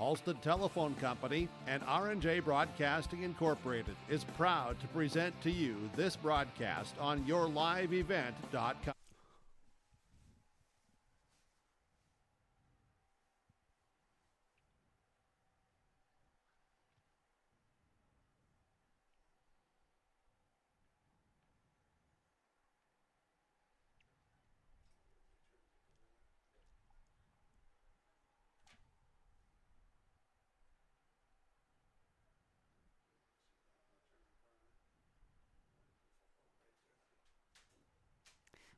Halstead Telephone Company and R&J Broadcasting Incorporated is proud to present to you this broadcast on yourliveevent.com.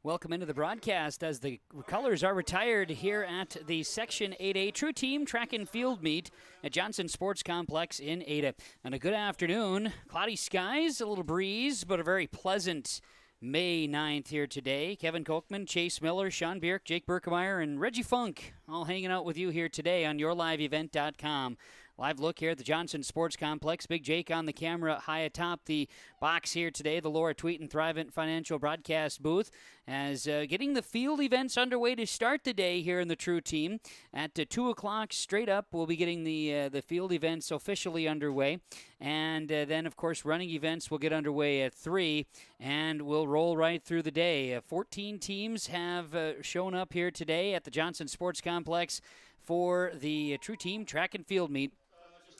Welcome into the broadcast as the colors are retired here at the Section 8A True Team Track and Field Meet at Johnson Sports Complex in Ada. And a good afternoon. Cloudy skies, a little breeze, but a very pleasant May 9th here today. Kevin Kochman, Chase Miller, Sean Bierk, Jake Berkemeyer, and Reggie Funk all hanging out with you here today on yourliveevent.com. Live look here at the Johnson Sports Complex. Big Jake on the camera high atop the box here today, the Laura Tweeten Thrivent Financial Broadcast booth, as getting the field events underway to start the day here in the True Team. At 2 o'clock straight up, we'll be getting the field events officially underway. And then, of course, running events will get underway at 3, and we'll roll right through the day. 14 teams have shown up here today at the Johnson Sports Complex for the True Team Track and Field Meet.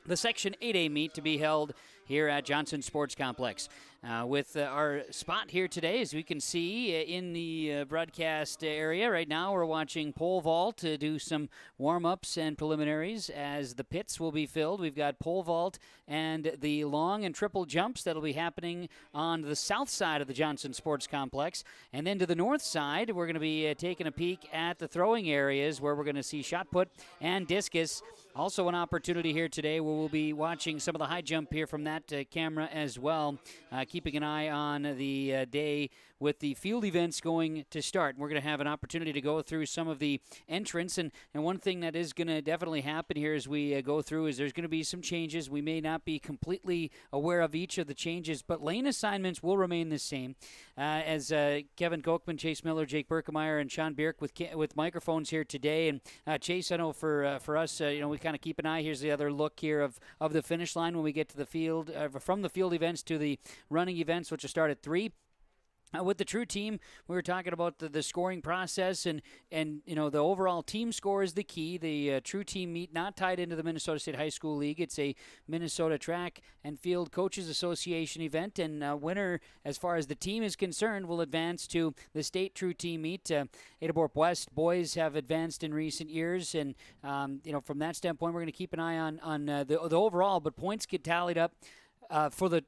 The Section 8A meet to be held here at Johnson Sports Complex. With our spot here today, as we can see in the broadcast area right now, we're watching pole vault to do some warm-ups and preliminaries as the pits will be filled. We've got pole vault and the long and triple jumps that'll be happening on the south side of the Johnson Sports Complex. And then to the north side, we're going to be taking a peek at the throwing areas where we're going to see shot put and discus. Also an opportunity here today where we'll be watching some of the high jump here from that camera as well, keeping an eye on the day with the field events going to start. We're going to have an opportunity to go through some of the entrants, and one thing that is going to definitely happen here as we go through is there's going to be some changes. We may not be completely aware of each of the changes, but lane assignments will remain the same. As Kevin Kochman, Chase Miller, Jake Berkemeyer, and Sean Bierk with microphones here today. And Chase, I know for us, we kind of keep an eye. Here's the other look here of the finish line when we get to the field, from the field events to the running events, which will start at 3. With the True Team, we were talking about the scoring process, and the overall team score is the key. The True Team meet not tied into the Minnesota State High School League. It's a Minnesota Track and Field Coaches Association event, and winner, as far as the team is concerned, will advance to the State True Team meet. Adaborp West boys have advanced in recent years, and from that standpoint, we're going to keep an eye on the overall, but points get tallied up for the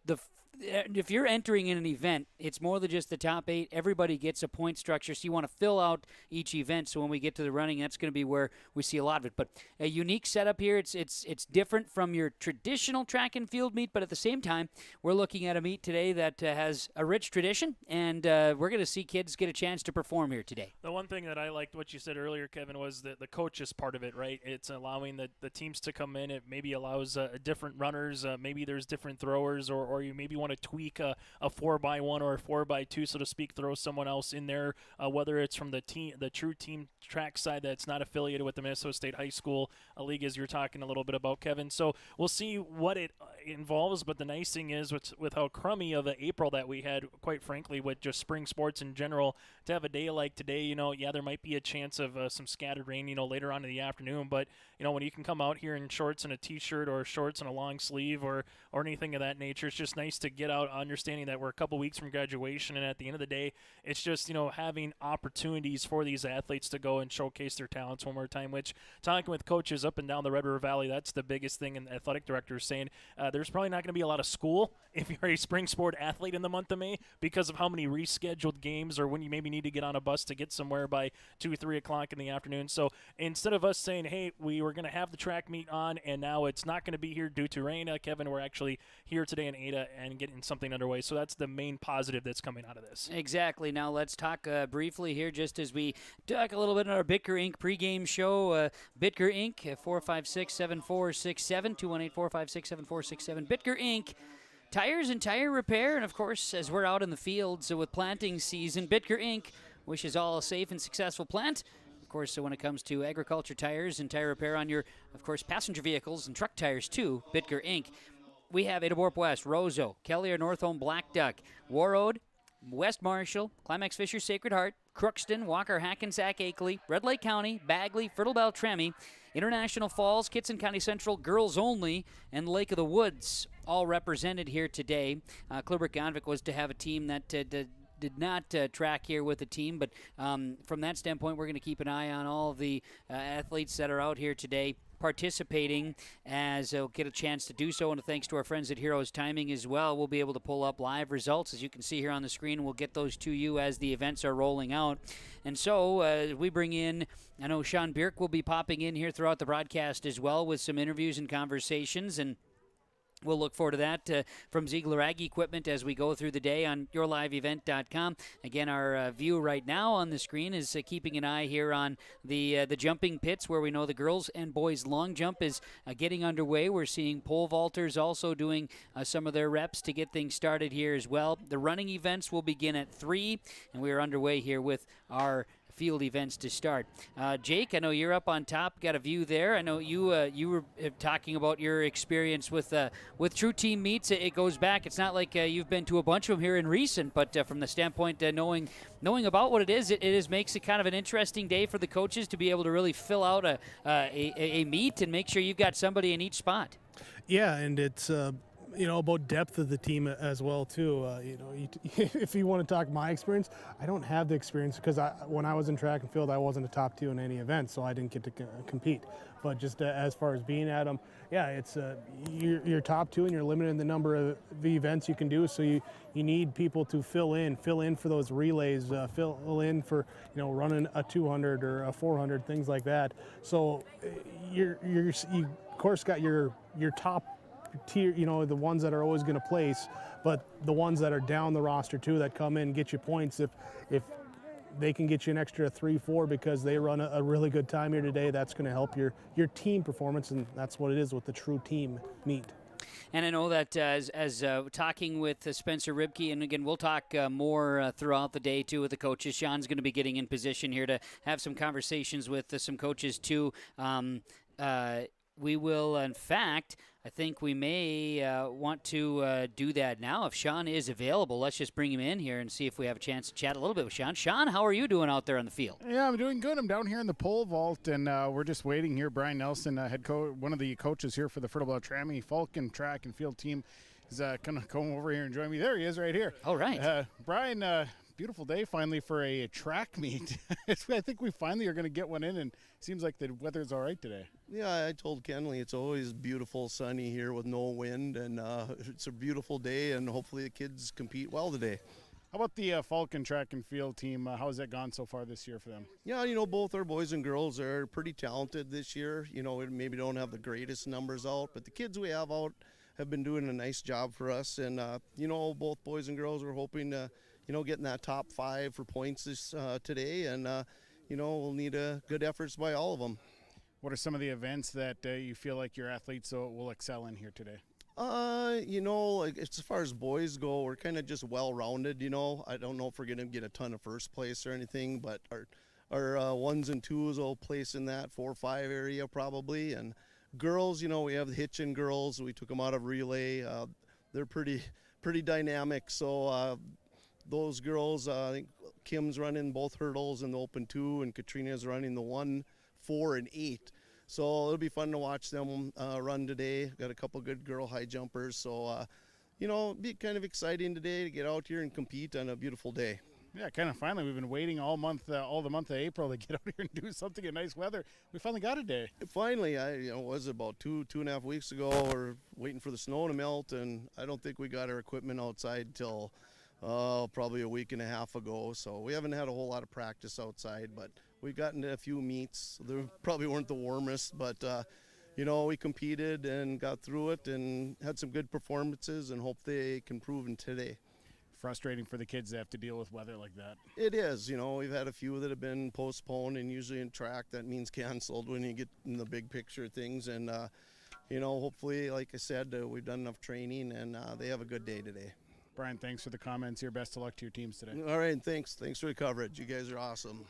if you're entering in an event, it's more than just the top 8. Everybody gets a point structure, so you want to fill out each event. So when we get to the running, that's going to be where we see a lot of it. But a unique setup here. It's different from your traditional track and field meet, but at the same time, we're looking at a meet today that has a rich tradition, and we're going to see kids get a chance to perform here today. The one thing that I liked what you said earlier, Kevin, was the coaches part of it, right? It's allowing the teams to come in. It maybe allows different runners. Maybe there's different throwers, or you maybe want to tweak a 4x1 or a 4x2, so to speak, throw someone else in there, whether it's from the True Team track side that's not affiliated with the Minnesota State High School League, as you're talking a little bit about, Kevin. So we'll see what it involves, but the nice thing is with how crummy of an April that we had, quite frankly, with just spring sports in general, to have a day like today, there might be a chance of some scattered rain, later on in the afternoon, but, when you can come out here in shorts and a t-shirt or shorts and a long sleeve or anything of that nature, it's just nice to get out understanding that we're a couple weeks from graduation, and at the end of the day, it's just, having opportunities for these athletes to go and showcase their talents one more time, which, talking with coaches up and down the Red River Valley, that's the biggest thing, and the athletic director is saying there's probably not going to be a lot of school if you're a spring sport athlete in the month of May because of how many rescheduled games or when you maybe need to get on a bus to get somewhere by 2 or 3 o'clock in the afternoon. So instead of us saying, hey, we were going to have the track meet on and now it's not going to be here due to rain, Kevin, we're actually here today in Ada and getting something underway. So that's the main positive that's coming out of this. Exactly. Now let's talk briefly here, just as we talk a little bit on our Bitker Inc. pregame show. Bitker Inc. 456-7467, 218-456-7467. Bitker Inc. Tires and tire repair, and of course, as we're out in the field, so with planting season, Bitker Inc. wishes all a safe and successful course, when it comes to agriculture tires and tire repair on your, of course, passenger vehicles and truck tires too, Bitger Inc. We have Adaborp West, Roseau, Kelly or Northholm Black Duck, Warroad, West Marshall, Climax Fisher Sacred Heart, Crookston, Walker-Hackensack-Akeley, Red Lake County, Bagley, Fertile Beltrami, International Falls, Kitson County Central, Girls Only, and Lake of the Woods, all represented here today. Kluber-Gonvik was to have a team that did not track here with the team, but from that standpoint, we're going to keep an eye on all of the athletes that are out here today participating, as they'll get a chance to do so. And thanks to our friends at Heroes Timing as well, we'll be able to pull up live results, as you can see here on the screen. We'll get those to you as the events are rolling out. And so we bring in, I know Sean Bierk will be popping in here throughout the broadcast as well with some interviews and conversations, and we'll look forward to that from Ziegler Ag Equipment as we go through the day on yourliveevent.com. Again, our view right now on the screen is keeping an eye here on the jumping pits, where we know the girls and boys long jump is getting underway. We're seeing pole vaulters also doing some of their reps to get things started here as well. The running events will begin at 3, and we are underway here with our field events to start. Jake, I know you're up on top, got a view there. I know you were talking about your experience with True Team meets. It goes back. It's not like you've been to a bunch of them here in recent, but from the standpoint knowing about what it is makes it kind of an interesting day for the coaches to be able to really fill out a meet and make sure you've got somebody in each spot. Yeah, and it's about depth of the team as well too. If you want to talk my experience, I don't have the experience because when I was in track and field, I wasn't a top 2 in any event, so I didn't get to compete. But just as far as being at them, yeah, it's you're top 2 and you're limited in the number of the events you can do. So you need people to fill in for those relays, fill in for running a 200 or a 400, things like that. So you of course got your top tier, the ones that are always going to place, but the ones that are down the roster too, that come in, get you points. If they can get you an extra 3-4 because they run a really good time here today, that's going to help your team performance, and that's what it is with the True Team meet. And I know that as talking with Spencer Ribke, and again, we'll talk more throughout the day, too, with the coaches. Sean's going to be getting in position here to have some conversations with some coaches, too. We will, in fact, I think we may want to do that now. If Sean is available, let's just bring him in here and see if we have a chance to chat a little bit with Sean. Sean, how are you doing out there on the field? Yeah, I'm doing good. I'm down here in the pole vault, and we're just waiting here. Brian Nelson, head coach, one of the coaches here for the Fertile Beltrami Falcon track and field team, is going to come over here and join me. There he is right here. All right. Brian, beautiful day finally for a track meet. I think we finally are going to get one in, and it seems like the weather's all right today. Yeah, I told Kenley it's always beautiful, sunny here with no wind, and it's a beautiful day, and hopefully the kids compete well today. How about the Falcon track and field team? How has that gone so far this year for them? Yeah, both our boys and girls are pretty talented this year. We maybe don't have the greatest numbers out, but the kids we have out have been doing a nice job for us, and both boys and girls are hoping to getting that top 5 for points this today, and we'll need good efforts by all of them. What are some of the events that you feel like your athletes will excel in here today? Like as far as boys go, we're kind of just well-rounded. I don't know if we're gonna get a ton of first place or anything, but our 1s and 2s will place in that 4 or 5 area probably. And girls, we have the Hitchin girls. We took them out of relay. They're pretty dynamic. So. Those girls, I think Kim's running both hurdles in the open 2, and Katrina's running the 1, 4, and 8. So it'll be fun to watch them run today. Got a couple good girl high jumpers. So, it'll be kind of exciting today to get out here and compete on a beautiful day. Yeah, kind of finally. We've been waiting all the month of April to get out here and do something in nice weather. We finally got a day. Finally, was it about 2.5 weeks ago? We're waiting for the snow to melt, and I don't think we got our equipment outside till probably a week and a half ago. So we haven't had a whole lot of practice outside, but we've gotten to a few meets. They probably weren't the warmest, but we competed and got through it and had some good performances, and hope they can prove in today. Frustrating for the kids to have to deal with weather like that. It is. We've had a few that have been postponed, and usually in track that means canceled when you get in the big picture of things. And hopefully, like I said, we've done enough training, and they have a good day today. Brian, thanks for the comments here. Best of luck to your teams today. All right, thanks for the coverage. You guys are awesome.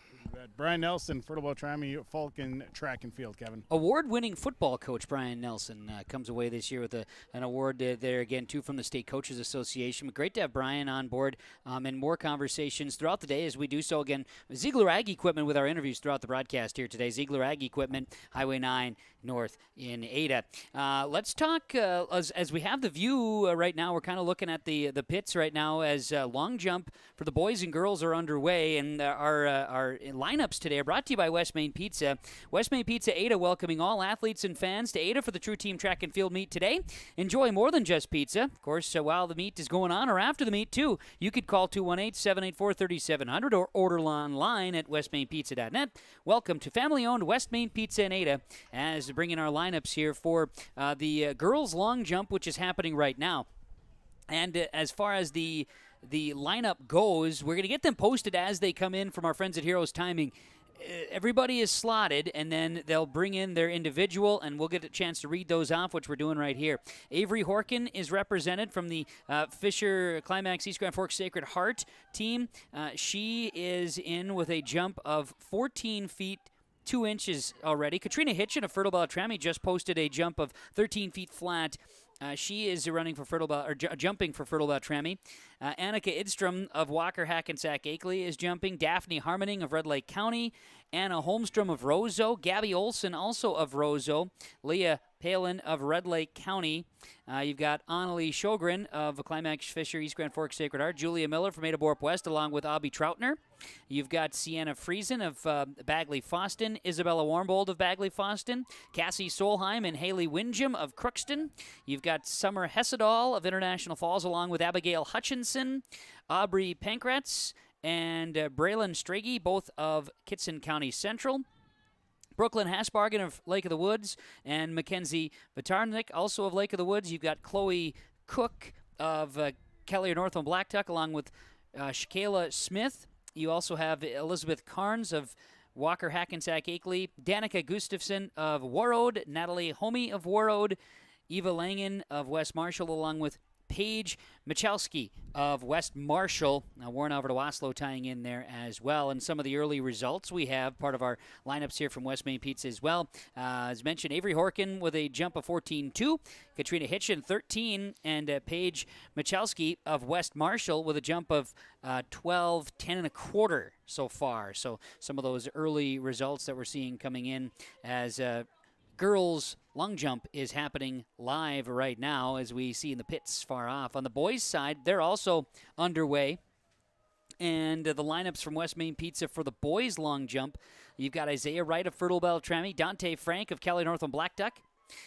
Brian Nelson, Fertile Trami, Falcon Track and Field, Kevin. Award-winning football coach Brian Nelson comes away this year with an award there again, too, from the State Coaches Association. But great to have Brian on board and more conversations throughout the day as we do so again. Ziegler Ag Equipment with our interviews throughout the broadcast here today. Ziegler Ag Equipment, Highway 9 North in Ada. Let's talk as we have the view right now. We're kind of looking at the pits right now as long jump for the boys and girls are underway, and our lineups today are brought to you by West Main Pizza. West Main Pizza Ada welcoming all athletes and fans to Ada for the True Team Track and Field meet today. Enjoy more than just pizza. Of course, while the meet is going on or after the meet too, you could call 218-784-3700 or order online at westmainpizza.net. Welcome to family-owned West Main Pizza in Ada as bringing our lineups here for the girls long jump, which is happening right now. And as far as the lineup goes, we're going to get them posted as they come in from our friends at Heroes Timing. Everybody is slotted, and then they'll bring in their individual, and we'll get a chance to read those off, which we're doing right here. Avery Horkin is represented from the Fisher Climax East Grand Forks Sacred Heart team. She is in with a jump of 14 feet 2 inches already. Katrina Hitchin of Fertile Beltrami just posted a jump of 13 feet flat. She is running for jumping for Fertile Beltrami. Annika Idstrom of Walker-Hackensack-Akeley is jumping. Daphne Harmoning of Red Lake County. Anna Holmstrom of Roseau. Gabby Olson also of Roseau. Leah Palin of Red Lake County. You've got Annalie Sjogren of Climax Fisher East Grand Forks Sacred Heart. Julia Miller from Ada Borup West along with Abby Troutner. You've got Sienna Friesen of Bagley Foston. Isabella Warmbold of Bagley Foston. Cassie Solheim and Haley Windjam of Crookston. You've got Summer Hessedal of International Falls along with Abigail Hutchinson. Aubrey Pankratz and Braylon Strage, both of Kitson County Central. Brooklyn Hasbargen of Lake of the Woods and Mackenzie Vitarnik, also of Lake of the Woods. You've got Chloe Cook of Kelly Northland Blacktuck along with Shakayla Smith. You also have Elizabeth Carnes of Walker-Hackensack-Akeley, Danica Gustafson of Warroad, Natalie Homey of Warroad, Eva Langen of West Marshall along with Paige Michalski of West Marshall. Now, Warren over to Waslow tying in there as well. And some of the early results we have, part of our lineups here from West Main Pizza as well. As mentioned, Avery Horkin with a jump of 14.2. Katrina Hitchin, 13. And Paige Michalski of West Marshall with a jump of 12.10 and a quarter so far. So some of those early results that we're seeing coming in as girls long jump is happening live right now as we see in the pits far off. On the boys' side, they're also underway. And the lineups from West Main Pizza for the boys' long jump, you've got Isaiah Wright of Fertile Beltrami, Dante Frank of Kelly Northland Blackduck.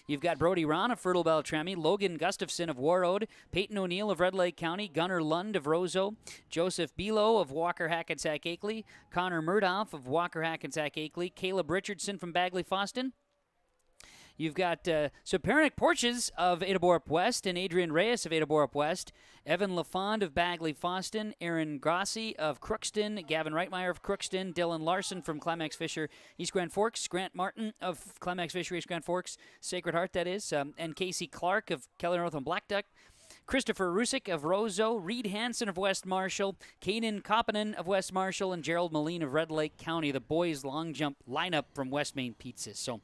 You've got Brody Ron of Fertile Beltrami, Logan Gustafson of Warroad, Peyton O'Neill of Red Lake County, Gunnar Lund of Roseau, Joseph Bilo of Walker-Hackensack-Akeley, Connor Murdoff of Walker-Hackensack-Akeley, Caleb Richardson from Bagley Foston. You've got Supernik Porches of Ada Borup West and Adrian Reyes of Ada Borup West, Evan LaFond of Bagley Foston, Aaron Grassi of Crookston, Gavin Reitmeyer of Crookston, Dylan Larson from Climax Fisher East Grand Forks, Grant Martin of Climax Fisher East Grand Forks, Sacred Heart that is, and Casey Clark of Keller Northland Blackduck, Christopher Rusick of Roseau, Reed Hansen of West Marshall, Kanan Koppinen of West Marshall, and Gerald Moline of Red Lake County, the boys' long jump lineup from West Main Pizza. So,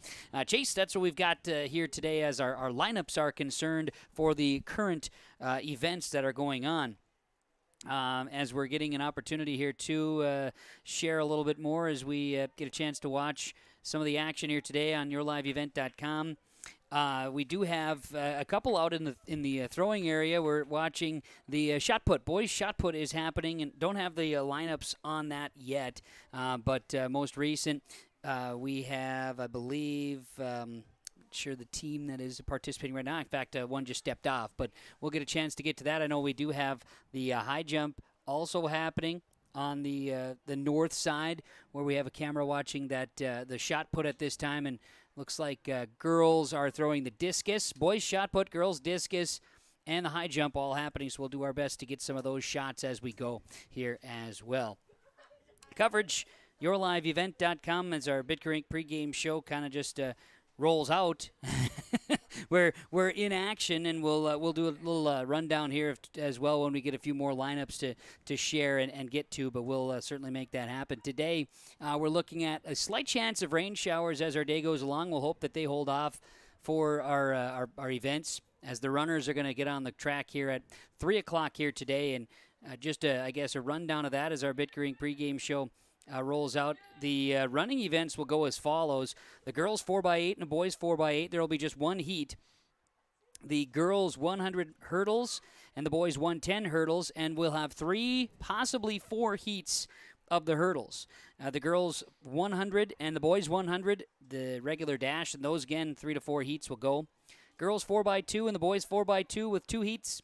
Chase, that's what we've got here today as our lineups are concerned for the current events that are going on. As we're getting an opportunity here to share a little bit more as we get a chance to watch some of the action here today on yourliveevent.com. We do have a couple out in the throwing area. We're watching the shot put. Boys shot put is happening, and don't have the lineups on that yet. But most recent, we have, I believe, sure the team that is participating right now. In fact, one just stepped off, but we'll get a chance to get to that. I know we do have the high jump also happening on the north side, where we have a camera watching that the shot put at this time, and looks like girls are throwing the discus. Boys shot put, girls discus, and the high jump all happening. So we'll do our best to get some of those shots as we go here as well. Coverage, yourliveevent.com, as our Bidker Inc. pregame show kind of just rolls out. we're in action, and we'll do a little rundown here as well when we get a few more lineups to share and get to. But we'll certainly make that happen. Today, we're looking at a slight chance of rain showers as our day goes along. We'll hope that they hold off for our events, as the runners are going to get on the track here at 3 o'clock here today. And just, I guess, a rundown of that as our Bitker Inc. pregame show rolls out. The running events will go as follows. The girls 4x8 and the boys 4x8. There will be just one heat. The girls 100 hurdles and the boys 110 hurdles. And we'll have 3, possibly 4 heats of the hurdles. The girls 100 and the boys 100, the regular dash, and those, again, 3 to 4 heats will go. Girls 4x2 and the boys 4x2 with 2 heats.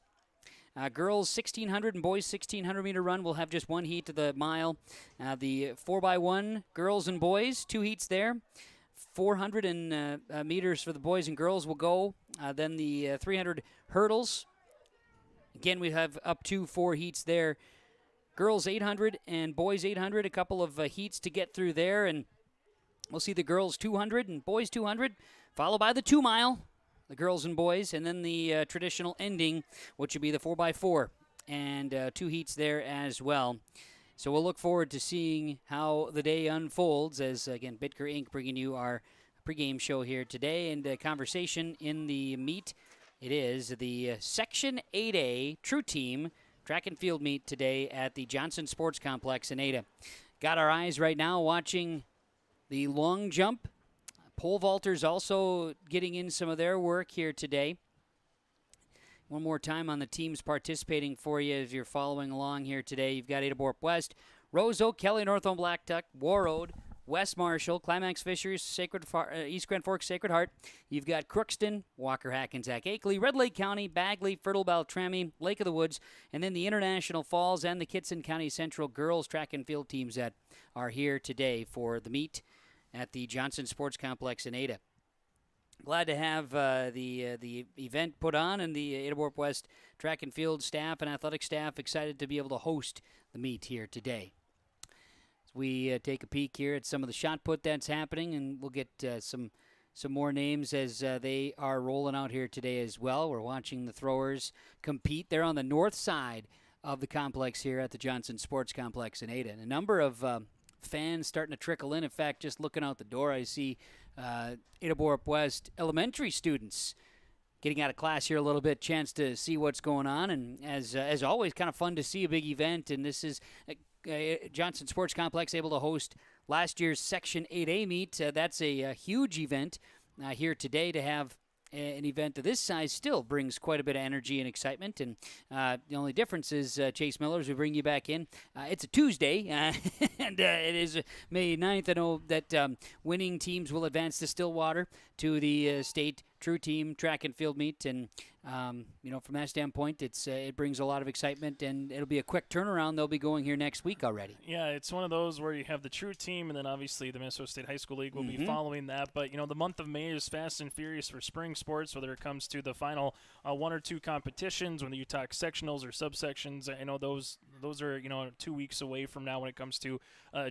Girls 1,600 and boys 1,600 meter run will have just 1 heat to the mile. The 4x1 girls and boys, 2 heats there. 400 meters for the boys and girls will go. Then the 300 hurdles. Again, we have up to 4 heats there. Girls 800 and boys 800, a couple of heats to get through there. And we'll see the girls 200 and boys 200, followed by the 2 mile. The girls and boys, and then the traditional ending, which would be the 4x4, and 2 heats there as well. So we'll look forward to seeing how the day unfolds as, again, Bitker Inc. bringing you our pregame show here today, and a conversation in the meet. It is the Section 8A True Team track and field meet today at the Johnson Sports Complex in Ada. Got our eyes right now watching the long jump. Pole vaulters also getting in some of their work here today. One more time on the teams participating for you as you're following along here today. You've got Ada-Borup West, Rose Oak, Kelly, Northome, Blacktuck, Warroad, West Marshall, Climax Fishers, East Grand Forks, Sacred Heart. You've got Crookston, Walker-Hackensack-Akeley, Red Lake County, Bagley, Fertile Beltrami, Lake of the Woods, and then the International Falls and the Kitson County Central girls track and field teams that are here today for the meet at the Johnson Sports Complex in Ada. Glad to have the event put on, and the Ada-Borup West track and field staff and athletic staff excited to be able to host the meet here today. As we take a peek here at some of the shot put that's happening, and we'll get some more names as they are rolling out here today as well. We're watching the throwers compete. They're on the north side of the complex here at the Johnson Sports Complex in Ada. And a number of fans starting to trickle in. In fact, just looking out the door, I see Ada-Borup West elementary students getting out of class here a little bit, chance to see what's going on. And as always, kind of fun to see a big event. And this is Johnson Sports Complex able to host last year's Section 8A meet. That's a huge event here today. To have an event of this size still brings quite a bit of energy and excitement. And the only difference is, Chase Miller, as we bring you back in, it's a Tuesday, and it is May 9th. I know that winning teams will advance to Stillwater to the state True Team track and field meet. And, from that standpoint, it brings a lot of excitement, and it'll be a quick turnaround. They'll be going here next week already. Yeah, it's one of those where you have the True Team, and then obviously the Minnesota State High School League will be following that. But, the month of May is fast and furious for spring sports, whether it comes to the final 1 or 2 competitions, whether you talk sectionals or subsections. I know those are, 2 weeks away from now when it comes to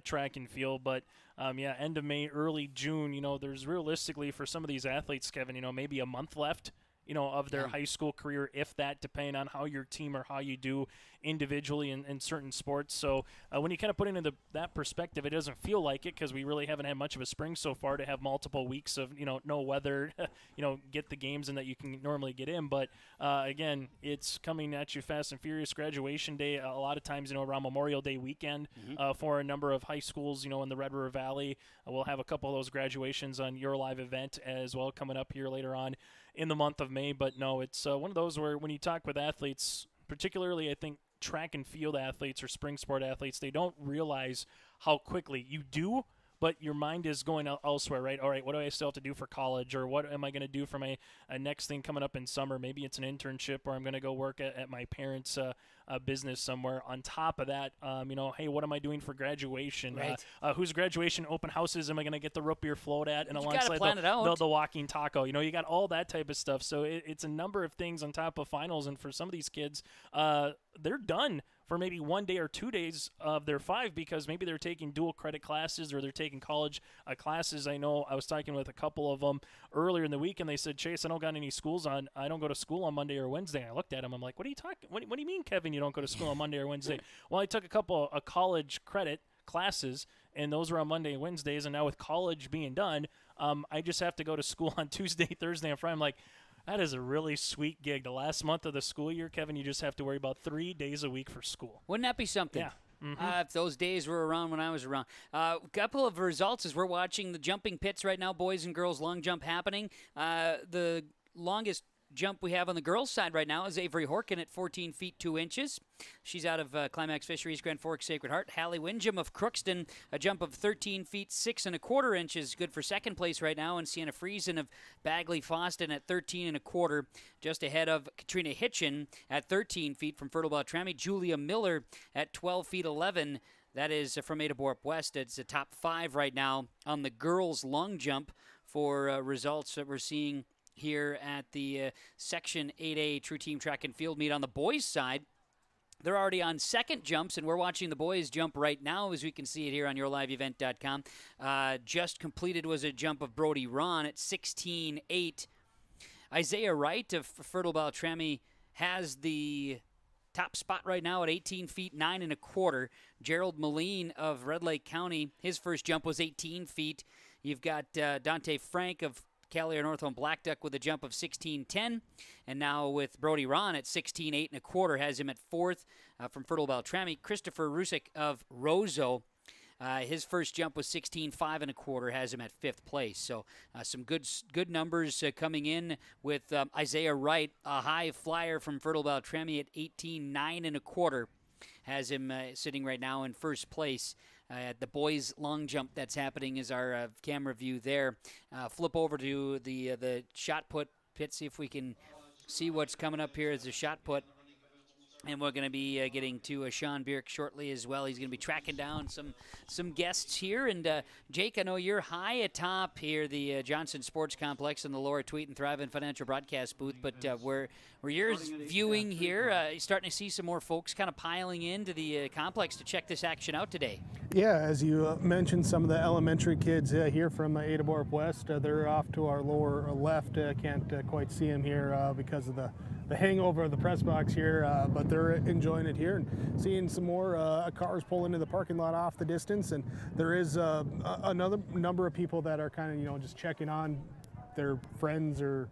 track and field. But, end of May, early June, there's realistically for some of these athletes, Kevin, maybe a month left of their high school career, if that, depending on how your team or how you do individually in certain sports. So when you kind of put it into that perspective, it doesn't feel like it, because we really haven't had much of a spring so far to have multiple weeks of, no weather, get the games in that you can normally get in. But again, it's coming at you fast and furious. Graduation day, a lot of times, around Memorial Day weekend for a number of high schools, in the Red River Valley. We'll have a couple of those graduations on your live event as well coming up here later on in the month of May. But no, it's one of those where when you talk with athletes, particularly I think track and field athletes or spring sport athletes, they don't realize how quickly you do, but your mind is going elsewhere, right? All right, what do I still have to do for college, or what am I going to do for my next thing coming up in summer? Maybe it's an internship, or I'm going to go work at my parents' business somewhere. On top of that, hey, what am I doing for graduation? Right. Whose graduation open houses am I going to get the root beer float at? And you alongside the walking taco, you got all that type of stuff. So it's a number of things on top of finals, and for some of these kids, they're done for maybe 1 day or 2 days of their 5 because maybe they're taking dual credit classes or they're taking college classes. I know I was talking with a couple of them earlier in the week, and they said, Chase, I don't got any schools on. I don't go to school on Monday or Wednesday. And I looked at them. I'm like, what are you talking? What do you mean, Kevin, you don't go to school on Monday or Wednesday? Well, I took a couple of college credit classes, and those were on Monday and Wednesdays. And now with college being done, I just have to go to school on Tuesday, Thursday, and Friday. I'm like, that is a really sweet gig. The last month of the school year, Kevin, you just have to worry about 3 days a week for school. Wouldn't that be something? Yeah. If those days were around when I was around. A couple of results as we're watching the jumping pits right now, boys and girls long jump happening. The longest jump we have on the girls' side right now is Avery Horkin at 14 feet 2 inches. She's out of Climax Fisheries, Grand Forks Sacred Heart. Hallie Windjam of Crookston, a jump of 13 feet 6 1/4 inches, good for second place right now. And Sienna Friesen of Bagley Foston at 13 1/4, just ahead of Katrina Hitchin at 13 feet from Fertile Beltrami. Julia Miller at 12 feet 11. That is from Ada Borup West. It's a top 5 right now on the girls' long jump for results that we're seeing here at the Section 8A True Team Track and Field meet. On the boys' side, they're already on second jumps, and we're watching the boys jump right now, as we can see it here on yourliveevent.com. Just completed was a jump of Brody Ron at 16.8. Isaiah Wright of Fertile Beltrami has the top spot right now at 18 feet 9 1/4. Gerald Moline of Red Lake County, his first jump was 18 feet. You've got Dante Frank of Calier Northhome Black Duck with a jump of 16.10, and now with Brody Ron at 16.8 1/4 has him at fourth. From Fertile Beltrami, Christopher Rusick of Roseau, his first jump was 16.5 1/4, has him at fifth place. So some good numbers coming in with Isaiah Wright, a high flyer from Fertile Beltrami at 18.9 1/4, has him sitting right now in first place. The boys' long jump that's happening is our camera view there. Flip over to the shot put pit, see if we can see what's coming up here as the shot put. And we're going to be getting to Sean Bierk shortly as well. He's going to be tracking down some guests here. And Jake, I know you're high atop here, the Johnson Sports Complex in the Laura Tweet and Thrive and Financial Broadcast booth. But where you're viewing here, you're starting to see some more folks kind of piling into the complex to check this action out today. Yeah, as you mentioned, some of the elementary kids here from Ada Borup West, they're off to our lower left. Can't quite see them here because of the hangover of the press box here, but they're enjoying it here and seeing some more cars pull into the parking lot off the distance. And there is another number of people that are kind of, just checking on their friends or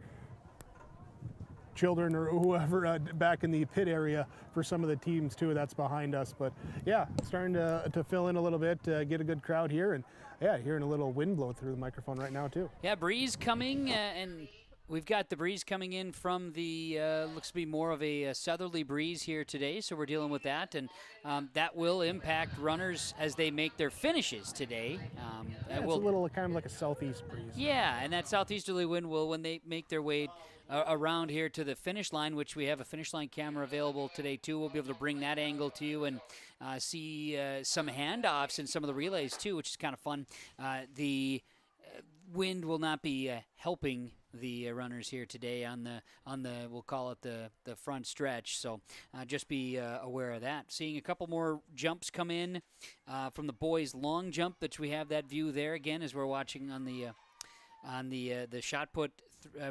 children or whoever back in the pit area for some of the teams too that's behind us. But yeah, starting to fill in a little bit, get a good crowd here, and yeah, hearing a little wind blow through the microphone right now too. Yeah, breeze coming, and we've got the breeze coming in from the, looks to be more of a southerly breeze here today, so we're dealing with that, and that will impact runners as they make their finishes today. It's a little kind of like a southeast breeze. Yeah, and that southeasterly wind will, when they make their way around here to the finish line, which we have a finish line camera available today too. We'll be able to bring that angle to you and see some handoffs in some of the relays too, which is kind of fun. The wind will not be helping the runners here today on the we'll call it the front stretch, so just be aware of that. Seeing a couple more jumps come in from the boys long jump, which we have that view there again as we're watching on the shot put,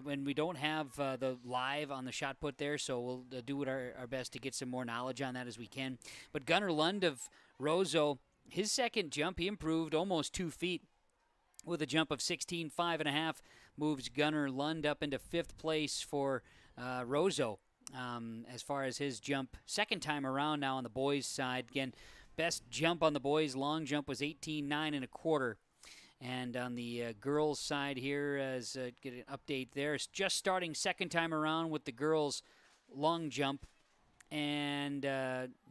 when we don't have the live on the shot put there, so we'll do our best to get some more knowledge on that as we can. But Gunnar Lund of Roseau, his second jump, he improved almost 2 feet with a jump of 16.5 1/2, moves Gunnar Lund up into fifth place for Roseau as far as his jump. Second time around now on the boys' side. Again, best jump on the boys' long jump was 18.9 1/4. And on the girls' side here, as get an update there, it's just starting second time around with the girls' long jump. And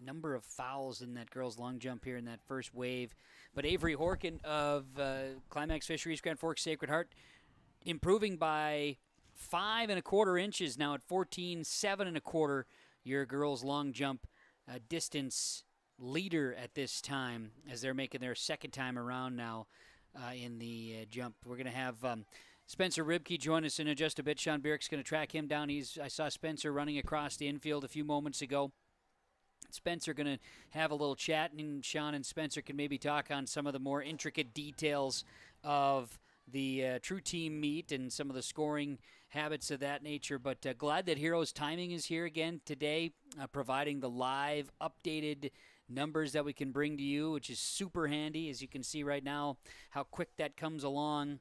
number of fouls in that girls' long jump here in that first wave. But Avery Horkin of Climax Fisheries, Grand Forks Sacred Heart, improving by 5 1/4 inches now at 14.7 1/4. Your girls' long jump distance leader at this time as they're making their second time around now in the jump. We're going to have Spencer Ribke join us in just a bit. Sean Bierk's going to track him down. I saw Spencer running across the infield a few moments ago. Spencer going to have a little chat, and Sean and Spencer can maybe talk on some of the more intricate details of the True Team meet and some of the scoring habits of that nature. But glad that Heroes Timing is here again today, providing the live updated numbers that we can bring to you, which is super handy. As you can see right now, how quick that comes along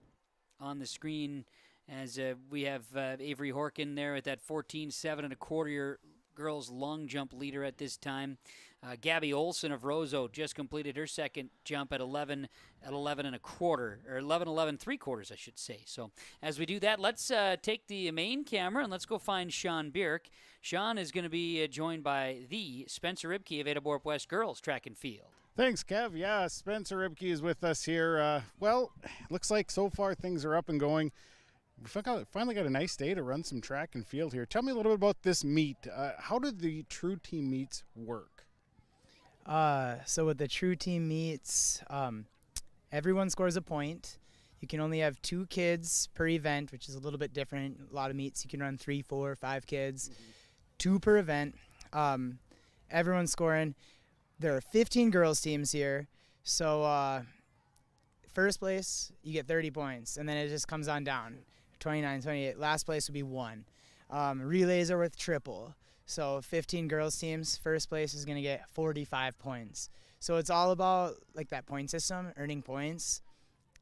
on the screen as we have Avery Horkin there at that 14.7 and a quarter girls long jump leader at this time. Gabby Olson of Roseau just completed her second jump at 11 and a quarter, or 11 3/4, I should say. So as we do that, let's take the main camera and let's go find Sean Bierk. Sean is going to be joined by the Spencer Ribke of Ada Borup West girls track and field. Thanks, Kev. Yeah, Spencer Ribke is with us here. Looks like so far things are up and going. We finally got a nice day to run some track and field here. Tell me a little bit about this meet. How did the True Team meets work? So with the True Team meets, everyone scores a point. You can only have 2 kids per event, which is a little bit different. A lot of meets you can run 3, 4, 5 kids, 2 per event. Everyone's scoring. There are 15 girls teams here. So first place, you get 30 points, and then it just comes on down. 29, 28. Last place would be 1. Relays are worth triple. So 15 girls teams, first place is going to get 45 points. So it's all about like that point system, earning points.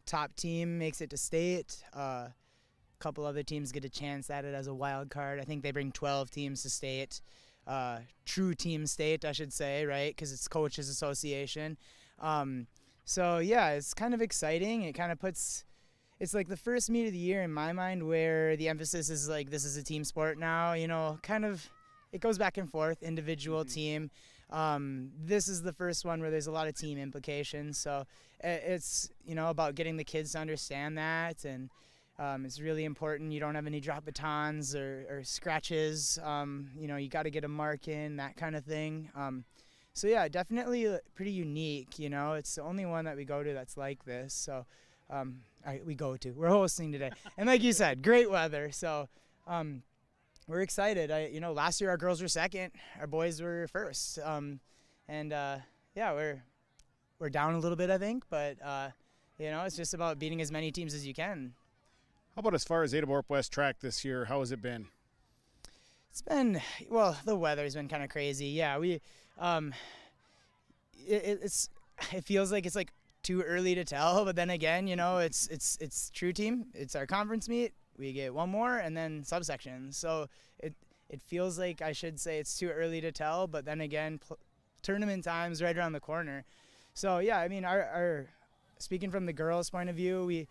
Top team makes it to state. A couple other teams get a chance at it as a wild card. I think they bring 12 teams to state. True Team state, I should say, right? Because it's Coaches Association. So yeah, it's kind of exciting. It kind of it's like the first meet of the year in my mind where the emphasis is like this is a team sport now, kind of it goes back and forth, individual, team. This is the first one where there's a lot of team implications. So it's, about getting the kids to understand that, and it's really important. You don't have any drop batons or scratches. You got to get a mark in, that kind of thing. So yeah, definitely pretty unique. It's the only one that we go to that's like this. So we're hosting today, and like you said, great weather. So we're excited. Last year our girls were second, our boys were first. We're down a little bit, I think, but it's just about beating as many teams as you can. How about as far as Ada Borup West track this year? How has it been? It's been, the weather's been kind of crazy. Yeah, it feels like it's like too early to tell, but then again, it's True Team. It's our conference meet. We get one more and then subsections. So it feels like I should say it's too early to tell, but then again, tournament time's right around the corner. So yeah, I mean, our speaking from the girls' point of view,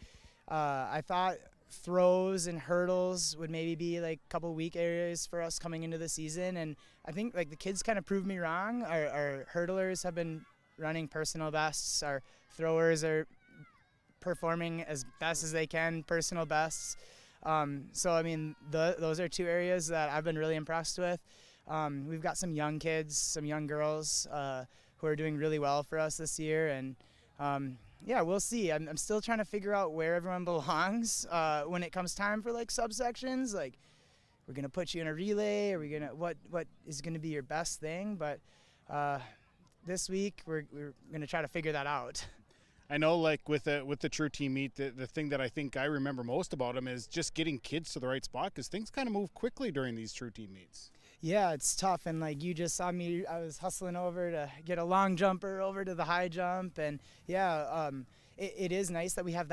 I thought throws and hurdles would maybe be like a couple weak areas for us coming into the season, and I think like the kids kind of proved me wrong. Our hurdlers have been running personal bests. Our throwers are performing as best as they can, personal bests. So I mean, those are 2 areas that I've been really impressed with. We've got some young kids, some young girls who are doing really well for us this year, and yeah, we'll see. I'm still trying to figure out where everyone belongs when it comes time for like subsections. Like, we're gonna put you in a relay. Are we gonna what is gonna be your best thing? But this week we're gonna try to figure that out. I know, like with the True Team meet, the thing that I think I remember most about them is just getting kids to the right spot, because things kind of move quickly during these True Team meets. Yeah, it's tough, and like you just saw me, I was hustling over to get a long jumper over to the high jump, and yeah, it is nice that we have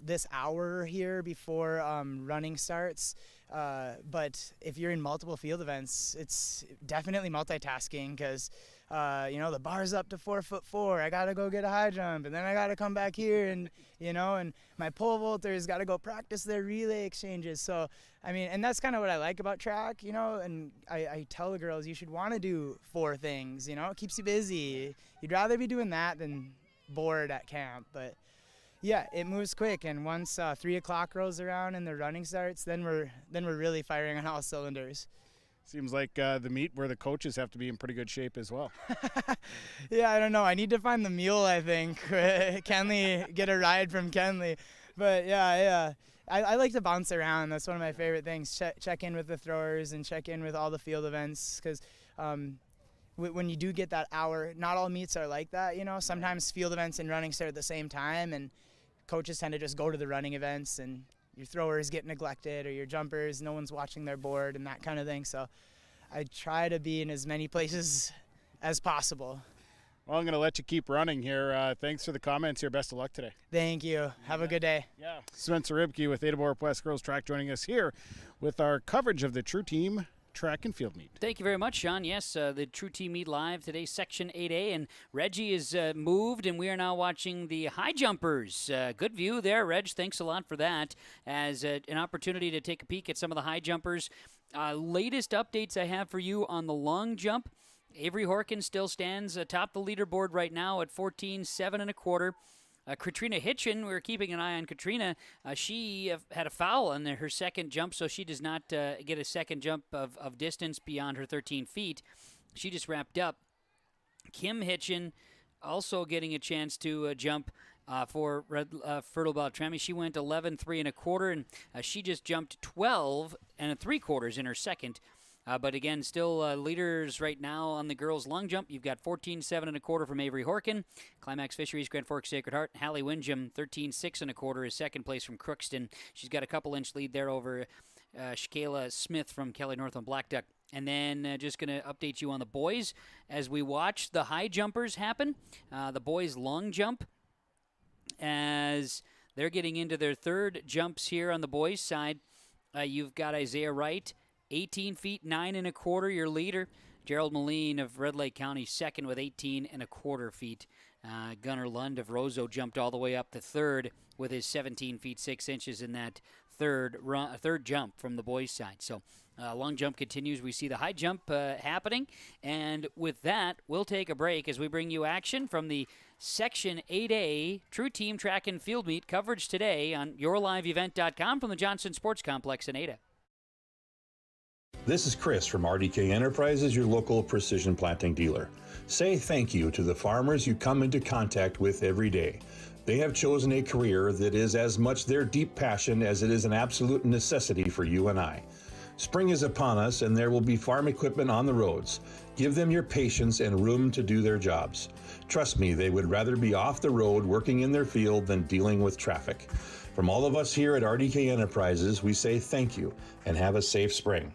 this hour here before running starts. But if you're in multiple field events, it's definitely multitasking, because the bar's up to 4'4". I gotta go get a high jump, and then I gotta come back here, and and my pole vaulters gotta go practice their relay exchanges. So I mean, and that's kind of what I like about track, and I tell the girls you should want to do 4 things. It keeps you busy. You'd rather be doing that than bored at camp. But yeah, it moves quick, and once 3 o'clock rolls around and the running starts, then we're really firing on all cylinders. Seems like the meet where the coaches have to be in pretty good shape as well. Yeah, I don't know. I need to find the mule, I think. Kenley, get a ride from Kenley. But yeah. I like to bounce around. That's one of my favorite things. Check in with the throwers and check in with all the field events, because when you do get that hour, not all meets are like that, you know. Sometimes field events and running start at the same time, and coaches tend to just go to the running events, and your throwers get neglected, or your jumpers, no one's watching their board and that kind of thing. So I try to be in as many places as possible. Well, I'm going to let you keep running here. Thanks for the comments here. Best of luck today. Thank you. Have a good day. Yeah. Spencer Ribke with Ada Borup West Girls Track joining us here with our coverage of the True Team Track and Field Meet. Thank you very much, Sean. Yes, the True Team Meet live today, Section 8A, and Reggie is moved, and we are now watching the high jumpers. Good view there, Reg. Thanks a lot for that. As an opportunity to take a peek at some of the high jumpers. Latest updates I have for you on the long jump. Avery Horkin still stands atop the leaderboard right now at 14.7 1/4. Katrina Hitchin, we're keeping an eye on Katrina. She had a foul on her second jump, so she does not get a second jump of distance beyond her 13 feet. She just wrapped up. Kim Hitchin also getting a chance to jump for Fertile Beltrami. She went 11.3 1/4, and she just jumped 12 3/4 in her second. But again, still leaders right now on the girls' long jump. You've got 14.7 1/4 from Avery Horkin. Climax Fisheries, Grand Forks Sacred Heart. Hallie Windjam, 13.6 1/4 is second place from Crookston. She's got a couple-inch lead there over Shakayla Smith from Kelly Northland Black Duck. And then just going to update you on the boys as we watch the high jumpers happen. The boys' long jump as they're getting into their third jumps here on the boys' side. You've got Isaiah Wright, 18 feet 9 1/4, your leader. Gerald Moline of Red Lake County second with 18 1/4 feet. Gunnar Lund of Roseau jumped all the way up to third with his 17 feet 6 inches in that third jump from the boys' side. So long jump continues. We see the high jump happening. And with that, we'll take a break as we bring you action from the Section 8A True Team Track and Field Meet coverage today on YourLiveEvent.com from the Johnson Sports Complex in Ada. This is Chris from RDK Enterprises, your local precision planting dealer. Say thank you to the farmers you come into contact with every day. They have chosen a career that is as much their deep passion as it is an absolute necessity for you and I. Spring is upon us and there will be farm equipment on the roads. Give them your patience and room to do their jobs. Trust me, they would rather be off the road working in their field than dealing with traffic. From all of us here at RDK Enterprises, we say thank you and have a safe spring.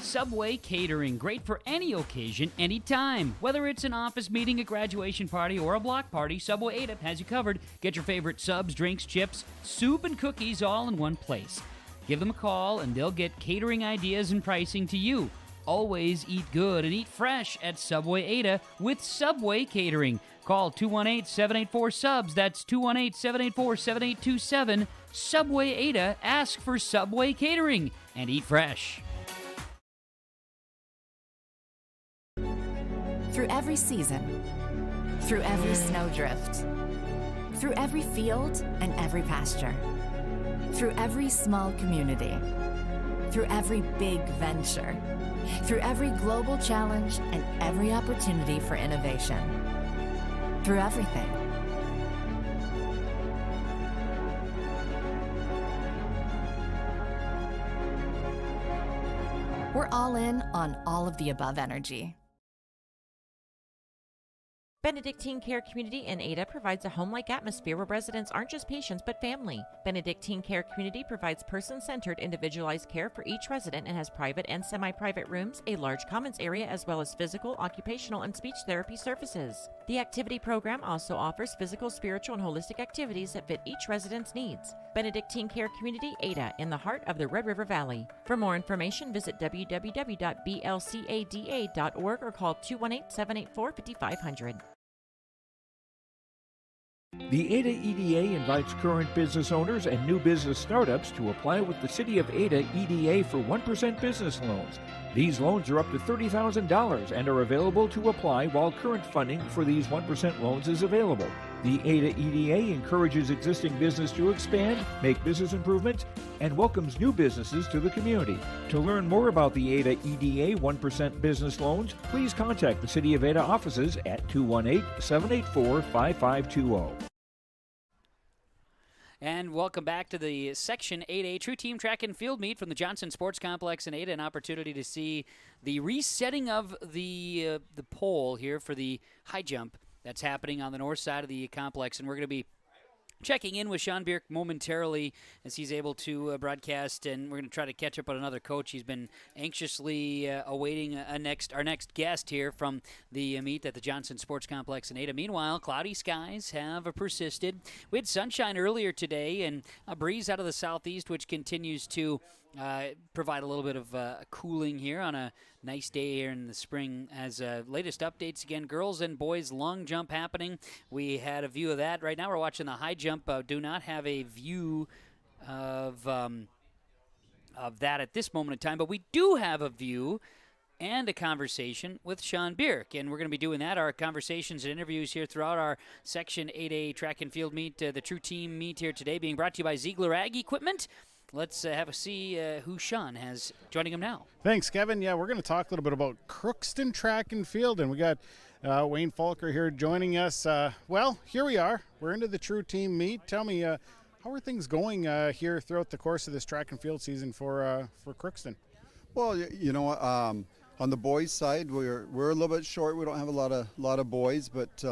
Subway Catering, great for any occasion, anytime. Whether it's an office meeting, a graduation party, or a block party, Subway Ada has you covered. Get your favorite subs, drinks, chips, soup, and cookies all in one place. Give them a call and they'll get catering ideas and pricing to you. Always eat good and eat fresh at Subway Ada with Subway Catering. Call 218-784-SUBS. That's 218-784-7827. Subway Ada. Ask for Subway Catering and eat fresh. Through every season, through every snowdrift, through every field and every pasture, through every small community, through every big venture, through every global challenge and every opportunity for innovation, through everything. We're all in on all of the above energy. Benedictine Care Community in Ada provides a home-like atmosphere where residents aren't just patients but family. Benedictine Care Community provides person-centered, individualized care for each resident and has private and semi-private rooms, a large commons area, as well as physical, occupational, and speech therapy services. The activity program also offers physical, spiritual, and holistic activities that fit each resident's needs. Benedictine Care Community, Ada, in the heart of the Red River Valley. For more information, visit www.blcada.org or call 218-784-5500. The Ada EDA invites current business owners and new business startups to apply with the City of Ada EDA for 1% business loans. These loans are up to $30,000 and are available to apply while current funding for these 1% loans is available. The Ada EDA encourages existing business to expand, make business improvements, and welcomes new businesses to the community. To learn more about the Ada EDA 1% business loans, please contact the City of Ada offices at 218-784-5520. And welcome back to the Section 8A True Team Track and Field Meet from the Johnson Sports Complex in Ada. An opportunity to see the resetting of the pole here for the high jump that's happening on the north side of the complex. And we're going to be checking in with Sean Bierk momentarily as he's able to broadcast, and we're going to try to catch up on another coach. He's been anxiously awaiting our next guest here from the meet at the Johnson Sports Complex in Ada. Meanwhile, cloudy skies have persisted. We had sunshine earlier today and a breeze out of the southeast, which continues to provide a little bit of cooling here on a nice day here in the spring. As latest updates, again, girls and boys long jump happening. We had a view of that. Right now we're watching the high jump. Do not have a view of that at this moment in time, but we do have a view and a conversation with Sean Bierk, and we're going to be doing that, our conversations and interviews here throughout our Section 8A Track and Field Meet, the True Team Meet here today, being brought to you by Ziegler Ag Equipment. Let's have a see who Sean has joining him now. Thanks, Kevin. Yeah, we're going to talk a little bit about Crookston Track and Field, and we got Wayne Falker here joining us. Well, here we are. We're into the True Team Meet. Tell me, how are things going here throughout the course of this track and field season for Crookston? Well, you know, on the boys' side, we're a little bit short. We don't have a lot of boys, but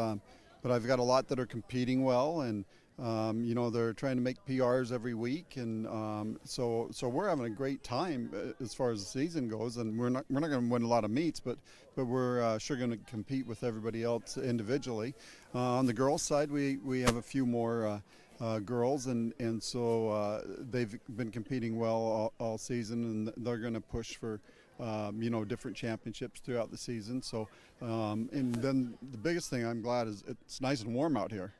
I've got a lot that are competing well, and you know, they're trying to make PRs every week, and so we're having a great time as far as the season goes. And we're not going to win a lot of meets, but we're sure going to compete with everybody else individually. On the girls' side, we have a few more girls, and so they've been competing well all season, and they're going to push for you know, different championships throughout the season. So and then the biggest thing I'm glad is it's nice and warm out here.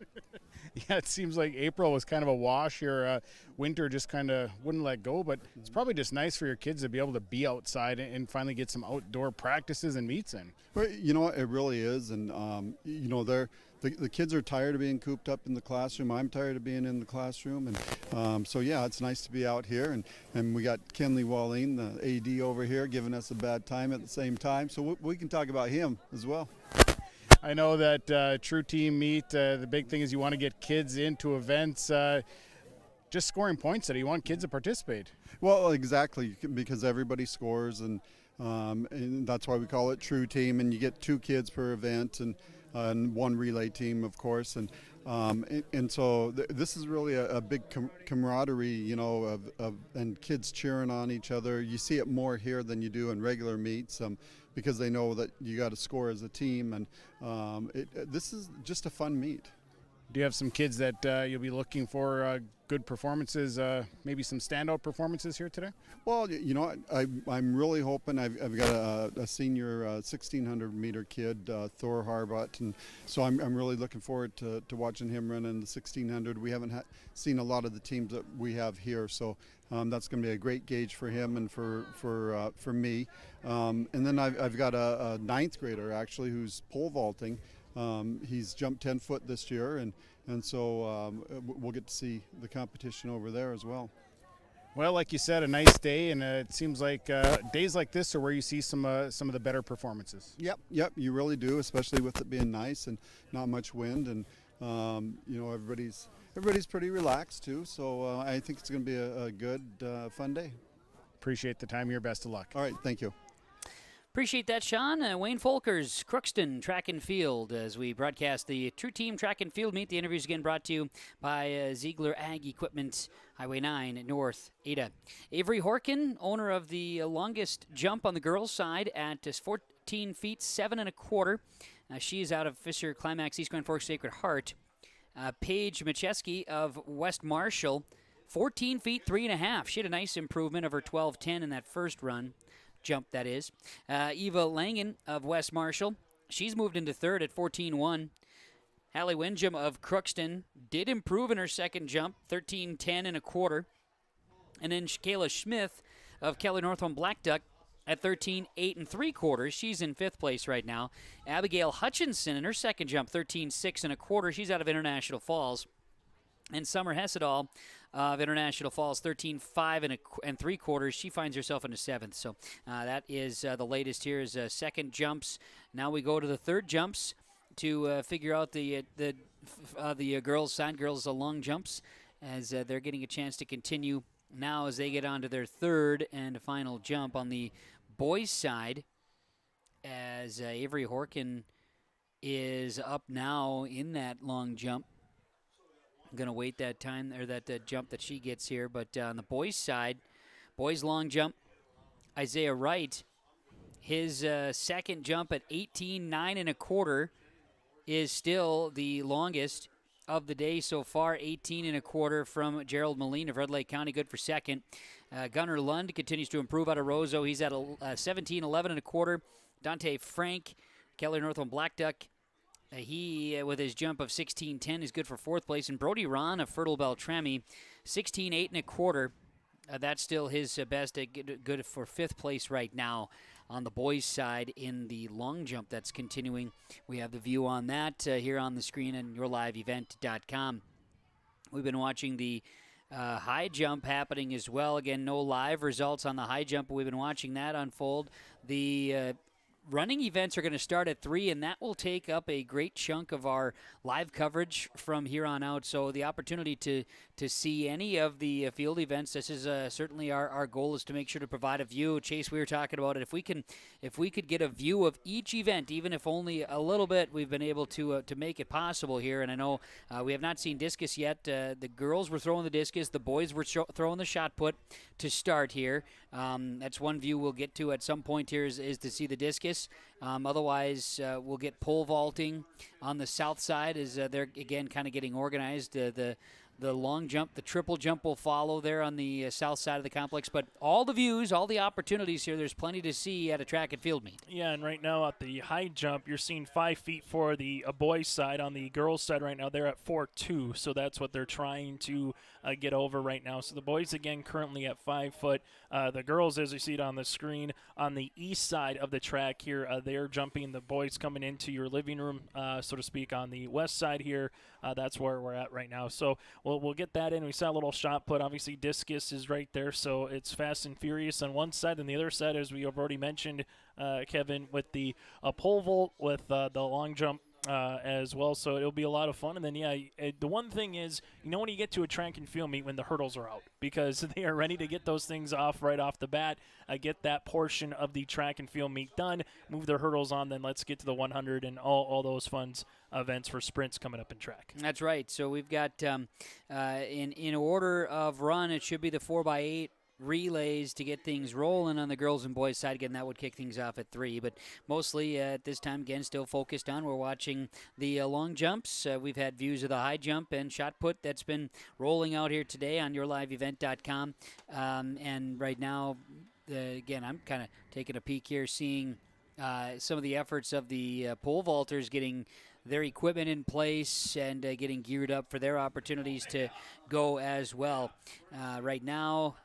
Yeah, it seems like April was kind of a wash here. Winter just kind of wouldn't let go, but it's probably just nice for your kids to be able to be outside and finally get some outdoor practices and meets in. Well, you know, it really is, and you know, the kids are tired of being cooped up in the classroom. I'm tired of being in the classroom, and so yeah, it's nice to be out here. And we got Kenley Walleen, the AD, over here giving us a bad time at the same time, so we can talk about him as well. I know that True Team Meet, the big thing is you want to get kids into events. Just scoring points today, you want kids to participate. Well, exactly, because everybody scores, and that's why we call it True Team. And you get 2 kids per event, and 1 relay team, of course. And so this is really a big camaraderie, you know, and kids cheering on each other. You see it more here than you do in regular meets. Because they know that you got to score as a team, and this is just a fun meet. Do you have some kids that you'll be looking for good performances, maybe some standout performances here today? Well, you know, I'm really hoping. I've got a senior 1600 meter kid, Thor Harbut, and so I'm really looking forward to watching him run in the 1600. We haven't seen a lot of the teams that we have here, so that's going to be a great gauge for him and for me. And then I've got a 9th grader actually who's pole vaulting. He's jumped 10 foot this year, and so we'll get to see the competition over there as well. Well, like you said, a nice day, and it seems like days like this are where you see some of the better performances. Yep, you really do, especially with it being nice and not much wind, and you know, everybody's pretty relaxed too. So I think it's going to be a good, fun day. Appreciate the time here. Best of luck. All right, thank you. Appreciate that, Sean. Wayne Folkers, Crookston Track and Field, as we broadcast the True Team Track and Field Meet. The interview is again brought to you by Ziegler Ag Equipment, Highway 9, North Ada. Avery Horkin, owner of the longest jump on the girls' side at 14 feet 7 1/4. She is out of Fisher Climax, East Grand Forks Sacred Heart. Paige Macheski of West Marshall, 14 feet 3 1/2. She had a nice improvement of her 12:10 in that first run. Jump, that is. Eva Langen of West Marshall, she's moved into third at 14:1. Hallie Windjam of Crookston did improve in her second jump, 13:10 1/4. And then Kayla Smith of Keller Northland Black Duck at 13:8 3/4. She's in 5th place right now. Abigail Hutchinson in her second jump, 13:6 1/4. She's out of International Falls. And Summer Hessedal of International Falls, 13:5 3/4. She finds herself in the 7th. So that is the latest here is second jumps. Now we go to the third jumps to figure out the girls' side, girls' long jumps. as they're getting a chance to continue now as they get on to their third and final jump on the boys' side, as Avery Horkin is up now in that long jump. I'm going to wait that time, or that jump that she gets here. But on the boys' side, boys' long jump, Isaiah Wright, his second jump at 18.9 1/4 is still the longest of the day so far. 18 1/4 from Gerald Moline of Red Lake County, good for second. Gunnar Lund continues to improve out of Roseau. He's at 17.11 1/4. Dante Frank, Keller Northland Blackduck, he, with his jump of 16.10, is good for fourth place. And Brody Ron of Fertile Beltrami, 16.8 1/4. That's still his best, good for fifth place right now on the boys' side in the long jump that's continuing. We have the view on that here on the screen on yourliveevent.com. We've been watching the high jump happening as well. Again, no live results on the high jump, but we've been watching that unfold. The running events are going to start at 3, and that will take up a great chunk of our live coverage from here on out. So the opportunity to see any of the field events, this is certainly our goal, is to make sure to provide a view. Chase, we were talking about it. If we could get a view of each event, even if only a little bit, we've been able to make it possible here. And I know we have not seen discus yet. The girls were throwing the discus. The boys were throwing the shot put to start here. That's one view we'll get to at some point here is to see the discus. Otherwise, we'll get pole vaulting on the south side as they're, again, kind of getting organized. The long jump, the triple jump will follow there on the south side of the complex. But all the views, all the opportunities here, there's plenty to see at a track and field meet. Yeah, and right now at the high jump, you're seeing 5 feet for the boys' side. On the girls' side right now, they're at 4.2, so that's what they're trying to get over right now. So the boys, again, currently at 5 foot. The girls, as you see it on the screen, on the east side of the track here, they're jumping. The boys coming into your living room, so to speak, on the west side here. That's where we're at right now. So we'll get that in. We saw a little shot put. Obviously, discus is right there, so it's fast and furious on one side. And the other side, as we have already mentioned, Kevin, with the pole vault, with the long jump as well. So it'll be a lot of fun. And then, the one thing is, when you get to a track and field meet, when the hurdles are out, because they are ready to get those things off right off the bat, get that portion of the track and field meet done, move their hurdles on, then let's get to the 100 and all those fun events for sprints coming up in track. That's right. So we've got, in order of run, it should be the 4x8 relays to get things rolling on the girls and boys side. Again, that would kick things off at 3, but mostly at this time, again, still focused on, we're watching the long jumps. We've had views of the high jump and shot put that's been rolling out here today on yourliveevent.com. And right now, again, I'm kind of taking a peek here, seeing some of the efforts of the pole vaulters getting their equipment in place and getting geared up for their opportunities to go as well. Right now,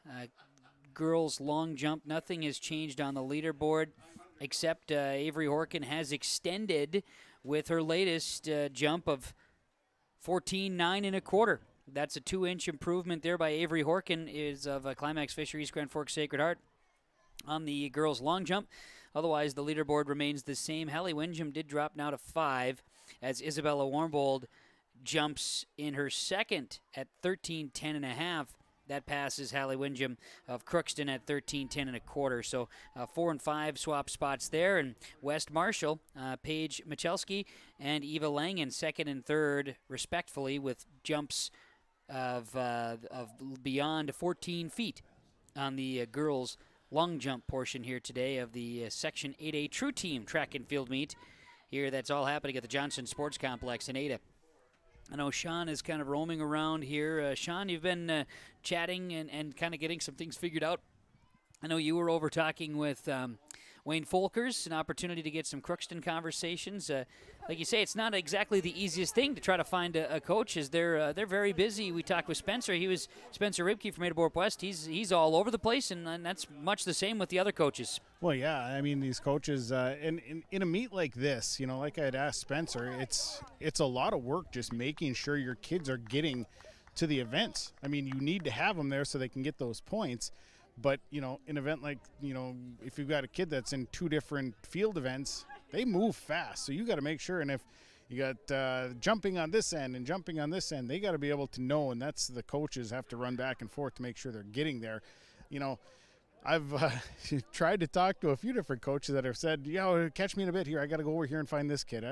girls long jump, nothing has changed on the leaderboard except Avery Horkin has extended with her latest jump of 14.9 1/4. That's a 2-inch improvement there by Avery Horkin, is of Climax Fisheries Grand Forks Sacred Heart on the girls long jump. Otherwise, the leaderboard remains the same. Hallie Wingham did drop now to 5 as Isabella Warmbold jumps in her second at 13.10 1/2. That passes Hallie Wingham of Crookston at 13.10 1/4. So 4 and 5 swap spots there. And West Marshall, Paige Michelski and Eva Langen, second and third, respectfully, with jumps of beyond 14 feet on the girls' long jump portion here today of the Section 8A True Team track and field meet. Here, that's all happening at the Johnson Sports Complex in Ada. I know Sean is kind of roaming around here. Sean, you've been chatting and kind of getting some things figured out. I know you were over talking with Wayne Folkers, an opportunity to get some Crookston conversations. Like you say, it's not exactly the easiest thing to try to find a coach, as they're very busy. We talked with Spencer. Spencer Ribke from Ada-Borup West. He's all over the place, and that's much the same with the other coaches. Well, yeah, I mean, these coaches, in a meet like this, like I had asked Spencer, it's a lot of work just making sure your kids are getting to the events. I mean, you need to have them there so they can get those points. But, an event like, if you've got a kid that's in 2 different field events, they move fast. So you got to make sure. And you got jumping on this end and jumping on this end. They got to be able to know, and that's the coaches have to run back and forth to make sure they're getting there. You know, I've tried to talk to a few different coaches that have said, catch me in a bit here. I got to go over here and find this kid.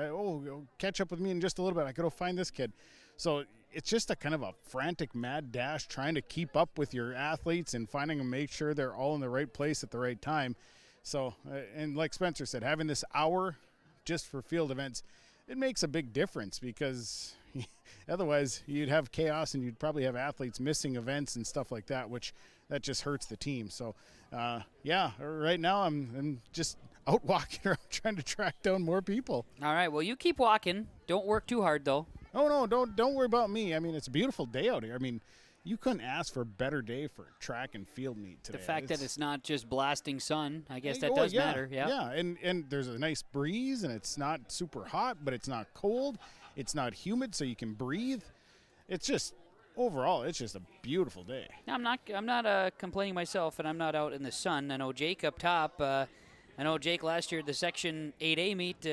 Catch up with me in just a little bit. I got to go find this kid. So it's just a kind of a frantic, mad dash trying to keep up with your athletes and finding them, make sure they're all in the right place at the right time. So, and like Spencer said, having this hour just for field events, it makes a big difference because otherwise you'd have chaos and you'd probably have athletes missing events and stuff like that, which that just hurts the team. So, right now I'm just out walking around trying to track down more people. All right, well, you keep walking. Don't work too hard, though. Oh, no, don't worry about me. I mean, it's a beautiful day out here. I mean, you couldn't ask for a better day for track and field meet today. The fact that it's not just blasting sun, I guess that does matter. Yeah, and there's a nice breeze, and it's not super hot, but it's not cold. It's not humid, so you can breathe. It's just, overall, it's just a beautiful day. I'm not complaining myself, and I'm not out in the sun. I know Jake up top. I know, Jake, last year at the Section 8A meet,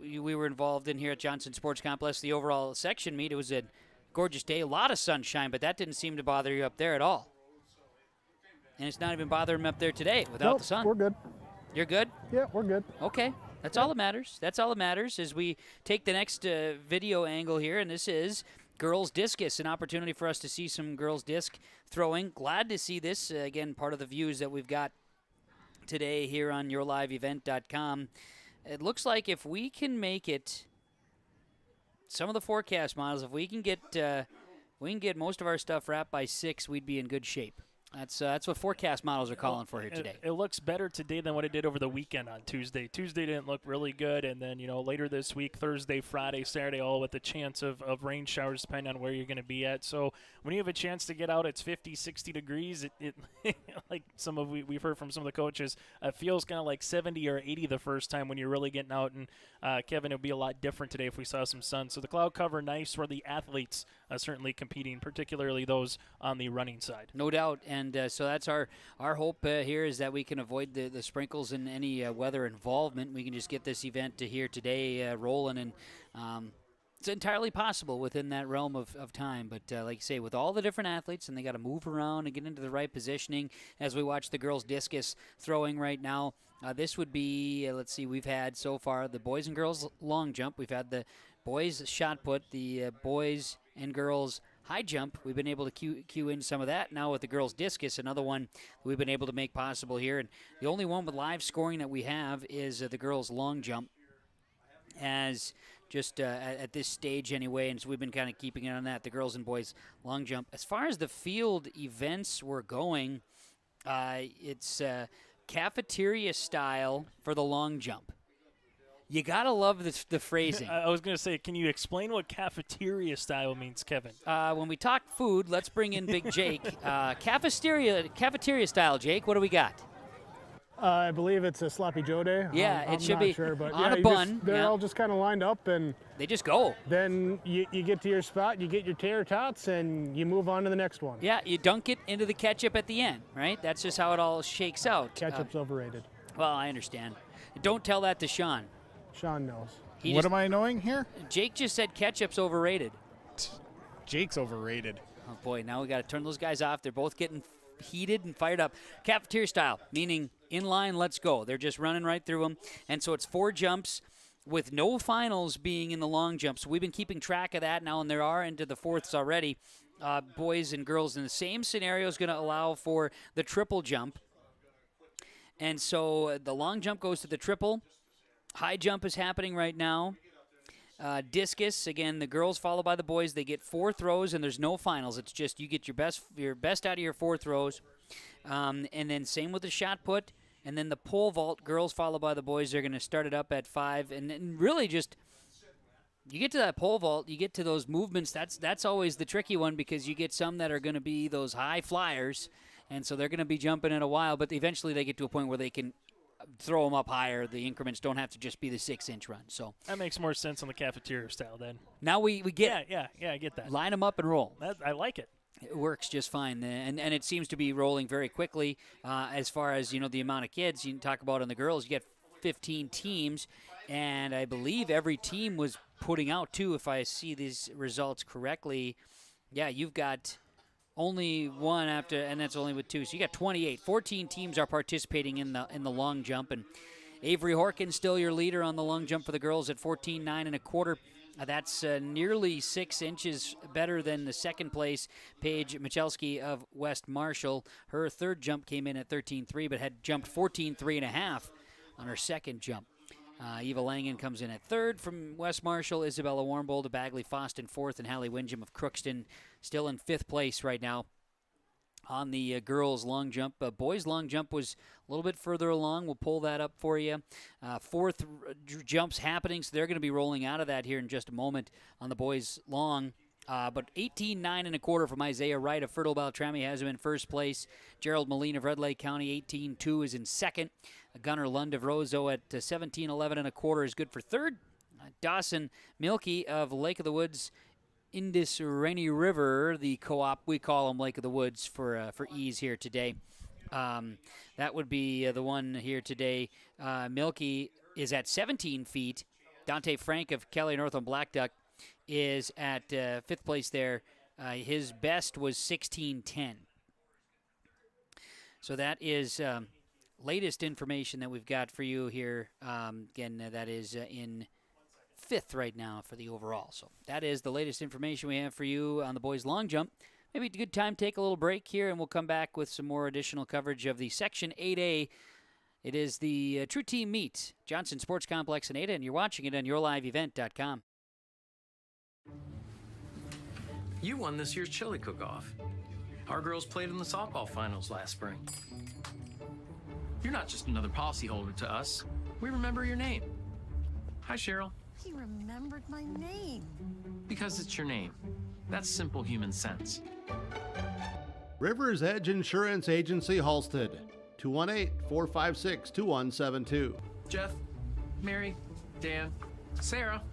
we were involved in here at Johnson Sports Complex, the overall section meet. It was a gorgeous day, a lot of sunshine, but that didn't seem to bother you up there at all. And it's not even bothering me up there today without the sun. We're good. You're good? Yeah, we're good. Okay. That's all that matters. That's all that matters as we take the next video angle here, and this is girls discus, an opportunity for us to see some girls disc throwing. Glad to see this. Again, part of the views that we've got today here on yourliveevent.com. It looks like if we can make it, some of the forecast models, if we can get most of our stuff wrapped by 6, we'd be in good shape. That's what forecast models are calling for here today. It looks better today than what it did over the weekend on Tuesday. Tuesday didn't look really good, and then later this week, Thursday, Friday, Saturday, all with the chance of rain showers depending on where you're going to be at. So when you have a chance to get out, it's 50, 60 degrees. It like we've heard from some of the coaches, it feels kind of like 70 or 80 the first time when you're really getting out. And Kevin, it would be a lot different today if we saw some sun. So the cloud cover nice for the athletes certainly competing, particularly those on the running side. No doubt. And so that's our hope here is that we can avoid the sprinkles and any weather involvement. We can just get this event to here today rolling, and it's entirely possible within that realm of time. But like you say, with all the different athletes, and they got to move around and get into the right positioning as we watch the girls discus throwing right now. This would be, let's see, we've had so far the boys and girls long jump. We've had the boys shot put, the boys and girls high jump. We've been able to cue in some of that. Now with the girls discus, another one we've been able to make possible here. And the only one with live scoring that we have is the girls long jump, as just at this stage anyway. And so we've been kind of keeping it on that, the girls and boys long jump. As far as the field events were going, it's cafeteria style for the long jump. You got to love the phrasing. I was going to say, can you explain what cafeteria style means, Kevin? When we talk food, let's bring in Big Jake. Cafeteria style, Jake, what do we got? I believe it's a Sloppy Joe day. Yeah, I'm it should not be sure, but on a bun. They're all just kind of lined up, and they just go. Then you get to your spot, you get your tater tots, and you move on to the next one. Yeah, you dunk it into the ketchup at the end, right? That's just how it all shakes out. Ketchup's overrated. Well, I understand. Don't tell that to Sean. Sean knows. What am I knowing here? Jake just said ketchup's overrated. Jake's overrated. Oh, boy, now we got to turn those guys off. They're both getting heated and fired up. Cafeteria style, meaning in line, let's go. They're just running right through them. And so it's 4 jumps with no finals being in the long jump. So we've been keeping track of that now, and there are into the fourths already. Boys and girls in the same scenario is going to allow for the triple jump. And so the long jump goes to the triple. High jump is happening right now. Discus, again, the girls followed by the boys. They get 4 throws, and there's no finals. It's just you get your best out of your 4 throws. And then same with the shot put. And then the pole vault, girls followed by the boys. They're going to start it up at 5. And really just you get to that pole vault, you get to those movements. That's always the tricky one because you get some that are going to be those high flyers. And so they're going to be jumping in a while. But eventually they get to a point where they can throw them up higher. The increments don't have to just be the 6-inch run. So that makes more sense on the cafeteria style then. Now we get yeah, I get that. Line them up and roll. I like it. It works just fine, and it seems to be rolling very quickly. As far as the amount of kids you talk about in the girls, you get 15 teams, And I believe every team was putting out, too, if I see these results correctly. Yeah, you've got only one after, and that's only with 2. So you got 28. 14 teams are participating in the long jump. And Avery Horkin still your leader on the long jump for the girls at 14.9 1/4. That's nearly 6 inches better than the second place, Paige Michalski of West Marshall. Her third jump came in at 13.3, but had jumped 14.3 1/2 on her second jump. Eva Langen comes in at third from West Marshall. Isabella Warmbold of Bagley Foss in fourth, and Hallie Windjam of Crookston still in fifth place right now on the girls' long jump. Boys' long jump was a little bit further along. We'll pull that up for you. Fourth jumps happening, so they're going to be rolling out of that here in just a moment on the boys' long. But 18.9 1/4 from Isaiah Wright of Fertile Beltrami has him in first place. Gerald Moline of Red Lake County, 18.2 is in second. Gunnar Lund of Roseau at 17.11 1/4 is good for third. Dawson Milkey of Lake of the Woods, Indus Rainy River, the co-op, we call them Lake of the Woods for ease here today. That would be the one here today. Milkey is at 17 feet. Dante Frank of Kelly North on Black Duck is at fifth place there. His best was 16.10. So that is latest information that we've got for you here. Again, that is in fifth right now for the overall. So that is the latest information we have for you on the boys' long jump. Maybe a good time to take a little break here, and we'll come back with some more additional coverage of the Section 8A. It is the True Team Meet, Johnson Sports Complex in Ada, and you're watching it on yourliveevent.com. You won this year's chili cook-off. Our girls played in the softball finals last spring. You're not just another policyholder to us. We remember your name. Hi, Cheryl. He remembered my name. Because it's your name. That's simple human sense. River's Edge Insurance Agency, Halstead, 218-456-2172. Jeff, Mary, Dan, Sarah.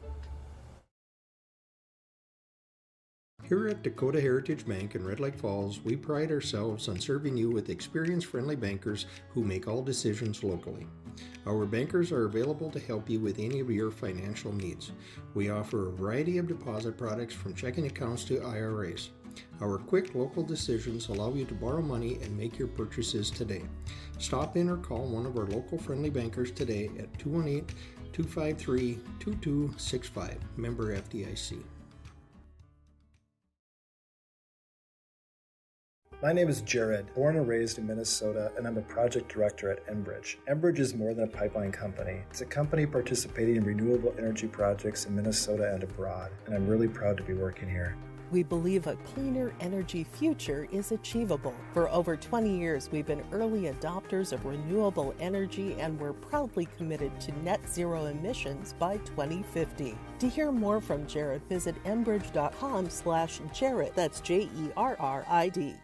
Here at Dakota Heritage Bank in Red Lake Falls, we pride ourselves on serving you with experienced-friendly bankers who make all decisions locally. Our bankers are available to help you with any of your financial needs. We offer a variety of deposit products from checking accounts to IRAs. Our quick local decisions allow you to borrow money and make your purchases today. Stop in or call one of our local friendly bankers today at 218-253-2265. Member FDIC. My name is Jared, born and raised in Minnesota, and I'm a project director at Enbridge. Enbridge is more than a pipeline company. It's a company participating in renewable energy projects in Minnesota and abroad, and I'm really proud to be working here. We believe a cleaner energy future is achievable. For over 20 years, we've been early adopters of renewable energy, and we're proudly committed to net zero emissions by 2050. To hear more from Jared, visit enbridge.com/Jared. That's JERRID.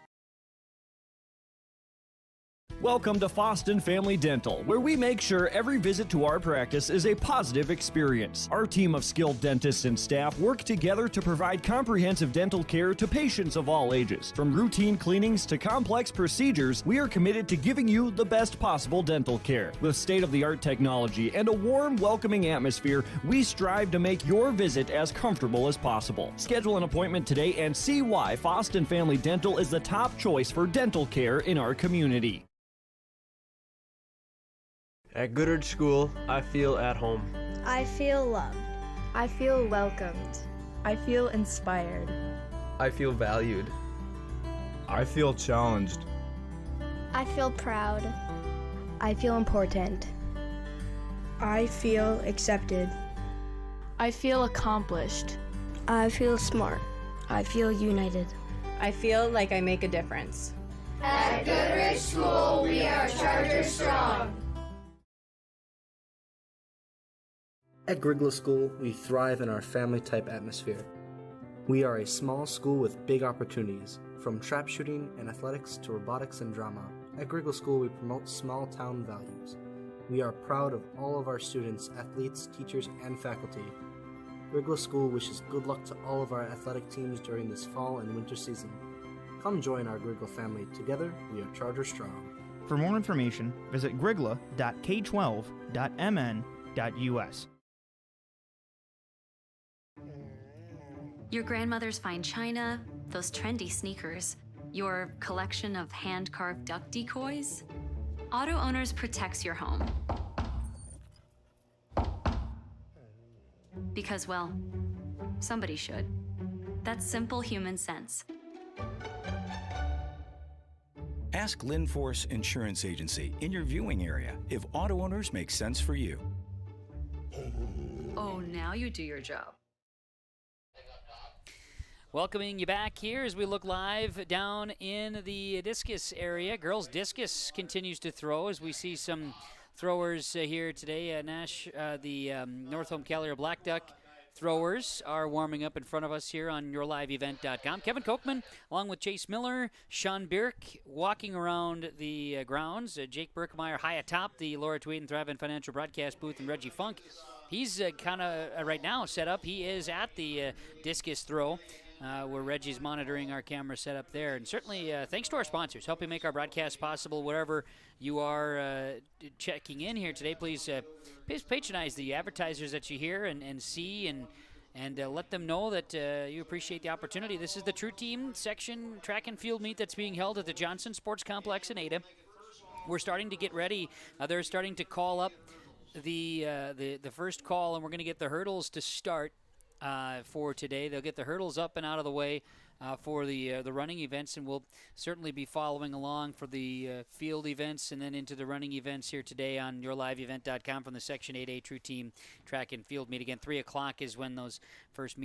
Welcome to Foston Family Dental, where we make sure every visit to our practice is a positive experience. Our team of skilled dentists and staff work together to provide comprehensive dental care to patients of all ages. From routine cleanings to complex procedures, we are committed to giving you the best possible dental care. With state-of-the-art technology and a warm, welcoming atmosphere, we strive to make your visit as comfortable as possible. Schedule an appointment today and see why Foston Family Dental is the top choice for dental care in our community. At Goodrich School, I feel at home. I feel loved. I feel welcomed. I feel inspired. I feel valued. I feel challenged. I feel proud. I feel important. I feel accepted. I feel accomplished. I feel smart. I feel united. I feel like I make a difference. At Goodrich School, we are Charter Strong. At Grigla School, we thrive in our family-type atmosphere. We are a small school with big opportunities, from trap shooting and athletics to robotics and drama. At Grigla School, we promote small-town values. We are proud of all of our students, athletes, teachers, and faculty. Grigla School wishes good luck to all of our athletic teams during this fall and winter season. Come join our Grigla family. Together, we are Charter Strong. For more information, visit grigla.k12.mn.us. Your grandmother's fine china, those trendy sneakers, your collection of hand-carved duck decoys. Auto Owners protects your home. Because, well, somebody should. That's simple human sense. Ask Linforce Insurance Agency in your viewing area if Auto Owners makes sense for you. Oh, now you do your job. Welcoming you back here as we look live down in the discus area. Girls discus continues to throw as we see some throwers here today. North Home Calier Black Duck throwers are warming up in front of us here on yourliveevent.com. Kevin Kochman, along with Chase Miller, Sean Birk, walking around the grounds. Jake Berkmeyer high atop the Laura Tweeden Thrivent Financial Broadcast booth, and Reggie Funk. He's kind of right now set up. He is at the discus throw. Where Reggie's monitoring our camera setup there. And certainly thanks to our sponsors, helping make our broadcast possible. Wherever you are checking in here today, please patronize the advertisers that you hear and see and let them know that you appreciate the opportunity. This is the True Team Section Track and Field Meet that's being held at the Johnson Sports Complex in Ada. We're starting to get ready. They're starting to call up the first call, and we're going to get the hurdles to start. For today. They'll get the hurdles up and out of the way for the running events, and we'll certainly be following along for the field events and then into the running events here today on yourliveevent.com from the Section 8A True Team Track and Field Meet. Again, 3 o'clock is when those first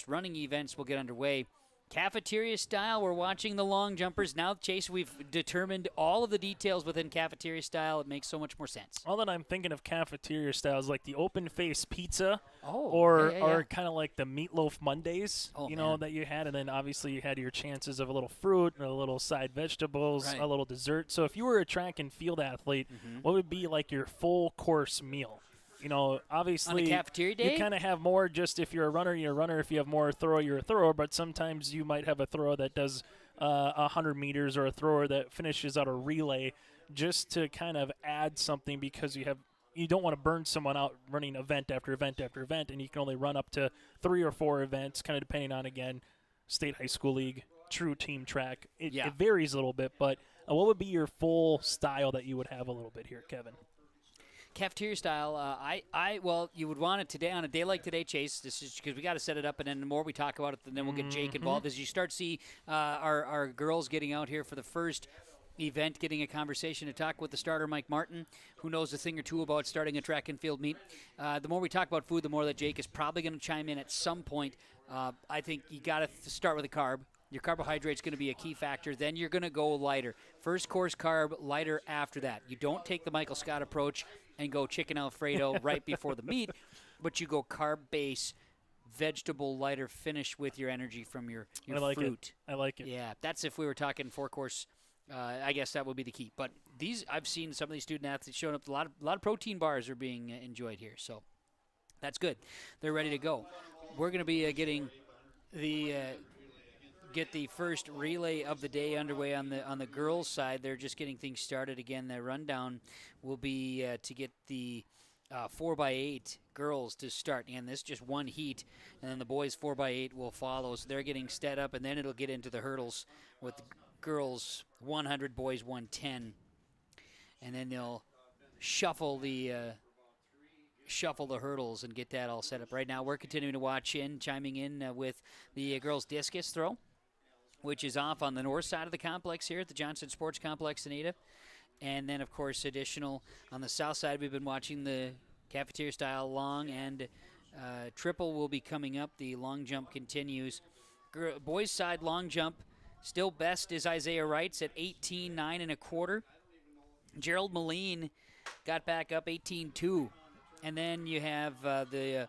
running events will get underway. Cafeteria style, we're watching the long jumpers. Now, Chase, we've determined all of the details within cafeteria style. It makes so much more sense. All that I'm thinking of cafeteria style is like the open face pizza or kind of like the meatloaf Mondays, that you had. And then obviously you had your chances of a little fruit and a little side vegetables, a little dessert. So if you were a track and field athlete, what would be like your full course meal? Obviously, on a cafeteria day, you kind of have more. Just if you're a runner, you're a runner. If you have more thrower, you're a thrower. But sometimes you might have a thrower that does 100 meters or a thrower that finishes out a relay, just to kind of add something because you don't want to burn someone out running event after event after event, and you can only run up to 3 or 4 events, kind of depending on state high school league, true team track. It varies a little bit, but what would be your full style that you would have a little bit here, Kevin? Cafeteria style, well, you would want it today on a day like today, Chase. This is because we got to set it up, and then the more we talk about it, then we'll get Jake involved. As you start to see our girls getting out here for the first event, getting a conversation to talk with the starter, Mike Martin, who knows a thing or two about starting a track and field meet. The more we talk about food, the more that Jake is probably going to chime in at some point. I think you got to start with a carb. Your carbohydrate's going to be a key factor. Then you're going to go lighter. First course carb, lighter after that. You don't take the Michael Scott approach and go chicken Alfredo right before the meet, but you go carb base, vegetable lighter, finish with your energy from your fruit. I like it. Yeah, that's if we were talking 4-course. I guess that would be the key. But I've seen some of these student athletes showing up. A lot of protein bars are being enjoyed here, so that's good. They're ready to go. We're going to be getting get the first relay of the day underway on the girls' side. They're just getting things started. Again, the rundown will be to get the 4x8 girls to start. And this is just one heat, and then the boys 4x8 will follow. So they're getting set up, and then it'll get into the hurdles with the girls 100, boys 110. And then they'll shuffle the hurdles and get that all set up. Right now we're continuing to watch chiming in with the girls' discus throw, which is off on the north side of the complex here at the Johnson Sports Complex in Ada. And then, of course, additional on the south side, we've been watching the cafeteria-style long and triple will be coming up. The long jump continues. Boys' side long jump, still best is Isaiah Wrights at 18.9 1/4. Gerald Moline got back up 18.2. And then you have the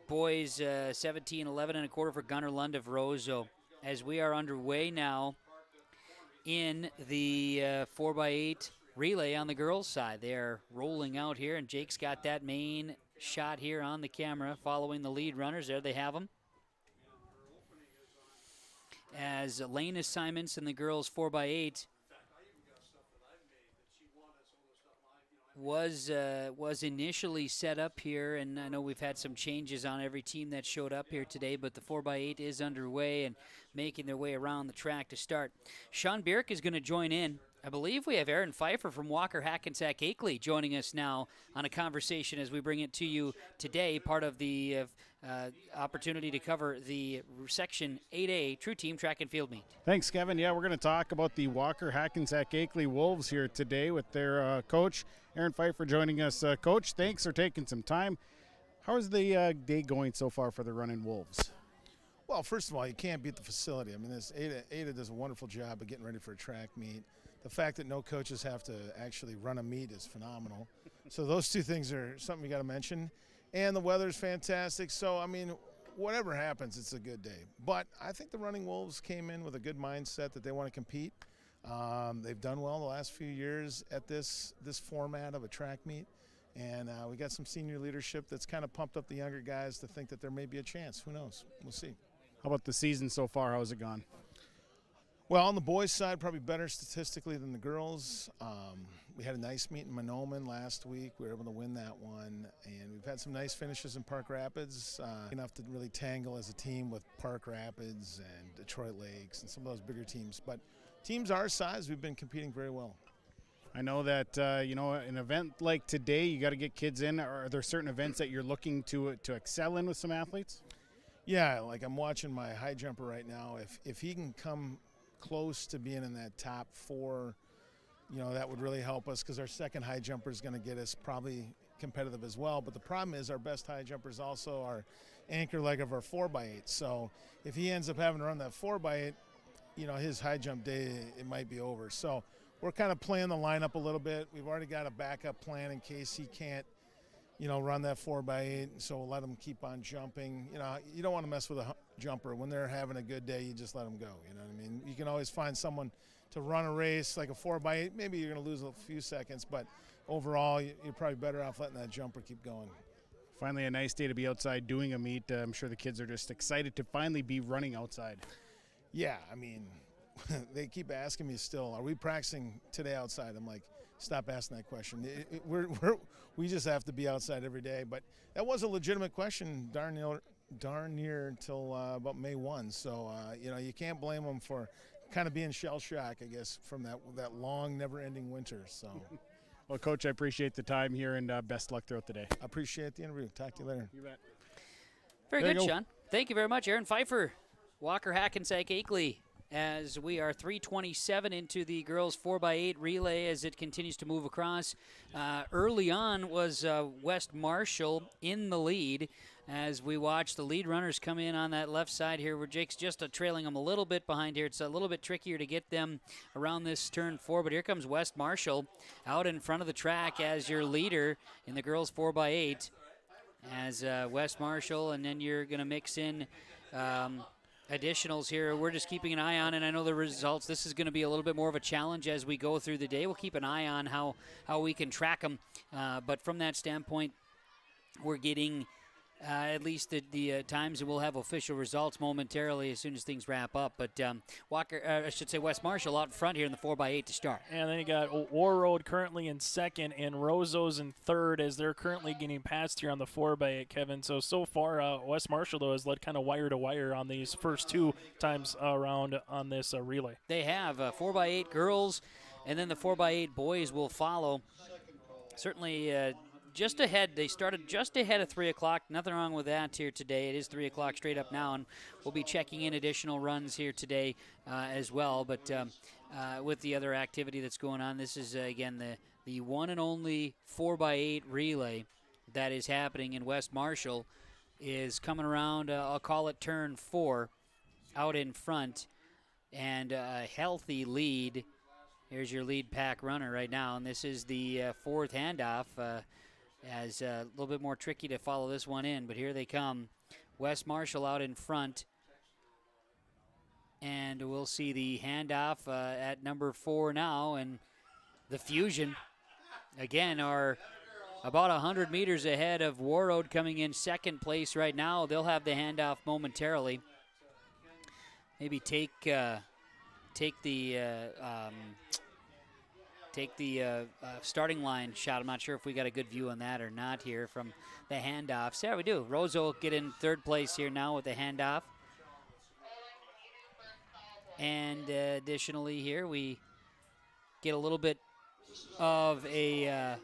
boys 17.11 1/4 for Gunnar Lund of Roseau. As we are underway now in the 4x8 relay on the girls' side. They are rolling out here, and Jake's got that main shot here on the camera following the lead runners. There they have them. As Elena Simons in the girls' 4x8 was initially set up here, and I know we've had some changes on every team that showed up here today, but the 4x8 is underway and making their way around the track to start. Sean Bierk is going to join in. I believe we have Aaron Pfeiffer from Walker-Hackensack-Akeley joining us now on a conversation as we bring it to you today, part of the opportunity to cover the Section 8A True Team Track and Field Meet. Thanks, Kevin. Yeah, we're going to talk about the Walker-Hackensack-Akeley Wolves here today with their coach, Aaron Pfeiffer, joining us. Coach, thanks for taking some time. How is the day going so far for the Running Wolves? Well, first of all, you can't beat the facility. I mean, this Ada does a wonderful job of getting ready for a track meet. The fact that no coaches have to actually run a meet is phenomenal. So those two things are something you got to mention. And the weather's fantastic. So, I mean, whatever happens, it's a good day. But I think the Running Wolves came in with a good mindset that they want to compete. They've done well the last few years at this format of a track meet. And we got some senior leadership that's kind of pumped up the younger guys to think that there may be a chance. Who knows? We'll see. How about the season so far? How's it gone? Well, on the boys' side, probably better statistically than the girls. We had a nice meet in Mahnomen last week. We were able to win that one. And we've had some nice finishes in Park Rapids, enough to really tangle as a team with Park Rapids and Detroit Lakes and some of those bigger teams. But teams our size, we've been competing very well. I know that, an event like today, you got to get kids in. Are there certain events that you're looking to excel in with some athletes? Yeah, like I'm watching my high jumper right now. If he can come close to being in that top 4, that would really help us, because our second high jumper is going to get us probably competitive as well. But the problem is our best high jumper is also our anchor leg of our 4x8. So if he ends up having to run that 4x8, his high jump day, it might be over. So we're kind of playing the lineup a little bit. We've already got a backup plan in case he can't, run that 4x8. So we'll let him keep on jumping. You don't want to mess with a jumper. When they're having a good day, you just let them go. You know what I mean? You can always find someone to run a race like a 4x8. Maybe you're going to lose a few seconds, but overall, you're probably better off letting that jumper keep going. Finally, a nice day to be outside doing a meet. I'm sure the kids are just excited to finally be running outside. Yeah, I mean, they keep asking me still, are we practicing today outside? I'm like, stop asking that question. We just have to be outside every day. But that was a legitimate question darn near until about May 1. So, you can't blame them for kind of being shell-shocked, I guess, from that long, never-ending winter. So, well, Coach, I appreciate the time here, and best luck throughout the day. I appreciate the interview. Talk to you later. You bet. Very good, Sean. Thank you very much, Aaron Pfeiffer, Walker-Hackensack-Akeley. As we are 3:27 into the girls 4x8 relay as it continues to move across. Early on was West Marshall in the lead as we watch the lead runners come in on that left side here where Jake's just trailing them a little bit behind here. It's a little bit trickier to get them around this turn 4, but here comes West Marshall out in front of the track as your leader in the girls 4x8 as West Marshall, and then you're going to mix in additionals here. We're just keeping an eye on, and I know the results. This is going to be a little bit more of a challenge as we go through the day. We'll keep an eye on how we can track them. But from that standpoint, we're getting at least the times, and we'll have official results momentarily as soon as things wrap up. But West Marshall out in front here in the 4x8 to start. And then you got War Road currently in second and Rozo's in third as they're currently getting passed here on the 4x8, Kevin. So far, West Marshall, though, has led kind of wire to wire on these first 2 times around on this relay. They have 4x8 girls, and then the 4x8 boys will follow. Certainly just ahead. They started just ahead of 3 o'clock. Nothing wrong with that here today. It is 3 o'clock straight up now, and we'll be checking in additional runs here today as well. But with the other activity that's going on, this is, again, the one and only 4x8 relay that is happening in West Marshall is coming around, I'll call it turn 4, out in front, and a healthy lead. Here's your lead pack runner right now, and this is the 4th handoff. As a little bit more tricky to follow this one in, but here they come. West Marshall out in front. And we'll see the handoff at number 4 now. And the Fusion, again, are about 100 meters ahead of War Road coming in second place right now. They'll have the handoff momentarily. Maybe take the take the starting line shot. I'm not sure if we got a good view on that or not here from the handoffs. Yeah, we do. Roseau get in third place here now with the handoff. And additionally here, we get a little bit of a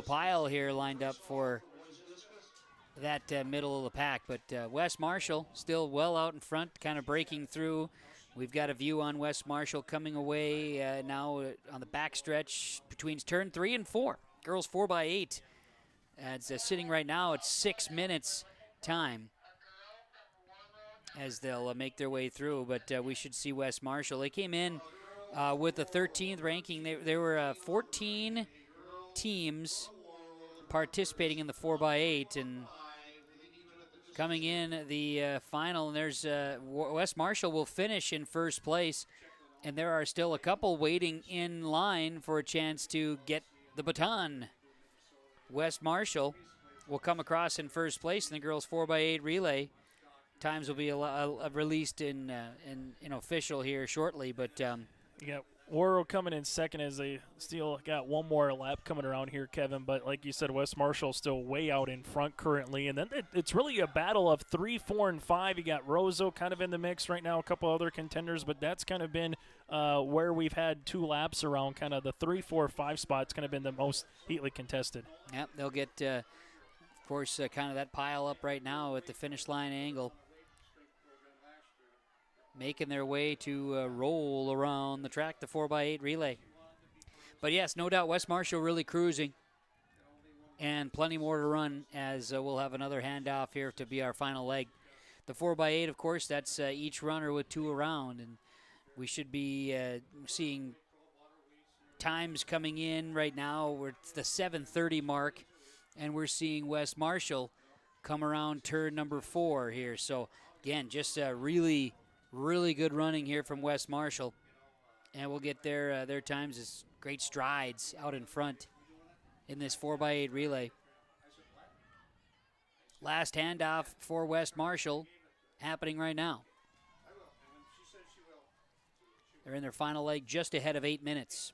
pile here lined up for that middle of the pack. But West Marshall still well out in front, kind of breaking through. We've got a view on West Marshall coming away now on the backstretch between turn 3 and 4. Girls 4x8. It's sitting right now at 6 minutes time as they'll make their way through. But we should see West Marshall. They came in with the 13th ranking. There were 14 teams participating in the 4x8, and coming in the final, and there's West Marshall will finish in first place, and there are still a couple waiting in line for a chance to get the baton. West Marshall will come across in first place in the girls 4x8 relay. Times will be released in official here shortly, but you got Oro coming in second as they still got one more lap coming around here, Kevin. But like you said, West Marshall still way out in front currently. And then it's really a battle of 3, 4, and 5. You got Roseau kind of in the mix right now, a couple other contenders. But that's kind of been where we've had 2 laps around. Kind of the 3, 4, 5 spots kind of been the most heatedly contested. Yep, they'll get, of course, kind of that pile up right now at the finish line angle, making their way to roll around the track, the 4x8 relay. But yes, no doubt West Marshall really cruising, and plenty more to run as we'll have another handoff here to be our final leg. The 4x8, of course, that's each runner with 2 around, and we should be seeing times coming in right now. We're at the 7:30 mark, and we're seeing West Marshall come around turn number 4 here. So again, just really good running here from West Marshall, and we'll get their times as great strides out in front in this 4x8 relay. Last handoff for West Marshall happening right now. They're in their final leg just ahead of 8 minutes.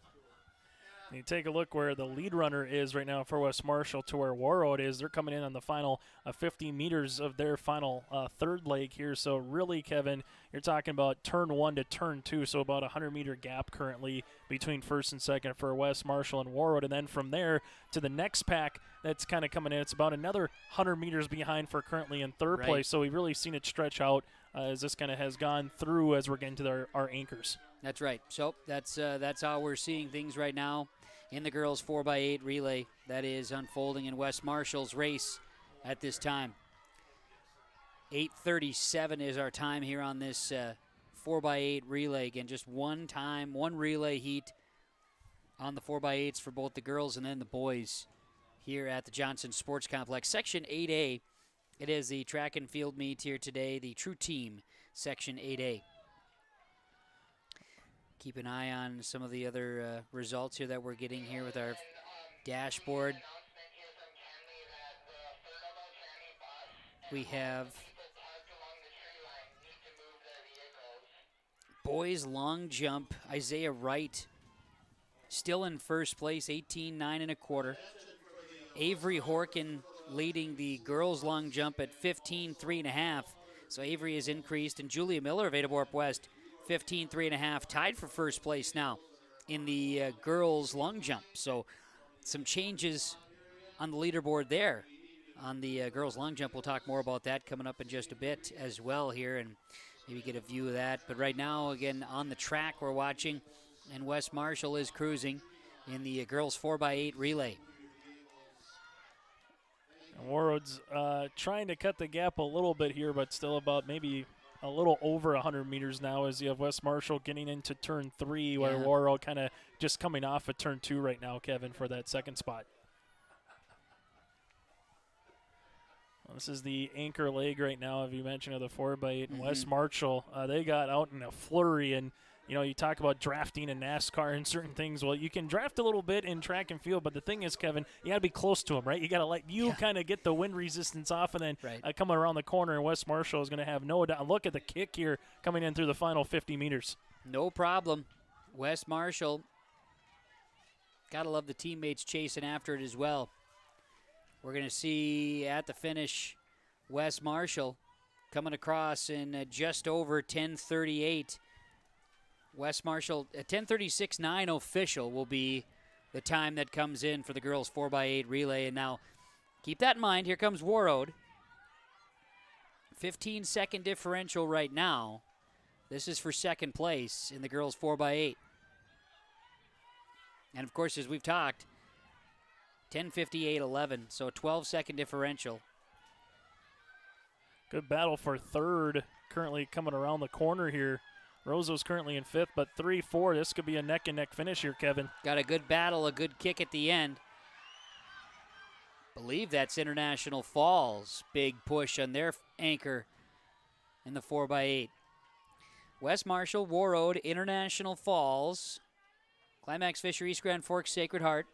You take a look where the lead runner is right now for West Marshall to where Warroad is. They're coming in on the final 50 meters of their final third leg here. So really, Kevin, you're talking about turn 1 to turn 2, so about a 100-meter gap currently between first and second for West Marshall and Warroad. And then from there to the next pack that's kind of coming in, it's about another 100 meters behind for currently in third place. So we've really seen it stretch out as this kind of has gone through as we're getting to our anchors. That's right. So that's how we're seeing things right now in the girls 4x8 relay that is unfolding in West Marshall's race at this time. 8:37 is our time here on this 4x8 relay. Again, just one time, one relay heat on the 4x8s for both the girls and then the boys here at the Johnson Sports Complex. Section 8A, it is the track and field meet here today, the True Team Section 8A. Keep an eye on some of the other results here that we're getting here with our dashboard. We have boys long jump, Isaiah Wright still in first place, 18.9 1/4. Avery Horkin leading the girls long jump at 15.3 1/2. So Avery has increased, and Julia Miller of Adaborp West 15.3 1/2, tied for first place now in the girls long jump. So some changes on the leaderboard there on the girls long jump. We'll talk more about that coming up in just a bit as well here and maybe get a view of that. But right now, again, on the track we're watching, and West Marshall is cruising in the girls 4x8 relay. Warroad's trying to cut the gap a little bit here, but still about maybe a little over 100 meters now as you have West Marshall getting into turn 3, where Warroad kind of just coming off of turn 2 right now, Kevin, for that second spot. Well, this is the anchor leg right now, as you mentioned, of the 4x8. And West Marshall, they got out in a flurry, and you know, you talk about drafting in NASCAR and certain things. Well, you can draft a little bit in track and field, but the thing is, Kevin, you got to be close to them, right? You got to let you kind of get the wind resistance off, and then coming around the corner, and West Marshall is going to have no doubt. Look at the kick here coming in through the final 50 meters. No problem. West Marshall Gotta love the teammates chasing after it as well. We're going to see at the finish Wes Marshall coming across in just over 10:38. Wes Marshall, a 10:36.9 official will be the time that comes in for the girls 4x8 relay. And now keep that in mind. Here comes Warroad. 15-second differential right now. This is for second place in the girls 4x8. And, of course, as we've talked, 10:58.11, so a 12-second differential. Good battle for third, currently coming around the corner here. Rozo's currently in fifth, but 3-4, this could be a neck-and-neck finish here, Kevin. Got a good battle, a good kick at the end. Believe that's International Falls. Big push on their anchor in the 4x8. West Marshall, Warroad, International Falls, Climax Fisher, East Grand Forks, Sacred Heart.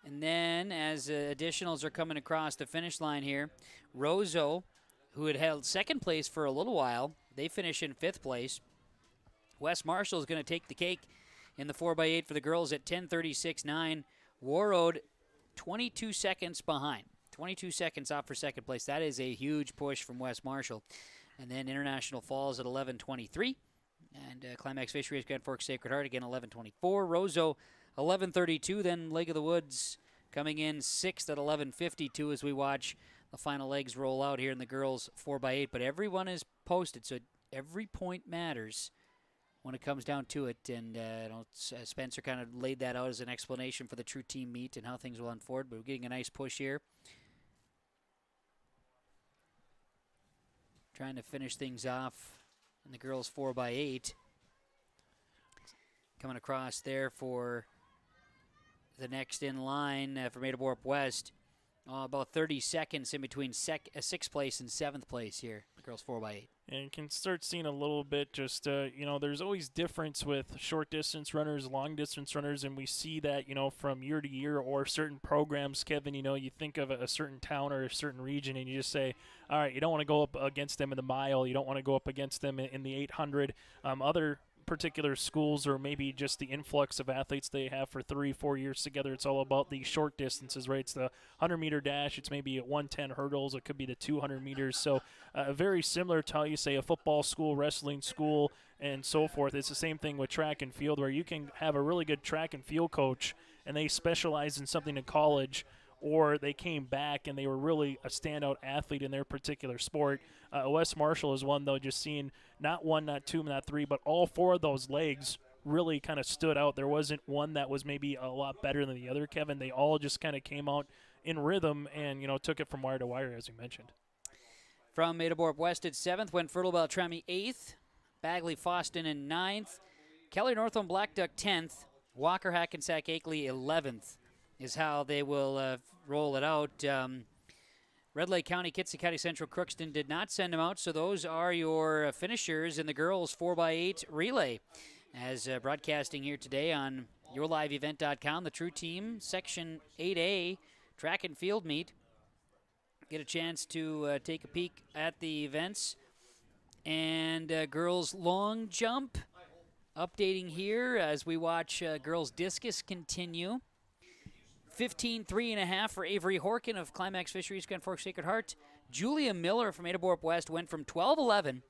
And then as additionals are coming across the finish line here, Rozo, who had held second place for a little while, they finish in fifth place. West Marshall is going to take the cake in the 4x8 for the girls at 10:36.9. Warroad 22 seconds behind. 22 seconds off for second place. That is a huge push from West Marshall. And then International Falls at 11:23. And Climax Fisheries, Grand Forks, Sacred Heart, again, 11:24. Rozo, 11:32. Then Lake of the Woods coming in sixth at 11:52 as we watch the final legs roll out here in the girls 4x8. But everyone is posted, so every point matters when it comes down to it. And Spencer kind of laid that out as an explanation for the true team meet and how things will unfold. But we're getting a nice push here. Trying to finish things off in the girls 4x8. Coming across there for the next in line for Metaborp West. About 30 seconds in between sixth place and seventh place here, the girls 4x8. And you can start seeing a little bit just, there's always difference with short distance runners, long distance runners, and we see that, from year to year or certain programs, Kevin, you think of a certain town or a certain region and you just say, all right, you don't want to go up against them in the mile. You don't want to go up against them in the 800. Other particular schools or maybe just the influx of athletes they have for 3-4 years together. It's all about the short distances, right? It's the 100-meter dash. It's maybe at 110 hurdles. It could be the 200 meters. So very similar to how you say a football school, wrestling school, and so forth. It's the same thing with track and field where you can have a really good track and field coach and they specialize in something in college, or they came back and they were really a standout athlete in their particular sport. Wes Marshall is one, though, just seeing not one, not two, not three, but all four of those legs really kind of stood out. There wasn't one that was maybe a lot better than the other, Kevin. They all just kind of came out in rhythm and, took it from wire to wire, as you mentioned. From Metaborp West at 7th, went Fertile Beltrami 8th, Bagley Foston in 9th, Kelly Northland Black Duck 10th, Walker-Hackensack-Akeley 11th is how they will roll it out. Red Lake County, Kitsi County Central, Crookston did not send them out, so those are your finishers in the girls 4x8 relay. As broadcasting here today on YourLiveEvent.com, the True Team Section 8A track and field meet. Get a chance to take a peek at the events. And girls long jump, updating here as we watch girls discus continue. 15.3.5 for Avery Horkin of Climax Fisheries, Grand Forks, Sacred Heart. Julia Miller from Metaborp West went from 12.11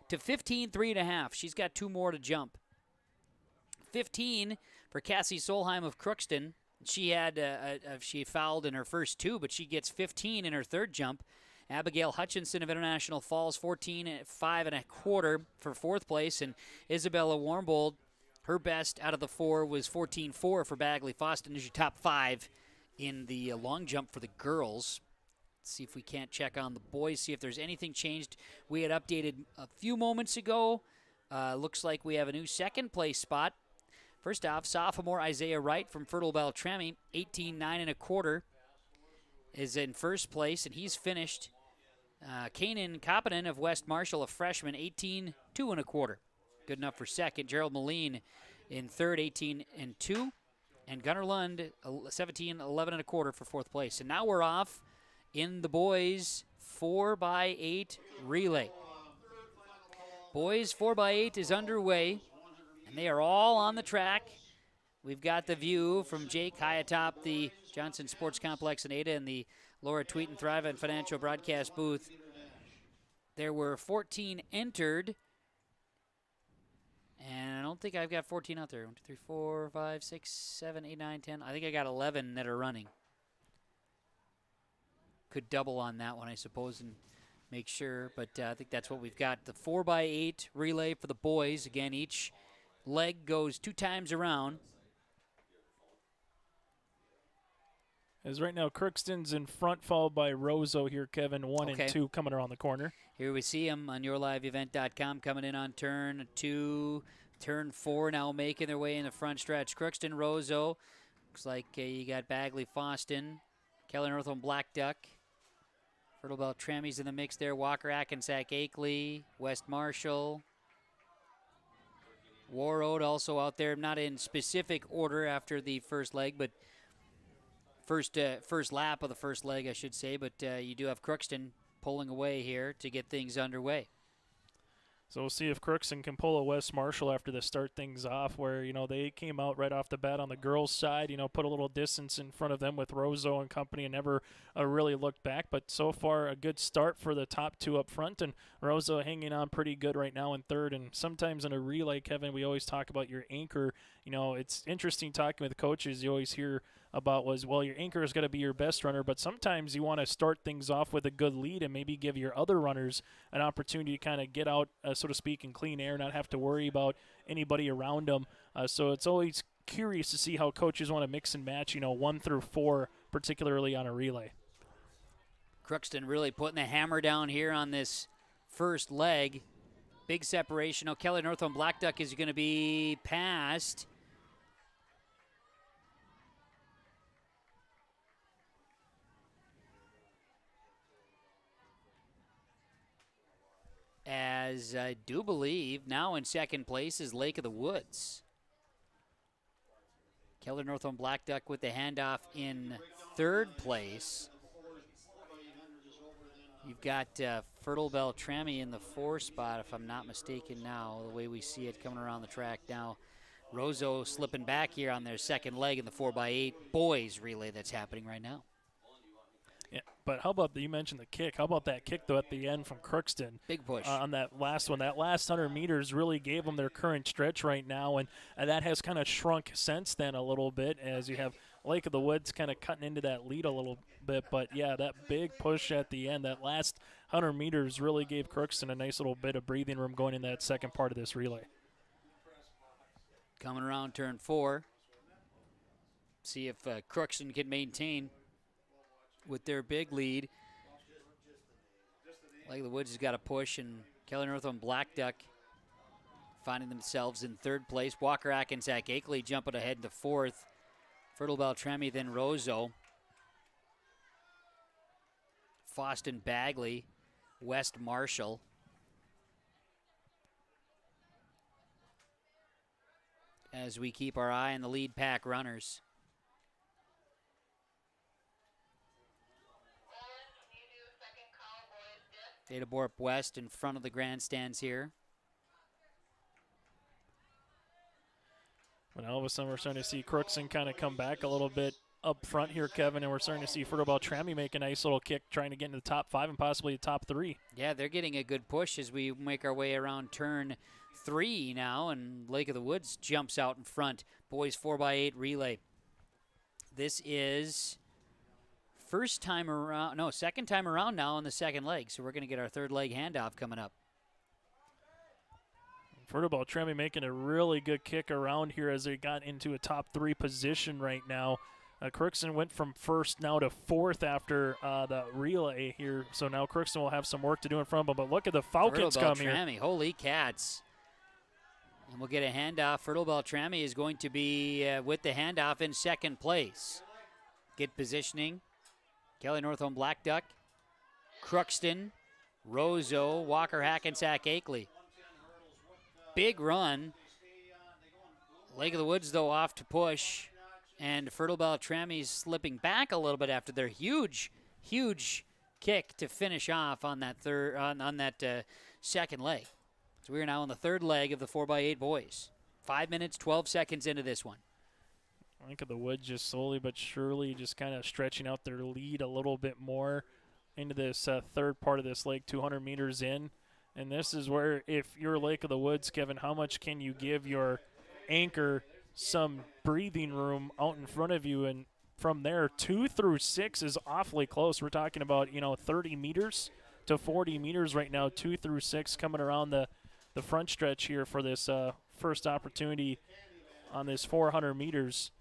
to 15.3.5. She's got two more to jump. 15 for Cassie Solheim of Crookston. She had she fouled in her first two, but she gets 15 in her third jump. Abigail Hutchinson of International Falls, 14.525 for fourth place, and Isabella Warmbold, her best out of the four was 14.4 for Bagley Foston. Is your top five in the long jump for the girls. Let's see if we can't check on the boys, see if there's anything changed. We had updated a few moments ago. Looks like we have a new second place spot. First off, sophomore Isaiah Wright from Fertile Beltrami, 18.925, is in first place, and he's finished. Kanan Kapanen of West Marshall, a freshman, 18.225. Good enough for second. Gerald Moline in third, 18.2. And Gunnar Lund, 17.1125 for fourth place. And now we're off in the boys 4x8 relay. Boys 4x8 is underway, and they are all on the track. we've got the view from Jake high atop the Johnson Sports Complex in Ada in the Laura Tweet and Thrive and Financial Broadcast booth. There were 14 entered, and I don't think I've got 14 out there. 1, 2, 3, 4, 5, 6, 7, 8, 9, 10. I think I got 11 that are running. Could double on that one, I suppose, and make sure, but I think that's what we've got. The 4x8 relay for the boys. Again, each leg goes 2 times around. As right now, Crookston's in front, followed by Roseau here, Kevin, 1 and 2 coming around the corner. Here we see them on yourliveevent.com coming in on turn 2, turn 4 now making their way in the front stretch. Crookston, Roseau. Looks like you got Bagley, Foston, Keller Northland, Black Duck. Fertile Belt Trammy's in the mix there. Walker-Hackensack-Akeley, West Marshall. Warroad also out there, not in specific order after the first leg, but first lap of the first leg, I should say. But you do have Crookston pulling away here to get things underway. So we'll see if Crookston can pull a West Marshall after they start things off where, they came out right off the bat on the girls' side, put a little distance in front of them with Roseau and company and never really looked back. But so far, a good start for the top 2 up front, and Roseau hanging on pretty good right now in third. And sometimes in a relay, Kevin, we always talk about your anchor. It's interesting talking with coaches. You always hear about your anchor is going to be your best runner, but sometimes you want to start things off with a good lead and maybe give your other runners an opportunity to kind of get out, so to speak, in clean air, not have to worry about anybody around them. So it's always curious to see how coaches want to mix and match, 1 through 4, particularly on a relay. Crookston really putting the hammer down here on this first leg. Big separation. Keller Northland Black Duck is going to be passed. As I do believe now in second place is Lake of the Woods. Keller Northland Black Duck with the handoff in third place. You've got Fertile Bell Trammy in the 4 spot, if I'm not mistaken now, the way we see it coming around the track now. Roseau slipping back here on their second leg in the 4x8 boys relay that's happening right now. Yeah, but how about you mentioned the kick? How about that kick, though, at the end from Crookston? Big push. On that last one. That last 100 meters really gave them their current stretch right now, and that has kind of shrunk since then a little bit as you have Lake of the Woods kind of cutting into that lead a little bit. But, yeah, that big push at the end, that last 100 meters really gave Crookston a nice little bit of breathing room going in that second part of this relay. Coming around turn 4. See if Crookston can maintain with their big lead. Lake of the Woods has got a push, and Keller Northland Black Duck finding themselves in third place. Walker-Hackensack-Akeley jumping ahead into 4th. Fertile Bell Trammy, then Roseau. Foston Bagley, West Marshall. As we keep our eye on the lead pack runners. Ada Borup West in front of the grandstands here. Well, all of a sudden we're starting to see Crookston kind of come back a little bit up front here, Kevin, and we're starting to see Fertile Bell Trammy make a nice little kick trying to get into the top 5 and possibly the top 3. Yeah, they're getting a good push as we make our way around turn 3 now, and Lake of the Woods jumps out in front. Boys 4x8 relay. This is second time around now on the second leg, so we're going to get our third leg handoff coming up. Fertile Bell Trammy making a really good kick around here as they got into a top 3 position right now. Crookston went from first now to 4th after the relay here, so now Crookston will have some work to do in front of them. But look at the Falcons come here. Trammy, holy cats. And we'll get a handoff. Fertile Bell Trammy is going to be with the handoff in second place. Get positioning. Kelly Northland Black Duck, Crookston, Roseau, Walker-Hackensack-Akeley. Big run. Lake of the Woods, though, off to push. And Fertile Bell Trammy's slipping back a little bit after their huge kick to finish off on that second leg. So we are now on the third leg of the 4x8 boys. 5 minutes, 12 seconds into this one. Lake of the Woods just slowly but surely just kind of stretching out their lead a little bit more into this third part of this lake, 200 meters in. And this is where, if you're Lake of the Woods, Kevin, how much can you give your anchor some breathing room out in front of you? And from there, 2 through 6 is awfully close. We're talking about, 30 meters to 40 meters right now, 2 through 6 coming around the front stretch here for this first opportunity on this 400 meters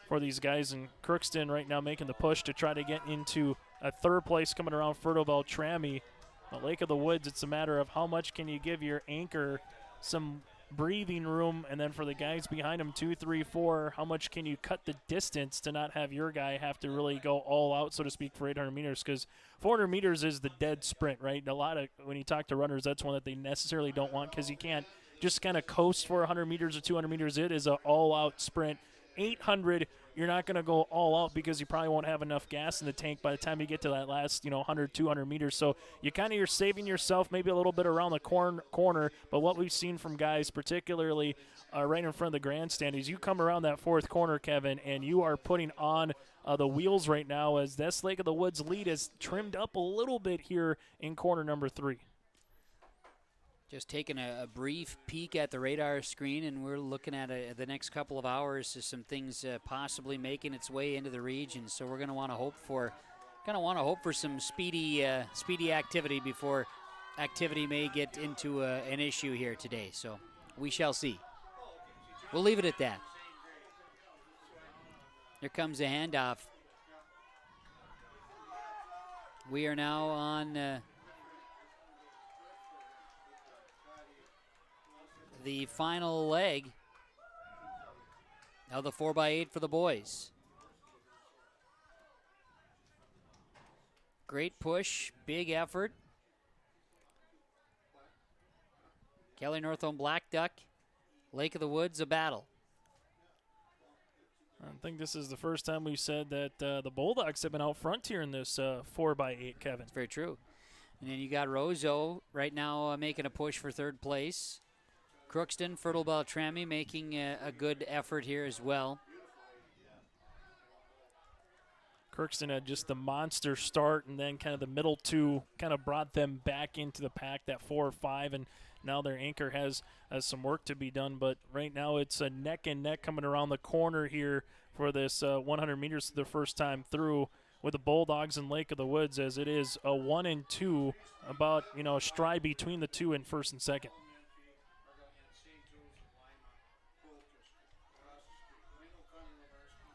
for these guys in Crookston right now, making the push to try to get into a third place coming around Fertile Beltrami. The Lake of the Woods, it's a matter of how much can you give your anchor some breathing room, and then for the guys behind him, 2, 3, 4, how much can you cut the distance to not have your guy have to really go all out, so to speak, for 800 meters, because 400 meters is the dead sprint, right? A lot of, when you talk to runners, that's one that they necessarily don't want, because you can't just kind of coast for 100 meters or 200 meters. It is an all-out sprint. 800, you're not going to go all out because you probably won't have enough gas in the tank by the time you get to that last 100, 200 meters. So you're saving yourself maybe a little bit around the corner. But what we've seen from guys, particularly right in front of the grandstand, is you come around that fourth corner, Kevin, and you are putting on the wheels right now, as this Lake of the Woods lead is trimmed up a little bit here in corner number 3. Just taking a brief peek at the radar screen, and we're looking at the next couple of hours as some things possibly making its way into the region. So we're going to want to hope for some speedy activity before activity may get into an issue here today. So we shall see. We'll leave it at that. Here comes a handoff. We are now on the final leg of the 4x8 for the boys. Great push, big effort. Kelly Northome Black Duck, Lake of the Woods, a battle. I think this is the first time we've said that the Bulldogs have been out front here in this 4x8, Kevin. That's very true. And then you got Roseau right now making a push for third place. Crookston, Fertile Beltrami making a good effort here as well. Crookston had just the monster start, and then kind of the middle two kind of brought them back into the pack, that 4 or 5, and now their anchor has some work to be done. But right now it's a neck and neck coming around the corner here for this 100 meters for the first time through with the Bulldogs and Lake of the Woods, as it is a 1 and 2, about a stride between the two in first and second.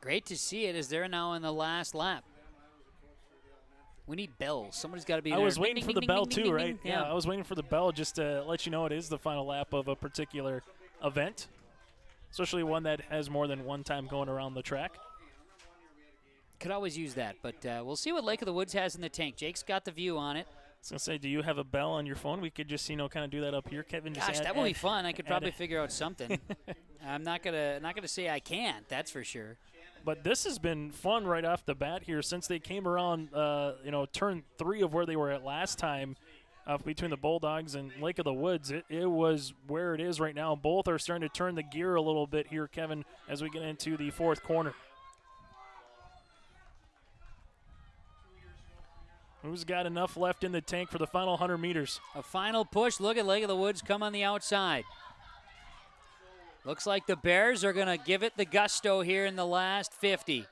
Great to see it as they're now in the last lap. We need bells. Somebody's got to be there. I was waiting for the bell too, right? Yeah, I was waiting for the bell just to let you know it is the final lap of a particular event, especially one that has more than one time going around the track. Could always use that, but we'll see what Lake of the Woods has in the tank. Jake's got the view on it. I was going to say, do you have a bell on your phone? We could just, kind of do that up here, Kevin. Gosh, that would be fun. I could probably figure out something. I'm not gonna say I can't. That's for sure. But this has been fun right off the bat here since they came around, turn 3 of where they were at last time between the Bulldogs and Lake of the Woods. It was where it is right now. Both are starting to turn the gear a little bit here, Kevin, as we get into the fourth corner. Who's got enough left in the tank for the final 100 meters? A final push. Look at Lake of the Woods come on the outside. Looks like the Bears are going to give it the gusto here in the last 50.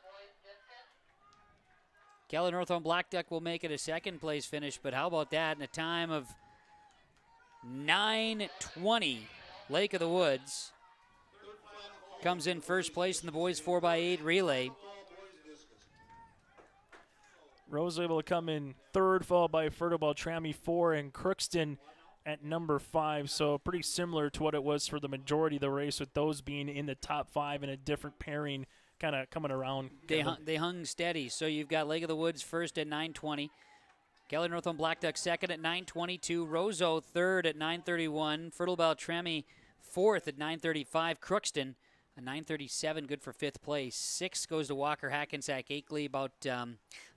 Kelly Northome Black Duck will make it a second place finish, but how about that in a time of 9:20? Lake of the Woods comes in first place in the boys 4x8 relay. Rose able to come in third, followed by Fertile Beltrami 4 and Crookston at number 5. So pretty similar to what it was for the majority of the race, with those being in the top 5 in a different pairing kind of coming around. They hung steady. So you've got Lake of the Woods first at 9:20. Kelly Northome Black Duck second at 9:22. Roseau third at 9:31. Fertile Beltrami fourth at 9:35. Crookston a 9:37, good for fifth place. 6 goes to Walker-Hackensack-Akeley, about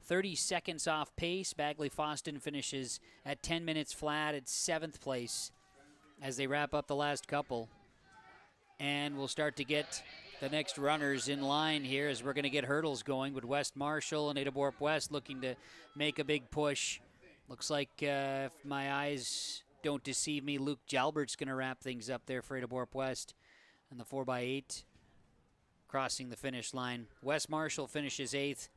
30 seconds off pace. Bagley-Foston finishes at 10 minutes flat at 7th place as they wrap up the last couple. And we'll start to get the next runners in line here as we're going to get hurdles going with West Marshall and Ada Borp West looking to make a big push. Looks like, if my eyes don't deceive me, Luke Jalbert's going to wrap things up there for Ada Borp West and the 4x8 crossing the finish line. West Marshall finishes 8th,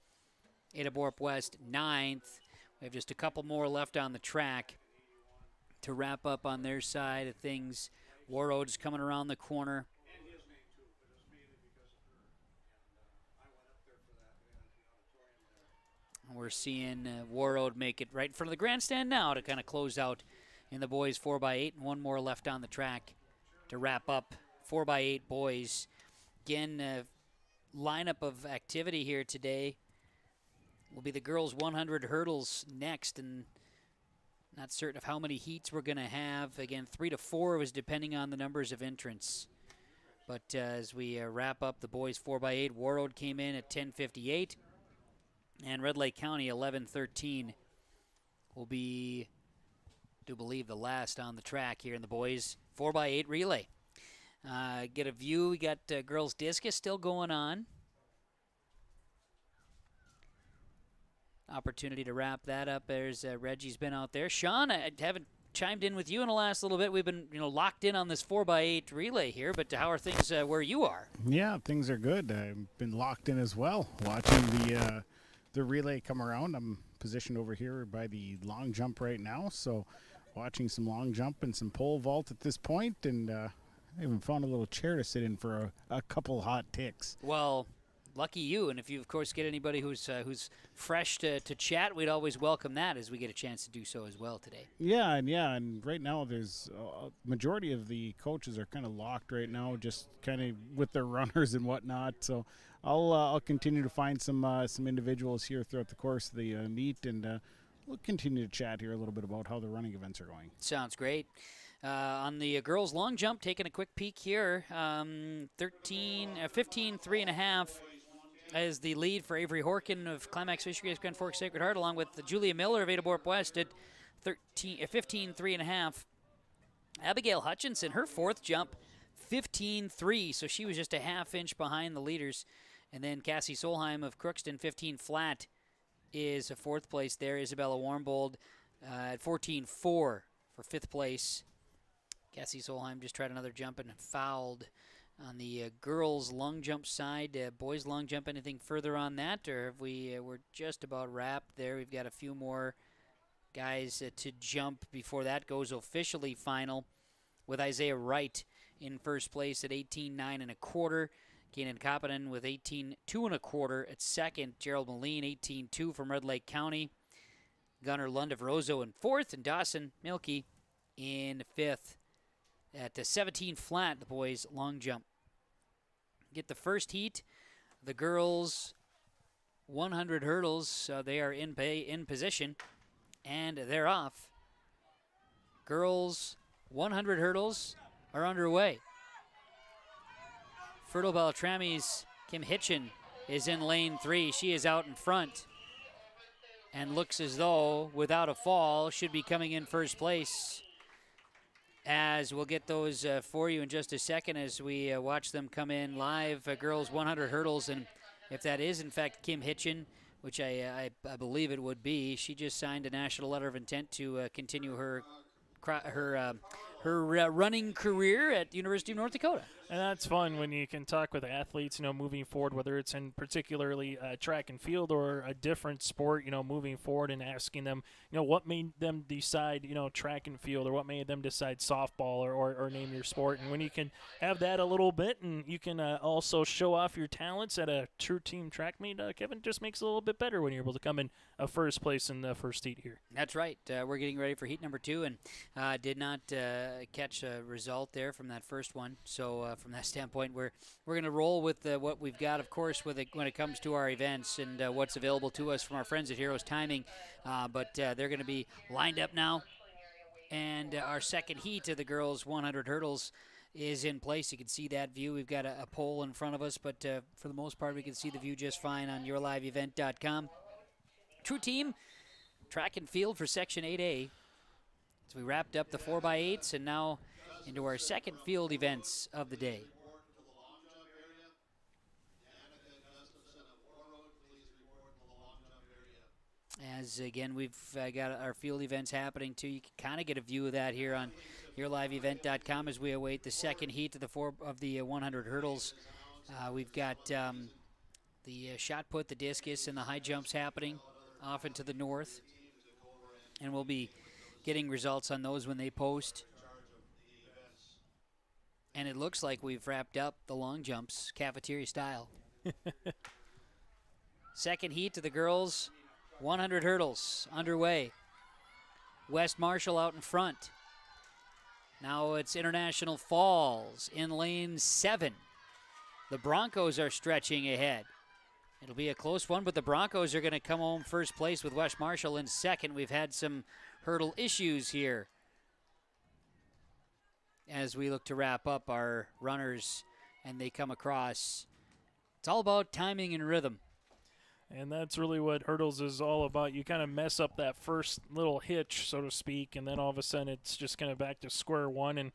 Ada Borp West 9th. We have just a couple more left on the track to wrap up on their side of things. Warroad's coming around the corner. We're seeing Warroad make it right in front of the grandstand now to kind of close out in the boys 4x8, and one more left on the track to wrap up 4x8 boys. Again, lineup of activity here today will be the girls 100 hurdles next, and not certain of how many heats we're going to have. Again, 3 to 4 was depending on the numbers of entrants. But as we wrap up the boys 4x8, Warroad came in at 10:58. And Red Lake County 11:13 will be, I do believe, the last on the track here in the boys 4x8 relay. Get a view. We got girls discus still going on. Opportunity to wrap that up. There's Reggie's been out there. Sean, I haven't chimed in with you in the last little bit. We've been locked in on this 4x8 relay here, but how are things where you are? Yeah, things are good. I've been locked in as well, watching the relay come around. I'm positioned over here by the long jump right now, so watching some long jump and some pole vault at this point, and I even found a little chair to sit in for a couple hot ticks. Well, lucky you, and if you, of course, get anybody who's fresh to chat, we'd always welcome that as we get a chance to do so as well today. Yeah, and right now there's a majority of the coaches are kind of locked right now, just kind of with their runners and whatnot, so I'll continue to find some individuals here throughout the course of the meet, and we'll continue to chat here a little bit about how the running events are going. Sounds great. On the girls' long jump, taking a quick peek here, 15.3.5 as the lead for Avery Horkin of Climax Fisheries Grand Forks Sacred Heart, along with Julia Miller of Ada Borp West at 15.3.5. Abigail Hutchinson, her fourth jump, 15.3, so she was just a half inch behind the leaders. And then Cassie Solheim of Crookston, 15 flat, is a fourth place there. Isabella Warmbold at 14.4 for fifth place. Cassie Solheim just tried another jump and fouled. On the girls' long jump side, boys' long jump, anything further on that? Or have we're just about wrapped there. We've got a few more guys to jump before that goes officially final, with Isaiah Wright in first place at 18.925. Keenan Kapanen with 18.225 at second. Gerald Moline, 18.2 from Red Lake County. Gunnar Lund of Roseau in fourth, and Dawson Milkey in fifth at 17 flat, the boys' long jump. Get the first heat, the girls' 100 hurdles. So they are in position, and they're off. Girls' 100 hurdles are underway. Fertile Beltrami's Kim Hitchin is in lane 3. She is out in front and looks as though, without a fall, should be coming in first place. As we'll get those for you in just a second as we watch them come in live. Girls 100 hurdles, and if that is in fact Kim Hitchin, which I believe it would be, she just signed a national letter of intent to continue her running career at the University of North Dakota. And that's fun when you can talk with athletes, moving forward, whether it's in particularly track and field or a different sport, moving forward and asking them, what made them decide, track and field, or what made them decide softball or name your sport. And when you can have that a little bit and you can also show off your talents at a true team track meet, Kevin, just makes it a little bit better when you're able to come in first place in the first heat here. That's right. We're getting ready for heat number 2 and did not catch a result there from that first one. So from that standpoint, we're going to roll with what we've got, of course, when it comes to our events and what's available to us from our friends at Heroes Timing. But they're going to be lined up now. And our second heat of the girls' 100 hurdles is in place. You can see that view. We've got a pole in front of us, but for the most part, we can see the view just fine on yourliveevent.com. True team, track and field for Section 8A. So we wrapped up the 4x8s and now into our second field events of the day. As again, we've got our field events happening too. You can kind of get a view of that here on yourliveevent.com as we await the second heat of the 100 hurdles. We've got the shot put, the discus, and the high jumps happening off into the north. And we'll be getting results on those when they post. And it looks like we've wrapped up the long jumps, cafeteria style. Second heat to the girls, 100 hurdles underway. West Marshall out in front. Now it's International Falls in lane 7. The Broncos are stretching ahead. It'll be a close one, but the Broncos are going to come home first place with West Marshall in second. We've had some hurdle issues here as we look to wrap up our runners and they come across. It's all about timing and rhythm. And that's really what hurdles is all about. You kind of mess up that first little hitch, so to speak, and then all of a sudden it's just kind of back to square one and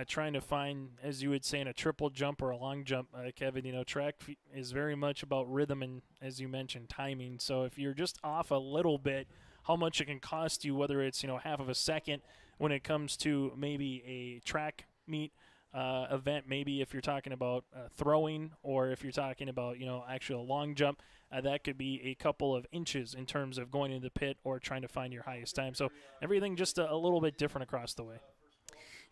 trying to find, as you would say, in a triple jump or a long jump, Kevin, track is very much about rhythm and, as you mentioned, timing. So if you're just off a little bit, how much it can cost you, whether it's, half of a second when it comes to maybe a track meet event, maybe if you're talking about throwing, or if you're talking about, actually a long jump, that could be a couple of inches in terms of going into the pit or trying to find your highest time. So everything just a little bit different across the way.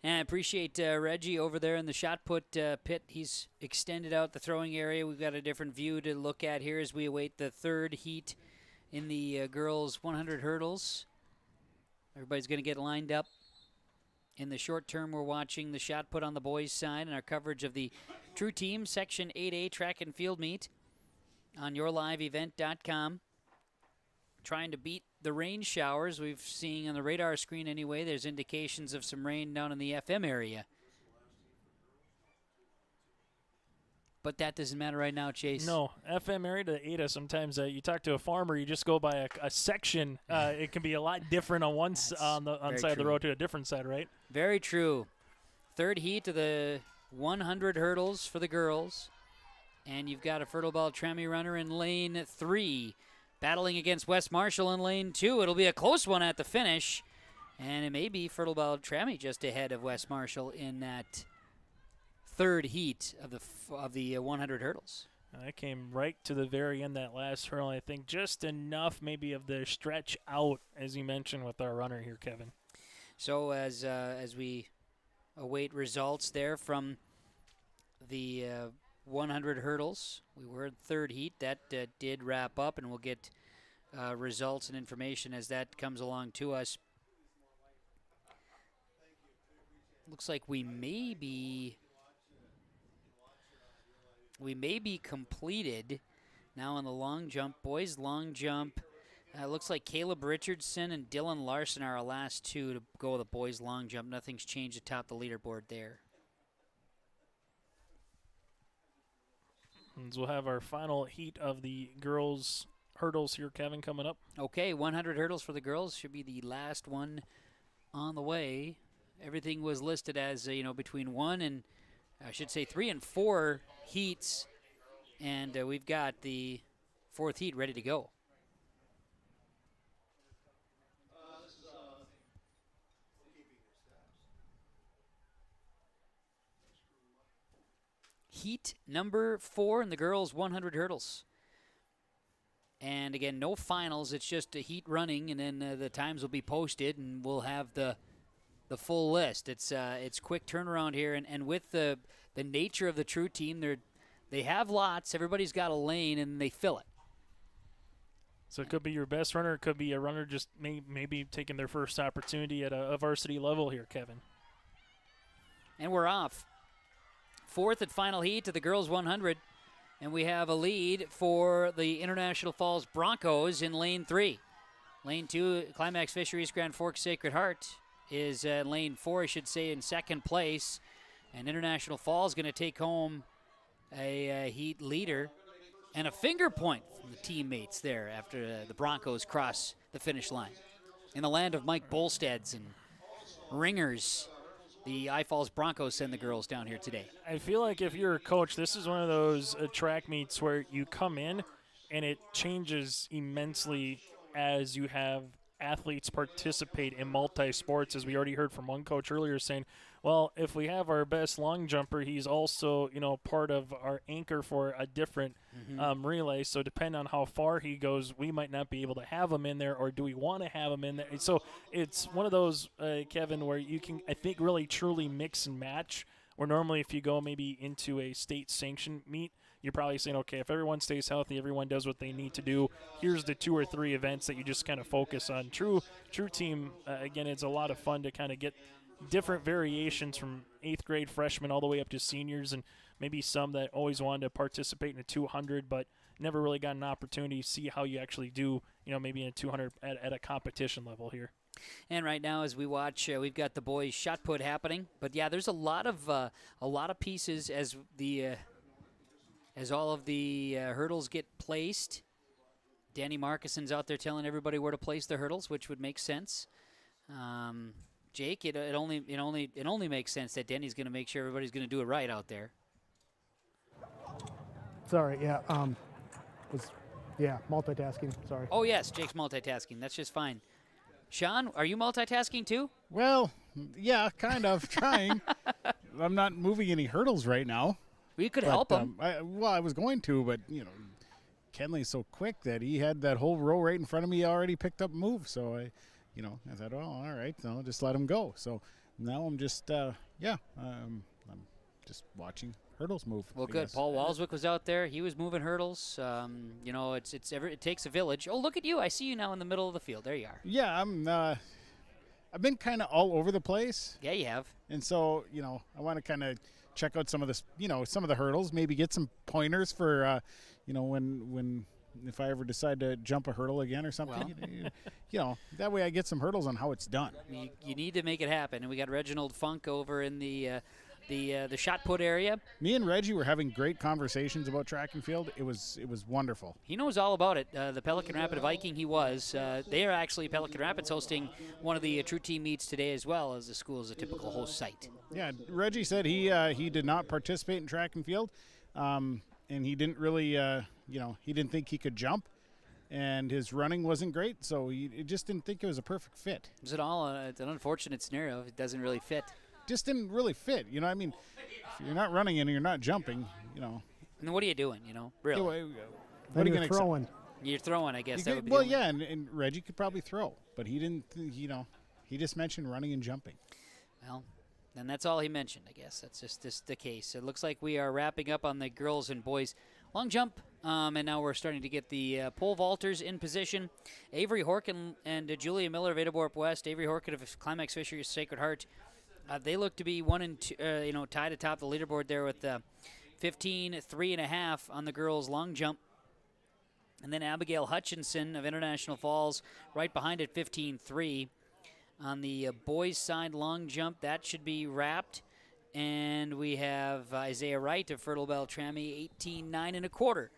And I appreciate Reggie over there in the shot put pit. He's extended out the throwing area. We've got a different view to look at here as we await the third heat in the girls' 100 hurdles. Everybody's going to get lined up. In the short term, we're watching the shot put on the boys' side and our coverage of the True Team Section 8A track and field meet on yourliveevent.com. Trying to beat the rain showers we've seen on the radar screen anyway. There's indications of some rain down in the FM area. But that doesn't matter right now, Chase. No, FM area to Ada, sometimes you talk to a farmer, you just go by a section. It can be a lot different on one side of the road to a different side, right? Very true. Third heat of the 100 hurdles for the girls. And you've got a Fertile Ball Tremie runner in lane 3. Battling against West Marshall in lane 2. It'll be a close one at the finish. And it may be Fertile Ball Tremie just ahead of West Marshall in that third heat of the 100 hurdles. I came right to the very end, that last hurdle. I think just enough maybe of the stretch out, as you mentioned, with our runner here, Kevin. So as we await results there from the 100 hurdles, we were in third heat. That did wrap up, and we'll get results and information as that comes along to us. Looks like we may be completed now on the long jump. Boys long jump. Looks like Caleb Richardson and Dylan Larson are our last two to go the boys long jump. Nothing's changed atop the leaderboard there. And we'll have our final heat of the girls' hurdles here, Kevin, coming up. Okay, 100 hurdles for the girls. Should be the last one on the way. Everything was listed as, between 3 and 4 heats. And we've got the fourth heat ready to go. Heat number 4 in the girls' 100 hurdles. And again, no finals. It's just a heat running, and then the times will be posted, and we'll have the full list. It's quick turnaround here, and with the nature of the True Team, they have lots. Everybody's got a lane, and they fill it. So it could be your best runner. It could be a runner just maybe taking their first opportunity at a varsity level here, Kevin. And we're off. Fourth and final heat to the girls' 100. And we have a lead for the International Falls Broncos in lane 3. Lane 2, Climax Fisheries Grand Forks Sacred Heart is lane 4, I should say, in second place. And International Falls going to take home a heat leader and a finger point from the teammates there after the Broncos cross the finish line. In the land of Mike Bolsteads and ringers, the I-Falls Broncos send the girls down here today. I feel like if you're a coach, this is one of those track meets where you come in and it changes immensely as you have athletes participate in multi-sports, as we already heard from one coach earlier saying, well, if we have our best long jumper, he's also, part of our anchor for a different relay. So depending on how far he goes, we might not be able to have him in there, or do we want to have him in there? So it's one of those, Kevin, where you can, I think, really truly mix and match, where normally if you go maybe into a state-sanctioned meet, you're probably saying, okay, if everyone stays healthy, everyone does what they need to do, here's the 2 or 3 events that you just kind of focus on. True team, again, it's a lot of fun to kind of get different variations from 8th grade freshmen all the way up to seniors, and maybe some that always wanted to participate in a 200 but never really got an opportunity to see how you actually do, maybe in a 200 at a competition level here. And right now, as we watch, we've got the boys' shot put happening. But yeah, there's a lot of pieces as all of the hurdles get placed. Danny Markison's out there telling everybody where to place the hurdles, which would make sense. Jake, it only makes sense that Danny's going to make sure everybody's going to do it right out there. Sorry, yeah, multitasking. Sorry. Oh yes, Jake's multitasking. That's just fine. Sean, are you multitasking too? Well, yeah, kind of trying. I'm not moving any hurdles right now. We could help him. I was going to, but Kenley's so quick that he had that whole row right in front of me already picked up move. So I thought, oh, all right, no, just let him go. So now I'm just, I'm just watching hurdles move. Well, good. Paul Walswick was out there. He was moving hurdles. It takes a village. Oh, look at you! I see you now in the middle of the field. There you are. Yeah, I've been kind of all over the place. Yeah, you have. And so I want to kind of check out some of this, some of the hurdles. Maybe get some pointers for, if I ever decide to jump a hurdle again or something. Well, that way I get some hurdles on how it's done. You need to make it happen. And we got Reginald Funk over in the shot put area. Me and Reggie were having great conversations about track and field. It was wonderful. He knows all about it. The Pelican Rapid Viking he was. They are actually, Pelican Rapids, hosting one of the True Team meets today as well, as the school is a typical host site. Yeah, Reggie said he did not participate in track and field, and he didn't really, he didn't think he could jump, and his running wasn't great, so he just didn't think it was a perfect fit. Is it all? It's an unfortunate scenario. It doesn't really fit. Just didn't really fit. If you're not running and you're not jumping, And then what are you doing, really? What are you going to throwing? You're throwing, I guess. And Reggie could probably throw, but he didn't, he just mentioned running and jumping. Well, then that's all he mentioned, I guess. That's just the case. It looks like we are wrapping up on the girls and boys long jump, and now we're starting to get the pole vaulters in position. Avery Horkin and Julia Miller of Adaborp West. Avery Horkin of Climax Fisheries Sacred Heart. They look to be 1 and 2, tied atop the leaderboard there with 15-3.5 on the girls' long jump. And then Abigail Hutchinson of International Falls right behind it, 15-3. On the boys' side long jump, that should be wrapped. And we have Isaiah Wright of Fertile Beltrami, 18-9.25,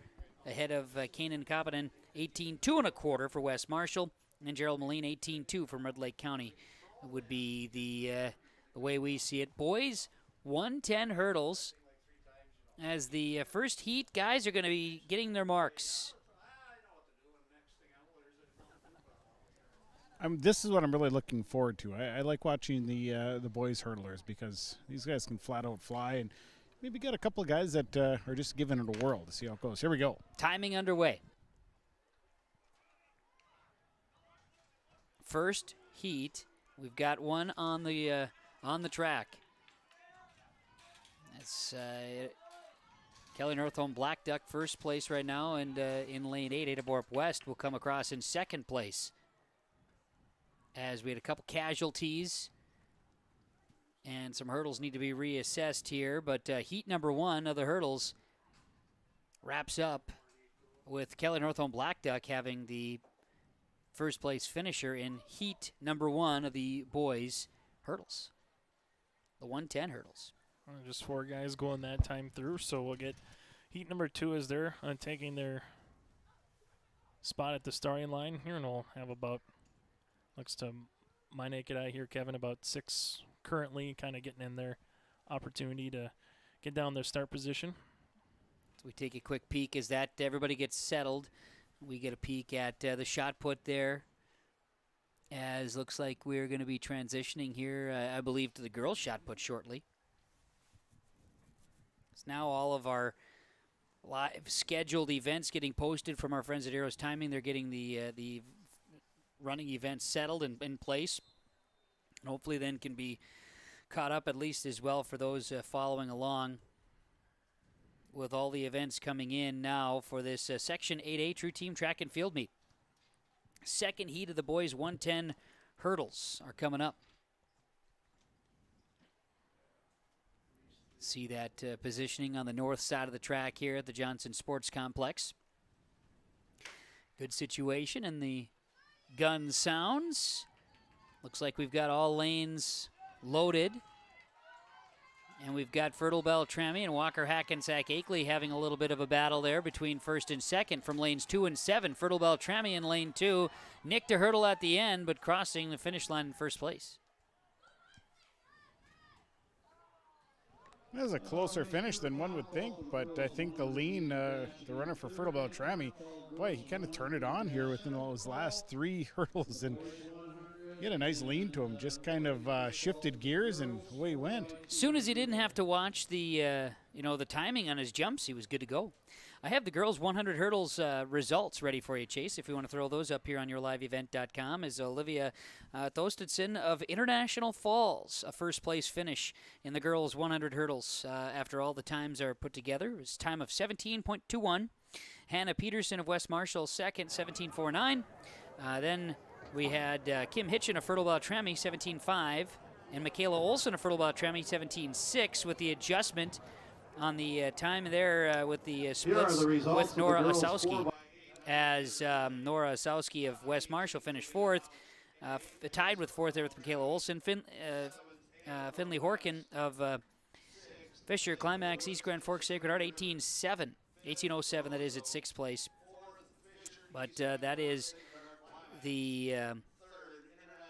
ahead of Kanan Kapanen, 18-2.25 for West Marshall. And then Gerald Moline, 18-2 from Red Lake County would be the way we see it. Boys, 110 hurdles. As the first heat, guys are going to be getting their marks. This is what I'm really looking forward to. I like watching the boys hurdlers because these guys can flat out fly, and maybe get a couple of guys that are just giving it a whirl to see how it goes. Here we go. Timing underway. First heat. We've got one on the track. That's Kelly Northholm Black Duck first place right now, and in lane 8, Adaborp West will come across in second place. As we had a couple casualties, and some hurdles need to be reassessed here, but heat number 1 of the hurdles wraps up with Kelly Northholm Black Duck having the first place finisher in heat number 1 of the boys hurdles, the 110 hurdles. Just 4 guys going that time through, so we'll get heat number 2 as they're taking their spot at the starting line here, and we'll have about, looks to my naked eye here, Kevin, about 6 currently kind of getting in their opportunity to get down their start position. So we take a quick peek as that everybody gets settled. we get a peek at the shot put there, as looks like we're going to be transitioning here, I believe, to the girls' shot put shortly. It's now all of our live scheduled events getting posted from our friends at Arrows Timing. They're getting the running events settled and in place. And hopefully then can be caught up at least as well for those following along with all the events coming in now for this Section 8A True Team Track and Field Meet. Second heat of the boys 110 hurdles are coming up. See that positioning on the north side of the track here at the Johnson Sports Complex. Good situation, and the gun sounds. Looks like we've got all lanes loaded. And we've got Fertile Beltrami and Walker-Hackensack-Akeley having a little bit of a battle there between first and second from lanes 2 and 7. Fertile Beltrami in lane 2 nicked a hurdle at the end, but crossing the finish line in first place. That was a closer finish than one would think, but I think the lean, the runner for Fertile Beltrami, boy, he kind of turned it on here within those last 3 hurdles, and he had a nice lean to him, just kind of shifted gears and away he went. Soon as he didn't have to watch the, the timing on his jumps, he was good to go. I have the girls' 100 hurdles results ready for you, Chase, if you want to throw those up here on yourliveevent.com. As Olivia Thostedson of International Falls, a first-place finish in the girls' 100 hurdles after all the times are put together. It was a time of 17.21. Hannah Peterson of West Marshall, second, 17.49. Then we had Kim Hitchen of Fertile Beltrami, 17.5. And Michaela Olson of Fertile Beltrami, 17.6, with the adjustment on the time there with the splits with Nora Osowski, as Nora Osowski of West Marshall finished fourth, tied with fourth there with Michaela Olson. Finley Horkin of Fisher Climax East Grand Forks Sacred Heart, 18.07, that is at sixth place. But that is the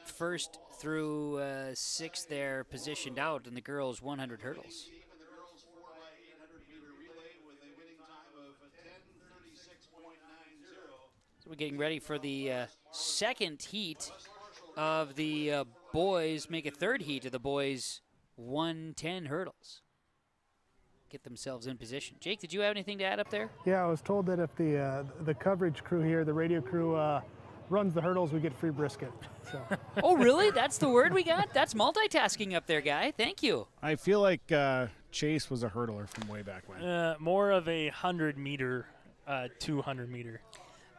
first through sixth there positioned out in the girls' 100 hurdles. So we're getting ready for the second heat of the boys, make a third heat of the boys' 110 hurdles. Get themselves in position. Jake, did you have anything to add up there? Yeah, I was told that if the coverage crew here, the radio crew, runs the hurdles, we get free brisket. So. Oh, really? That's the word we got? That's multitasking up there, guy. Thank you. I feel like Chase was a hurdler from way back when. More of a 100-meter, 200-meter.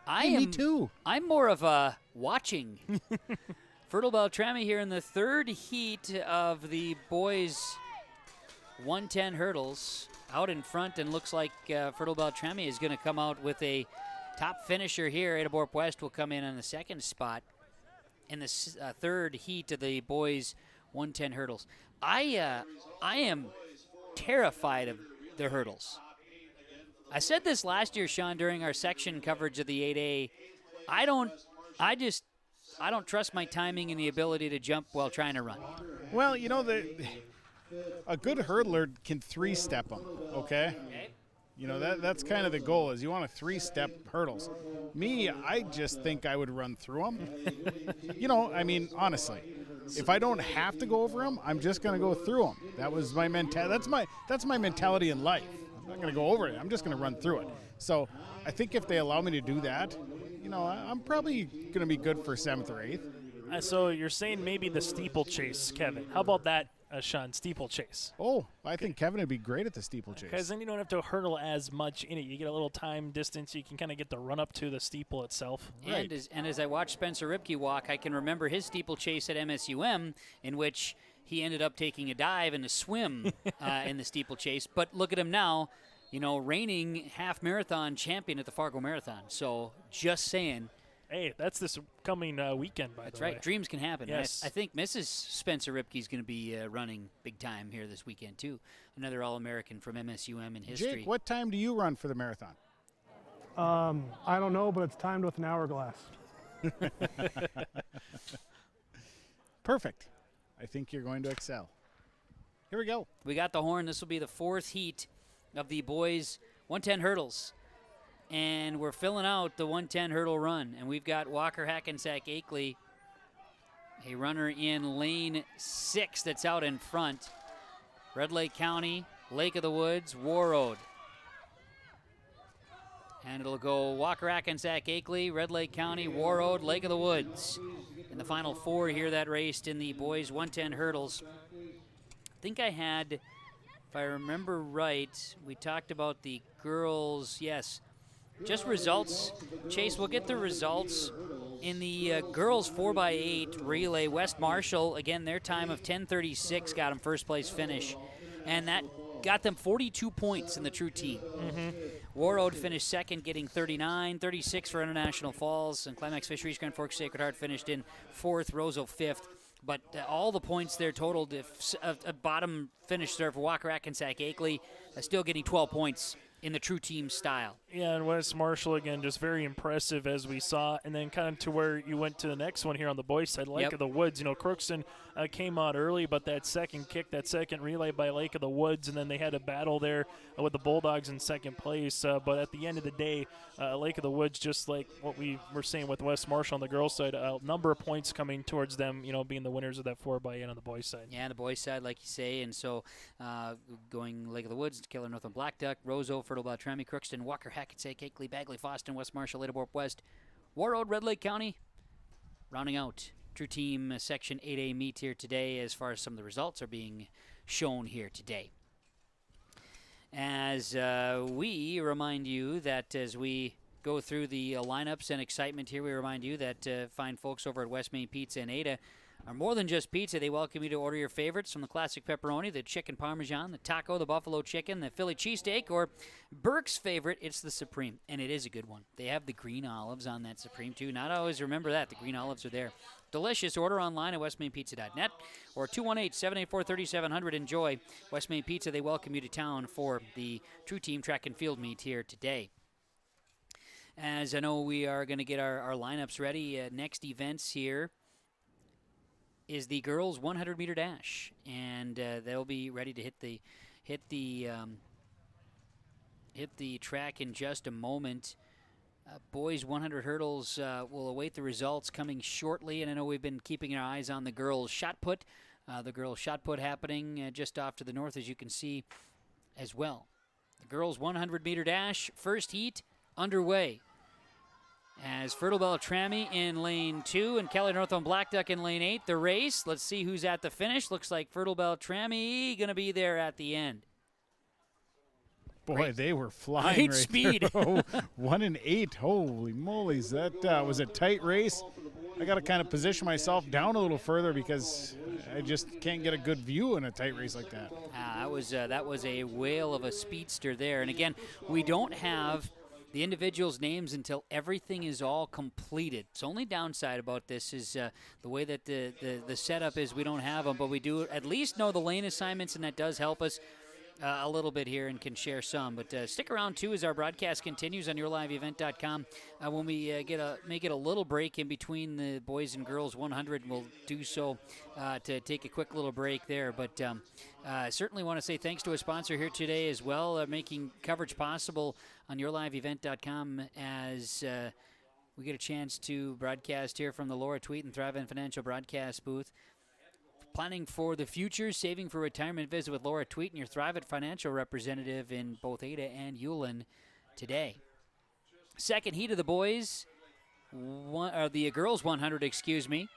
Me too. I'm more of a watching. Fertile Beltrami here in the third heat of the boys' 110 hurdles. Out in front, and looks like Fertile Beltrami is going to come out with a top finisher here. Ada Borp West will come in on the second spot in the third heat of the boys' 110 hurdles. I am terrified of the hurdles. I said this last year, Sean, during our section coverage of the 8A. I don't trust my timing and the ability to jump while trying to run. Well, a good hurdler can three-step them, okay? That's kind of the goal, is you want to three-step hurdles. Me, I just think I would run through them. Honestly, if I don't have to go over them, I'm just going to go through them. That was my mentality. That's my mentality in life. I'm not going to go over it. I'm just going to run through it. So I think if they allow me to do that, I'm probably going to be good for 7th or 8th. So you're saying maybe the steeplechase, Kevin. How about that, Sean, steeplechase? Oh, I think Kevin would be great at the steeplechase. Because then you don't have to hurdle as much in it. You get a little time distance. You can kind of get the run up to the steeple itself. Right. And as I watched Spencer Ripke walk, I can remember his steeplechase at MSUM, in which he ended up taking a dive and a swim in the steeplechase. But look at him now, reigning half marathon champion at the Fargo Marathon. So just saying. Hey, that's this coming weekend, by the way. That's right. Dreams can happen. Yes. I think Mrs. Spencer Ripke is going to be running big time here this weekend, too. Another All-American from MSUM in history. Jake, what time do you run for the marathon? I don't know, but it's timed with an hourglass. Perfect. I think you're going to excel. Here we go. We got the horn. This will be the fourth heat of the boys' 110 hurdles. and we're filling out the 110 hurdle run. And we've got Walker-Hackensack-Akeley, a runner in lane 6 that's out in front. Red Lake County, Lake of the Woods, Warroad. And it'll go Walker-Hackensack-Akeley, Red Lake County, Warroad, Lake of the Woods. In the final 4 here that raced in the boys 110 hurdles. I think I had, if I remember right, we talked about the girls, yes. Just results. Chase, we'll get the results. In the girls 4x8 relay, West Marshall, again, their time of 10:36 got them first place finish. And that got them 42 points in the true team. Warroad finished second, getting 39, 36 for International Falls, and Climax Fisheries Grand Forks Sacred Heart finished in 4th, Roseau 5th. But all the points there totaled, a bottom finish there for Walker-Hackensack-Akeley, still getting 12 points in the true team style. Yeah, and West Marshall, again, just very impressive as we saw. And then kind of to where you went to the next one here on the boys' side, Lake of the Woods. You know, Crookston came out early, but that second kick, that second relay by Lake of the Woods, and then they had a battle there with the Bulldogs in second place. But at the end of the day, Lake of the Woods, just like what we were saying with West Marshall on the girls' side, a number of points coming towards them, you know, being the winners of that 4x8 on the boys' side. Yeah, the boys' side, like you say, and so going Lake of the Woods, Killer Northland Black Duck, Roseau, Fertile Beltrami, Crookston, Walker-Hackensack-Akeley, Bagley, Foston, West Marshall, Ladybrook West, Warroad, Red Lake County, rounding out True Team Section 8A meet here today as far as some of the results are being shown here today. As we remind you that as we go through the lineups and excitement here, we remind you that fine folks over at West Main Pizza in Ada are more than just pizza. They welcome you to order your favorites, from the classic pepperoni, the chicken parmesan, the taco, the buffalo chicken, the Philly cheesesteak, or Burke's favorite, it's the Supreme, and it is a good one. They have the green olives on that Supreme, too. Not always remember that. The green olives are there. Delicious. Order online at westmainpizza.net or 218-784-3700. Enjoy West Main Pizza. They welcome you to town for the True Team Track and Field meet here today. As I know we are going to get our lineups ready, next events here is the girls 100-meter dash, and they'll be ready to hit the track in just a moment. Boys 100 hurdles will await the results coming shortly, and I know we've been keeping our eyes on the girls shot put. The girls shot put happening just off to the north, as you can see as well. The girls 100-meter dash first heat underway. As Fertile Beltrami in lane 2 and Kelly Northland Black Duck in lane 8. The race, let's see who's at the finish. Looks like Fertile Beltrami going to be there at the end. Boy, they were flying great right speed. there. 1 and 8, holy moly's. That was a tight race. I got to kind of position myself down a little further because I just can't get a good view in a tight race like that. That was a whale of a speedster there. And again, we don't have the individuals' names until everything is all completed. It's only downside about this is the way that the setup is. We don't have them, but we do at least know the lane assignments, and that does help us a little bit here and can share some. But stick around, too, as our broadcast continues on yourliveevent.com. When we make it a little break in between the boys and girls 100, we'll do so to take a quick little break there. But certainly want to say thanks to a sponsor here today as well, making coverage possible on yourliveevent.com as we get a chance to broadcast here from the Laura Tweet and Thrive and Financial broadcast booth. Planning for the future, saving for retirement. Visit with Laura Tweeten, your Thrivent financial representative in both Ada and Ulen today. Second heat of the boys, the girls 100, excuse me.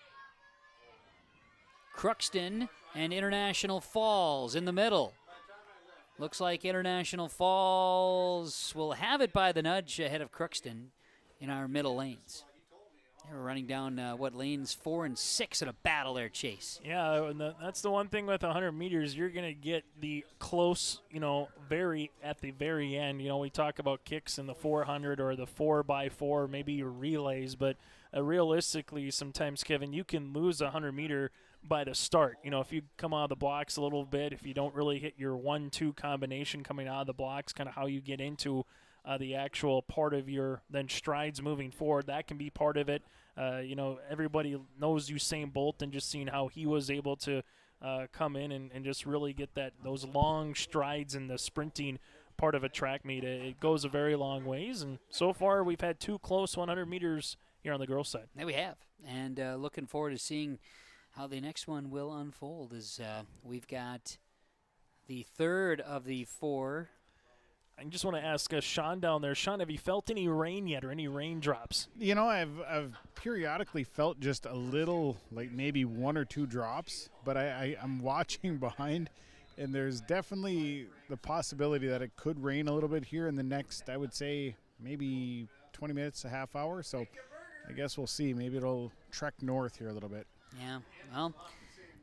Crookston and International Falls in the middle. Looks like International Falls will have it by the nudge ahead of Crookston in our middle lanes. We're running down, lanes 4 and 6 in a battle there, Chase. Yeah, and that's the one thing with 100 meters. You're going to get the close, very at the very end. We talk about kicks in the 400 or the 4x4, maybe your relays, but realistically, sometimes, Kevin, you can lose a 100-meter by the start. If you come out of the blocks a little bit, if you don't really hit your 1-2 combination coming out of the blocks, kind of how you get into the actual part of your then strides moving forward, that can be part of it. Everybody knows Usain Bolt, and just seeing how he was able to come in and just really get those long strides in the sprinting part of a track meet. It goes a very long ways, and so far we've had 2 close 100 meters here on the girls' side. There we have, and looking forward to seeing how the next one will unfold as we've got the third of the 4. I just want to ask Sean down there. Sean, have you felt any rain yet or any raindrops? You know, I've periodically felt just a little, like maybe 1 or 2 drops, but I'm watching behind, and there's definitely the possibility that it could rain a little bit here in the next, I would say, maybe 20 minutes, a half hour. So I guess we'll see. Maybe it'll trek north here a little bit. Yeah, well,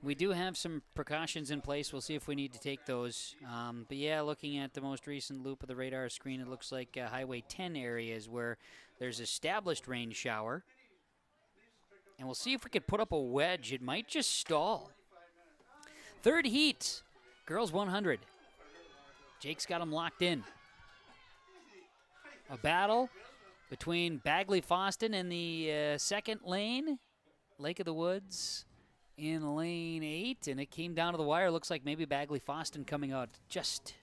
we do have some precautions in place. We'll see if we need to take those. But, yeah, looking at the most recent loop of the radar screen, it looks like Highway 10 areas where there's established rain shower. And we'll see if we could put up a wedge. It might just stall. Third heat, girls 100. Jake's got them locked in. A battle between Bagley-Foston in the second lane. Lake of the Woods in lane 8, and it came down to the wire. Looks like maybe Bagley-Foston coming out just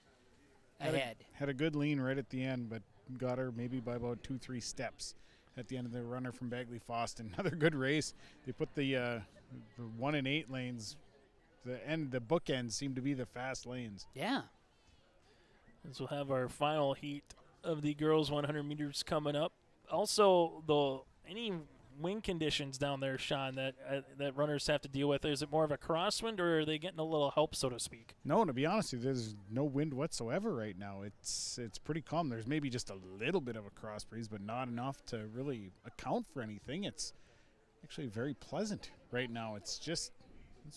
ahead. Had a good lean right at the end, but got her maybe by about 2-3 steps at the end of the runner from Bagley-Foston. Another good race. They put the 1 and 8 lanes. The bookends seem to be the fast lanes. Yeah. As we'll have our final heat of the girls 100 meters coming up. Also, any wind conditions down there, Sean, that runners have to deal with? Is it more of a crosswind, or are they getting a little help, so to speak? No, to be honest with you, there's no wind whatsoever right now. It's pretty calm. There's maybe just a little bit of a cross breeze, but not enough to really account for anything. It's actually very pleasant right now. It's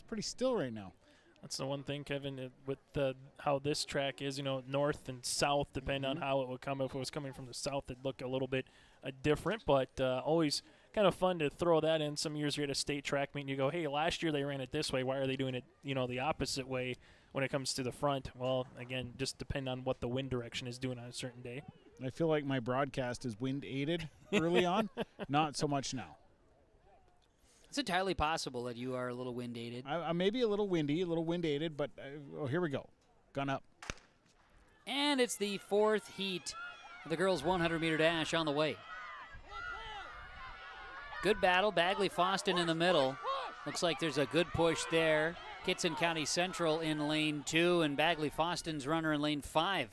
pretty still right now. That's the one thing, Kevin, with how this track is, north and south, depending on how it would come. If it was coming from the south, it'd look a little bit different, but always kind of fun to throw that in. Some years you're at a state track meet and you go, hey, last year they ran it this way. Why are they doing it, the opposite way when it comes to the front? Well, again, just depend on what the wind direction is doing on a certain day. I feel like my broadcast is wind-aided early on, not so much now. It's entirely possible that you are a little wind-aided. I may be a little windy, a little wind-aided, but here we go. Gun up. And it's the 4th heat of the girls' 100-meter dash on the way. Good battle. Bagley-Foston in the middle. Looks like there's a good push there. Kitson County Central in lane 2, and Bagley-Foston's runner in lane 5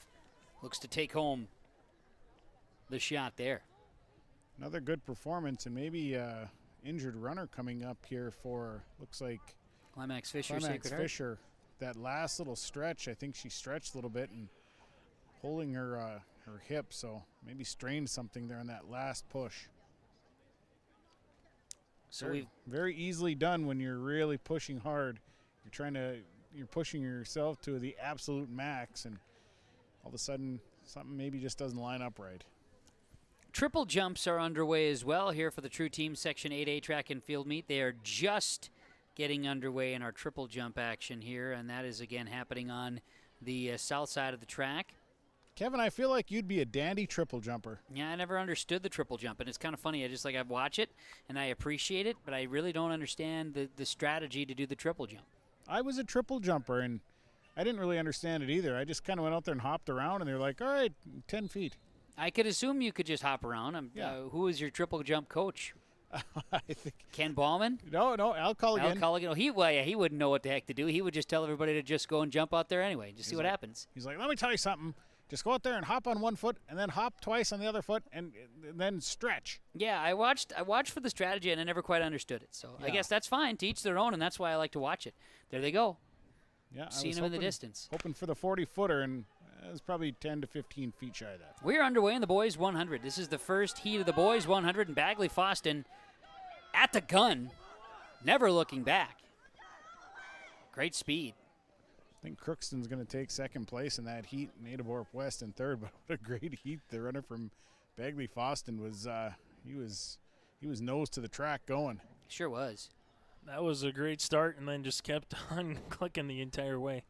looks to take home the shot there. Another good performance, and maybe injured runner coming up here for, looks like Climax Fisher. Climax Fisher. That last little stretch, I think she stretched a little bit and holding her hip, so maybe strained something there in that last push. So very easily done when you're really pushing hard. You're pushing yourself to the absolute max, and all of a sudden something maybe just doesn't line up right. Triple jumps are underway as well here for the True Team Section 8A track and field meet. They are just getting underway in our triple jump action here, and that is again happening on the south side of the track. Kevin, I feel like you'd be a dandy triple jumper. Yeah, I never understood the triple jump, and it's kind of funny. I watch it, and I appreciate it, but I really don't understand the strategy to do the triple jump. I was a triple jumper, and I didn't really understand it either. I just kind of went out there and hopped around, and they were like, all right, 10 feet. I could assume you could just hop around. Who is your triple jump coach? I think Ken Ballman? No, Al Culligan. Al Culligan. Oh, he wouldn't know what the heck to do. He would just tell everybody to just go and jump out there anyway, just see what happens. He's like, let me tell you something. Just go out there and hop on one foot, and then hop twice on the other foot, and then stretch. Yeah, I watched for the strategy, and I never quite understood it. So I guess that's fine. To each their own, and that's why I like to watch it. There they go. Yeah, seeing them in the distance. Hoping for the 40-footer, and it was probably 10 to 15 feet shy of that. We're underway in the boys 100. This is the first heat of the boys 100, and Bagley-Foston at the gun, never looking back. Great speed. I think Crookston's going to take second place in that heat. Native-Orp West in third, but what a great heat. The runner from Bagley-Foston was, he was nose to the track going. Sure was. That was a great start, and then just kept on clicking the entire way.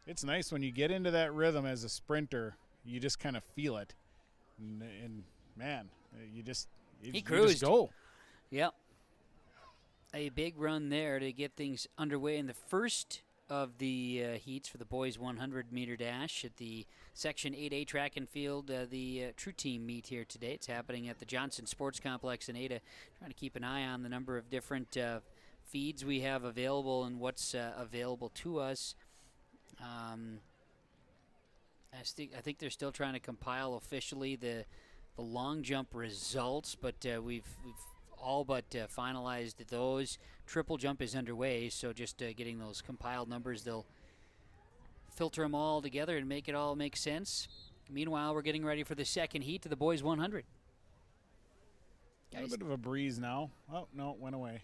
It's nice when you get into that rhythm as a sprinter, you just kind of feel it. And man, you just go. Yep. A big run there to get things underway in the first of the heats for the boys 100-meter dash at the Section 8A track and field, the True Team meet here today. It's happening at the Johnson Sports Complex in Ada. Trying to keep an eye on the number of different feeds we have available and what's available to us. I think they're still trying to compile officially the long jump results, but we've all but finalized those. Triple jump is underway, so just getting those compiled numbers, they'll filter them all together and make it all make sense. Meanwhile, we're getting ready for the second heat to the boys 100. A little bit of a breeze now. Oh, no, it went away.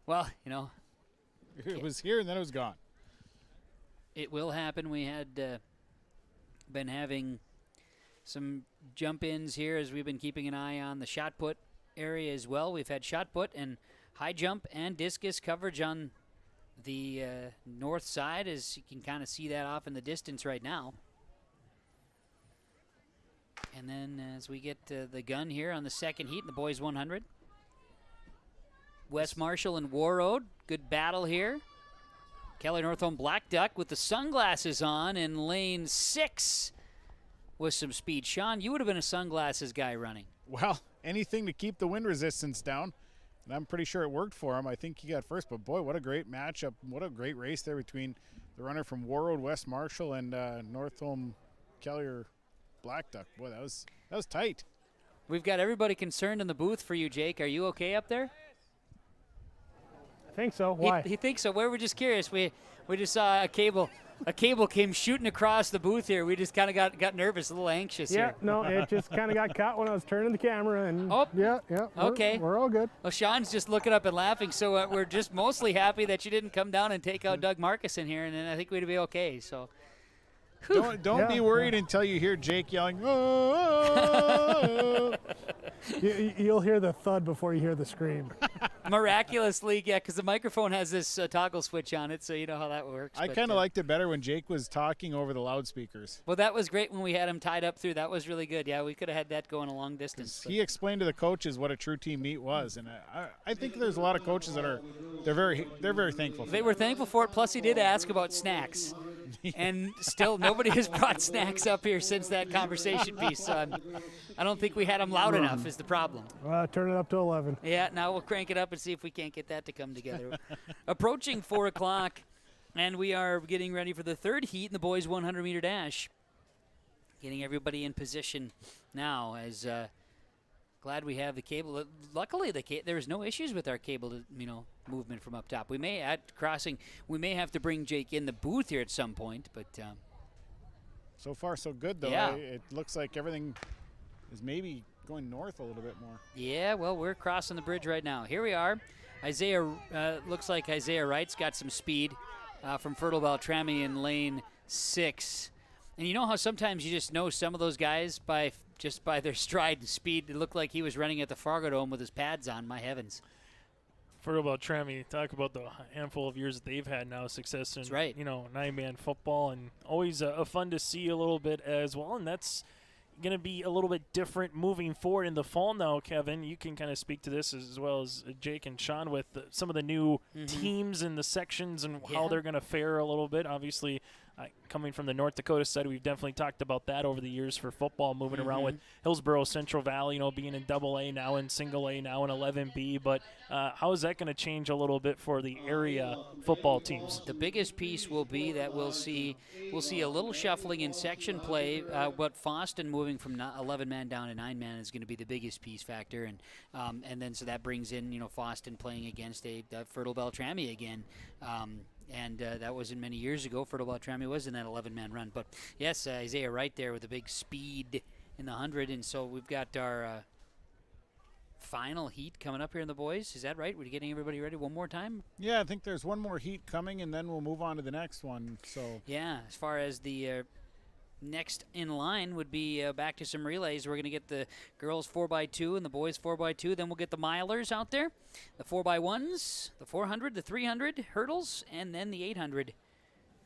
Well, you know. It was here and then it was gone. It will happen. We had been having some jump-ins here as we've been keeping an eye on the shot put area as well. We've had shot put and high jump and discus coverage on the north side, as you can kind of see that off in the distance right now. And then as we get the gun here on the second heat in the boys 100. West Marshall and Warroad, good battle here. Kelly Northholm Black Duck with the sunglasses on in lane 6 with some speed. Sean, you would have been a sunglasses guy running. Well, anything to keep the wind resistance down, and I'm pretty sure it worked for him. I think he got first, but boy, what a great matchup. What a great race there between the runner from Warroad, West Marshall, and Northholm Kelly Black Duck. Boy, that was tight. We've got everybody concerned in the booth for you, Jake. Are you okay up there? I think so. Why? He thinks so. We were just curious. We just saw a cable came shooting across the booth here. We just kind of got nervous, a little anxious here. Yeah, no, it just kind of got caught when I was turning the camera. And yeah. Okay. We're all good. Well, Sean's just looking up and laughing, so we're just mostly happy that you didn't come down and take out Doug Marcus in here, and then I think we'd be okay. So. Don't be worried until you hear Jake yelling, oh. You'll hear the thud before you hear the scream. Miraculously, yeah, because the microphone has this toggle switch on it, so you know how that works. I kind of liked it better when Jake was talking over the loudspeakers. Well, that was great when we had him tied up through. That was really good. Yeah, we could have had that going a long distance. He explained to the coaches what a true team meet was, and I think there's a lot of coaches that they're very thankful for They were thankful for it, plus he did ask about snacks. And still nobody has brought snacks up here since that conversation piece. So I don't think we had them loud enough is the problem. Turn it up to 11. Yeah, now we'll crank it up and see if we can't get that to come together. Approaching 4 o'clock, and we are getting ready for the third heat in the boys 100-meter dash. Getting everybody in position now as glad we have the cable. Luckily, there was no issues with our cable, movement from up top. We may have to bring Jake in the booth here at some point, but so far so good though. Yeah. It looks like everything is maybe going north a little bit more. Yeah, well, we're crossing the bridge right now. Here we are. Looks like Isaiah Wright's got some speed from Fertile Beltrami in lane 6. And you know how sometimes you just know some of those guys by their stride and speed. It looked like he was running at the Fargo Dome with his pads on. My heavens. Fertile Beltrami, talk about the handful of years that they've had now success in, that's right. 9-man football, and always fun to see a little bit as well. And that's going to be a little bit different moving forward in the fall now, Kevin. You can kind of speak to this as well as Jake and Sean with some of the new teams and the sections and how they're going to fare a little bit. Obviously, coming from the North Dakota side, we've definitely talked about that over the years for football, moving around with Hillsborough, Central Valley, being in AA, now in Single A, now in 11B. But how is that going to change a little bit for the area football teams? The biggest piece will be that we'll see a little shuffling in section play, but Foston moving from 11-man down to 9-man is going to be the biggest piece factor, and then so that brings in Foston playing against a Fertile Beltrami again. And that wasn't many years ago. Fertile Beltrami was in that 11-man run. But, yes, Isaiah Wright there with a big speed in the 100. And so we've got our final heat coming up here in the boys. Is that right? We're getting everybody ready one more time? Yeah, I think there's one more heat coming, and then we'll move on to the next one. So yeah, as far as the next in line would be back to some relays. We're going to get the girls 4x2 and the boys 4x2. Then we'll get the milers out there, the 4x1s, the 400, the 300 hurdles, and then the 800.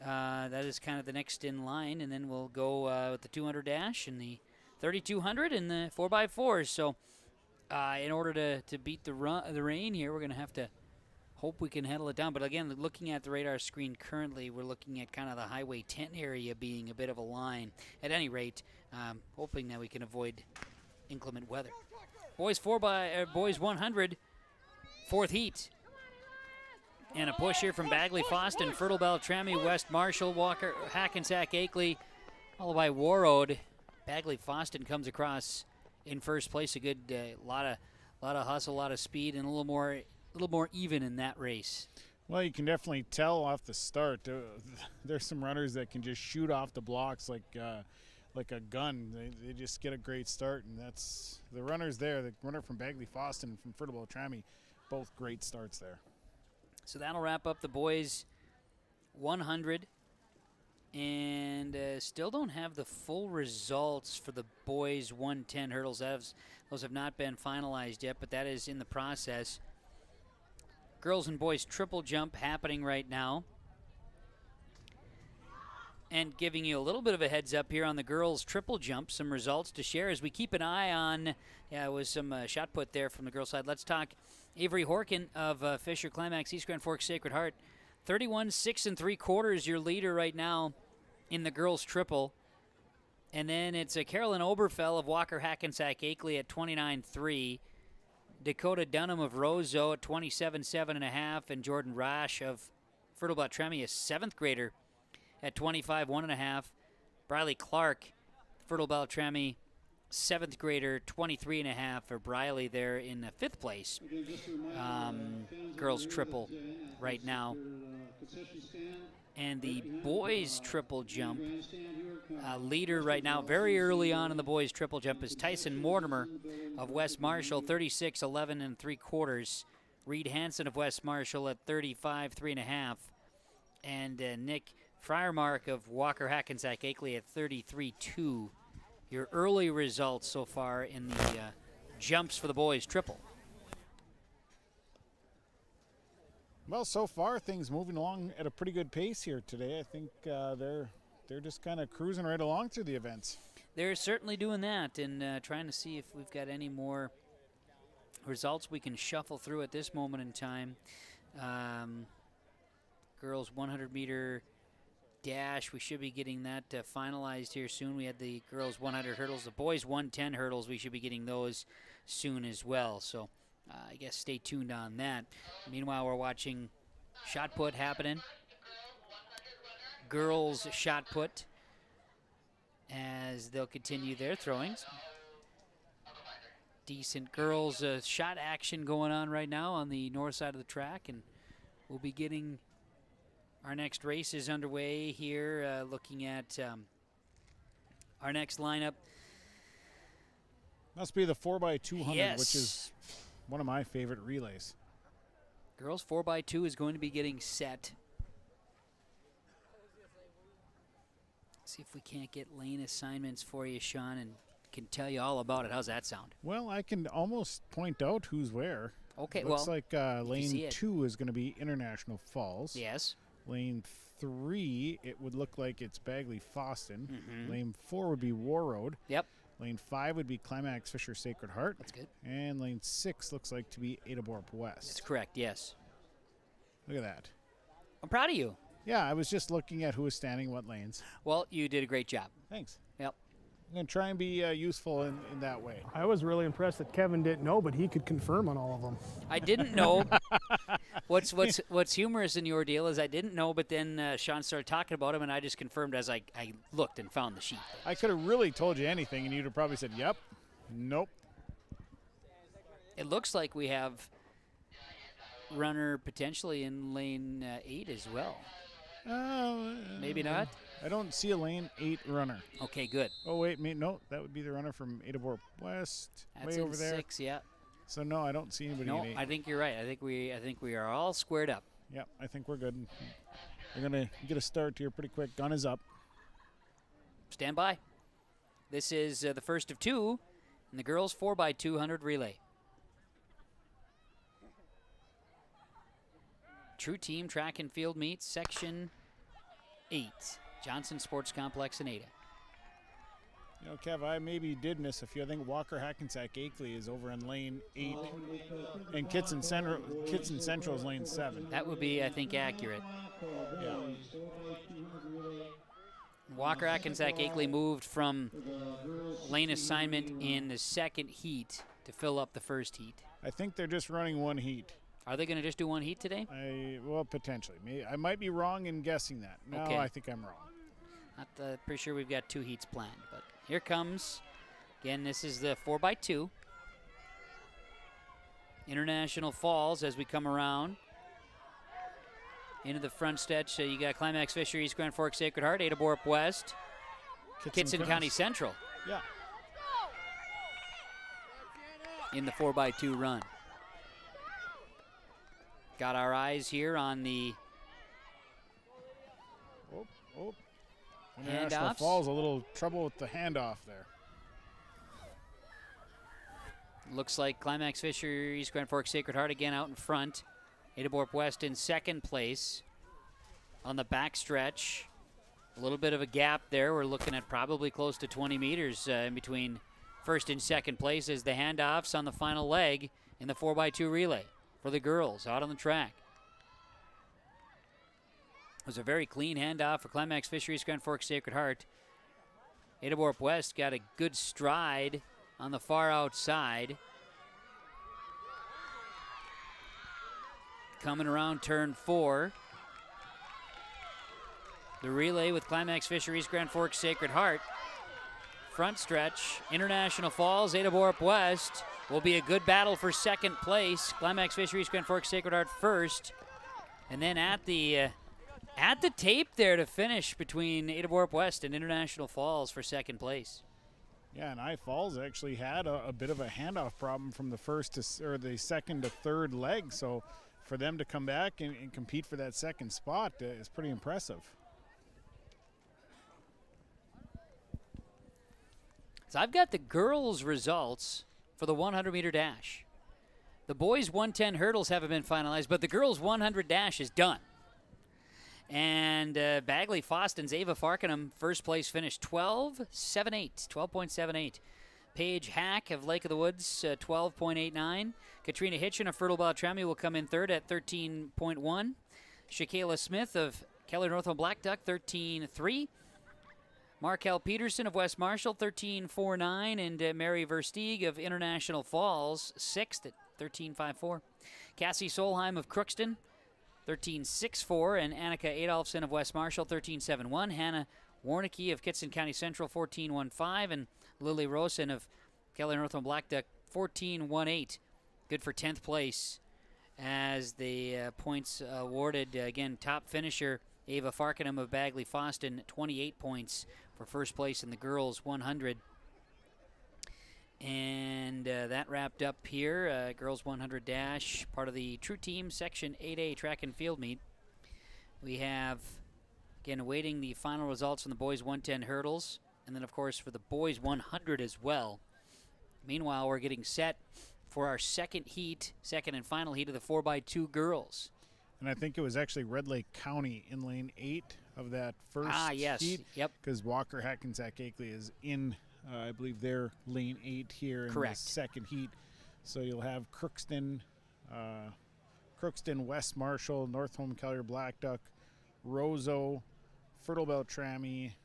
That is kind of the next in line. And then we'll go with the 200 dash and the 3200 and the 4x4s. So in order to beat the rain here, we're going to have to hope we can handle it down. But again, looking at the radar screen currently, we're looking at kind of the Highway 10 area being a bit of a line. At any rate, hoping that we can avoid inclement weather. Boys 100, fourth heat. And a push here from Bagley Foston, Fertile Beltrami, West Marshall, Walker-Hackensack-Akeley, all the way Warroad. Bagley Foston comes across in first place. A good lot of hustle, a lot of speed, and a little more even in that race. Well, you can definitely tell off the start. There's some runners that can just shoot off the blocks like a gun. They just get a great start, and that's the runners there. The runner from Bagley Foston and from Fertile Beltrami, both great starts there. So that'll wrap up the boys 100. And still don't have the full results for the boys 110 hurdles. Those have not been finalized yet, but that is in the process. Girls and boys triple jump happening right now. And giving you a little bit of a heads up here on the girls triple jump, some results to share as we keep an eye on, it was some shot put there from the girls side. Let's talk Avery Horkin of Fisher Climax, East Grand Forks Sacred Heart. 31 6 3/4, your leader right now in the girls triple. And then it's Carolyn Oberfell of Walker-Hackensack-Akeley at 29.3. Dakota Dunham of Roseau at 27.7.5. And Jordan Rash of Fertile Beltrami, a 7th grader, at 25.1.5. Briley Clark, Fertile Beltrami, 7th grader, 23.5 for Briley there in 5th place. Girls triple right now. And the boys triple jump leader right now, very early on in the boys triple jump, is Tyson Mortimer of West Marshall, 36.11 3/4. Reed Hansen of West Marshall at 35.3.5. And Nick Freiermark of Walker-Hackensack-Akeley at 33.2. Your early results so far in the jumps for the boys triple. Well, so far things moving along at a pretty good pace here today. I think they're just kind of cruising right along through the events. They're certainly doing that, and trying to see if we've got any more results we can shuffle through at this moment in time. Girls 100-meter dash, we should be getting that finalized here soon. We had the girls 100 hurdles. The boys 110 hurdles, we should be getting those soon as well. So I guess stay tuned on that. Meanwhile, we're watching shot put happening. Girls shot put as they'll continue their throwings. Decent girls shot action going on right now on the north side of the track, and we'll be getting our next races underway here, looking at our next lineup. Must be the 4x200, yes, which is one of my favorite relays. Girls 4x2 is going to be getting set. See if we can't get lane assignments for you, Sean, and can tell you all about it. How's that sound? Well, I can almost point out who's where. Okay, looks like lane 2 is going to be International Falls. Yes. Lane 3, it would look like it's Bagley Foston. Mm-hmm. Lane 4 would be Warroad. Yep. Lane 5 would be Climax Fisher Sacred Heart. That's good. And lane 6 looks like to be Adaborp West. That's correct, yes. Look at that. I'm proud of you. Yeah, I was just looking at who was standing what lanes. Well, you did a great job. Thanks. Yep. I'm going to try and be useful in that way. I was really impressed that Kevin didn't know, but he could confirm on all of them. I didn't know. What's humorous in your deal is I didn't know, but then Sean started talking about him, and I just confirmed as I looked and found the sheet. I could have really told you anything, and you'd have probably said, yep, nope. It looks like we have runner potentially in lane 8 as well. Maybe not. I don't see a lane 8 runner. Okay, good. Oh wait, no, that would be the runner from Adaborp West, That's way over there. 6, yeah. So no, I don't see anybody. No, in 8. I think you're right. I think we are all squared up. Yep, I think we're good. We're gonna get a start here pretty quick. Gun is up. Stand by. This is the first of 2 in the girls 4x200 relay. True Team Track and Field Meet, Section 8, Johnson Sports Complex in Ada. You know, Kev, I maybe did miss a few. I think Walker-Hackensack-Akeley is over in lane 8, and Kitson Central is lane 7. That would be, I think, accurate. Yeah. Walker-Hackensack-Akeley moved from lane assignment in the second heat to fill up the first heat. I think they're just running one heat. Are they going to just do one heat today? Well, potentially. I might be wrong in guessing that. No, okay. I think I'm wrong. Not pretty sure we've got 2 heats planned, but here comes, again, this is the 4x2. International Falls as we come around into the front stretch. So you got Climax Fisher, East Grand Forks, Sacred Heart, Ada Borup West, Kitson County Central. Yeah. In the 4x2 run. Got our eyes here on the International handoffs. Falls, a little trouble with the handoff there. Looks like Climax Fisher, East Grand Forks, Sacred Heart again out in front. Ada Borup West in second place. On the back stretch, a little bit of a gap there. We're looking at probably close to 20 meters in between first and second place as the handoffs on the final leg in the 4x2 relay for the girls out on the track. It was a very clean handoff for Climax Fisher, East Grand Forks, Sacred Heart. Ada Borup West got a good stride on the far outside. Coming around turn 4. The relay with Climax Fisher, East Grand Forks, Sacred Heart. Front stretch, International Falls, Ada Borup West will be a good battle for second place. Climax Fisher, East Grand Forks, Sacred Heart first. And then at the tape there to finish between Ada Borup West and International Falls for second place. Yeah, and I Falls actually had a bit of a handoff problem from the the second to third leg. So for them to come back and compete for that second spot is pretty impressive. So I've got the girls' results for the 100-meter dash. The boys' 110 hurdles haven't been finalized, but the girls' 100 dash is done. And Bagley Foston's Ava Farkenham, first place finish, 12.78. Paige Hack of Lake of the Woods, 12.89. Katrina Hitchin of Fertile Beltrami will come in third at 13.1. Shaquela Smith of Keller Northland Black Duck, 13.3. Markel Peterson of West Marshall, 13.49. And Mary Versteeg of International Falls, 6th at 13.54. Cassie Solheim of Crookston, 13.64, and Annika Adolfson of West Marshall, 13.71. Hannah Warnicki of Kitson County Central, 14.15, and Lily Rosen of Keller Northland Black Duck, 14.18. Good for 10th place as the points awarded. Again, top finisher Ava Farkenham of Bagley Foston, 28 points for first place in the girls' 100. And that wrapped up here. Girls 100 dash, part of the True Team Section 8A track and field meet. We have, again, awaiting the final results from the boys 110 hurdles. And then, of course, for the boys 100 as well. Meanwhile, we're getting set for our second and final heat of the 4x2 girls. And I think it was actually Red Lake County in lane 8 of that first heat. Yep. Because Walker-Hackensack-Akeley is in I believe they're lane 8 here in the second heat. So you'll have Crookston, West Marshall, North Home Keller Black Duck, Roseau, Fertile Beltrami,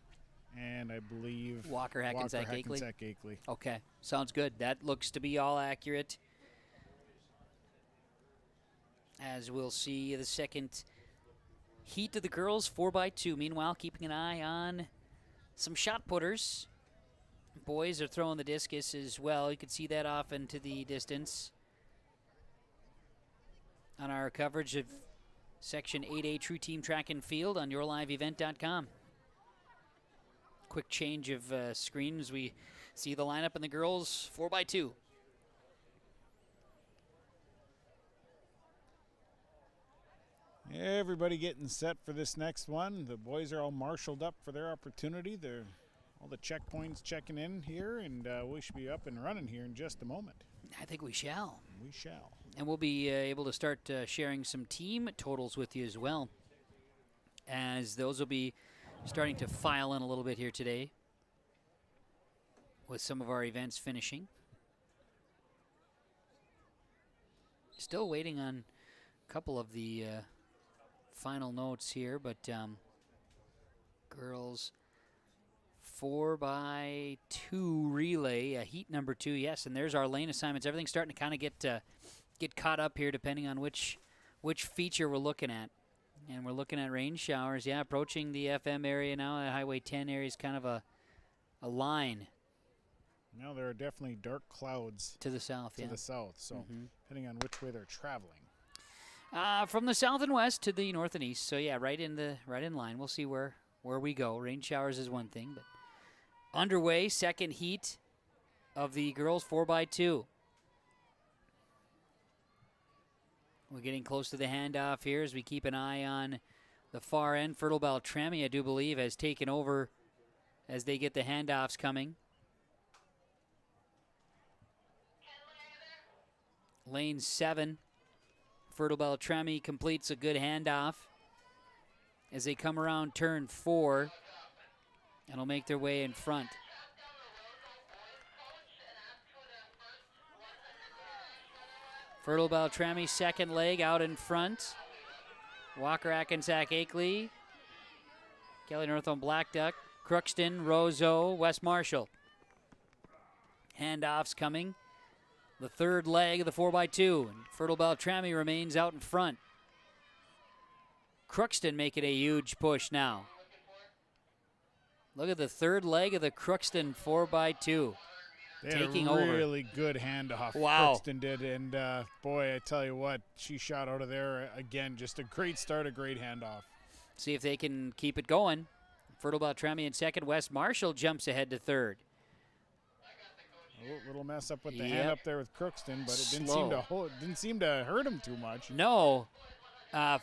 and I believe Walker-Hackensack-Akeley. Okay, sounds good. That looks to be all accurate. As we'll see the second heat of the girls, 4x2. Meanwhile, keeping an eye on some shot putters. Boys are throwing the discus as well. You can see that off into the distance on our coverage of Section 8A True Team Track and Field on yourliveevent.com. Quick change of screen as we see the lineup in the girls 4x2. Everybody getting set for this next one. The boys are all marshaled up for their opportunity. All the checkpoints checking in here, and we should be up and running here in just a moment. I think we shall. We shall. And we'll be able to start sharing some team totals with you as well, as those will be starting to file in a little bit here today. with some of our events finishing. Still waiting on a couple of the final notes here, but girls 4x2 relay, heat number 2, yes, and there's our lane assignments. Everything's starting to kind of get caught up here depending on which feature we're looking at. And we're looking at rain showers, approaching the FM area now. The Highway 10 area is kind of a line. Now there are definitely dark clouds to the south, to the south, so depending on which way they're traveling. From the south and west to the north and east, so right in line. We'll see where we go. Rain showers is one thing, but underway, second heat of the girls 4x2. We're getting close to the handoff here as we keep an eye on the far end. Fertile Beltrami, I do believe, has taken over as they get the handoffs coming. Lane 7. Fertile Beltrami completes a good handoff as they come around turn 4 and will make their way in front. Fertile Beltrami, second leg out in front. Walker-Hackensack-Akeley, Kelly Northome Black Duck, Crookston, Roseau, West Marshall. Handoffs coming. The third leg of the 4x2, and Fertile Beltrami remains out in front. Crookston making a huge push now. Look at the third leg of the Crookston 4x2. They taking had a over. really good handoff. Wow. Crookston did, and boy, I tell you what, she shot out of there again. Just a great start, a great handoff. See if they can keep it going. Fertile Beltrami in second. West Marshall jumps ahead to third. A little mess up with the hand up there with Crookston, but it didn't seem to hurt him too much. No.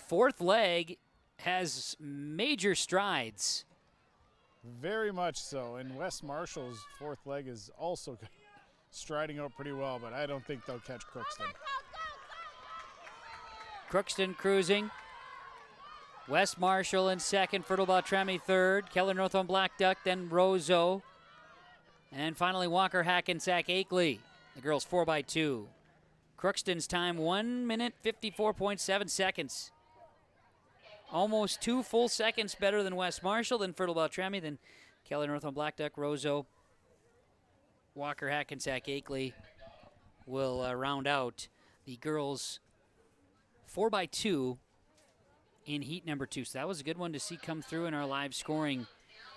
Fourth leg has major strides. Very much so, and West Marshall's fourth leg is also striding out pretty well, but I don't think they'll catch Crookston. Crookston cruising. West Marshall in second, Fertile Beltrami third, Keller Northome Black Duck, then Roseau. And finally Walker-Hackensack-Akeley, the girls 4x2. Crookston's time 1 minute 54.7 seconds. Almost 2 full seconds better than West Marshall, then Fertile Beltrami, then Keller Northome Black Duck, Roseau. Walker-Hackensack-Akeley will round out the girls 4x2 in heat number 2. So that was a good one to see come through in our live scoring,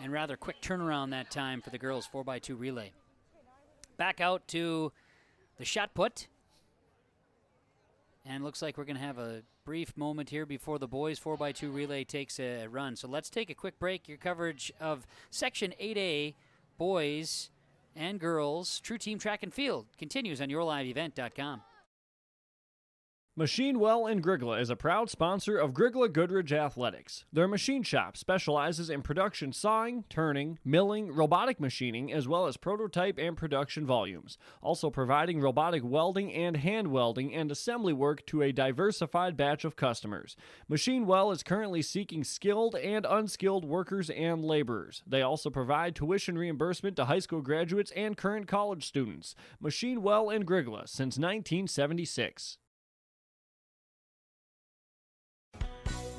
and rather quick turnaround that time for the girls 4x2 relay. Back out to the shot put. And looks like we're going to have a brief moment here before the boys 4x2 relay takes a run. So let's take a quick break. Your coverage of Section 8A boys and girls True Team Track and Field continues on yourliveevent.com. Machine Well in Grigla is a proud sponsor of Grigla Goodrich Athletics. Their machine shop specializes in production sawing, turning, milling, robotic machining, as well as prototype and production volumes, also providing robotic welding and hand welding and assembly work to a diversified batch of customers. Machine Well is currently seeking skilled and unskilled workers and laborers. They also provide tuition reimbursement to high school graduates and current college students. Machine Well in Grigla since 1976.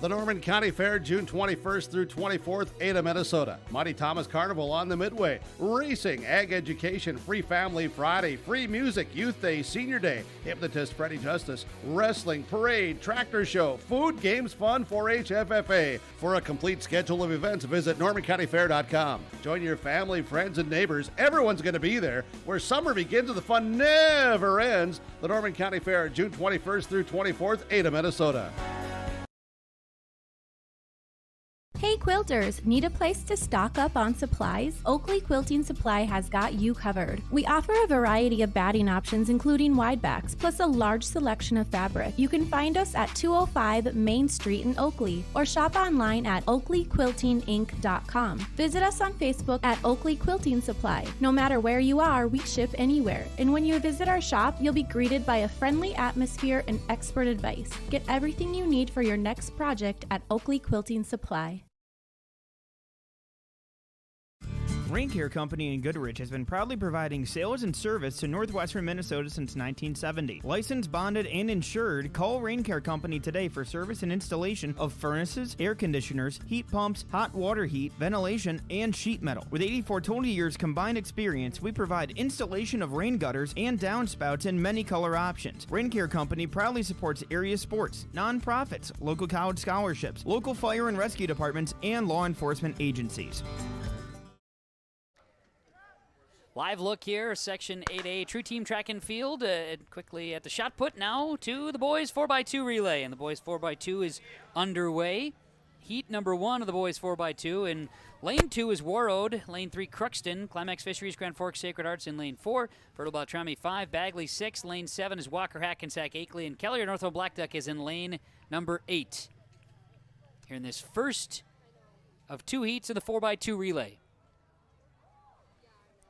The Norman County Fair, June 21st through 24th, Ada, Minnesota. Mighty Thomas Carnival on the Midway. Racing, Ag Education, Free Family Friday, Free Music, Youth Day, Senior Day, Hypnotist Freddie Justice, Wrestling, Parade, Tractor Show, Food, Games, Fun, 4-H, FFA. For a complete schedule of events, visit NormanCountyFair.com. Join your family, friends, and neighbors. Everyone's going to be there. Where summer begins and the fun never ends. The Norman County Fair, June 21st through 24th, Ada, Minnesota. Hey quilters, need a place to stock up on supplies? Oakley Quilting Supply has got you covered. We offer a variety of batting options including wide backs, plus a large selection of fabric. You can find us at 205 Main Street in Oakley or shop online at oakleyquiltinginc.com. Visit us on Facebook at Oakley Quilting Supply. No matter where you are, we ship anywhere. And when you visit our shop, you'll be greeted by a friendly atmosphere and expert advice. Get everything you need for your next project at Oakley Quilting Supply. Rain Care Company in Goodrich has been proudly providing sales and service to northwestern Minnesota since 1970. Licensed, bonded, and insured, call Rain Care Company today for service and installation of furnaces, air conditioners, heat pumps, hot water heat, ventilation, and sheet metal. With 84 total years combined experience, we provide installation of rain gutters and downspouts in many color options. Rain Care Company proudly supports area sports, nonprofits, local college scholarships, local fire and rescue departments, and law enforcement agencies. Live look here, Section 8A, True Team Track and Field. Quickly at the shot put now to the boys 4x2 relay. And the boys 4x2 is underway. Heat number 1 of the boys 4x2. And lane 2 is Warroad. Lane 3, Crookston. Climax Fisheries, Grand Forks, Sacred Hearts in lane 4. Fertile Beltrami 5. Bagley 6. Lane 7 is Walker-Hackensack-Akeley. And Kelly or Northville Black Duck is in lane number 8. Here in this first of 2 heats in the 4x2 relay.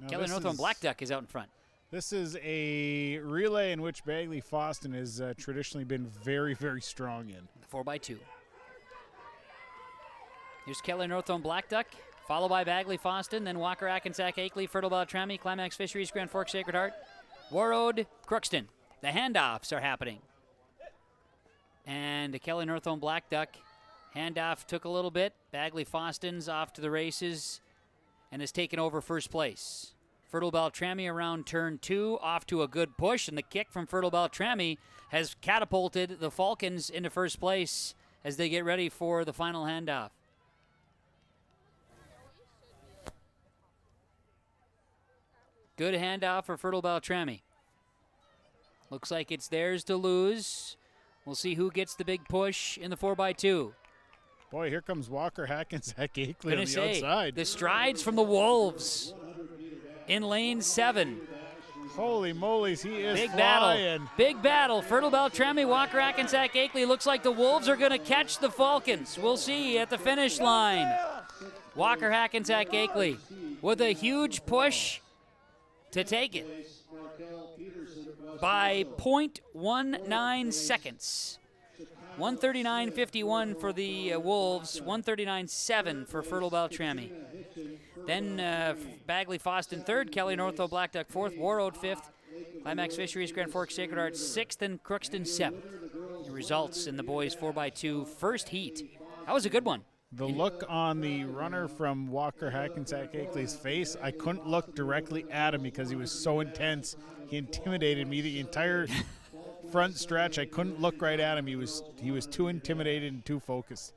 Kelly Northville Black Duck is out in front. This is a relay in which Bagley Foston has traditionally been very, very strong in. 4x2. Here's Kelly Northville Black Duck, followed by Bagley Foston, then Walker-Hackensack-Akeley, Fertile Beltrami, Climax Fisheries, Grand Forks, Sacred Heart, Warroad, Crookston. The handoffs are happening. And Kelly Northville Black Duck, handoff took a little bit. Bagley Foston's off to the races and has taken over first place. Fertile Beltrami around turn 2, off to a good push, and the kick from Fertile Beltrami has catapulted the Falcons into first place as they get ready for the final handoff. Good handoff for Fertile Beltrami. Looks like it's theirs to lose. We'll see who gets the big push in the 4x2. Boy, here comes Walker-Hackensack-Akeley on the outside. The strides from the Wolves in lane 7. Holy moly's, he is big flying. Battle. Big battle. Fertile Beltrami, Walker-Hackensack-Akeley. Looks like the Wolves are going to catch the Falcons. We'll see at the finish line. Walker-Hackensack-Akeley with a huge push to take it by 0.19 seconds. 139.51 for the Wolves, 139.7 for Fertile Beltrami. Then Bagley Foston 3rd, Kelly Northville Black Duck 4th, Warroad 5th, Climax Fisheries, Grand Forks, Sacred Heart 6th, and Crookston 7th. The results in the boys 4x2 first heat. That was a good one. The look on the runner from Walker-Hackensack-Akeley's face, I couldn't look directly at him because he was so intense. He intimidated me the entire front stretch. I couldn't look right at him. He was too intimidated and too focused.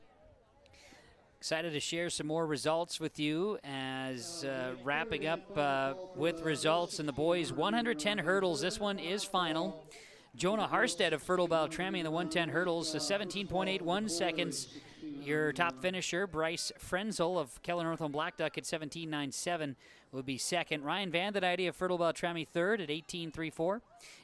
Excited to share some more results with you as wrapping up with results in the boys 110 hurdles. This one is final. Jonah Harstead of Fertile Beltrami in the 110 hurdles, 17.81 seconds. Your top finisher, Bryce Frenzel of Kelly Northville Black Duck at 17.97 would be second. Ryan Vandenighty of Fertile Beltrami third at 18.34.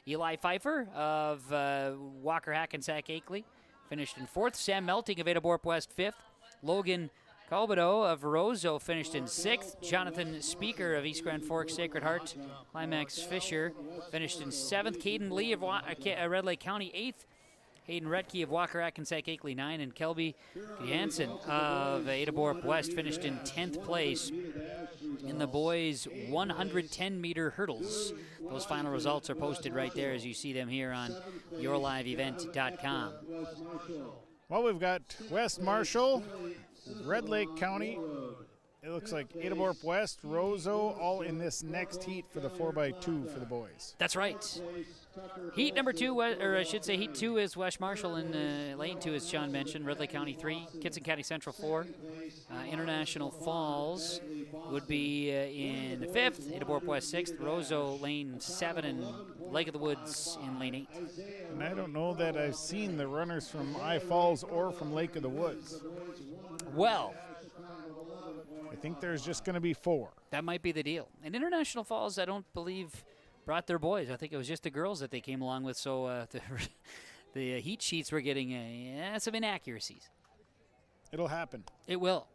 Eli Pfeiffer of Walker-Hackensack-Akeley finished in fourth. Sam Melting of Adaborp West fifth. Logan Calbado of Roseau finished in sixth. Jonathan Speaker of East Grand Forks Sacred Heart. Climax Fisher finished in seventh. Caden Lee of Red Lake County eighth. Hayden Redke of Walker-Hackensack-Akeley 9, and Kelby Jansen of Adaborp West finished in 10th place in the boys 110-meter hurdles. Those final results are posted right there as you see them here on yourliveevent.com. Well, we've got West Marshall, Red Lake County. It looks like Adaborp West, Roseau, all in this next heat for the 4x2 for the boys. That's right. Heat number 2, or I should say heat 2 is West Marshall, and lane 2, as Sean mentioned, Red Lake County 3, Kitson County Central 4. International Falls would be in 5th, Adaborp West 6th, Roseau lane 7, and Lake of the Woods in lane 8. And I don't know that I've seen the runners from I Falls or from Lake of the Woods. Well, I think there's just going to be 4. That might be the deal. And International Falls, I don't believe, brought their boys. I think it was just the girls that they came along with, so the heat sheets were getting some inaccuracies. It'll happen. It will.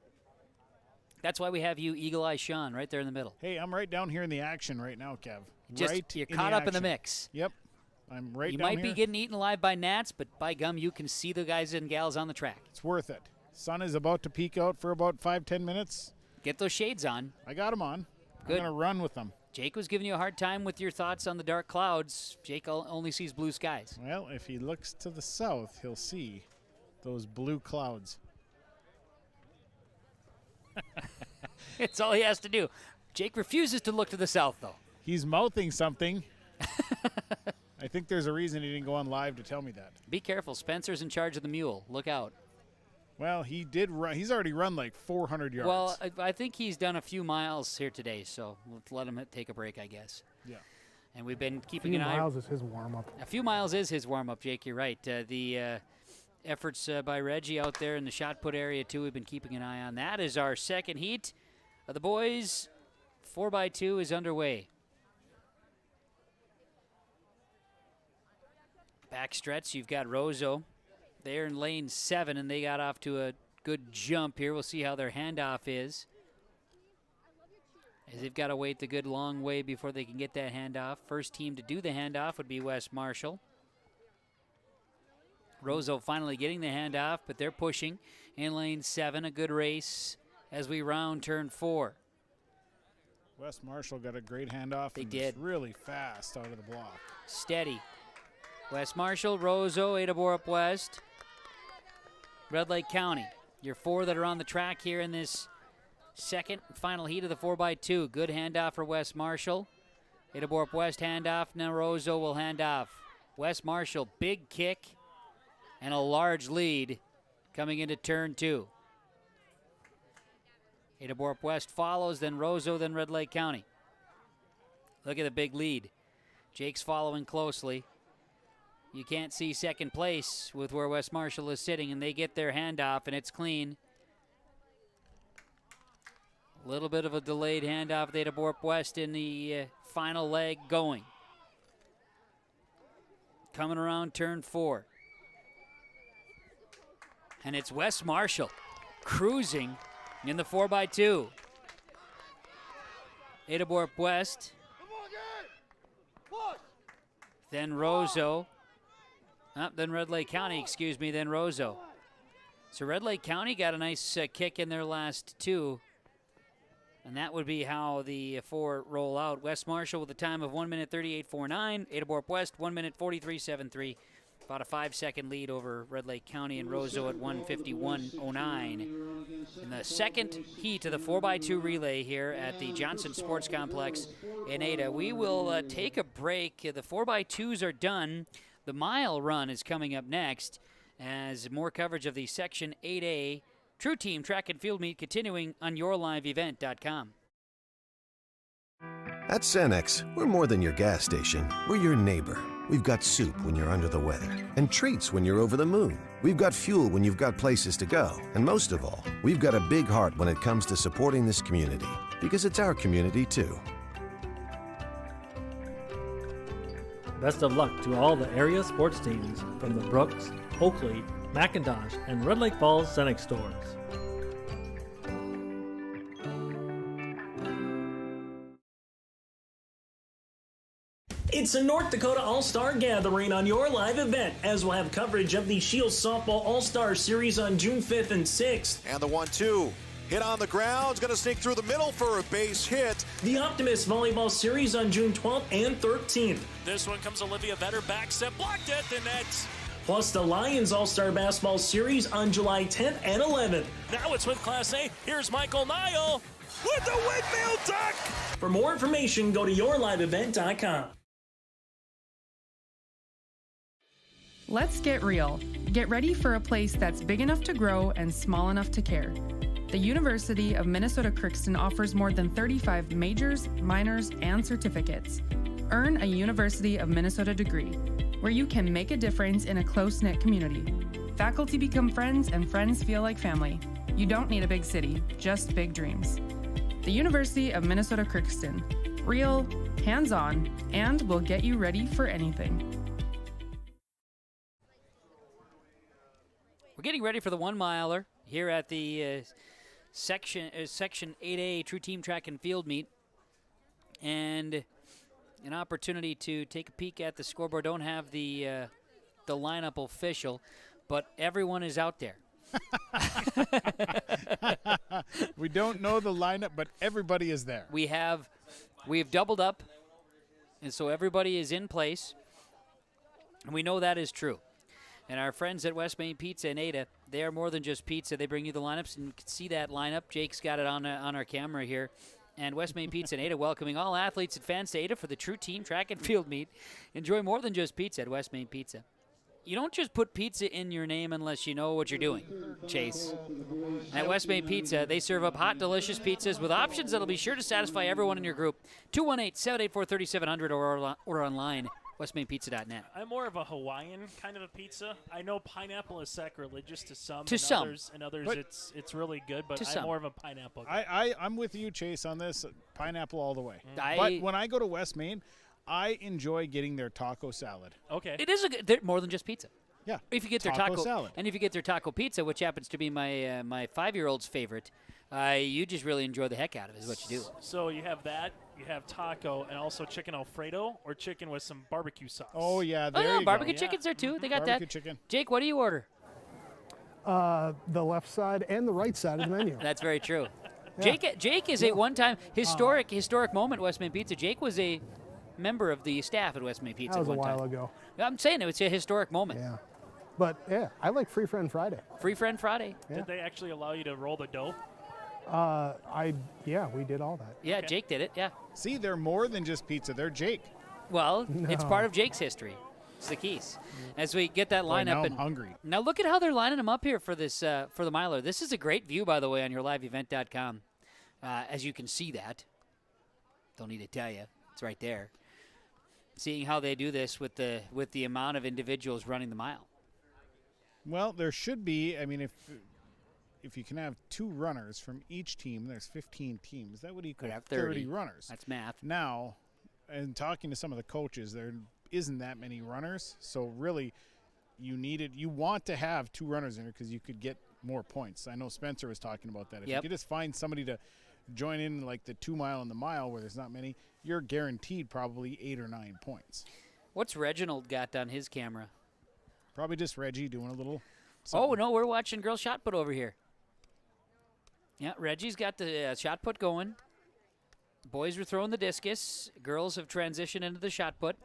That's why we have you, Eagle Eye Sean, right there in the middle. Hey, I'm right down here in the action right now, Kev. You're caught up in the mix. Yep. I'm right you down might here. be getting eaten alive by gnats, but by gum, you can see the guys and gals on the track. It's worth it. Sun is about to peek out for about 5-10 minutes. Get those shades on. I got them on. I'm going to run with them. Jake was giving you a hard time with your thoughts on the dark clouds. Jake only sees blue skies. Well, if he looks to the south, he'll see those blue clouds. It's all he has to do. Jake refuses to look to the south, though. He's mouthing something. I think there's a reason he didn't go on live to tell me that. Be careful. Spencer's in charge of the mule. Look out. Well, he did run. He's already run like 400 yards. Well, I think he's done a few miles here today, so let's let him take a break, I guess. Yeah. And we've been keeping an eye. A few miles is his warm-up. A few miles is his warm-up, Jake. You're right. The efforts by Reggie out there in the shot put area, too, we've been keeping an eye on. That is our second heat of the boys. 4x2 is underway. Backstretch, you've got Rozo. They're in lane 7, and they got off to a good jump here. We'll see how their handoff is, as they've got to wait the good long way before they can get that handoff. First team to do the handoff would be West Marshall. Rozo finally getting the handoff, but they're pushing in lane 7. A good race as we round turn 4. West Marshall got a great handoff. They and did. Was really fast out of the block. Steady. West Marshall, Rozo, Ada Borup West. Red Lake County, your 4 that are on the track here in this second final heat of the 4x2. Good handoff for West Marshall. Ada Borup West handoff, now Rozo will hand off. West Marshall, big kick and a large lead coming into turn 2. Ada Borup West follows, then Rozo, then Red Lake County. Look at the big lead. Jake's following closely. You can't see second place with where West Marshall is sitting, and they get their handoff, and it's clean. A little bit of a delayed handoff with Ada Borup West in the final leg going. Coming around turn 4. And it's West Marshall cruising in the 4x2. Ada Borup West. Then Rozo. Then Red Lake County, then Rozo. So Red Lake County got a nice kick in their last 2. And that would be how the 4 roll out. West Marshall with a time of 1 minute 38.49. Ada Borup West, 1 minute 43.73. About a 5-second lead over Red Lake County, and Rozo at 151.09. In the second heat of the 4x2 relay here at the Johnson Sports Complex in Ada. We will take a break. The 4x2s are done. The mile run is coming up next, as more coverage of the Section 8A True Team Track and Field Meet continuing on yourliveevent.com. At Cenex, we're more than your gas station. We're your neighbor. We've got soup when you're under the weather, and treats when you're over the moon. We've got fuel when you've got places to go. And most of all, we've got a big heart when it comes to supporting this community, because it's our community too. Best of luck to all the area sports teams from the Brooks, Oakley, McIntosh, and Red Lake Falls Cenex stores. It's a North Dakota All-Star Gathering on your live event, as we'll have coverage of the Shield Softball All-Star Series on June 5th and 6th. And the 1-2. Hit on the ground, is going to sneak through the middle for a base hit. The Optimist Volleyball Series on June 12th and 13th. This one comes Olivia Vetter, back set, blocked at the net. Plus the Lions All-Star Basketball Series on July 10th and 11th. Now it's with Class A. Here's Michael Nile with the windmill duck. For more information, go to yourliveevent.com. Let's get real. Get ready for a place that's big enough to grow and small enough to care. The University of Minnesota Crookston offers more than 35 majors, minors, and certificates. Earn a University of Minnesota degree, where you can make a difference in a close-knit community. Faculty become friends, and friends feel like family. You don't need a big city, just big dreams. The University of Minnesota Crookston. Real, hands-on, and will get you ready for anything. We're getting ready for the 1 miler here at the Section 8A True Team Track and Field Meet. And an opportunity to take a peek at the scoreboard. Don't have the lineup official, but everyone is out there. We don't know the lineup, but everybody is there. We've doubled up, and so everybody is in place, and we know that is true. And our friends at West Main Pizza in Ada, they are more than just pizza. They bring you the lineups, and you can see that lineup. Jake's got it on our camera here. And West Main Pizza in Ada welcoming all athletes and fans to Ada for the True Team Track and Field Meet. Enjoy more than just pizza at West Main Pizza. You don't just put pizza in your name unless you know what you're doing, Chase. At West Main Pizza, they serve up hot, delicious pizzas with options that'll be sure to satisfy everyone in your group. 218-784-3700 or online, westmainpizza.net. I'm more of a Hawaiian kind of a pizza. I know pineapple is sacrilegious to some. And others it's really good, but I'm more of a pineapple guy. I'm with you, Chase, on this. Pineapple all the way. But when I go to West Main, I enjoy getting their taco salad. Okay. It is they're more than just pizza. Yeah. If you get their taco salad. And if you get their taco pizza, which happens to be my my 5-year-old's favorite, you just really enjoy the heck out of it is what you do. So you have that, you have taco, and also chicken Alfredo or chicken with some barbecue sauce. Oh, yeah. Barbecue chicken's there, too. They got barbecue that. Chicken. Jake, what do you order? The left side and the right side of the menu. That's very true. Yeah. Jake is a one-time historic moment West Main Pizza. Jake was a member of the staff at West Main Pizza. That was one a while time. ago. I'm saying it's a historic moment. Yeah. But, yeah, I like Free Friend Friday. Free Friend Friday. Yeah. Did they actually allow you to roll the dough? We did all that. Yeah, okay. Jake did it, yeah. See, they're more than just pizza. They're Jake. Well, it's part of Jake's history. It's the keys. As we get that lineup. Now I'm hungry. Now look at how they're lining them up here for this for the Miler. This is a great view, by the way, on your liveevent.com. As you can see that. Don't need to tell you. It's right there. Seeing how they do this with the amount of individuals running the mile. Well, there should be. I mean, if you can have 2 runners from each team, there's 15 teams. That would equal 30 runners. That's math. Now, and talking to some of the coaches, there isn't that many runners. So really, you want to have 2 runners in there because you could get more points. I know Spencer was talking about that. If you could just find somebody to join in like the 2 mile and the mile where there's not many, you're guaranteed probably 8 or 9 points. What's Reginald got on his camera? Probably just Reggie doing a little something. Oh, no, we're watching girls shot put over here. Yeah, Reggie's got the shot put going. Boys were throwing the discus. Girls have transitioned into the shot put.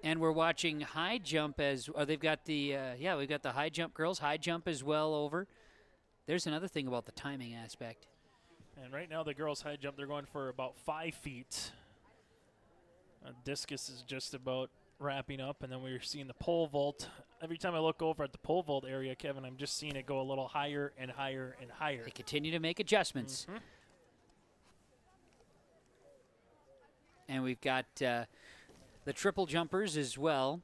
And we're watching high jump they've got the, we've got the high jump girls. High jump as well over. There's another thing about the timing aspect. And right now the girls high jump, they're going for about 5 feet. Discus is just about wrapping up, and then we're seeing the pole vault. Every time I look over at the pole vault area, Kevin, I'm just seeing it go a little higher and higher and higher. They continue to make adjustments. Mm-hmm. And we've got the triple jumpers as well,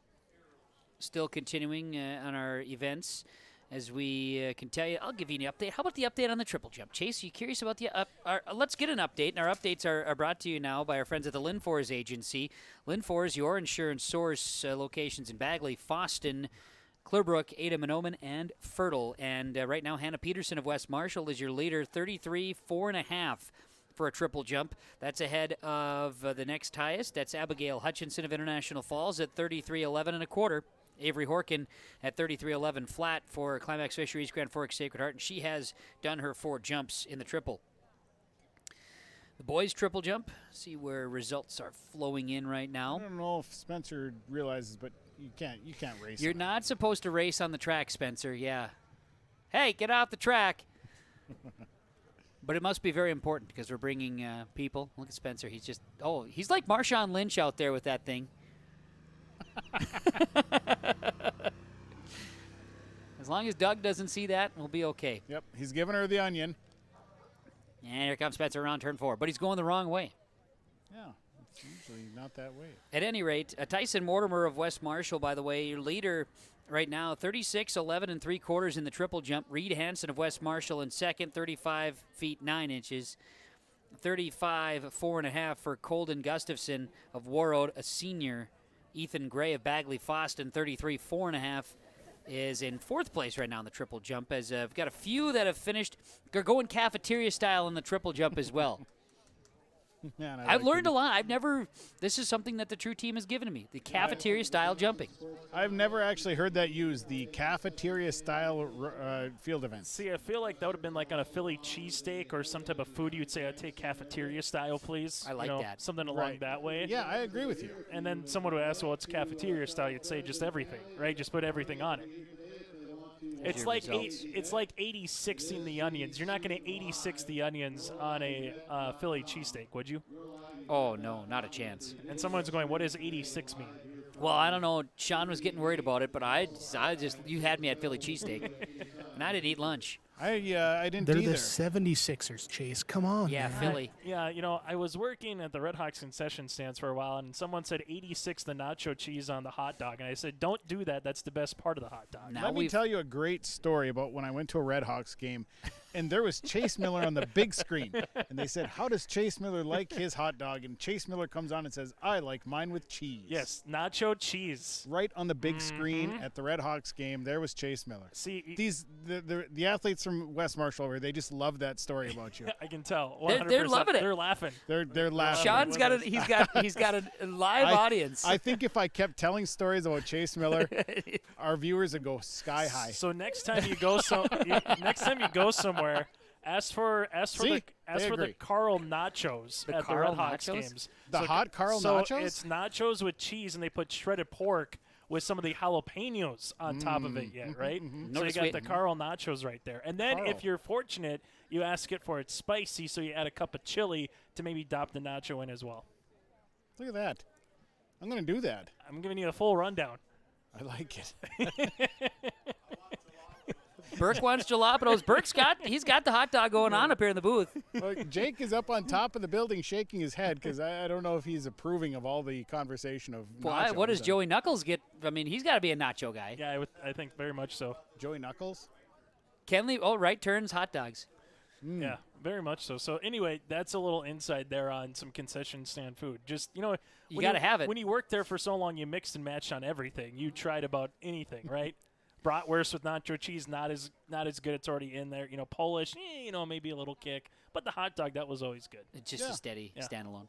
still continuing on our events. As we can tell you, I'll give you an update. How about the update on the triple jump? Chase, are you curious about the let's get an update. And our updates are brought to you now by our friends at the Lynn For's Agency. Lynn For's, your insurance source, locations in Bagley, Foston, Clearbrook, Ada, Minoman, and Fertile. And right now, Hannah Peterson of West Marshall is your leader, 33.4.5 for a triple jump. That's ahead of the next highest. That's Abigail Hutchinson of International Falls at 33.11.25. Avery Horkin at 33.11 flat for Climax Fisheries Grand Forks Sacred Heart, and she has done her 4 jumps in the triple. The boys' triple jump, see where results are flowing in right now. I don't know if Spencer realizes, but you can't race. You're not supposed to race on the track, Spencer, yeah. Hey, get off the track. But it must be very important because we're bringing people. Look at Spencer. He's like Marshawn Lynch out there with that thing. As long as Doug doesn't see that, we'll be okay. Yep, he's giving her the onion. And here comes Spencer around turn 4, but he's going the wrong way. Yeah, it's usually not that way. At any rate, Tyson Mortimer of West Marshall, by the way, your leader right now, 36.11 in the triple jump. Reed Hansen of West Marshall in second, 35 feet 9 inches. 35.4.5 for Colden Gustafson of Warroad, a senior. Ethan Gray of Bagley Foston, 33.4.5, is in 4th place right now in the triple jump. As we've got a few that have finished. They're going cafeteria style in the triple jump as well. Man, I've learned a lot. This is something that the True Team has given to me, the cafeteria-style jumping. I've never actually heard that used, the cafeteria-style field event. See, I feel like that would have been like on a Philly cheesesteak or some type of food. You'd say, I'd take cafeteria-style, please. I like that. Something along that way. Yeah, I agree with you. And then someone would ask, well, it's cafeteria-style. You'd say just everything, right? Just put everything on it. It's like 80-60ing the onions. You're not going to 86 the onions on a Philly cheesesteak, would you? Oh, no, not a chance. And someone's going, what does 86 mean? Well, I don't know. Sean was getting worried about it, but you had me at Philly cheesesteak, and I didn't eat lunch. I didn't They're either. the 76ers, Chase. Come on. Yeah, man. Philly. Yeah, I was working at the Red Hawks concession stands for a while, and someone said 86 the nacho cheese on the hot dog. And I said, don't do that. That's the best part of the hot dog. Let me tell you a great story about when I went to a Red Hawks game, and there was Chase Miller on the big screen. And they said, how does Chase Miller like his hot dog? And Chase Miller comes on and says, I like mine with cheese. Yes, nacho cheese. Right on the big screen at the Red Hawks game, there was Chase Miller. See, the athletes from West Marshall, where they just love that story about you. I can tell. They're loving it. They're laughing. They're laughing. Sean's got a live audience. I think if I kept telling stories about Chase Miller, our viewers would go sky high. So next time you go somewhere, ask for the Carl nachos at the Red Hawks games. The hot Carl nachos? So it's nachos with cheese, and they put shredded pork with some of the jalapenos on top of it yet, right? So you got the Carl nachos right there. And then if you're fortunate, you ask it for it's spicy, so you add a cup of chili to maybe dop the nacho in as well. Look at that. I'm going to do that. I'm giving you a full rundown. I like it. Burke wants jalapenos. He's got the hot dog going on up here in the booth. Well, Jake is up on top of the building shaking his head because I don't know if he's approving of all the conversation of nachos. What does Joey Knuckles get? I mean, he's got to be a nacho guy. Yeah, I think very much so. Joey Knuckles? Kenley, right turns, hot dogs. Yeah, very much so. So anyway, that's a little insight there on some concession stand food. Just, you got to have it. When you worked there for so long, you mixed and matched on everything. You tried about anything, right? Bratwurst with nacho cheese, not as good. It's already in there. Polish, maybe a little kick. But the hot dog, that was always good. It's just a steady standalone.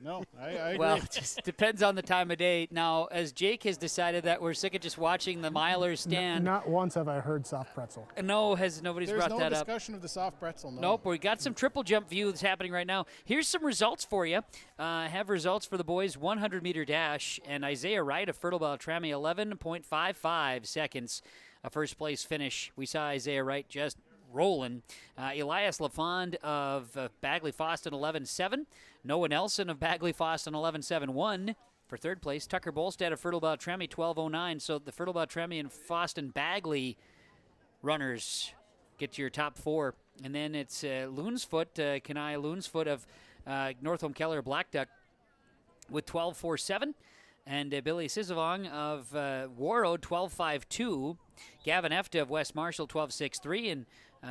No, I agree. Well, it just depends on the time of day. Now, as Jake has decided that we're sick of just watching the milers stand. Not once have I heard soft pretzel. No, nobody's brought that up. There's no discussion of the soft pretzel. No. Nope, we got some triple jump views happening right now. Here's some results for you. I have results for the boys' 100-meter dash, and Isaiah Wright of Fertile Beltrami, 11.55 seconds. A first-place finish. We saw Isaiah Wright just rolling. Elias LaFond of Bagley Foston, 11.7. Noah Nelson of Bagley Foston, 11.71 for third place. Tucker Bolstad of Fertile Beltrami, 12.09. So the Fertile Beltrami and Foston Bagley runners get your top four. And then it's Loonsfoot, Kanai Loonsfoot of Northholm Keller Black Duck with 12.47. And Billy Sisavong of Warroad, 12.52. Gavin Efta of West Marshall, 12.63. And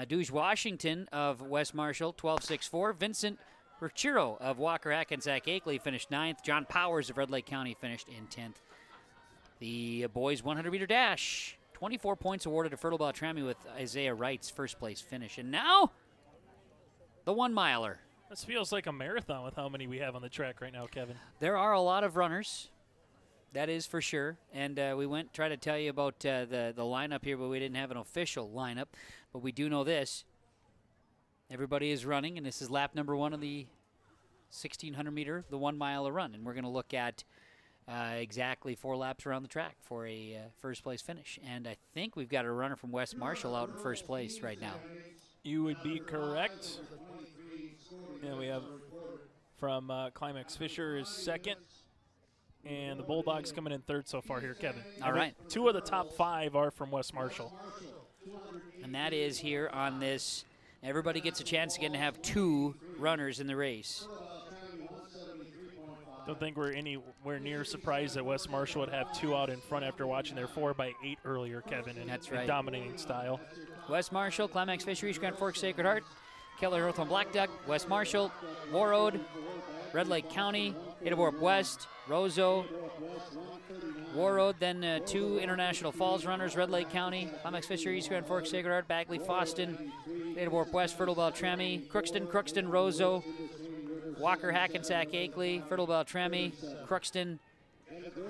Douge Washington of West Marshall, 12.64. Vincent Ricchiro of Walker-Hackensack-Akeley finished 9th. John Powers of Red Lake County finished in 10th. The boys' 100-meter dash, 24 points awarded to Fertile Beltrami with Isaiah Wright's first-place finish. And now, the one-miler. This feels like a marathon with how many we have on the track right now, Kevin. There are a lot of runners. That is for sure. And we try to tell you about the lineup here, but we didn't have an official lineup. But we do know this. Everybody is running, and this is lap number 1 of the 1,600-meter, the one-mile run. And we're going to look at exactly 4 laps around the track for a first-place finish. And I think we've got a runner from West Marshall out in first place right now. You would be correct. And we have from Climax Fisher is second. And the Bulldogs coming in third so far here, Kevin. All right. 2 of the top 5 are from West Marshall. And that is here on this. Everybody gets a chance again to have 2 runners in the race. Don't think we're anywhere near surprised that West Marshall would have 2 out in front after watching their 4x8 earlier, Kevin, in dominating style. West Marshall, Climax Fisheries, Grand Forks, Sacred Heart, Keller, Northland Black Duck, West Marshall, Warroad, Red Lake County, Itaborp West, Roseau, Warroad, then 2 International Falls runners, Red Lake County, Climax Fisheries, Grand Forks, Sacred Heart, Bagley, Foston, Itaborp West, Fertile Beltrami, Crookston, Roseau, Walker-Hackensack-Akeley, Fertile Beltrami, Crookston,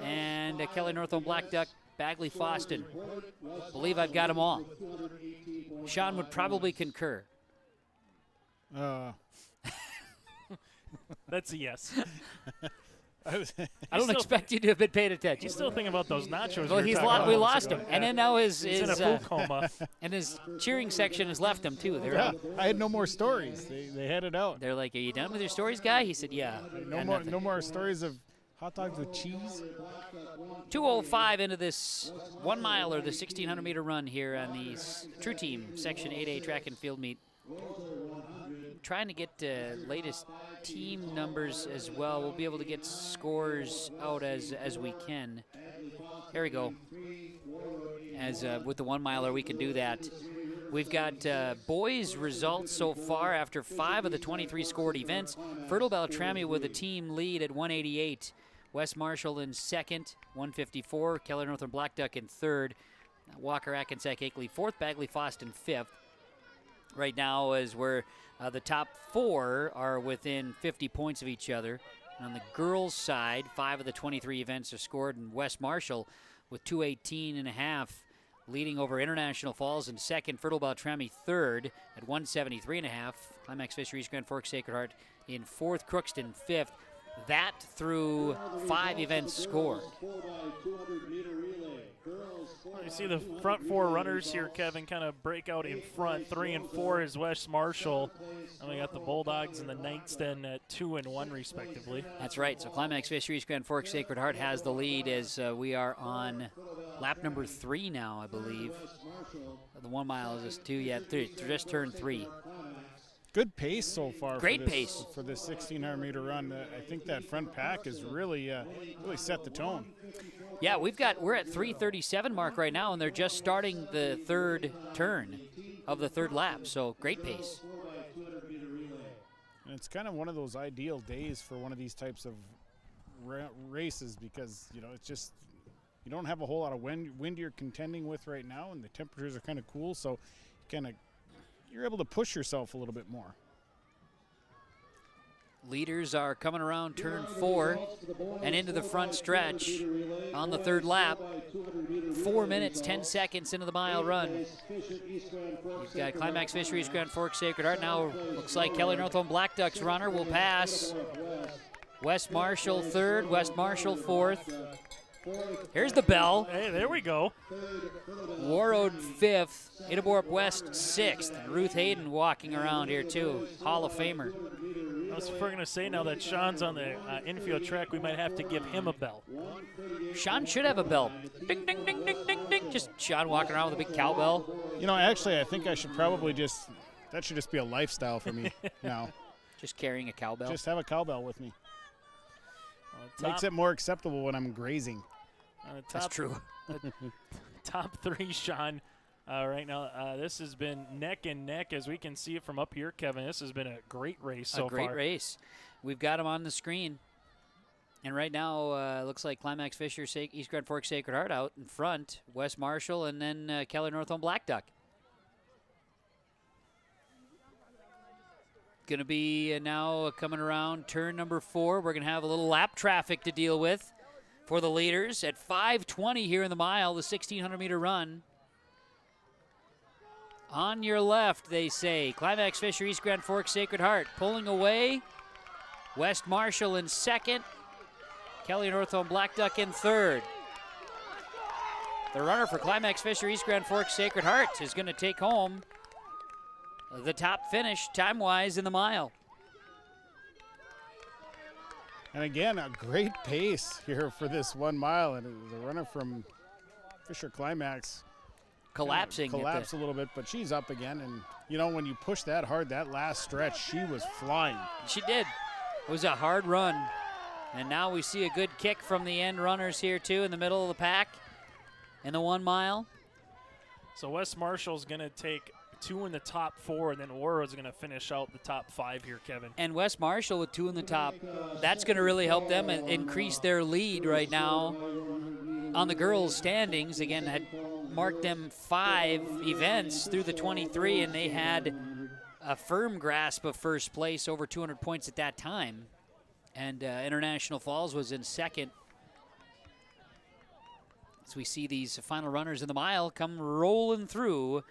and Kelly Northland Black Duck, Bagley Foston. Believe I've got them all. Sean would probably concur. That's a yes. I don't expect you to have been paying attention. He's still thinking about those nachos. Well, we lost him, and then now he's in a food coma, and his cheering section has left him too. I had no more stories. They had it out. They're like, "Are you done with your stories, guy?" He said, "Yeah." No more stories of hot dogs with cheese. 2:05 into this 1 mile or the 1,600-meter run here on the True Team Section 8A track and field meet. Trying to get latest team numbers as well. We'll be able to get scores out as we can. Here we go. As with the 1 miler, we can do that. We've got boys' results so far after 5 of the 23 scored events. Fertile Beltrami with a team lead at 188. West Marshall in second, 154. Keller Northern Black Duck in third. Walker-Hackensack-Akeley fourth. Bagley Foston fifth. Right now, as we're the top 4 are within 50 points of each other. And on the girls' side, 5 of the 23 events are scored, and West Marshall with 218.5, leading over International Falls in second. Fertile Beltrami third at 173.5. Climax Fisheries Grand Forks Sacred Heart in fourth. Crookston fifth. That through 5 events scored. You see the front 4 runners here, Kevin, kind of break out in front. 3 and 4 is West Marshall. And we got the Bulldogs and the Knightston at 2 and 1, respectively. That's right. So Climax Fisheries Grand Forks Sacred Heart has the lead as we are on lap number 3 now, I believe. The 1 mile is just 2 yet. Just turned 3. Good pace so far. Great pace for this 1,600-meter run. I think that front pack has really set the tone. Yeah, we're at 3:37 mark right now, and they're just starting the third turn of the third lap. So great pace. And it's kind of one of those ideal days for one of these types of races because it's just you don't have a whole lot of wind you're contending with right now, and the temperatures are kind of cool, so you're able to push yourself a little bit more. Leaders are coming around turn 4 and into the front stretch on the third lap. 4 minutes, 10 seconds into the mile run. You've got Climax Fisheries Grand Forks Sacred Heart. Now looks like Kelly Northland Black Duck's runner will pass. West Marshall third, West Marshall fourth. Here's the bell. Hey, there we go. Warroad fifth, Innerborp West sixth. And Ruth Hayden walking around here too, Hall of Famer. We're going to say now that Sean's on the infield track, we might have to give him a bell. Sean should have a bell. Ding, ding, ding, ding, ding, ding. Just Sean walking around with a big cowbell. Actually, I think I should probably that should just be a lifestyle for me now. Just carrying a cowbell? Just have a cowbell with me. Makes it more acceptable when I'm grazing. That's true. Top 3, Sean. Right now, this has been neck and neck, as we can see it from up here, Kevin. This has been a great race so far. A great race. We've got them on the screen. And right now, looks like Climax Fisher, East Grand Forks Sacred Heart out in front, West Marshall, and then Keller Northland Black Duck. Going to be now coming around turn number 4. We're going to have a little lap traffic to deal with for the leaders at 5:20 here in the mile, the 1,600-meter run. On your left, they say, Climax Fisher, East Grand Forks Sacred Heart pulling away. West Marshall in second. Kelly Northland Black Duck in third. The runner for Climax Fisher, East Grand Forks Sacred Heart is going to take home the top finish time-wise in the mile. And again, a great pace here for this 1 mile. And the runner from Fisher Climax collapsing. Collapsed a little bit, but she's up again. And, when you push that hard, that last stretch, she was flying. She did. It was a hard run. And now we see a good kick from the end runners here, too, in the middle of the pack in the 1 mile. So West Marshall's going to take 2 in the top 4, and then Warroad's going to finish out the top 5 here, Kevin. And West Marshall with 2 in the top, that's going to really help them increase their lead right now on the girls' standings. Again, had marked them 5 events through the 23, and they had a firm grasp of first place, over 200 points at that time. And International Falls was in second. As we see these final runners in the mile come rolling through.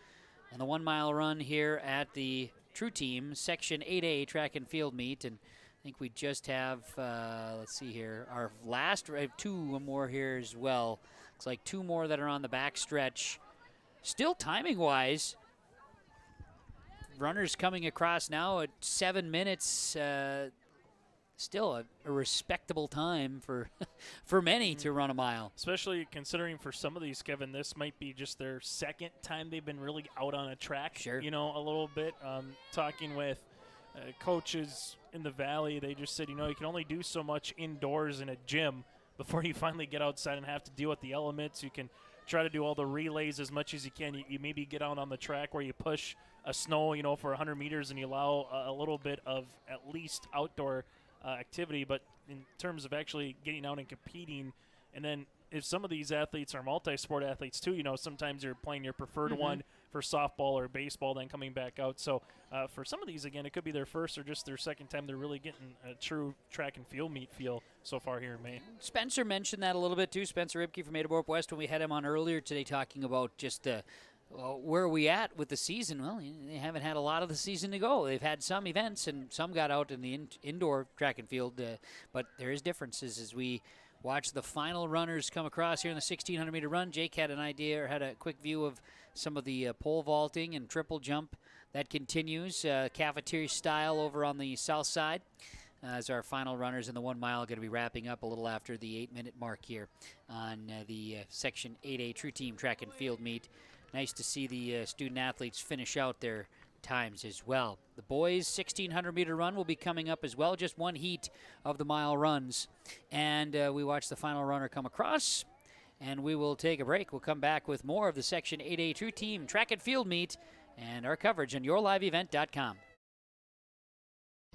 And the 1 mile run here at the True Team Section 8A track and field meet. And I think we just have, let's see here, our last, I have 2 more here as well. Looks like 2 more that are on the back stretch. Still timing-wise, runners coming across now at 7 minutes. Still a respectable time for for many to run a mile. Especially considering for some of these, Kevin, this might be just their second time they've been really out on a track. Sure. You know, a little bit. Talking with coaches in the Valley, they just said, you know, you can only do so much indoors in a gym before you finally get outside and have to deal with the elements. You can try to do all the relays as much as you can. You maybe get out on the track where you push a snow, you know, for 100 meters and you allow a little bit of at least outdoor activity, but in terms of actually getting out and competing, and then if some of these athletes are multi-sport athletes too, you know, sometimes you're playing your preferred one for softball or baseball, then coming back out. So for some of these, again, it could be their first or just their second time they're really getting a true track and field meet feel so far here in May. Spencer mentioned that a little bit too. Spencer Ribke from Ada Borup West, when we had him on earlier today talking about just where are we at with the season? Well, they haven't had a lot of the season to go. They've had some events, and some got out in the indoor track and field, but there is differences as we watch the final runners come across here in the 1,600-meter run. Jake had an idea or had a quick view of some of the pole vaulting and triple jump. That continues, cafeteria style over on the south side. As our final runners in the 1 mile are going to be wrapping up a little after the 8-minute mark here on the Section 8A True Team track and field meet. Nice to see the student athletes finish out their times as well. The boys' 1,600-meter run will be coming up as well, just one heat of the mile runs. And we watch the final runner come across, and we will take a break. We'll come back with more of the Section 8A True Team track and field meet and our coverage on yourliveevent.com.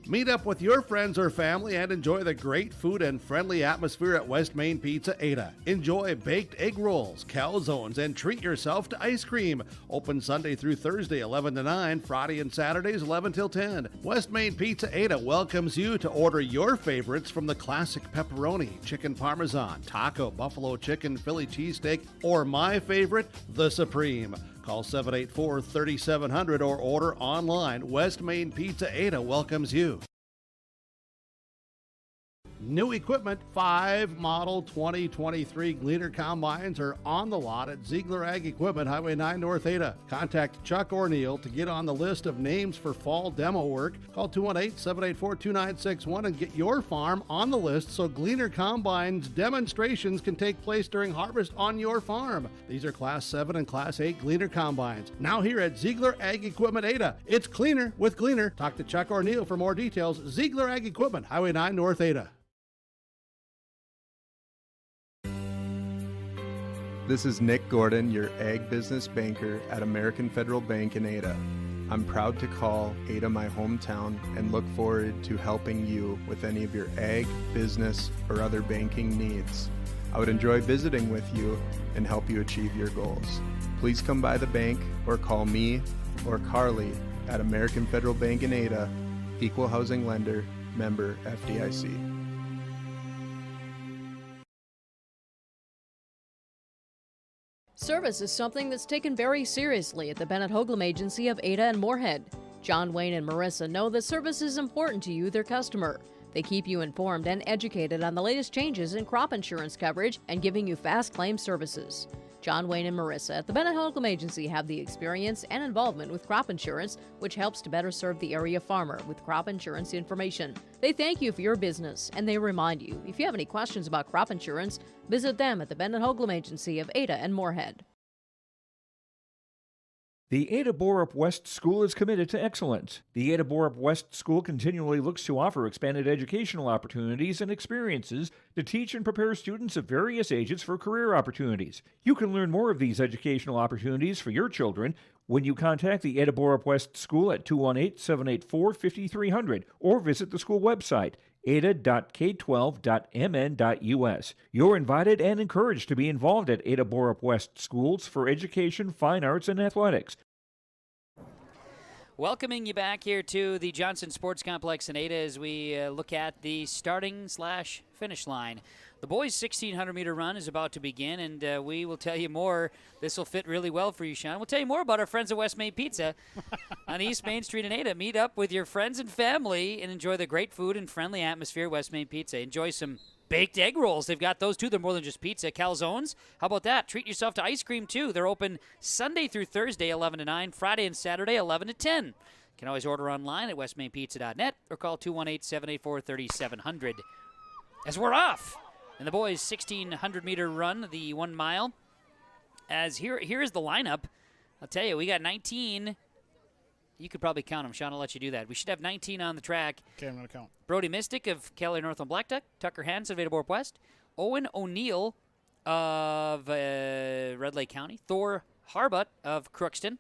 Meet up with your friends or family and enjoy the great food and friendly atmosphere at West Main Pizza Ada. Enjoy baked egg rolls, calzones, and treat yourself to ice cream. Open Sunday through Thursday, 11 to 9, Friday and Saturdays, 11 till 10. West Main Pizza Ada welcomes you to order your favorites from the classic pepperoni, chicken parmesan, taco, buffalo chicken, Philly cheesesteak, or my favorite, the Supreme. Call 784-3700 or order online. West Main Pizza Ada welcomes you. New equipment, 5 model 2023 Gleaner Combines are on the lot at Ziegler Ag Equipment, Highway 9 North Ada. Contact Chuck or Neil to get on the list of names for fall demo work. Call 218-784-2961 and get your farm on the list so Gleaner Combines demonstrations can take place during harvest on your farm. These are Class 7 and Class 8 Gleaner Combines. Now here at Ziegler Ag Equipment Ada. It's cleaner with Gleaner. Talk to Chuck or Neil for more details. Ziegler Ag Equipment, Highway 9 North Ada. This is Nick Gordon, your ag business banker at American Federal Bank in Ada. I'm proud to call Ada my hometown and look forward to helping you with any of your ag, business, or other banking needs. I would enjoy visiting with you and help you achieve your goals. Please come by the bank or call me or Carly at American Federal Bank in Ada, Equal Housing Lender, member FDIC. Service is something that's taken very seriously at the Bennett Hoagland Agency of Ada and Moorhead. John Wayne and Marissa know that service is important to you, their customer. They keep you informed and educated on the latest changes in crop insurance coverage and giving you fast claim services. John Wayne and Marissa at the Bennett Hoagland Agency have the experience and involvement with crop insurance, which helps to better serve the area farmer with crop insurance information. They thank you for your business, and they remind you, if you have any questions about crop insurance, visit them at the Bennett Hoagland Agency of Ada and Moorhead. The Ada Borup West School is committed to excellence. The Ada Borup West School continually looks to offer expanded educational opportunities and experiences to teach and prepare students of various ages for career opportunities. You can learn more of these educational opportunities for your children when you contact the Ada Borup West School at 218-784-5300 or visit the school website, ada.k12.mn.us. You're invited and encouraged to be involved at Ada Borup West Schools for education, fine arts, and athletics. Welcoming you back here to the Johnson Sports Complex in Ada as we look at the starting/finish line. The boys' 1,600-meter run is about to begin, and we will tell you more. This will fit really well for you, Sean. We'll tell you more about our friends at West Main Pizza on East Main Street in Ada. Meet up with your friends and family and enjoy the great food and friendly atmosphere at West Main Pizza. Enjoy some baked egg rolls. They've got those, too. They're more than just pizza. Calzones. How about that? Treat yourself to ice cream, too. They're open Sunday through Thursday, 11 to 9, Friday and Saturday, 11 to 10. You can always order online at westmainpizza.net or call 218-784-3700. As we're off in the boys' 1,600-meter run, the 1 mile. As here is the lineup. I'll tell you, we got 19. You could probably count them. Sean, I'll let you do that. We should have 19 on the track. Okay, I'm going to count. Brody Mystic of Kelly Northland Blackduck, Tucker Hansen of Ada West, Owen O'Neill of Red Lake County, Thor Harbutt of Crookston,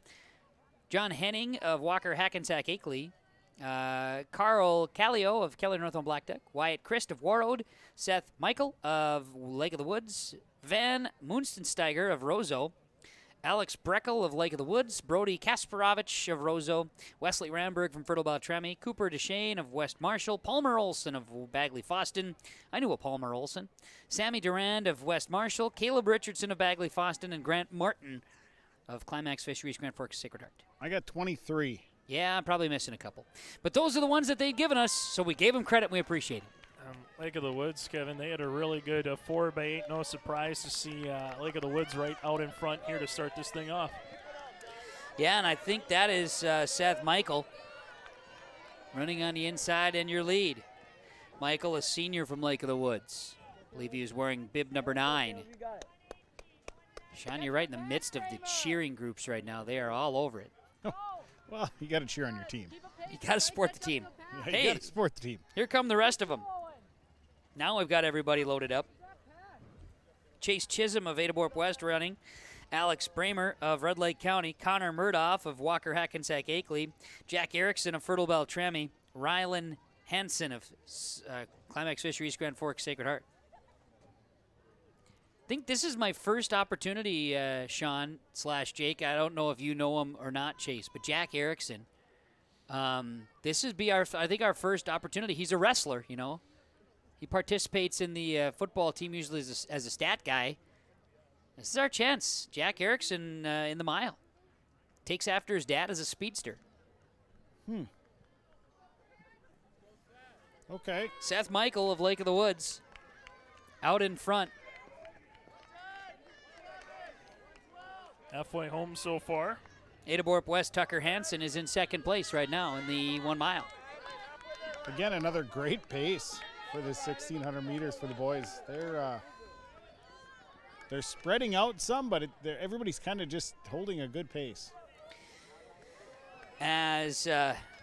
John Henning of Walker-Hackensack-Akeley, Carl Callio of Kelly Northland Blackduck, Wyatt Christ of Warroad, Seth Michael of Lake of the Woods, Van Moonstensteiger of Roseau, Alex Breckel of Lake of the Woods, Brody Kasparovich of Roseau, Wesley Ramberg from Fertile Beltrami, Cooper Deshane of West Marshall, Palmer Olson of Bagley Foston. I knew a Palmer Olson. Sammy Durand of West Marshall, Caleb Richardson of Bagley Foston, and Grant Martin of Climax Fisheries Grand Forks Sacred Heart. I got 23. Yeah, I'm probably missing a couple. But those are the ones that they've given us, so we gave them credit and we appreciate it. Lake of the Woods, Kevin, they had a really good 4x8. No surprise to see Lake of the Woods right out in front here to start this thing off. Yeah, and I think that is Seth Michael running on the inside in your lead. Michael, a senior from Lake of the Woods. I believe he was wearing bib number 9. Sean, you're right in the midst of the cheering groups right now. They are all over it. Well, you got to cheer on your team. You got to support the team. Yeah, hey, you got to support the team. Here come the rest of them. Now we've got everybody loaded up. Chase Chisholm of Ada West running. Alex Bramer of Red Lake County. Connor Murdoff of Walker-Hackensack-Akeley. Jack Erickson of Fertile Beltrami. Rylan Hansen of Climax Fisheries Grand Forks Sacred Heart. I think this is my first opportunity, Sean / Jake. I don't know if you know him or not, Chase, but Jack Erickson. This would be our first opportunity. He's a wrestler, you know. He participates in the football team usually as a stat guy. This is our chance. Jack Erickson in the mile. Takes after his dad as a speedster. Okay. Seth Michael of Lake of the Woods out in front. Halfway home so far. Ada West Tucker Hansen is in second place right now in the 1 mile. Again, another great pace for this 1,600 meters for the boys. They're spreading out some, but everybody's kind of just holding a good pace. As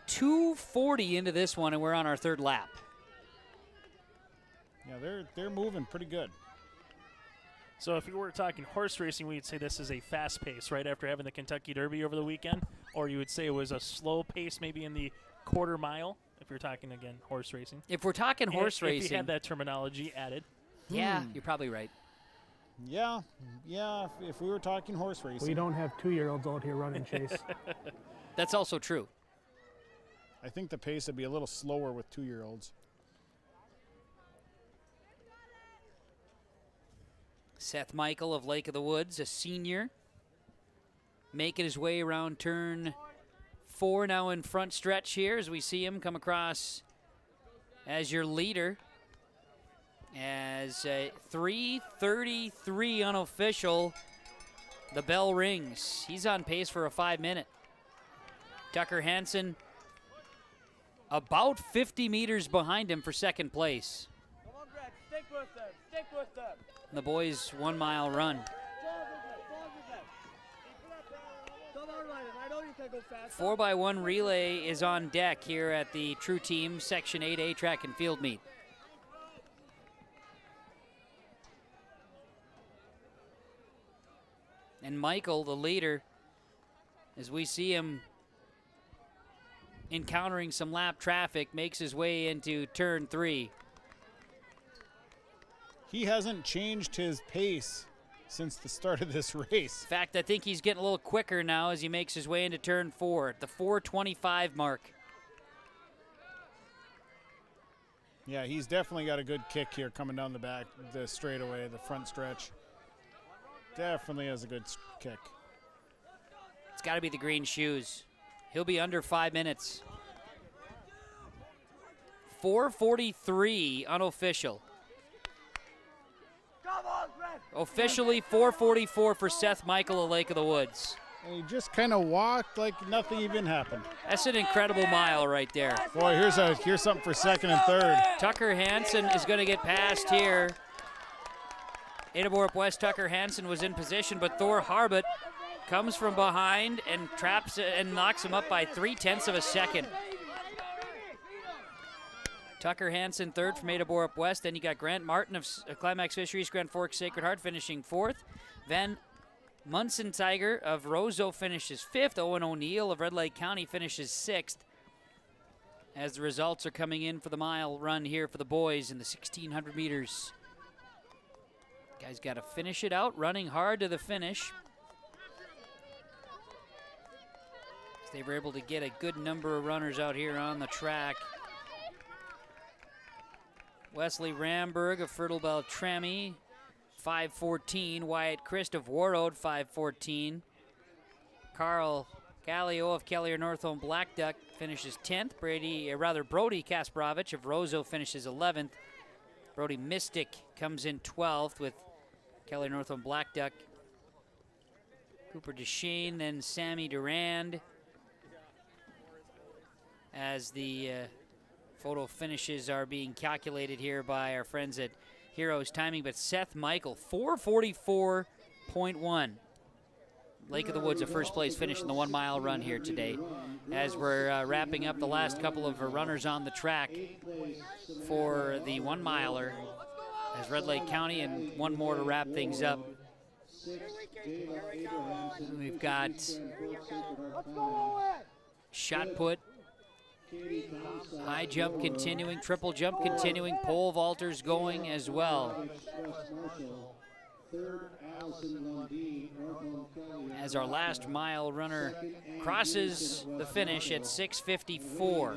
2:40 into this one, and we're on our third lap. Yeah, they're moving pretty good. So if we were talking horse racing, we'd say this is a fast pace right after having the Kentucky Derby over the weekend, or you would say it was a slow pace maybe in the quarter mile, if you're talking, again, horse racing. If we're talking horse racing. If you had that terminology added. Yeah, you're probably right. Yeah, if we were talking horse racing. We don't have 2-year-olds out here running, Chase. That's also true. I think the pace would be a little slower with 2-year-olds. Seth Michael of Lake of the Woods, a senior, making his way around turn 4 now in front stretch here as we see him come across as your leader. As 3:33 unofficial, the bell rings. He's on pace for a 5-minute. Tucker Hansen about 50 meters behind him for second place. Come on, Greg, stick with them, stick with them. The boys' 1 mile run. 4x1 relay is on deck here at the True Team Section 8A track and field meet. And Michael, the leader, as we see him encountering some lap traffic, makes his way into turn 3. He hasn't changed his pace since the start of this race. In fact, I think he's getting a little quicker now as he makes his way into turn 4 at the 4:25 mark. Yeah, he's definitely got a good kick here coming down the straightaway, the front stretch. Definitely has a good kick. It's got to be the green shoes. He'll be under 5 minutes. 4:43 unofficial. Officially 4:44 for Seth Michael of Lake of the Woods. And he just kind of walked like nothing even happened. That's an incredible mile right there. Boy, here's something for second and third. Tucker Hansen is going to get past here. Ada Borup West Tucker Hansen was in position, but Thor Harbut comes from behind and traps and knocks him up by 0.3 of a second. Tucker Hansen third from Ada Borup West. Then you got Grant Martin of Climax Fisheries, Grand Forks Sacred Heart finishing 4th. Van Munson Tiger of Roseau finishes 5th. Owen O'Neill of Red Lake County finishes 6th. As the results are coming in for the mile run here for the boys in the 1,600 meters. Guys got to finish it out, running hard to the finish. They were able to get a good number of runners out here on the track. Wesley Ramberg of Fertile Beltrami, 5:14. Wyatt Christ of Warroad, 5:14. Carl Gallio of Kellier Northholm Black Duck finishes 10th. Brody Kasparovich of Roseau finishes 11th. Brody Mystic comes in 12th with Kellier Northholm Black Duck. Cooper DeShane, then Sammy Durand. As the photo finishes are being calculated here by our friends at Heroes Timing, but Seth Michael, 4:44.1. Lake of the Woods, a first place finish in the 1 mile run here today. As we're wrapping up the last couple of runners on the track for the 1 miler, as Red Lake County and one more to wrap things up. We've got shot put, high jump continuing, triple jump continuing, pole vaulters going as well. As our last mile runner crosses the finish at 6:54.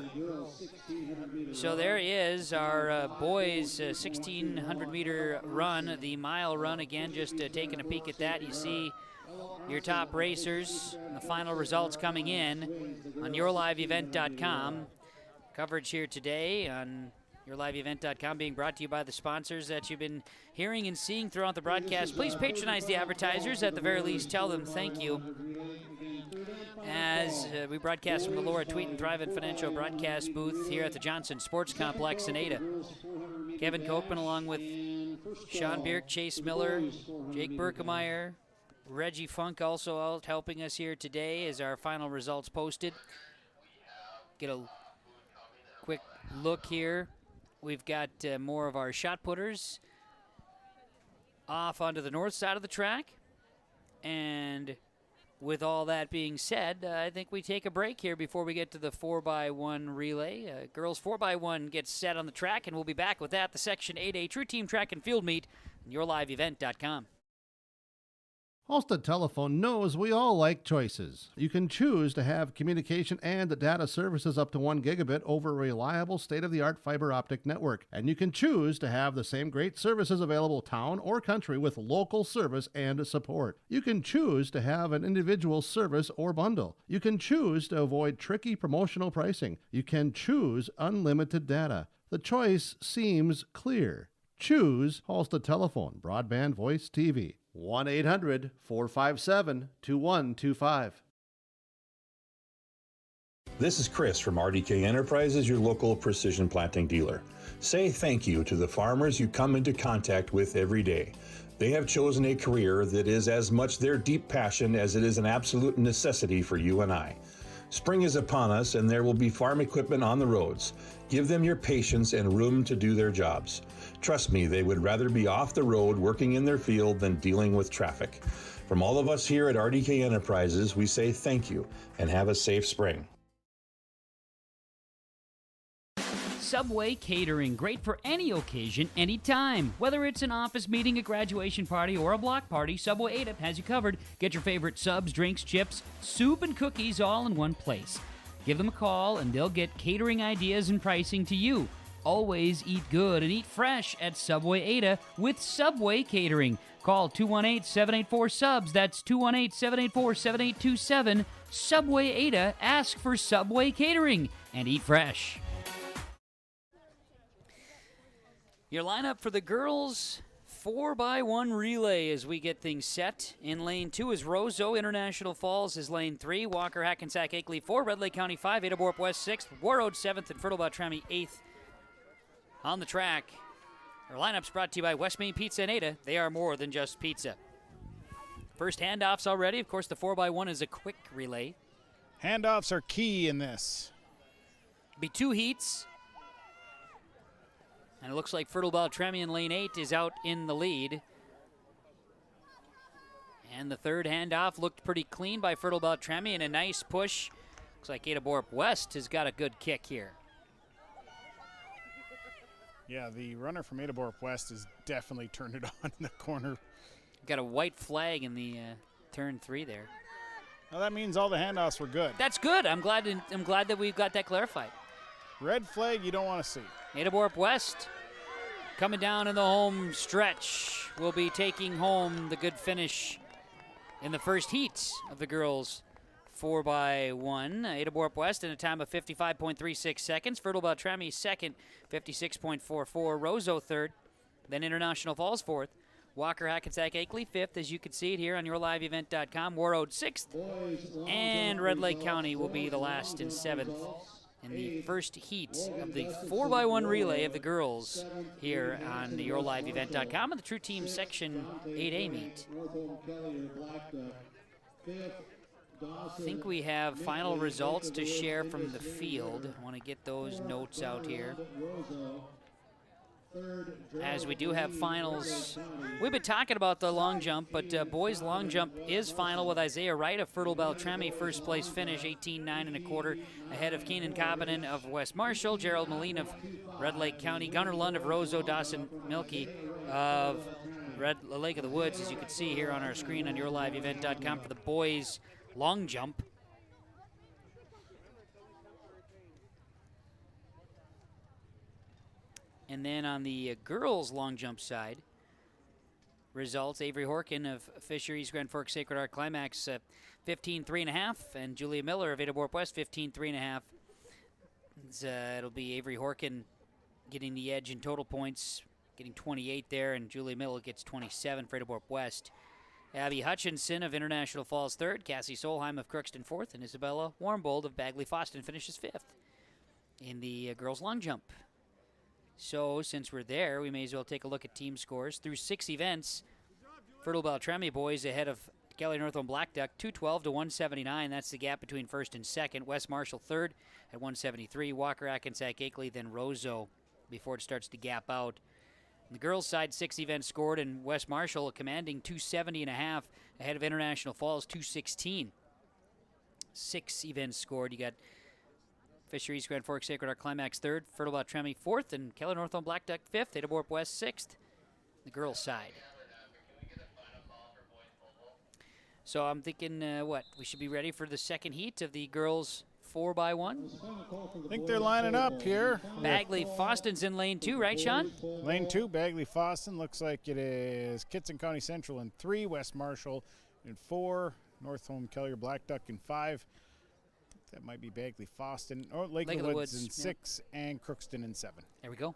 So there is our boys' 1,600 meter run, the mile run again, just taking a peek at that. You see your top racers and the final results coming in on yourliveevent.com. Coverage here today on yourliveevent.com being brought to you by the sponsors that you've been hearing and seeing throughout the broadcast. Please patronize the advertisers. At the very least, tell them thank you. As we broadcast from the Laura Tweet and Thrive and Financial broadcast booth here at the Johnson Sports Complex in Ada. Kevin Kochman along with Sean Bierk, Chase Miller, Jake Berkemeyer, Reggie Funk also out helping us here today as our final results posted. Get a quick look here. We've got more of our shot putters off onto the north side of the track. And with all that being said, I think we take a break here before we get to the 4x1 relay. Girls 4x1 gets set on the track, and we'll be back with that, the Section 8A True Team Track and Field Meet on yourliveevent.com. Halstead Telephone knows we all like choices. You can choose to have communication and data services up to 1 gigabit over a reliable state-of-the-art fiber optic network. And you can choose to have the same great services available town or country with local service and support. You can choose to have an individual service or bundle. You can choose to avoid tricky promotional pricing. You can choose unlimited data. The choice seems clear. Choose Halstead Telephone, broadband voice TV. 1-800-457-2125. This is Chris from RDK Enterprises, your local precision planting dealer. Say thank you to the farmers you come into contact with every day. They have chosen a career that is as much their deep passion as it is an absolute necessity for you and I. Spring is upon us and there will be farm equipment on the roads. Give them your patience and room to do their jobs. Trust me, they would rather be off the road working in their field than dealing with traffic. From all of us here at RDK Enterprises, we say thank you and have a safe spring. Subway Catering, great for any occasion, anytime. Whether it's an office meeting, a graduation party, or a block party, Subway Ada has you covered. Get your favorite subs, drinks, chips, soup, and cookies all in one place. Give them a call and they'll get catering ideas and pricing to you. Always eat good and eat fresh at Subway Ada with Subway Catering. Call 218-784-SUBS. That's 218-784-7827. Subway Ada. Ask for Subway Catering and eat fresh. Your lineup for the girls 4x1 relay as we get things set. In lane 2 is Roseau. International Falls is lane 3. Walker-Hackensack-Akeley 4. Red Lake County 5. Ada Borup West 6th. Warroad 7th. And Fertile Beltrami 8th. On the track, our lineup's brought to you by West Main Pizza and Ada. They are more than just pizza. First handoffs already. Of course, the 4x1 is a quick relay. Handoffs are key in this. Be 2 heats. And it looks like Fertile Beltrami in lane 8 is out in the lead. And the third handoff looked pretty clean by Fertile Beltrami and a nice push. Looks like Ada Borup West has got a good kick here. Yeah, the runner from Ada Borup West has definitely turned it on in the corner. Got a white flag in the turn 3 there. Well, that means all the handoffs were good. That's good. I'm glad that we've got that clarified. Red flag you don't want to see. Ada Borup West coming down in the home stretch will be taking home the good finish in the first heat of the girls 4x1. Ada Borup West in a time of 55.36 seconds. Fertile Beltrami second, 56.44. Roseau third. Then International Falls fourth. Walker-Hackensack-Akeley fifth, as you can see it here on yourliveevent.com. Warroad sixth. And Red Lake County will be the last in seventh in the first heat of the 4x1 relay of the girls here on yourliveevent.com and the True Team Section 8A meet. I think we have final results to share from the field. I want to get those notes out here. As we do have finals. We've been talking about the long jump, but boys long jump is final with Isaiah Wright of Fertile Beltrami, first place finish, 18.925, ahead of Keenan Cobbinen of West Marshall, Gerald Moline of Red Lake County, Gunnar Lund of Roseau, Dawson Milkey of Lake of the Woods, as you can see here on our screen on yourliveevent.com for the boys long jump. And then on the girls' long jump side, results, Avery Horkin of Fisheries Grand Forks Sacred Heart Climax, 15.3.5, and Julia Miller of Ada Borup West, 15.3.5. It'll be Avery Horkin getting the edge in total points, getting 28 there, and Julia Miller gets 27 for Ada Borup West. Abby Hutchinson of International Falls third, Cassie Solheim of Crookston fourth, and Isabella Warmbold of Bagley Foston finishes fifth in the girls' long jump. So, since we're there, we may as well take a look at team scores. Through 6 events, Fertile Beltrami boys ahead of Kelly Northland Black Duck, 212 to 179. That's the gap between first and second. West Marshall third at 173. Walker-Hackensack-Akeley, then Roseau before it starts to gap out. On the girls' side, 6 events scored, and West Marshall commanding 270.5 ahead of International Falls, 216. 6 events scored. You got Fisheries Grand Forks Sacred Heart Climax third, Fertile Beltrami fourth, and Keller Northland Black Duck fifth, Ada Borup West sixth, the girls' side. So I'm thinking, we should be ready for the second heat of the girls 4x1? I think they're lining up here. Bagley Foston's in lane 2, right, Sean? Lane 2, Bagley Foston. Looks like it is Kitson County Central in 3, West Marshall in 4, North Home Kelly Black Duck in 5. That might be Bagley Foston, or Lake of the Woods in 6, and Crookston in 7. There we go.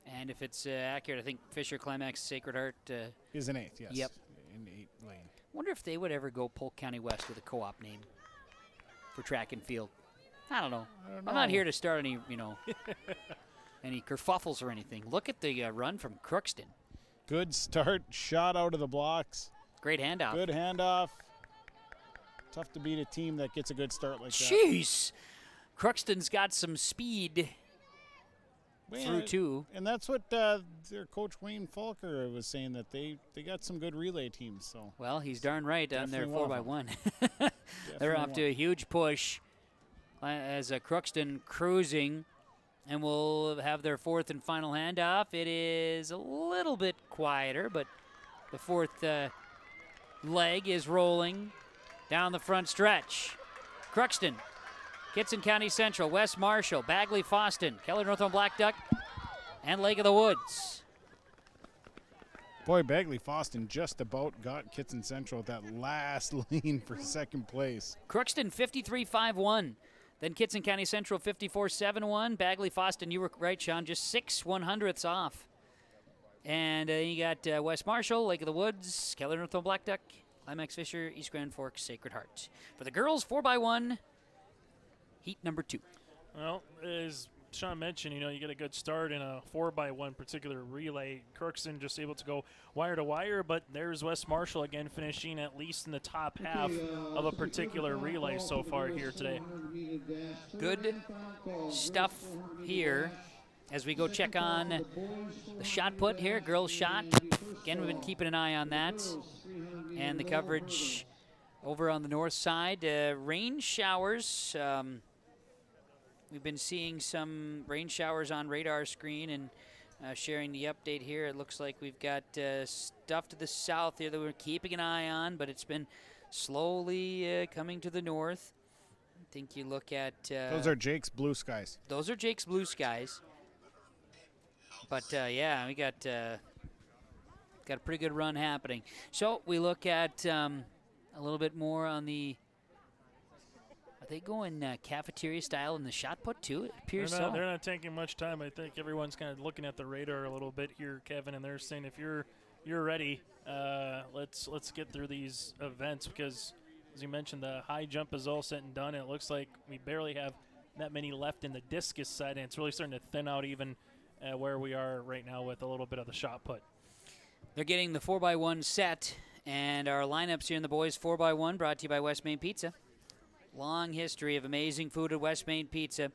And if it's accurate, I think Fisher Climax Sacred Heart is in 8th, yes. Yep. In 8 lane. Wonder if they would ever go Polk County West with a co-op name for track and field. I don't know. I'm not here to start any, any kerfuffles or anything. Look at the run from Crookston. Good start, shot out of the blocks. Great handoff. Good handoff. Tough to beat a team that gets a good start like that. Jeez. Crookston's got some speed through 2. And that's what their coach Wayne Falker was saying, that they got some good relay teams. So well, he's darn right on their 4x1. They're They're off to a huge push. as Crookston cruising, and will have their fourth and final handoff. It is a little bit quieter, but the fourth leg is rolling down the front stretch. Crookston, Kitson County Central, West Marshall, Bagley Foston, Keller Northland Black Duck, and Lake of the Woods. Boy, Bagley Foston just about got Kitson Central at that last lean for second place. Crookston 53-5-1. Then Kitson County Central 54-7-1. Bagley Foston, you were right, Sean, just 6/100ths off. And you got West Marshall, Lake of the Woods, Keller Northland Black Duck, Climax Fisher, East Grand Forks, Sacred Heart. For the girls, 4x1, heat number 2. Well, as Sean mentioned, you get a good start in a 4x1 particular relay. Crookston just able to go wire to wire, but there's West Marshall again finishing at least in the top half of a particular relay so far here today. Good stuff here as we go check on the shot put here, girls shot. Again, we've been keeping an eye on that. And the coverage over on the north side. Rain showers. We've been seeing some rain showers on radar screen and sharing the update here. It looks like we've got stuff to the south here that we're keeping an eye on, but it's been slowly coming to the north. I think you look at... those are Jake's blue skies. Those are Jake's blue skies. But, yeah, we got a pretty good run happening. So we look at a little bit more on the... Are they going cafeteria style in the shot put, too? It appears so. They're not taking much time. I think everyone's kind of looking at the radar a little bit here, Kevin, and they're saying if you're ready, let's get through these events because, as you mentioned, the high jump is all said and done, and it looks like we barely have that many left in the discus side, and it's really starting to thin out even where we are right now with a little bit of the shot put. They're getting the 4x1 set, and our lineups here in the boys 4x1 brought to you by West Main Pizza. Long history of amazing food at West Main Pizza.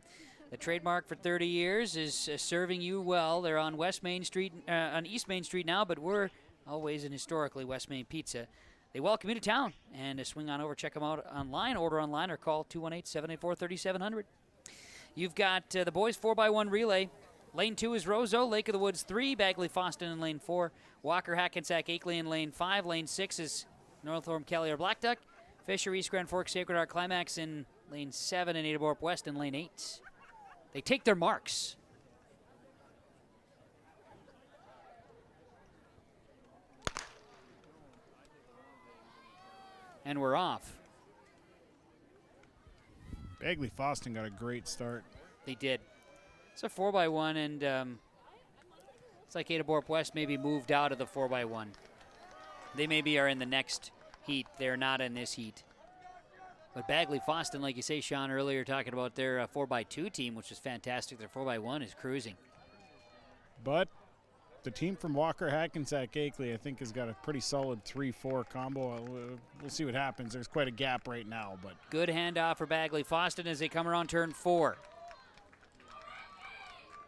The trademark for 30 years is serving you well. They're on West Main Street, on East Main Street now, but we're always and historically West Main Pizza. They welcome you to town, and swing on over, check them out online, order online, or call 218-784-3700. You've got the boys 4x1 relay. Lane 2 is Roseau, Lake of the Woods 3, Bagley Foston in lane 4, Walker-Hackensack-Akeley in lane 5, lane 6 is Northorm Kelly or Black Duck, Fisher, East Grand Forks, Sacred Heart, Climax in lane 7, and Ada Borup West in lane 8. They take their marks. And we're off. Bagley Foston got a great start. They did. It's a 4x1, and it's like Ada Borup West maybe moved out of the 4x1. They maybe are in the next heat. They're not in this heat. But Bagley Foston, like you say, Sean, earlier talking about their 4x2 team, which is fantastic. Their 4x1 is cruising. But the team from Walker-Hackensack-Akeley, I think, has got a pretty solid 3-4 combo. We'll see what happens. There's quite a gap right now. But good handoff for Bagley Foston as they come around turn 4.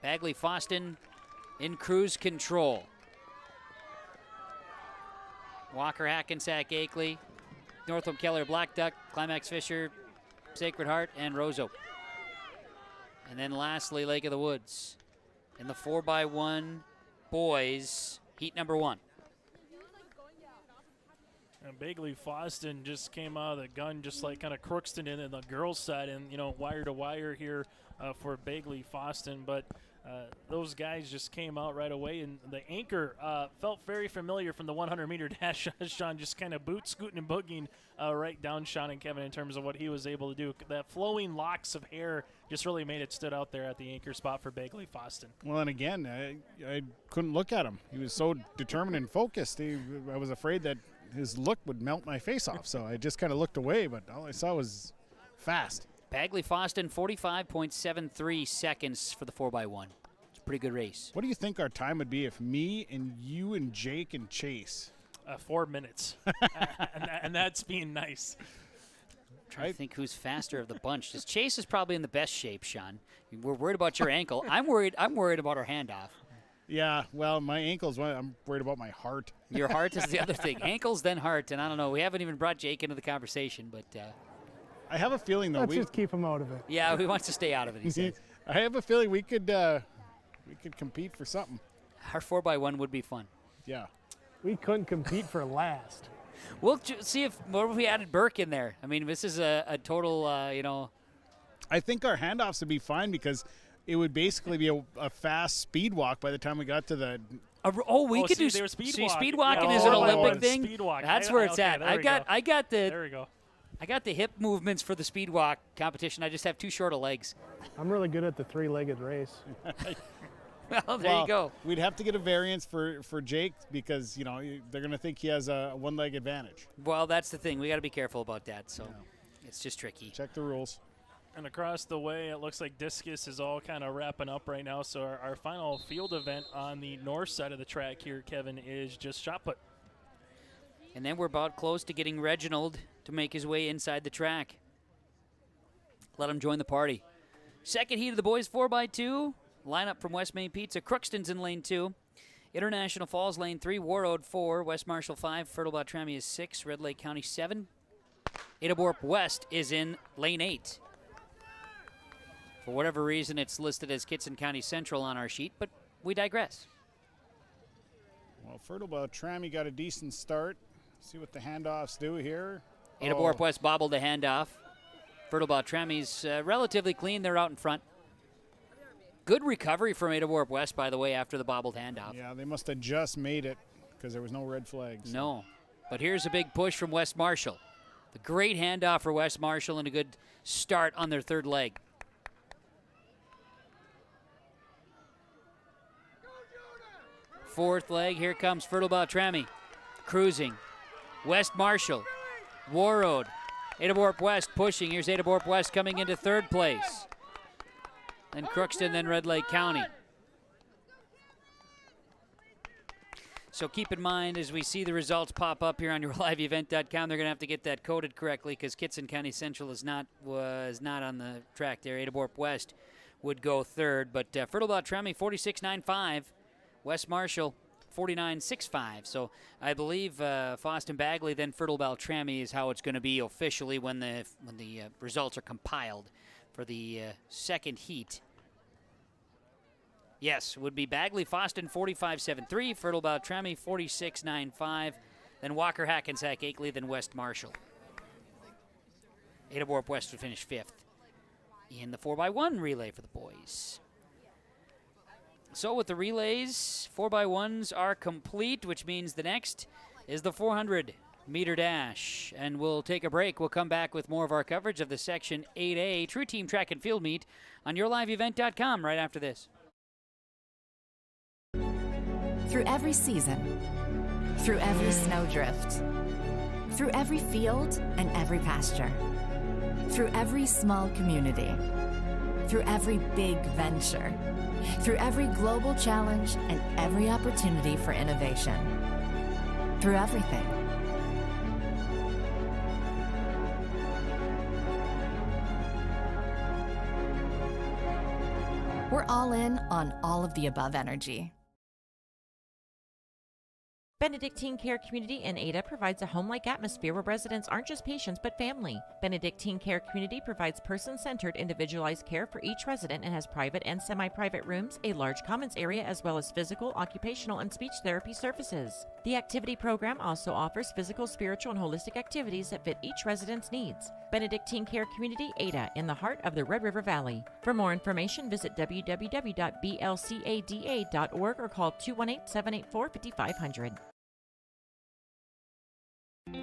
Bagley Foston in cruise control. Walker-Hackensack-Akeley, Northam Keller, Black Duck, Climax Fisher, Sacred Heart, and Roseau. And then lastly, Lake of the Woods. In the 4x1 boys, heat number 1. And Bagley Foston just came out of the gun just like kind of Crookston in the girls' side and, wire to wire here for Bagley Foston. But those guys just came out right away, and the anchor felt very familiar from the 100-meter dash. Sean just kind of boot scooting and boogieing right down Sean and Kevin in terms of what he was able to do. That flowing locks of hair just really made it stood out there at the anchor spot for Bagley Foston. Well, and again, I couldn't look at him. He was so determined and focused. I was afraid that his look would melt my face off, so I just kind of looked away, but all I saw was fast. Bagley Foston, 45.73 seconds for the 4x1. It's a pretty good race. What do you think our time would be if me and you and Jake and Chase? 4 minutes. and that's being nice. I'm trying to think who's faster of the bunch. Chase is probably in the best shape, Sean. We're worried about your ankle. I'm worried about our handoff. Yeah, well, my ankle's one. I'm worried about my heart. Your heart is the other thing. Ankles, then heart, and I don't know. We haven't even brought Jake into the conversation, but I have a feeling, though. Let's just keep him out of it. Yeah, he wants to stay out of it, he says. I have a feeling we could compete for something. Our 4x1 would be fun. Yeah. We couldn't compete for last. We'll see what if we added Burke in there. I mean, this is a total, I think our handoffs would be fine because it would basically be a fast speed walk by the time we got to the. We could do speed walking is an Olympic thing. Speed walk. That's where it's at. There I got the. There we go. I got the hip movements for the speed walk competition. I just have too short of legs. I'm really good at the 3-legged race. Well, there you go. We'd have to get a variance for Jake because, they're going to think he has a one-leg advantage. Well, that's the thing. We got to be careful about that. So it's just tricky. Check the rules. And across the way, it looks like discus is all kind of wrapping up right now. So our final field event on the north side of the track here, Kevin, is just shot put. And then we're about close to getting Reginald to make his way inside the track. Let him join the party. Second heat of the boys 4x2. Lineup from West Main Pizza. Crookston's in lane 2. International Falls lane 3. Warroad 4. West Marshall 5. Fertile Beltrami is 6. Red Lake County 7. Ada Borup West is in lane 8. For whatever reason, it's listed as Kitson County Central on our sheet, but we digress. Well, Fertile Beltrami got a decent start. See what the handoffs do here. Ada Borup West bobbled the handoff. Fertile Beltrami's relatively clean. They're out in front. Good recovery from Ada Borup West, by the way, after the bobbled handoff. Yeah, they must have just made it because there was no red flags. No, but here's a big push from West Marshall. The great handoff for West Marshall and a good start on their third leg. Fourth leg, here comes Fertile Beltrami. Cruising. West Marshall. Warroad. Ada Borup West pushing. Here's Ada Borup West coming into third place. Then Crookston, then Red Lake County. So keep in mind as we see the results pop up here on yourliveevent.com, they're going to have to get that coded correctly because Kitson County Central was not on the track there. Ada Borup West would go third, but Fertile Beltrami 46.95. West Marshall 49.65. So I believe Foston Bagley, then Fertile Beltrami is how it's going to be officially when the results are compiled for the second heat. Yes, would be Bagley, Foston 45.73, Fertile Beltrami 46.95, then Walker-Hackensack-Akeley, then West Marshall. Ada Borup West would finish 5th in the 4x1 relay for the boys. So with the relays, 4x1s are complete, which means the next is the 400-meter dash. And we'll take a break. We'll come back with more of our coverage of the Section 8A True Team Track and Field Meet on yourliveevent.com right after this. Through every season, through every snowdrift, through every field and every pasture, through every small community, through every big venture, through every global challenge and every opportunity for innovation. Through everything. We're all in on all of the above energy. Benedictine Care Community in Ada provides a home-like atmosphere where residents aren't just patients but family. Benedictine Care Community provides person-centered, individualized care for each resident and has private and semi-private rooms, a large commons area, as well as physical, occupational, and speech therapy services. The activity program also offers physical, spiritual, and holistic activities that fit each resident's needs. Benedictine Care Community Ada in the heart of the Red River Valley. For more information, visit www.blcada.org or call 218-784-5500.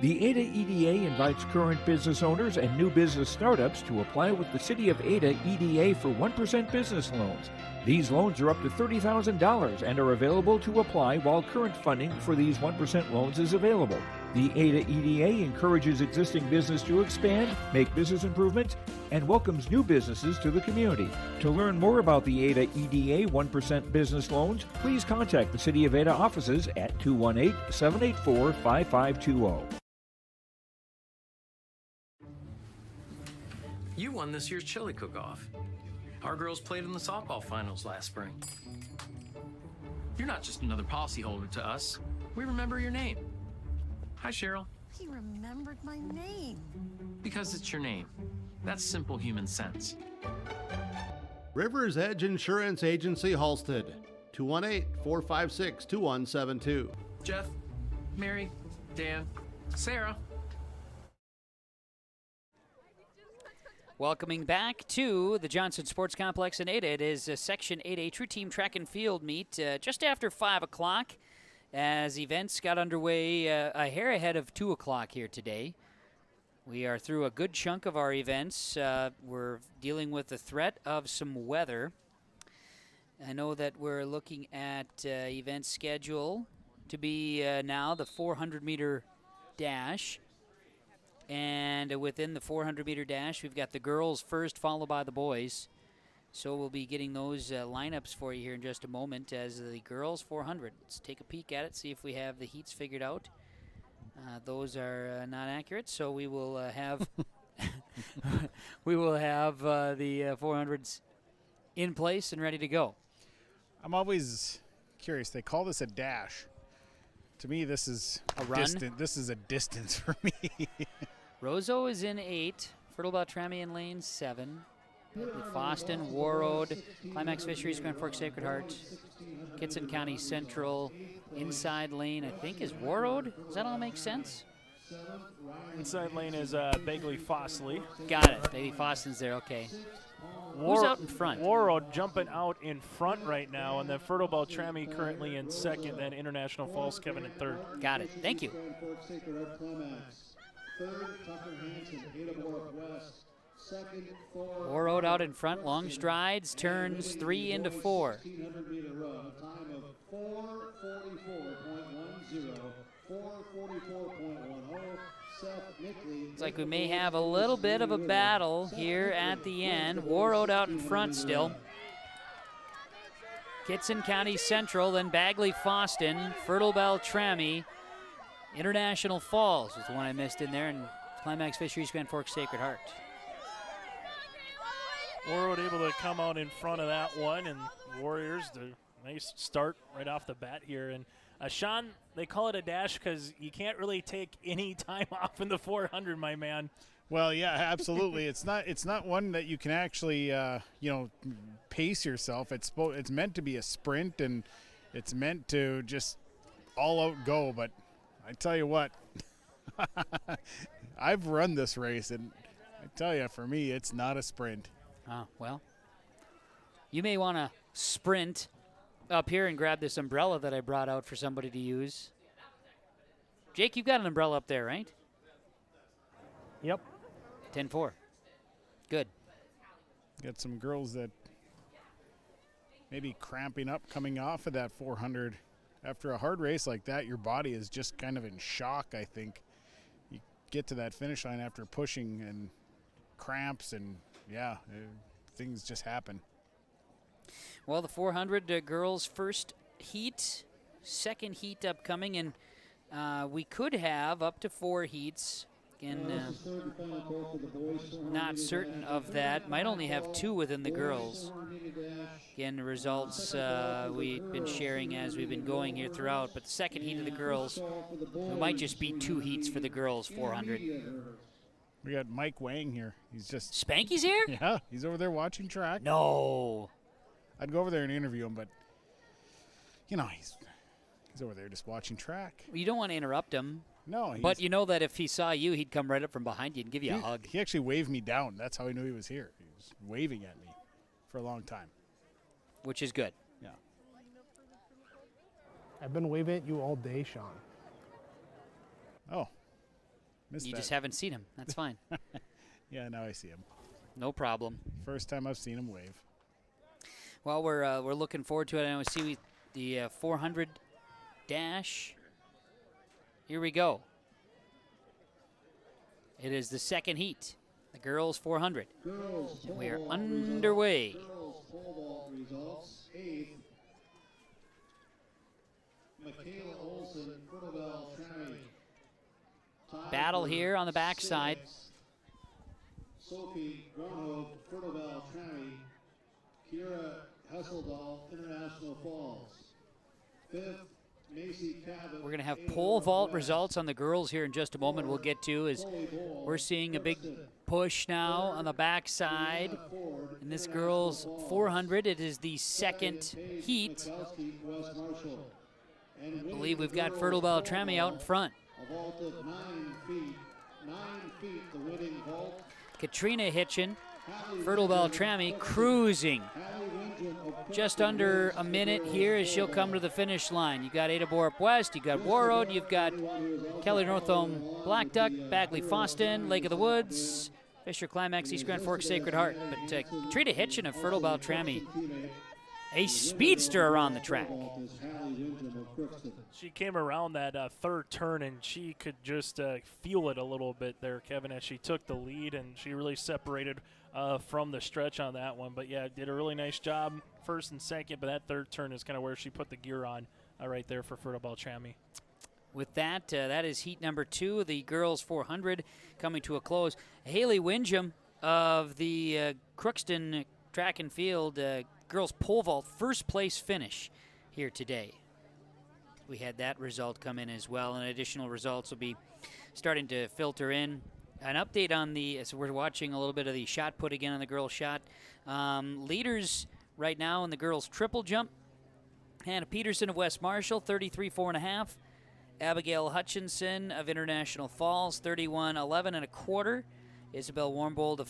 The Ada EDA invites current business owners and new business startups to apply with the City of Ada EDA for 1% business loans. These loans are up to $30,000 and are available to apply while current funding for these 1% loans is available. The Ada EDA encourages existing business to expand, make business improvements, and welcomes new businesses to the community. To learn more about the Ada EDA 1% business loans, please contact the City of Ada offices at 218-784-5520. You won this year's chili cook-off. Our girls played in the softball finals last spring. You're not just another policyholder to us. We remember your name. Hi, Cheryl. He remembered my name. Because it's your name. That's simple human sense. River's Edge Insurance Agency, Halsted. 218-456-2172. Jeff, Mary, Dan, Sarah. Welcoming back to the Johnson Sports Complex in Ada. It is Section 8A True Team Track and Field meet just after 5 o'clock as events got underway a hair ahead of 2 o'clock here today. We are through a good chunk of our events. We're dealing with the threat of some weather. I know that we're looking at event schedule to be now the 400-meter dash. And within the 400-meter dash, we've got the girls first, followed by the boys. So we'll be getting those lineups for you here in just a moment as the girls 400. Let's take a peek at it, see if we have the heats figured out. Those are not accurate, so we will have we will have the 400s in place and ready to go. I'm always curious. They call this a dash. To me, this is a run. This is a distance for me. Roseau is in 8. Fertile Beltrami in lane 7. Foston, Warroad, Climax Fisheries, Grand Forks Sacred Heart, Kitson County Central, inside lane I think is Warroad. Does that all make sense? Inside lane is Bagley Fossley. Got it. Bagley Foston's there. Okay. Who's out in front? Warroad jumping out in front right now, and then Fertile Beltrami currently in second, then International Falls Kevin in third. Got it. Thank you. Warroad out in front, long strides, turns 3 into 4. Looks like we may have a little bit of a battle here at the end. Warroad out in front still. Kitson County Central, then Bagley Foston, Fertile Beltrami, International Falls was the one I missed in there, and Climax Fisheries Grand Forks Sacred Heart. Warroad able to come out in front of that one, and Warriors, the nice start right off the bat here. And Sean, they call it a dash because you can't really take any time off in the 400, my man. Well, yeah, absolutely. It's not one that you can actually pace yourself. It's meant to be a sprint, and it's meant to just all out go. But I tell you what, I've run this race, and I tell you, for me, it's not a sprint. Oh, well, you may want to sprint up here and grab this umbrella that I brought out for somebody to use. Jake, you've got an umbrella up there, right? Yep. 10-4. Good. Got some girls that maybe cramping up coming off of that 400. After a hard race like that, your body is just kind of in shock, I think. You get to that finish line after pushing and cramps and, yeah, things just happen. Well, the 400 girls' first heat, second heat upcoming, and we could have up to 4 heats. Again, not certain of that. Might only have 2 within the girls. Again, the results we've been sharing as we've been going here throughout. But the second heat of the girls, it might just be 2 heats for the girls' 400. We got Mike Wang here. He's just Spanky's here? Yeah, he's over there watching track. No. I'd go over there and interview him, but he's over there just watching track. You don't want to interrupt him. No, but you know that if he saw you, he'd come right up from behind you and give you a hug. He actually waved me down. That's how I knew he was here. He was waving at me for a long time. Which is good. Yeah. I've been waving at you all day, Sean. Oh. Missed You that. just haven't seen him. That's fine. Yeah, now I see him. No problem. First time I've seen him wave. Well, we're looking forward to it. I know the 400 dash. Here we go. It is the second heat, the girls 400. And we are underway. Battle here on the backside. Sophie Grunhoff, Fertile Beltrami, Kira Hesseldahl, International Falls. 5th, We're going to have pole vault results on the girls here in just a moment. We'll get to as we're seeing a big push now on the backside. In this girls 400, it is the second heat. I believe we've got Fertile Beltrami out in front. Katrina Hitchin, Fertile Beltrami cruising. Just under a minute here as she'll come to the finish line. You've got Ada Borup West, you've got Warroad, you've got Kelly Northome Black Duck, Bagley Foston, Lake of the Woods, Fisher Climax, East Grand Forks Sacred Heart. But Katrina Hitchin of Fertile Beltrami, a speedster around the track. She came around that third turn, and she could just feel it a little bit there, Kevin, as she took the lead, and she really separated from the stretch on that one. But, yeah, did a really nice job first and second, but that third turn is kind of where she put the gear on right there for Fertile Beltrami. With that, that is heat number 2, the girls 400 coming to a close. Haley Windham of the Crookston track and field girls pole vault first place finish here today. We had that result come in as well, and additional results will be starting to filter in. An update on so we're watching a little bit of the shot put again on the girls' shot. Leaders right now in the girls' triple jump. Hannah Peterson of West Marshall, 33.4.5. Abigail Hutchinson of International Falls, 31.11 1/4. Isabel Warmbold of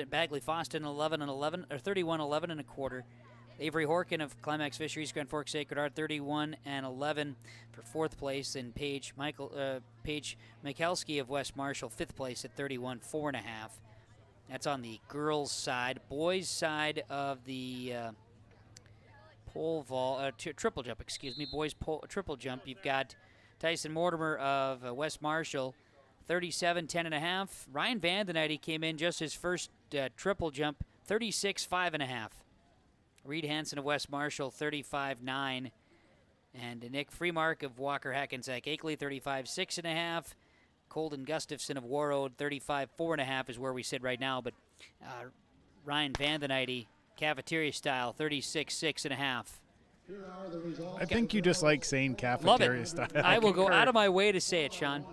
Bagley Foston, 31.11 1/4. Avery Horkin of Climax Fisheries Grand Forks Sacred Heart, 31.11 for 4th place, and Paige Michalski of West Marshall, 5th place at 31.4.5. That's on the girls' side. Boys' side of the pole vault, triple jump, excuse me, boys' triple jump. You've got Tyson Mortimer of West Marshall, 37.10.5. Ryan Vandenite came in just his first triple jump, 36.5.5. Reed Hansen of West Marshall, 35.9. And Nick Freemark of Walker-Hackensack-Akeley, 35.6.5. Colden Gustafson of Warroad, 35.4.5 is where we sit right now. But Ryan Vandenite, cafeteria style, 36.6.5. I think you just like saying cafeteria style. I will go out of my way to say it, Sean.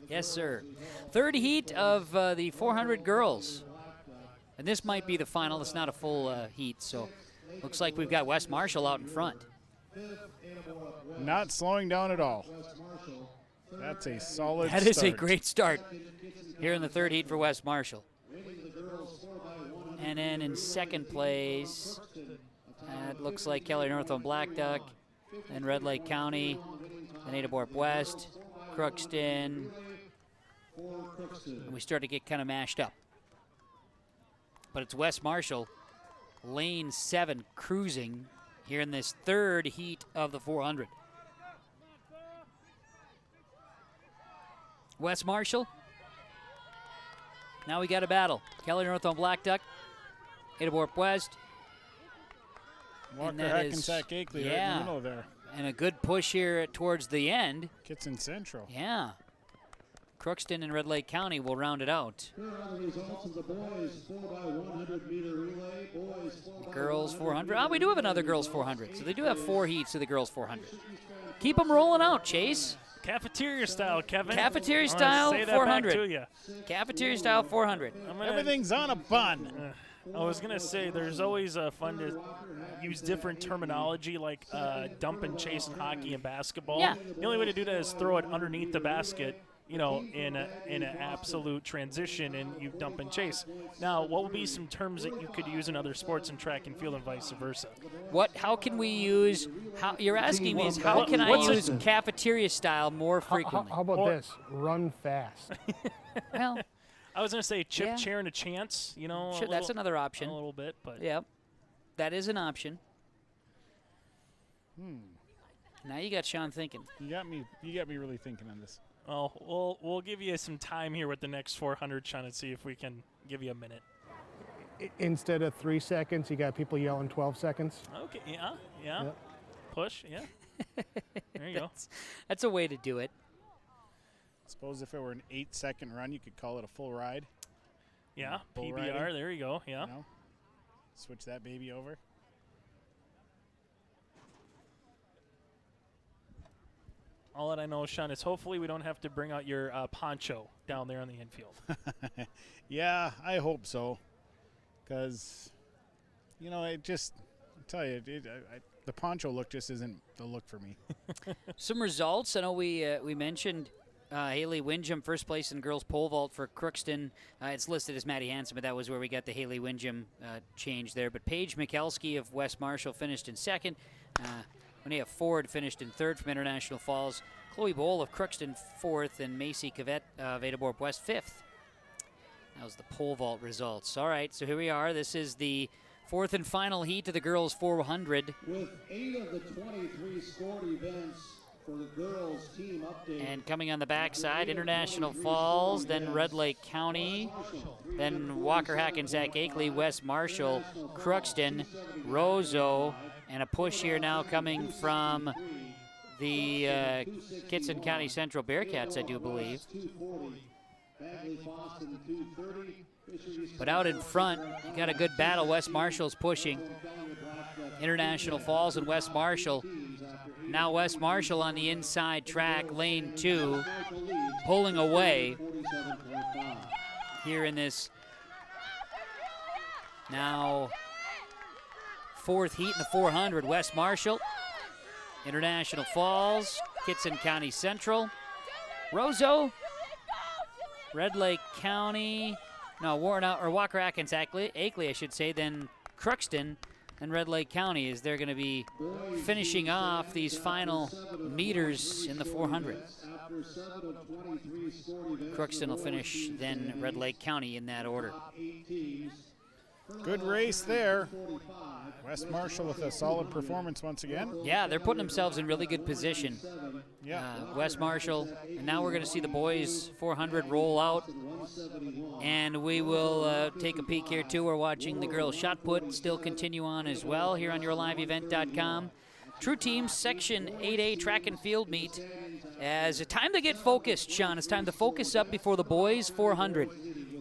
Yes, sir. Third heat of the 400 girls. And this might be the final. It's not a full heat, so looks like we've got West Marshall out in front. Not slowing down at all. That's a solid start. That is a great start here in the third heat for West Marshall. And then in second place, it looks like Kelly Northome Black Duck, then Red Lake County, then Ada Borup West, Crookston. And we start to get kind of mashed up. But it's West Marshall, lane 7, cruising here in this third heat of the 400. West Marshall. Now we got a battle. Kelly Northome Black Duck, Ada Borup West. Walker-Hackensack-Akeley right in the middle there. And a good push here towards the end. Kitson Central. Yeah. Crookston and Red Lake County will round it out. Here are the results of the boys 4x100 meter relay. Girls 400. Oh, we do have another girls 400. So they do have 4 heats of the girls 400. Keep them rolling out, Chase. Cafeteria style, Kevin. Cafeteria style 400. To you. Cafeteria style 400. Everything's on a bun. I was going to say there's always fun to use different terminology like dump and chase in hockey and basketball. Yeah. The only way to do that is throw it underneath the basket, you know, in an absolute transition, and you dump and chase. Now, what would be some terms that you could use in other sports and track and field and vice versa? How can we use, you're asking me is how can I use cafeteria style more frequently? How about this? Run fast. Well, I was going to say chip, chair, and a chance, you know. Sure, that's another option. A little bit, but. Yep, that is an option. Now you got Sean thinking. You got me really thinking on this. Oh, we'll give you some time here with the next 400, Sean, and see if we can give you a minute. Instead of 3 seconds, you got people yelling 12 seconds. Okay, yeah. Yep. Push, yeah. There you go. That's a way to do it. Suppose if it were an 8-second run, you could call it a full ride. Yeah, Bull PBR, riding. there you go, yeah. You know, switch that baby over. All that I know, Sean, is hopefully we don't have to bring out your poncho down there on the infield. Yeah, I hope so. Because, you know, I tell you, the poncho look just isn't the look for me. Some results. I know we mentioned Haley Windjam, first place in girls pole vault for Crookston. It's listed as Maddie Hansen, but that was where we got the Haley Windjam change there. But Paige Mikulski of West Marshall finished in second. Linnea Ford finished in third from International Falls. Chloe Bowl of Crookston fourth, and Macy Cavett of Ada Borp West fifth. That was the pole vault results. All right, so here we are. This is the fourth and final heat of the girls 400. With 8 of the 23 scored events for the girls team update. And coming on the backside, International Falls, then Red Lake County, then Walker-Hackensack-Akeley, West Marshall, Crookston, Roseau, and a push here now coming from the Kitson County Central Bearcats, I do believe. But out in front, you got a good battle. West Marshall's pushing. International Falls and West Marshall. Now West Marshall on the inside track, lane 2, pulling away here in this now fourth heat in the 400. West Marshall, International Falls, Kitson County Central, Roseau, Red Lake County, no, Walker-Hackensack-Akeley, I should say, then Crookston and Red Lake County as they're going to be finishing off these final meters in the 400. Crookston will finish then Red Lake County in that order. Good race there. West Marshall with a solid performance once again. Yeah, they're putting themselves in really good position. Yeah. West Marshall, and now we're going to see the boys 400 roll out. And we will take a peek here too. We're watching the girls shot put still continue on as well here on yourliveevent.com. True Teams Section 8A track and field meet. As it's time to get focused, Sean. It's time to focus up before the boys 400.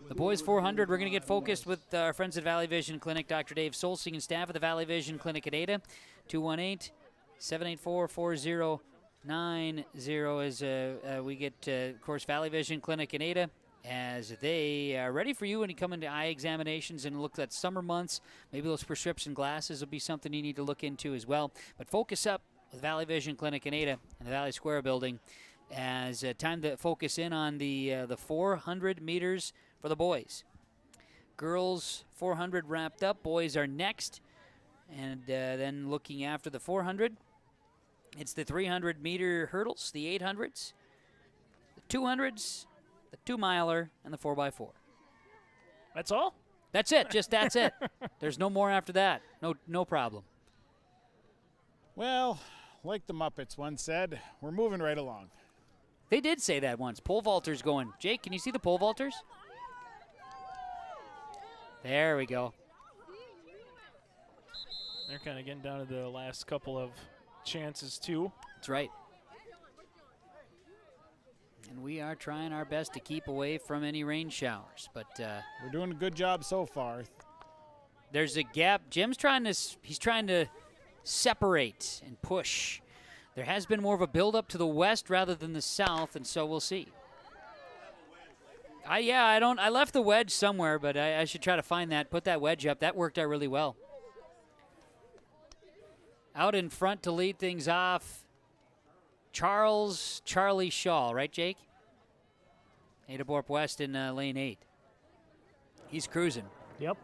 The boys 400, we're going to get focused with our friends at Valley Vision Clinic, Dr. Dave Solsing and staff at the Valley Vision Clinic at Ada. 218-784-4090 as we get, of course, Valley Vision Clinic in Ada, as they are ready for you when you come into eye examinations and look at summer months. Maybe those prescription glasses will be something you need to look into as well. But focus up with Valley Vision Clinic in Ada and the Valley Square building as time to focus in on the 400 meters for the boys. Girls 400 wrapped up. Boys are next. And then looking after the 400, it's the 300-meter hurdles, the 800s, the 200s, the 2-miler, and the 4x4. That's all? That's it. Just that's it. There's no more after that. No problem. Well, like the Muppets once said, we're moving right along. They did say that once. Pole vaulters going. Jake, can you see the pole vaulters? There we go. They're kind of getting down to the last couple of chances, too. That's right. And we are trying our best to keep away from any rain showers, but we're doing a good job so far. There's a gap. Jim's trying to separate and push. There has been more of a build-up to the west rather than the south, and so we'll see. I left the wedge somewhere, but I should try to find that, put that wedge up. That worked out really well. Out in front to lead things off, Charlie Shaw, right, Jake? Ada Borp West in lane 8. He's cruising. Yep.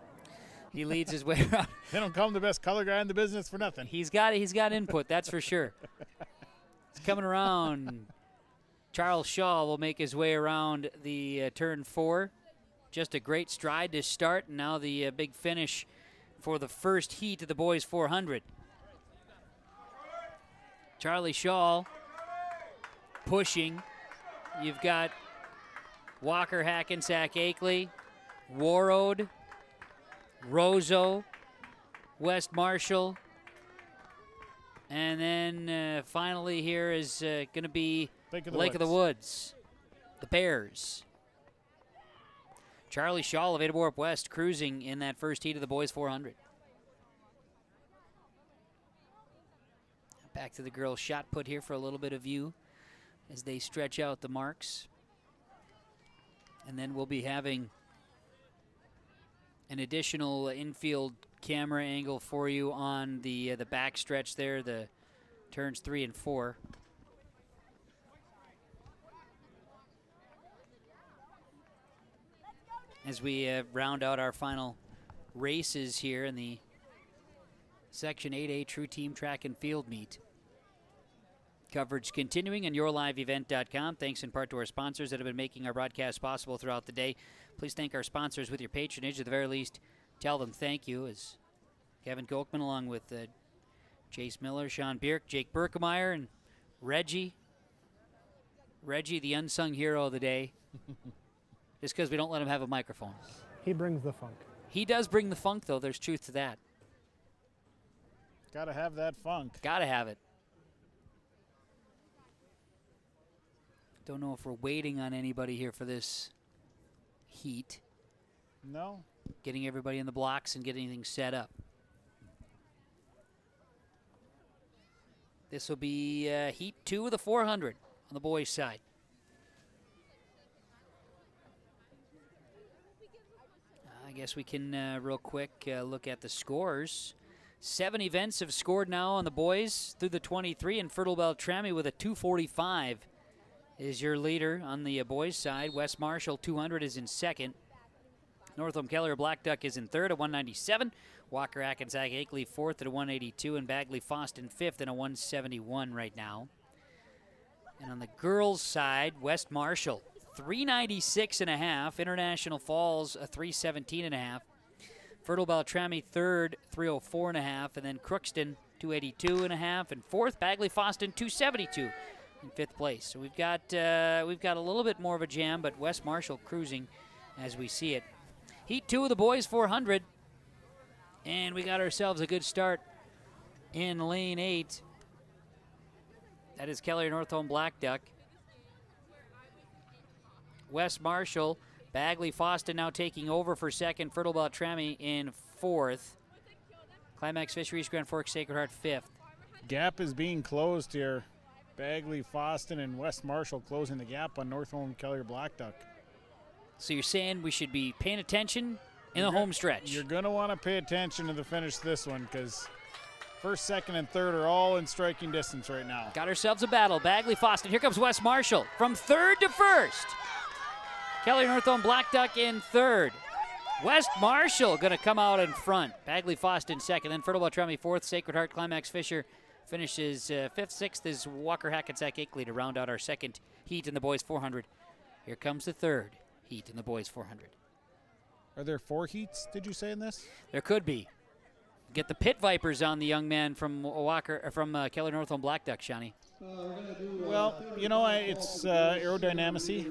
He leads his way around. They don't call him the best color guy in the business for nothing. He's got input, that's for sure. He's coming around. Charles Shaw will make his way around the turn 4. Just a great stride to start, and now the big finish for the first heat of the boys 400. Charlie Shaw pushing. You've got Walker-Hackensack-Akeley, Warroad, Roseau, West Marshall, and then finally here is going to be Lake of the Woods, the Bears. Charlie Shaw of Ada Borp West cruising in that first heat of the boys 400. Back to the girls' shot put here for a little bit of view as they stretch out the marks. And then we'll be having an additional infield camera angle for you on the back stretch there, the turns 3 and 4. As we round out our final races here in the Section 8A True Team Track and Field Meet. Coverage continuing on yourliveevent.com. Thanks in part to our sponsors that have been making our broadcast possible throughout the day. Please thank our sponsors with your patronage. At the very least, tell them thank you, as Kevin Gochman, along with Chase Miller, Sean Bierk, Jake Berkemeyer, and Reggie. Reggie, the unsung hero of the day. Just because we don't let him have a microphone. He brings the funk. He does bring the funk, though. There's truth to that. Gotta have that funk. Gotta have it. Don't know if we're waiting on anybody here for this heat. No. Getting everybody in the blocks and getting things set up. This will be heat 2 of the 400 on the boys' side. I guess we can real quick look at the scores. 7 events have scored now on the boys through the 23, and Fertile Beltrami with a 245 is your leader on the boys' side. West Marshall 200 is in second. Northam Keller Black Duck is in third at 197. Walker-Hackensack-Akeley fourth at a 182, and Bagley Foston fifth at a 171 right now. And on the girls' side, West Marshall 396.5. International Falls a 317.5. Fertile Beltrami third, 304.5, and then Crookston 282.5, and fourth Bagley Foston 272 in fifth place. So we've got a little bit more of a jam, but West Marshall cruising as we see it. Heat 2 of the boys 400, and we got ourselves a good start in lane 8. That is Keller Northome Black Duck. West Marshall, Bagley Foston now taking over for second. Fertile Beltrami in fourth. Climax Fisheries Grand Forks Sacred Heart fifth. Gap is being closed here. Bagley, Foston, and West Marshall closing the gap on Northome Keller Black Duck. So you're saying we should be paying attention in the home stretch? You're going to want to pay attention to the finish of this one, because first, second, and third are all in striking distance right now. Got ourselves a battle. Bagley Foston. Here comes West Marshall from third to first. Keller Northome Black Duck in third. West Marshall going to come out in front. Bagley Foston second. Then Fertile Beltrami fourth. Sacred Heart Climax Fisher finishes fifth. Sixth is Walker-Hackensack-Akeley to round out our second heat in the boys 400. Here comes the third heat in the boys 400. Are there 4 heats, did you say, in this? There could be. Get the Pit Vipers on the young man from Keller Northome Black Duck, Shawnee. Well, you know, it's aerodynamicy.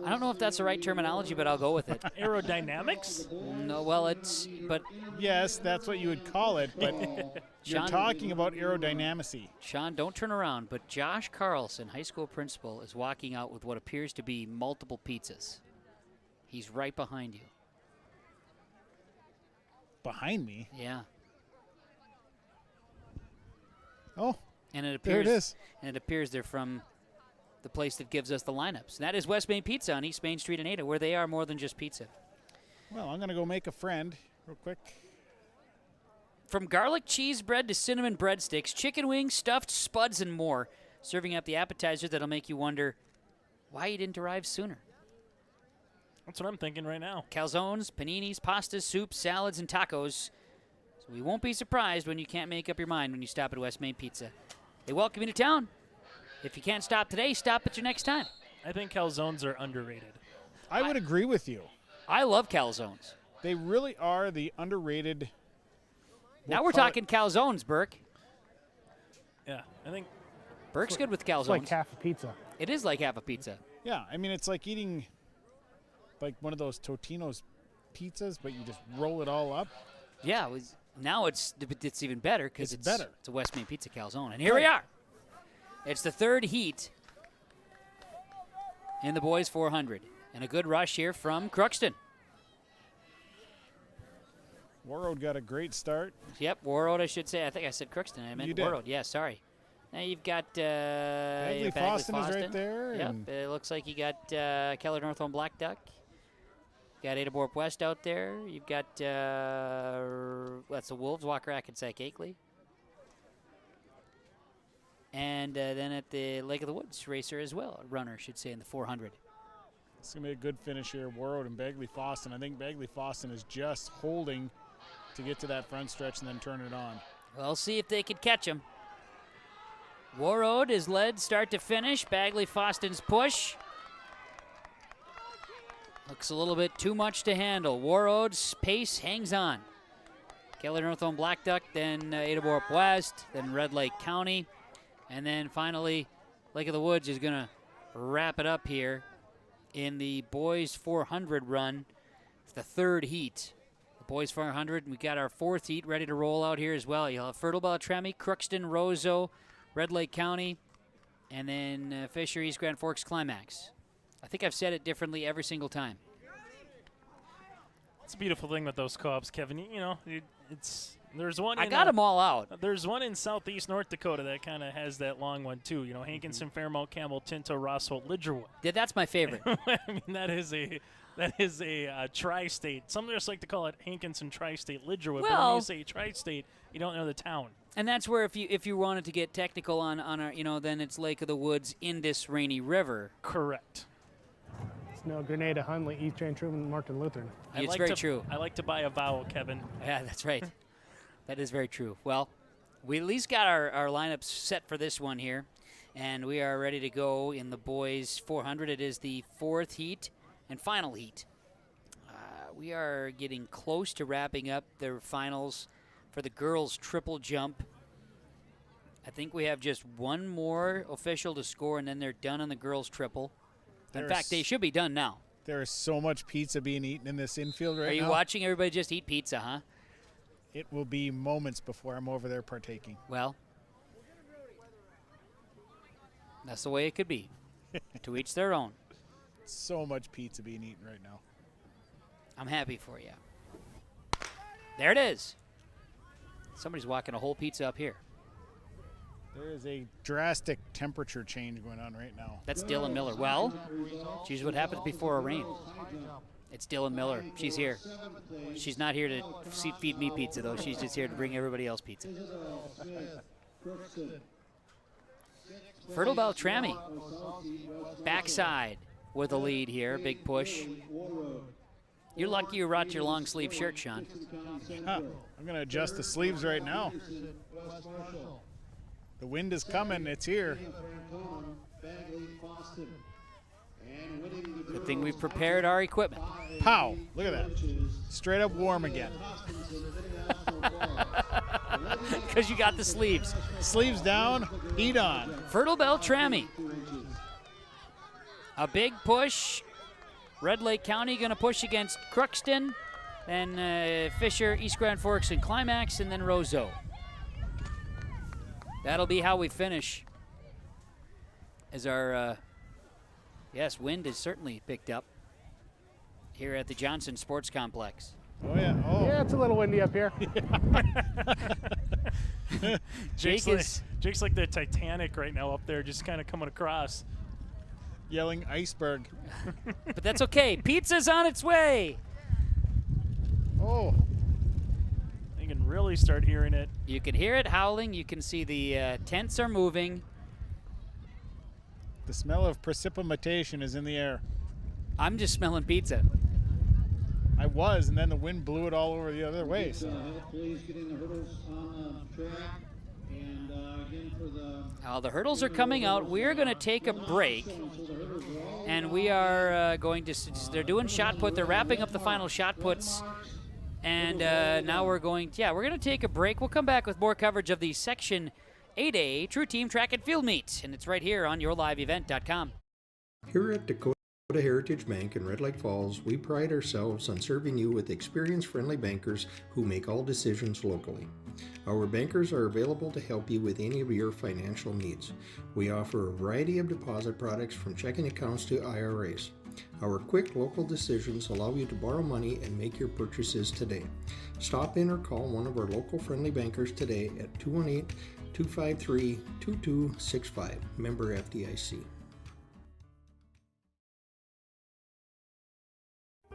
I don't know if that's the right terminology, but I'll go with it. Aerodynamics? No, well, but yes, that's what you would call it, but you're talking about aerodynamicy. Sean, don't turn around, but Josh Carlson, high school principal, is walking out with what appears to be multiple pizzas. He's right behind you. Behind me? Yeah. Oh, and it appears, there it is. And it appears they're from the place that gives us the lineups. And that is West Main Pizza on East Main Street in Ada, where they are more than just pizza. Well, I'm going to go make a friend real quick. From garlic cheese bread to cinnamon breadsticks, chicken wings, stuffed spuds, and more, serving up the appetizer that'll make you wonder why you didn't arrive sooner. That's what I'm thinking right now. Calzones, paninis, pastas, soups, salads, and tacos. So we won't be surprised when you can't make up your mind when you stop at West Main Pizza. They welcome you to town. If you can't stop today, stop at your next time. I think calzones are underrated. I would agree with you. I love calzones. They really are the underrated. Now we're talking calzones, Burke. Yeah, I think Burke's good with calzones. It's like half a pizza. It is like half a pizza. Yeah, I mean, it's like eating like one of those Totino's pizzas, but you just roll it all up. Yeah, now it's even better because it's better. It's a West Main Pizza calzone. And here we are. It's the third heat in the boys 400. And a good rush here from Crookston. Warroad got a great start. Yep, Warroad, I should say. I think I said Crookston. I meant You did. Warroad. Yeah, sorry. Now you've got Bagley Foston is right there. Yep, it looks like you got Keller Northland Black Duck. You got Ada Borup West out there. You've got that's the Wolves, Walker-Hackensack-Akeley. And then at the Lake of the Woods racer as well, a runner, should say, in the 400. It's going to be a good finish here, Warroad and Bagley Foston. I think Bagley Foston is just holding to get to that front stretch and then turn it on. We'll see if they could catch him. Warroad is led start to finish. Bagley Foston's push. Looks a little bit too much to handle. Warroad's pace hangs on. Keller Northland Black Duck, then Ada Borup West, then Red Lake County. And then finally, Lake of the Woods is going to wrap it up here in the boys 400 run. It's the third heat. The boys 400, we got our fourth heat ready to roll out here as well. You'll have Fertile Beltrami, Crookston, Roseau, Red Lake County, and then Fisher, East Grand Forks, Climax. I think I've said it differently every single time. It's a beautiful thing with those co-ops, Kevin. You know, there's one. I got them all out. There's one in southeast North Dakota that kind of has that long one too. You know, Hankinson, Fairmount, Campbell, Tinto, Rossholt, Lidgerwood. Yeah, that's my favorite. I mean, that is a tri-state. Some just like to call it Hankinson Tri-State Lidgerwood. But when you say tri-state, you don't know the town. And that's where if you wanted to get technical on our, then it's Lake of the Woods, Indus, Rainy River. Correct. No, Grenada, Hunley, East Jane, Truman, Martin, Lutheran. It's very true. I like to buy a vowel, Kevin. Yeah, that's right. That is very true. Well, we at least got our lineups set for this one here, and we are ready to go in the boys 400. It is the fourth heat and final heat. We are getting close to wrapping up the finals for the girls' triple jump. I think we have just one more official to score, and then they're done on the girls' triple. In fact, they should be done now. There is so much pizza being eaten in this infield right now. Are you watching everybody just eat pizza, huh? It will be moments before I'm over there partaking. Well, that's the way it could be. To each their own. So much pizza being eaten right now. I'm happy for you. There it is. Somebody's walking a whole pizza up here. There is a drastic temperature change going on right now. That's Dylan Miller. Well, geez, what happens before a rain? It's Dylan Miller. She's here. She's not here to feed me pizza, though. She's just here to bring everybody else pizza. Fertile Beltrami. Backside with a lead here. Big push. You're lucky you brought your long sleeve shirt, Sean. I'm going to adjust the sleeves right now. The wind is coming. It's here. Good thing we've prepared our equipment. Pow! Look at that. Straight up warm again. Because you got the sleeves. Sleeves down, heat on. Fertile Beltrami. A big push. Red Lake County going to push against Crookston. Then Fisher, East Grand Forks, and Climax, and then Roseau. That'll be how we finish. As our, wind is certainly picked up here at the Johnson Sports Complex. Oh, yeah. Oh. Yeah, it's a little windy up here. Jake's like the Titanic right now up there, just kind of coming across. Yelling iceberg. But that's okay. Pizza's on its way. Oh. You can really start hearing it. You can hear it howling. You can see the tents are moving. The smell of precipitation is in the air. I'm just smelling pizza. I was, and then the wind blew it all over the other way. So. Please getting the hurdles on the track. And again for the... The hurdles are coming out. We're going to take a break. And we are going to... They're doing shot put. They're wrapping up the final shot puts. And now we're going to take a break. We'll come back with more coverage of the Section 8A True Team Track and Field Meet. And it's right here on YourLiveEvent.com. Here at Dakota Heritage Bank in Red Lake Falls, we pride ourselves on serving you with experienced, friendly bankers who make all decisions locally. Our bankers are available to help you with any of your financial needs. We offer a variety of deposit products from checking accounts to IRAs. Our quick local decisions allow you to borrow money and make your purchases today. Stop in or call one of our local friendly bankers today at 253-2265. Member FDIC.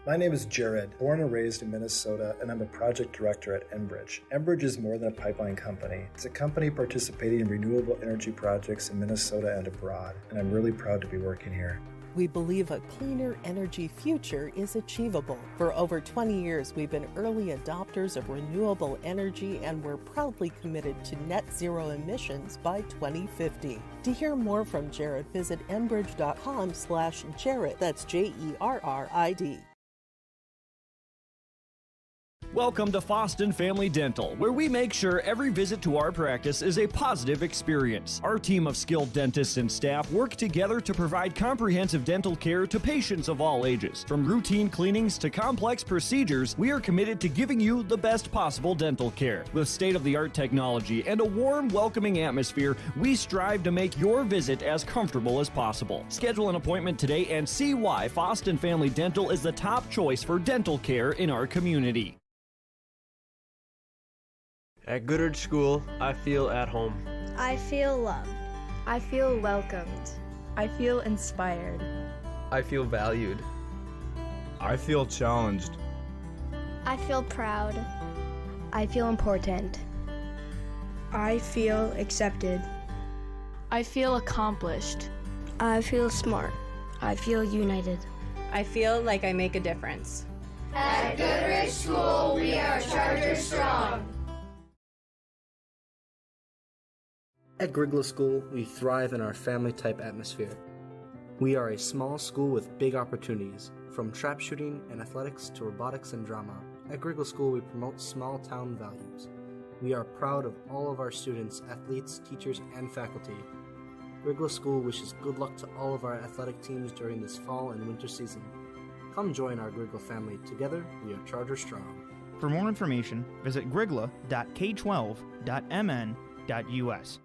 My name is Jared, born and raised in Minnesota, and I'm a project director at Enbridge. Enbridge is more than a pipeline company. It's a company participating in renewable energy projects in Minnesota and abroad, and I'm really proud to be working here. We believe a cleaner energy future is achievable. For over 20 years, we've been early adopters of renewable energy, and we're proudly committed to net zero emissions by 2050. To hear more from Jared, visit enbridge.com/Jared. That's JERRID. Welcome to Foston Family Dental, where we make sure every visit to our practice is a positive experience. Our team of skilled dentists and staff work together to provide comprehensive dental care to patients of all ages. From routine cleanings to complex procedures, we are committed to giving you the best possible dental care. With state-of-the-art technology and a warm, welcoming atmosphere, we strive to make your visit as comfortable as possible. Schedule an appointment today and see why Foston Family Dental is the top choice for dental care in our community. At Goodrich School, I feel at home. I feel loved. I feel welcomed. I feel inspired. I feel valued. I feel challenged. I feel proud. I feel important. I feel accepted. I feel accomplished. I feel smart. I feel united. I feel like I make a difference. At Goodrich School, we are Charter Strong. At Grigla School, we thrive in our family-type atmosphere. We are a small school with big opportunities, from trap shooting and athletics to robotics and drama. At Grigla School, we promote small-town values. We are proud of all of our students, athletes, teachers, and faculty. Grigla School wishes good luck to all of our athletic teams during this fall and winter season. Come join our Grigla family. Together, we are Charter Strong. For more information, visit grigla.k12.mn.us.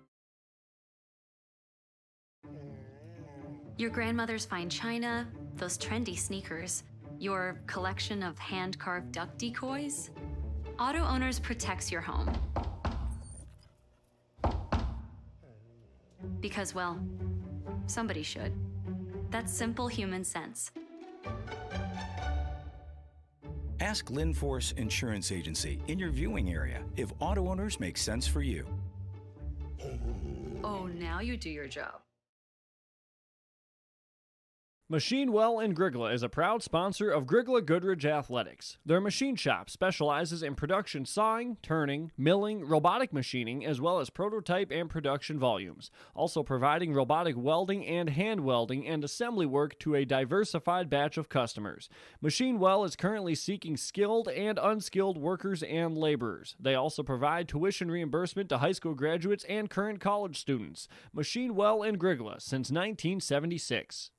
Your grandmother's fine china, those trendy sneakers, your collection of hand-carved duck decoys. Auto Owners protects your home. Because, well, somebody should. That's simple human sense. Ask Linforce Insurance Agency in your viewing area if Auto Owners make sense for you. Oh, now you do your job. Machine Well in Grigla is a proud sponsor of Grigla Goodrich Athletics. Their machine shop specializes in production sawing, turning, milling, robotic machining, as well as prototype and production volumes, also providing robotic welding and hand welding and assembly work to a diversified batch of customers. Machine Well is currently seeking skilled and unskilled workers and laborers. They also provide tuition reimbursement to high school graduates and current college students. Machine Well in Grigla since 1976.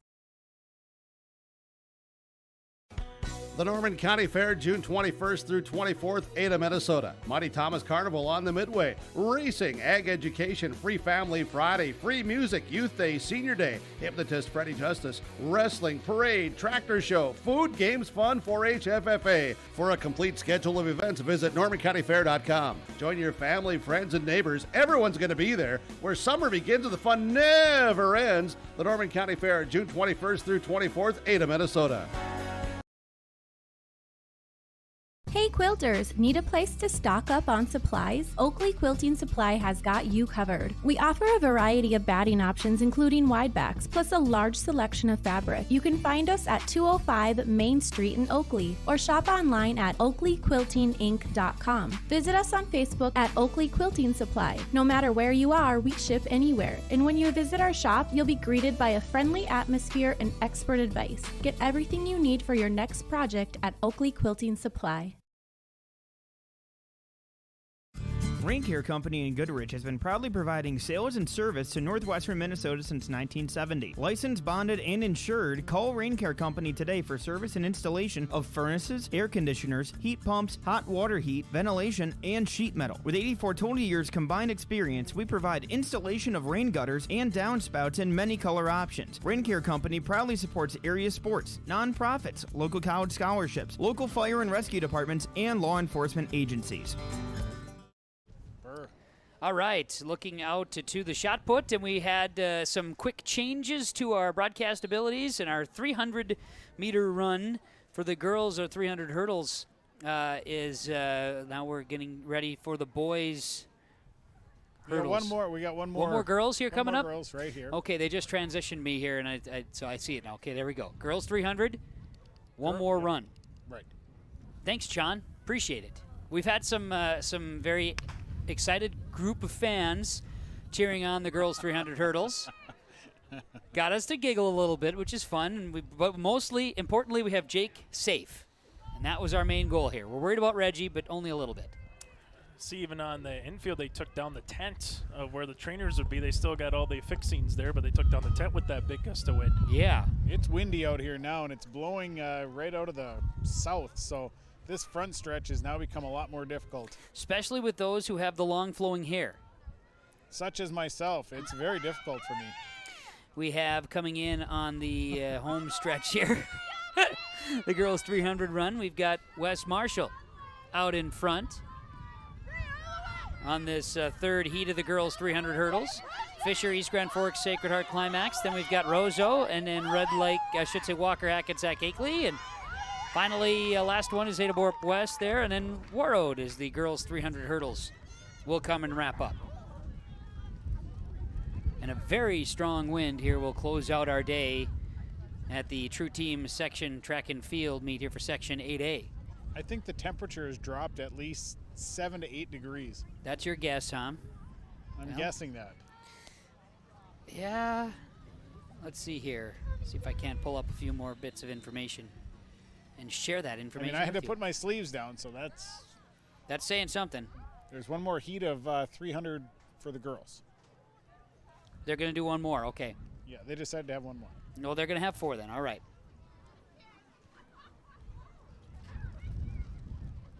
The Norman County Fair, June 21st through 24th, Ada, Minnesota. Mighty Thomas Carnival on the Midway. Racing, ag education, free family Friday, free music, youth day, senior day, hypnotist Freddie Justice, wrestling, parade, tractor show, food, games, fun, 4-H, FFA. For a complete schedule of events, visit normancountyfair.com. Join your family, friends, and neighbors. Everyone's going to be there. Where summer begins and the fun never ends. The Norman County Fair, June 21st through 24th, Ada, Minnesota. Hey quilters, need a place to stock up on supplies? Oakley Quilting Supply has got you covered. We offer a variety of batting options including widebacks, plus a large selection of fabric. You can find us at 205 Main Street in Oakley or shop online at oakleyquiltinginc.com. Visit us on Facebook at Oakley Quilting Supply. No matter where you are, we ship anywhere. And when you visit our shop, you'll be greeted by a friendly atmosphere and expert advice. Get everything you need for your next project at Oakley Quilting Supply. Rain Care Company in Goodrich has been proudly providing sales and service to northwestern Minnesota since 1970. Licensed, bonded, and insured, call Rain Care Company today for service and installation of furnaces, air conditioners, heat pumps, hot water heat, ventilation, and sheet metal. With 84 total years combined experience, we provide installation of rain gutters and downspouts in many color options. Rain Care Company proudly supports area sports, nonprofits, local college scholarships, local fire and rescue departments, and law enforcement agencies. All right, looking out to the shot put, and we had some quick changes to our broadcast abilities, and our 300-meter run for the girls, or 300 hurdles, is now we're getting ready for the boys' hurdles. We got one more. One more girls here coming up? Girls right here. Okay, they just transitioned me here, and so I see it now. Okay, there we go. Girls 300, one more run. Right. Thanks, John. Appreciate it. We've had some very excited group of fans cheering on the girls 300 hurdles. Got us to giggle a little bit, which is fun. But mostly, importantly, we have Jake safe. And that was our main goal here. We're worried about Reggie, but only a little bit. See, even on the infield, they took down the tent of where the trainers would be. They still got all the fixings there, but they took down the tent with that big gust of wind. Yeah. It's windy out here now, and it's blowing right out of the south, so this front stretch has now become a lot more difficult. Especially with those who have the long flowing hair. Such as myself. It's very difficult for me. We have coming in on the home stretch here, the girls 300 run. We've got Wes Marshall out in front on this third heat of the girls 300 hurdles. Fisher, East Grand Forks, Sacred Heart Climax. Then we've got Roseau, and then Walker-Hackensack-Akeley, and finally, last one is Ada Borup West there, and then Warroad is the girls 300 hurdles. Will come and wrap up. And a very strong wind here will close out our day at the True Team section track and field meet here for Section 8A. I think the temperature has dropped at least 7 to 8 degrees. That's your guess, Tom? I'm guessing that. Yeah. Let's see here. See if I can't pull up a few more bits of information and share that information. I mean, I had to put my sleeves down, so that's saying something. There's one more heat of 300 for the girls. They're going to do one more, okay. Yeah, they decided to have one more. No, they're going to have 4 then, all right.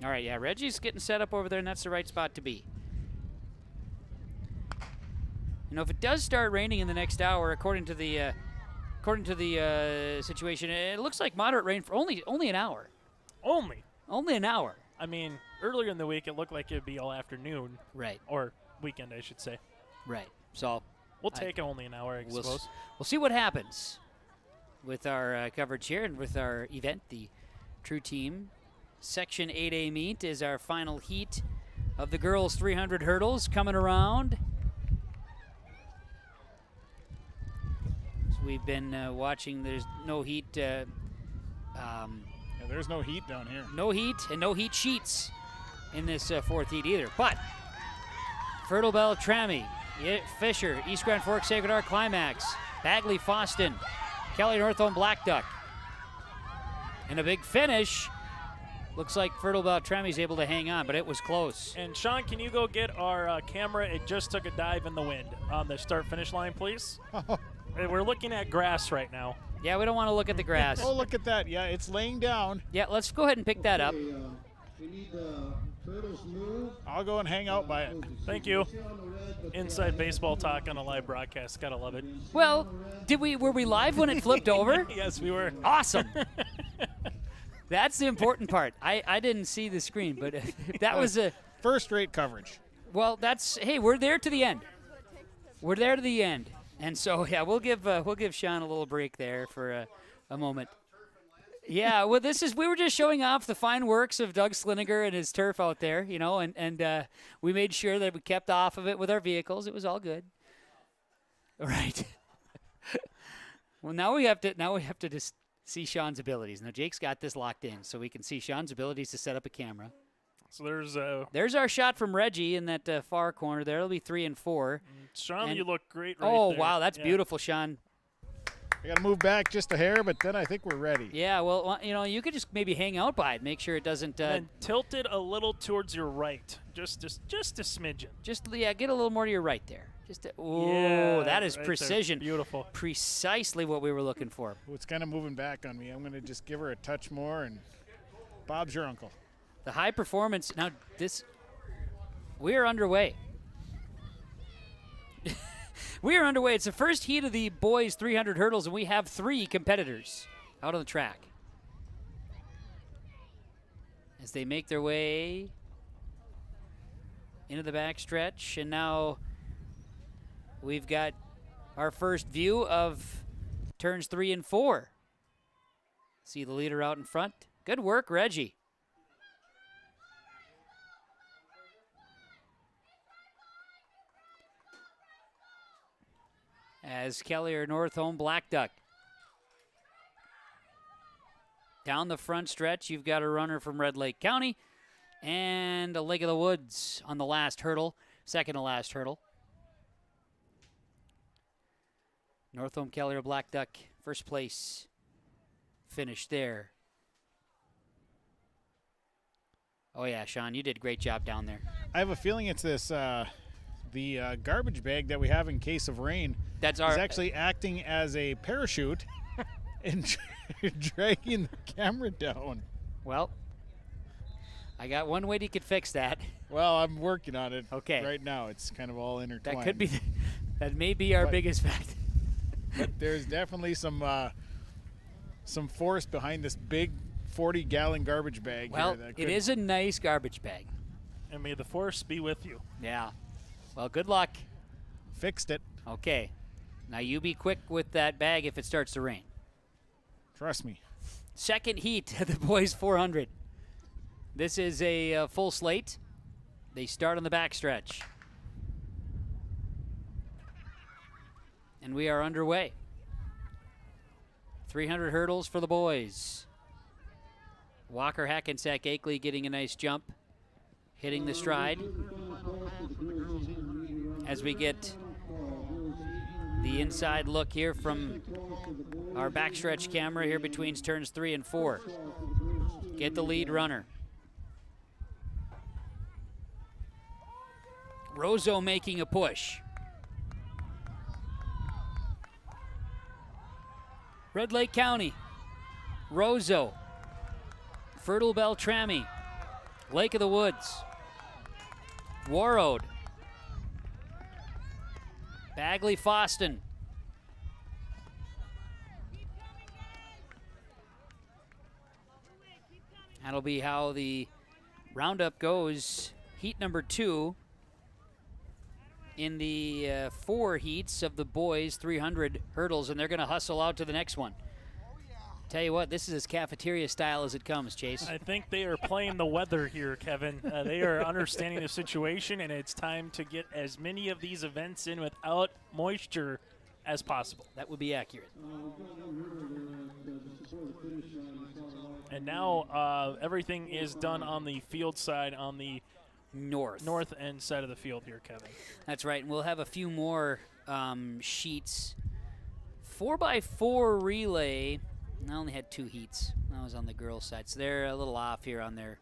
All right, yeah, Reggie's getting set up over there, and that's the right spot to be. You know, if it does start raining in the next hour, according to the situation, it looks like moderate rain for only an hour. Only an hour. I mean, earlier in the week, it looked like it'd be all afternoon. Right. Or weekend, I should say. Right. So we'll take only an hour, I suppose. We'll see what happens with our coverage here and with our event. The True Team Section 8A meet is our final heat of the girls 300 hurdles coming around. So we've been watching. There's no heat. Yeah, there's no heat down here. No heat and no heat sheets in this fourth heat either. But Fertile Bell, Trammy, Fisher, East Grand Forks, Sacred Heart Climax, Bagley, Foston, Kelly, Northholm, Black Duck. And a big finish. Looks like Fertile Bell, Trammy's able to hang on, but it was close. And Sean, can you go get our camera? It just took a dive in the wind on the start-finish line, please. We're looking at grass right now. Yeah, we don't want to look at the grass. Oh, look at that. Yeah, it's laying down. Yeah, let's go ahead and pick that up. We need the turtles move. I'll go and hang out by it. Thank you. Inside baseball talk on a live broadcast. Gotta love it. Well, were we live when it flipped over? Yes, we were. Awesome. That's the important part. I didn't see the screen, but that was a first-rate coverage. Well, hey, we're there to the end. We're there to the end. And so, yeah, we'll give Sean a little break there for a moment. Yeah, well, we were just showing off the fine works of Doug Sliniger and his turf out there, you know, and we made sure that we kept off of it with our vehicles. It was all good. All right. Well, now we have to just see Sean's abilities. Now Jake's got this locked in, so we can see Sean's abilities to set up a camera. So there's our shot from Reggie in that far corner there. It'll be 3 and 4. Sean, you look great right there. there. Wow, that's beautiful, Sean. I got to move back just a hair, but then I think we're ready. Yeah, well, you know, you could just maybe hang out by it, make sure it doesn't. And tilt it a little towards your right, just a smidgen. Get a little more to your right there. Yeah, that is right precision. There. Beautiful. Precisely what we were looking for. Oh, it's kind of moving back on me. I'm going to just give her a touch more, and Bob's your uncle. The high performance. Now we are underway. We are underway. It's the first heat of the boys 300 hurdles, and we have 3 competitors out on the track. As they make their way into the backstretch, and now we've got our first view of turns 3 and 4. See the leader out in front. Good work, Reggie. As Kelly or Northholm Black Duck. Down the front stretch, you've got a runner from Red Lake County and a Lake of the Woods on the last hurdle, second to last hurdle. Northholm Kelly or Black Duck, first place finish there. Oh yeah, Sean, you did a great job down there. I have a feeling it's this the garbage bag that we have in case of rain. That's is our actually acting as a parachute and dragging the camera down. Well, I got one way you could fix that. Well, I'm working on it. Okay. Right now, it's kind of all intertwined. That could be. That may be our biggest fact. But there's definitely some force behind this big 40-gallon garbage bag. Well, here it is a nice garbage bag. And may the force be with you. Yeah. Well, good luck. Fixed it. Okay. Now you be quick with that bag if it starts to rain. Trust me. Second heat of the boys 400. This is a full slate. They start on the backstretch. And we are underway. 300 hurdles for the boys. Walker-Hackensack-Akeley getting a nice jump, hitting the stride. As we get the inside look here from our backstretch camera here between turns 3 and 4. Get the lead runner. Rozo making a push. Red Lake County, Rozo, Fertile Beltrami, Lake of the Woods, Warroad, Bagley Foston, that'll be how the roundup goes. Heat number 2 in the 4 heats of the boys 300 hurdles, and they're going to hustle out to the next one. Tell you what, this is as cafeteria style as it comes, Chase. I think they are playing the weather here, Kevin. They are understanding the situation, and it's time to get as many of these events in without moisture as possible. That would be accurate. And now everything is done on the field side, on the north end side of the field here, Kevin. That's right, and we'll have a few more sheets. 4x4 relay. I only had 2 heats. That was on the girls' side, so they're a little off here on their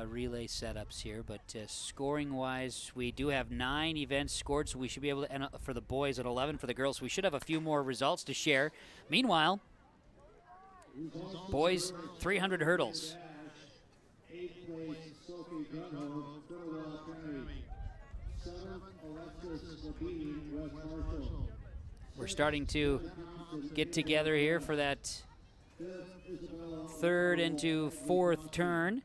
relay setups here. But scoring-wise, we do have 9 events scored, so we should be able to end up for the boys at 11 for the girls. So we should have a few more results to share. Meanwhile, boys 300 hurdles. We're starting to get together here for that 3rd into 4th turn.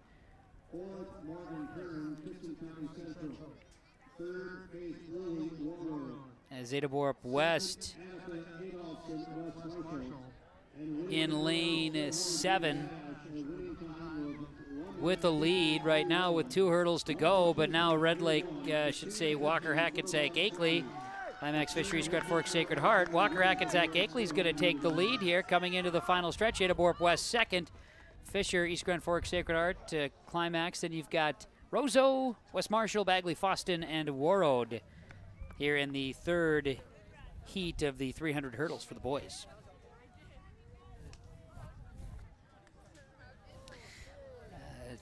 As Adaborup West in lane 7 with the lead right now with 2 hurdles to go, but now Red Lake, Walker-Hackensack-Akeley, Climax Fisheries, Grand Forks, Sacred Heart. Walker-Hackensack-Akeley is going to take the lead here coming into the final stretch. Adaborup West second. Fisher, East Grand Forks, Sacred Heart, Climax. Then you've got Rozo, West Marshall, Bagley, Foston, and Warroad here in the 3rd heat of the 300 hurdles for the boys.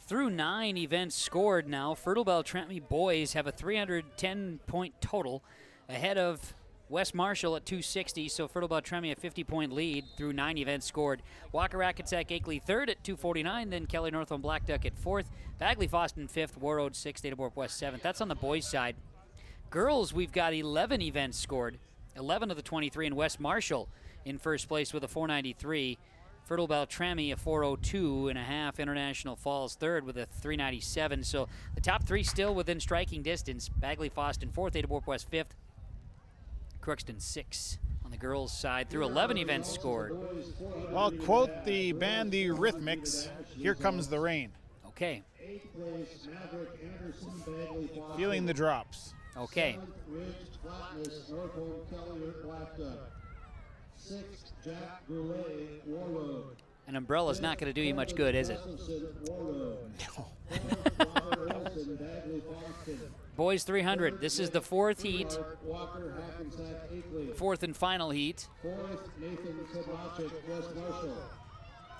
Through 9 events scored now, Fertile Beltrami boys have a 310-point total, ahead of West Marshall at 260, so Fertile Beltrami a 50-point lead through 9 events scored. Walker-Hackensack-Akeley 3rd at 249, then Kelly Northholm Black Duck at 4th, Bagley Foston 5th, Warroad 6th, Adaborup West 7th. That's on the boys' side. Girls, we've got 11 events scored, 11 of the 23, and West Marshall in first place with a 493. Fertile Beltrami, a 4:02.5. International Falls third with a 3:97. So the top three still within striking distance. Bagley Foston fourth, Ada Warp West fifth. Crookston sixth on the girls' side through 11 events scored. Well, quote the band The Rhythmics, here comes the rain. Okay. Feeling the drops. Okay. An umbrella's not going to do you much good, is it? No. Boys 300. This is the fourth heat. Fourth and final heat.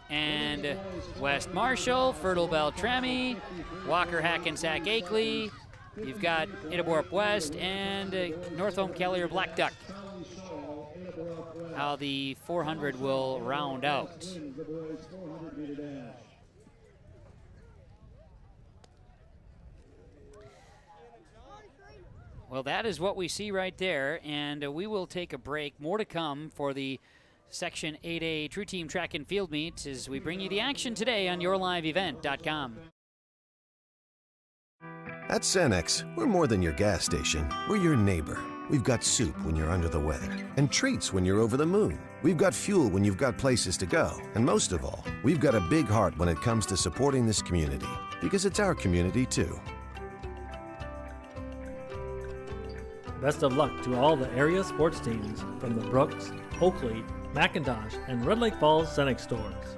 And West Marshall, Fertile Beltrami, Walker-Hackensack-Akeley. You've got Ada Warp West and Northome Kelly or Black Duck. How the 400 will round out. Well, that is what we see right there, and we will take a break. More to come for the Section 8A True Team Track and Field Meet as we bring you the action today on YourLiveEvent.com. At Cenex, we're more than your gas station. We're your neighbor. We've got soup when you're under the weather, and treats when you're over the moon. We've got fuel when you've got places to go. And most of all, we've got a big heart when it comes to supporting this community, because it's our community too. Best of luck to all the area sports teams from the Brooks, Oakley, McIntosh, and Red Lake Falls Cenex stores.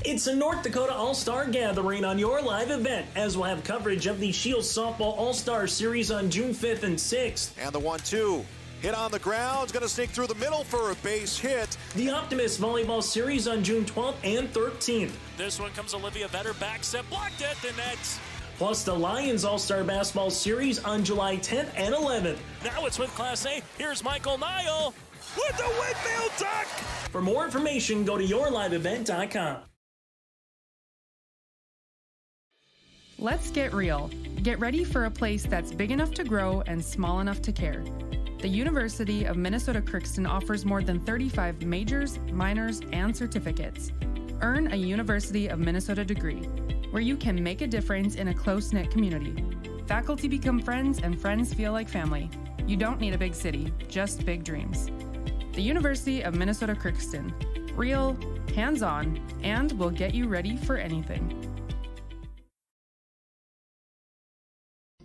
It's a North Dakota All-Star Gathering on Your Live Event, as we'll have coverage of the Shields Softball All-Star Series on June 5th and 6th. And the 1-2. Hit on the ground, going to sneak through the middle for a base hit. The Optimist Volleyball Series on June 12th and 13th. This one comes Olivia Vetter, back set, blocked at the net. Plus the Lions All-Star Basketball Series on July 10th and 11th. Now it's with Class A. Here's Michael Nile with the windmill duck. For more information, go to YourLiveEvent.com. Let's get real. Get ready for a place that's big enough to grow and small enough to care. The University of Minnesota Crookston offers more than 35 majors, minors, and certificates. Earn a University of Minnesota degree, where you can make a difference in a close-knit community. Faculty become friends, and friends feel like family. You don't need a big city, just big dreams. The University of Minnesota Crookston. Real, hands-on, and will get you ready for anything.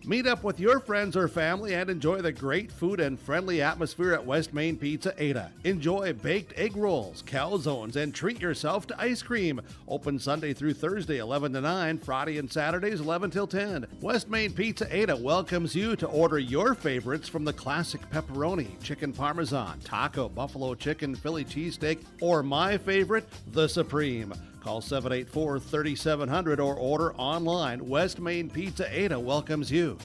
Meet up with your friends or family and enjoy the great food and friendly atmosphere at West Main Pizza Ada. Enjoy baked egg rolls, calzones, and treat yourself to ice cream. Open Sunday through Thursday, 11 to 9, Friday and Saturdays, 11 till 10. West Main Pizza Ada welcomes you to order your favorites from the classic pepperoni, chicken parmesan, taco, buffalo chicken, Philly cheesesteak, or my favorite, the Supreme. Call 784-3700 or order online. West Main Pizza Ada welcomes you.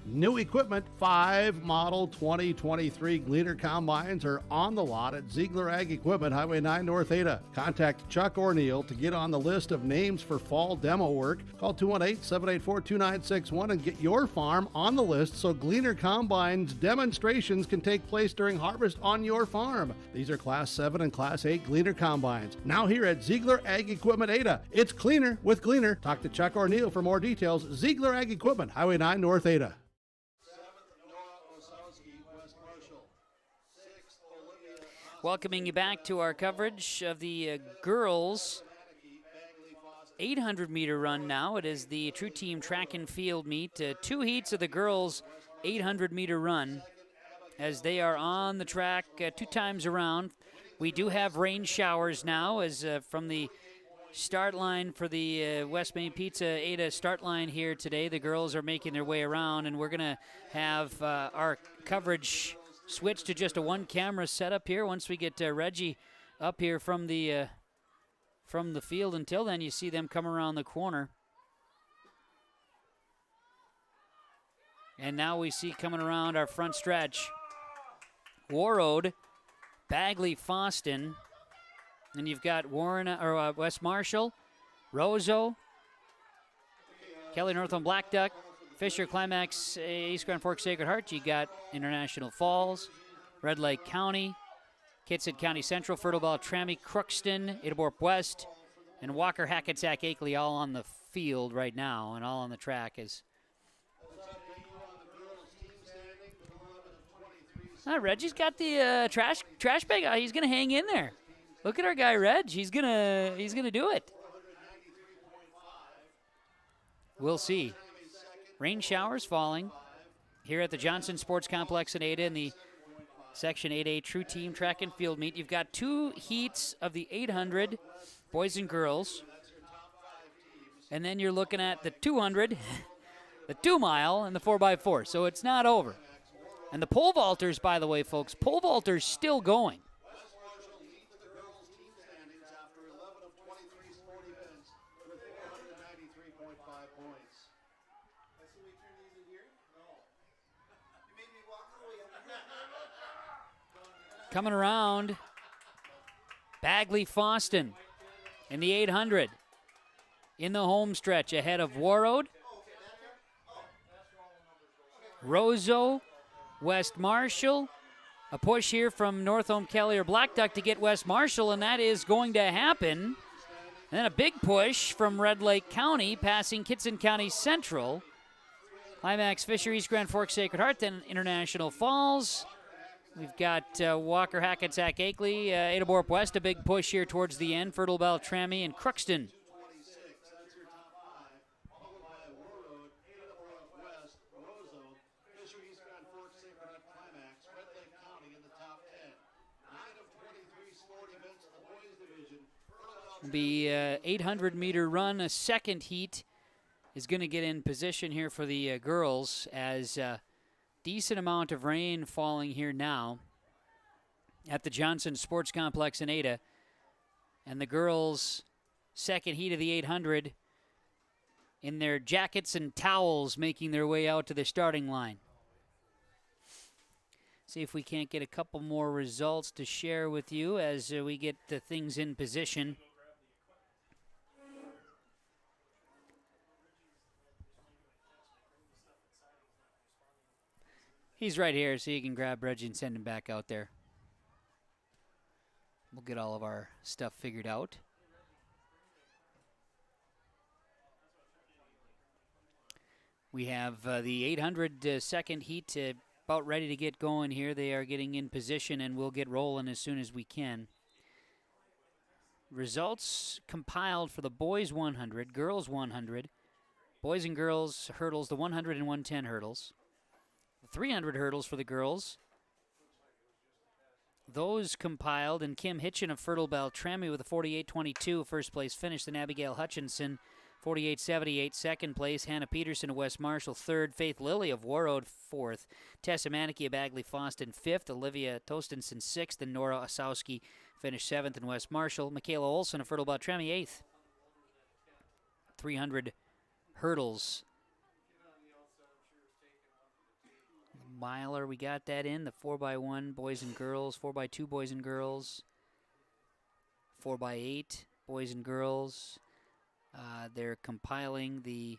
New equipment, 5 model 2023 Gleaner Combines are on the lot at Ziegler Ag Equipment, Highway 9 North Ada. Contact Chuck or Neil to get on the list of names for fall demo work. Call 218-784-2961 and get your farm on the list so Gleaner Combines demonstrations can take place during harvest on your farm. These are Class 7 and Class 8 Gleaner Combines. Now here at Ziegler Ag Equipment Ada. It's cleaner with Gleaner. Talk to Chuck or Neil for more details. Ziegler Ag Equipment, Highway 9 North Ada. Welcoming you back to our coverage of the girls' 800-meter run now. It is the True Team Track and Field Meet. 2 heats of the girls' 800-meter run as they are on the track 2 times around. We do have rain showers now as from the start line for the West Main Pizza Ada start line here today. The girls are making their way around, and we're going to have our coverage switch to just a 1-camera setup here once we get Reggie up here from the field. Until then, you see them come around the corner. And now we see coming around our front stretch, Warroad, Bagley, Foston, and you've got West Marshall, Roseau, Kelly Northam, Black Duck, Fisher, Climax, East Grand Forks, Sacred Heart. You got International Falls, Red Lake County, Kitsap County Central, Fertile Beltrami, Crookston, Itaborp West, and Walker-Hackensack-Akeley all on the field right now and all on the track. Reggie's got the trash bag. He's gonna hang in there. Look at our guy Reg. He's gonna do it. We'll see. Rain showers falling here at the Johnson Sports Complex in Ada in the Section 8A True Team Track and Field Meet. You've got 2 heats of the 800 boys and girls, and then you're looking at the 200, the 2-mile, and the 4x4. So it's not over. And the pole vaulters, by the way, folks, pole vaulters still going. Coming around, Bagley-Foston in the 800 in the home stretch ahead of Warroad, Roseau, West Marshall. A push here from Northome Kelly or Black Duck to get West Marshall, and that is going to happen. And then a big push from Red Lake County, passing Kitson County Central. Climax, Fisher, East Grand Forks, Sacred Heart, then International Falls. We've got Walker-Hackensack-Akeley, Itaborp West, a big push here towards the end. Fertile Beltrami and Crookston. Will be 800-meter run. A second heat is going to get in position here for the girls as decent amount of rain falling here now at the Johnson Sports Complex in Ada. And the girls' second heat of the 800 in their jackets and towels making their way out to the starting line. See if we can't get a couple more results to share with you as we get the things in position. He's right here, so you can grab Reggie and send him back out there. We'll get all of our stuff figured out. We have the 800 second heat about ready to get going here. They are getting in position, and we'll get rolling as soon as we can. Results compiled for the boys 100, girls 100, boys and girls hurdles, the 100 and 110 hurdles. 300 hurdles for the girls. Those compiled, and Kim Hitchin of Fertile Beltrami with a 48.22 first place finish. Then Abigail Hutchinson, 48.78 second place. Hannah Peterson of West Marshall third. Faith Lilly of Warroad fourth. Tessa Manicky of Bagley-Foston fifth. Olivia Tostenson sixth. And Nora Osowski finished seventh in West Marshall. Michaela Olson of Fertile Beltrami eighth. 300 hurdles. Miler, we got that in. The 4x1 boys and girls, 4x2 boys and girls, 4x8 boys and girls. They're compiling we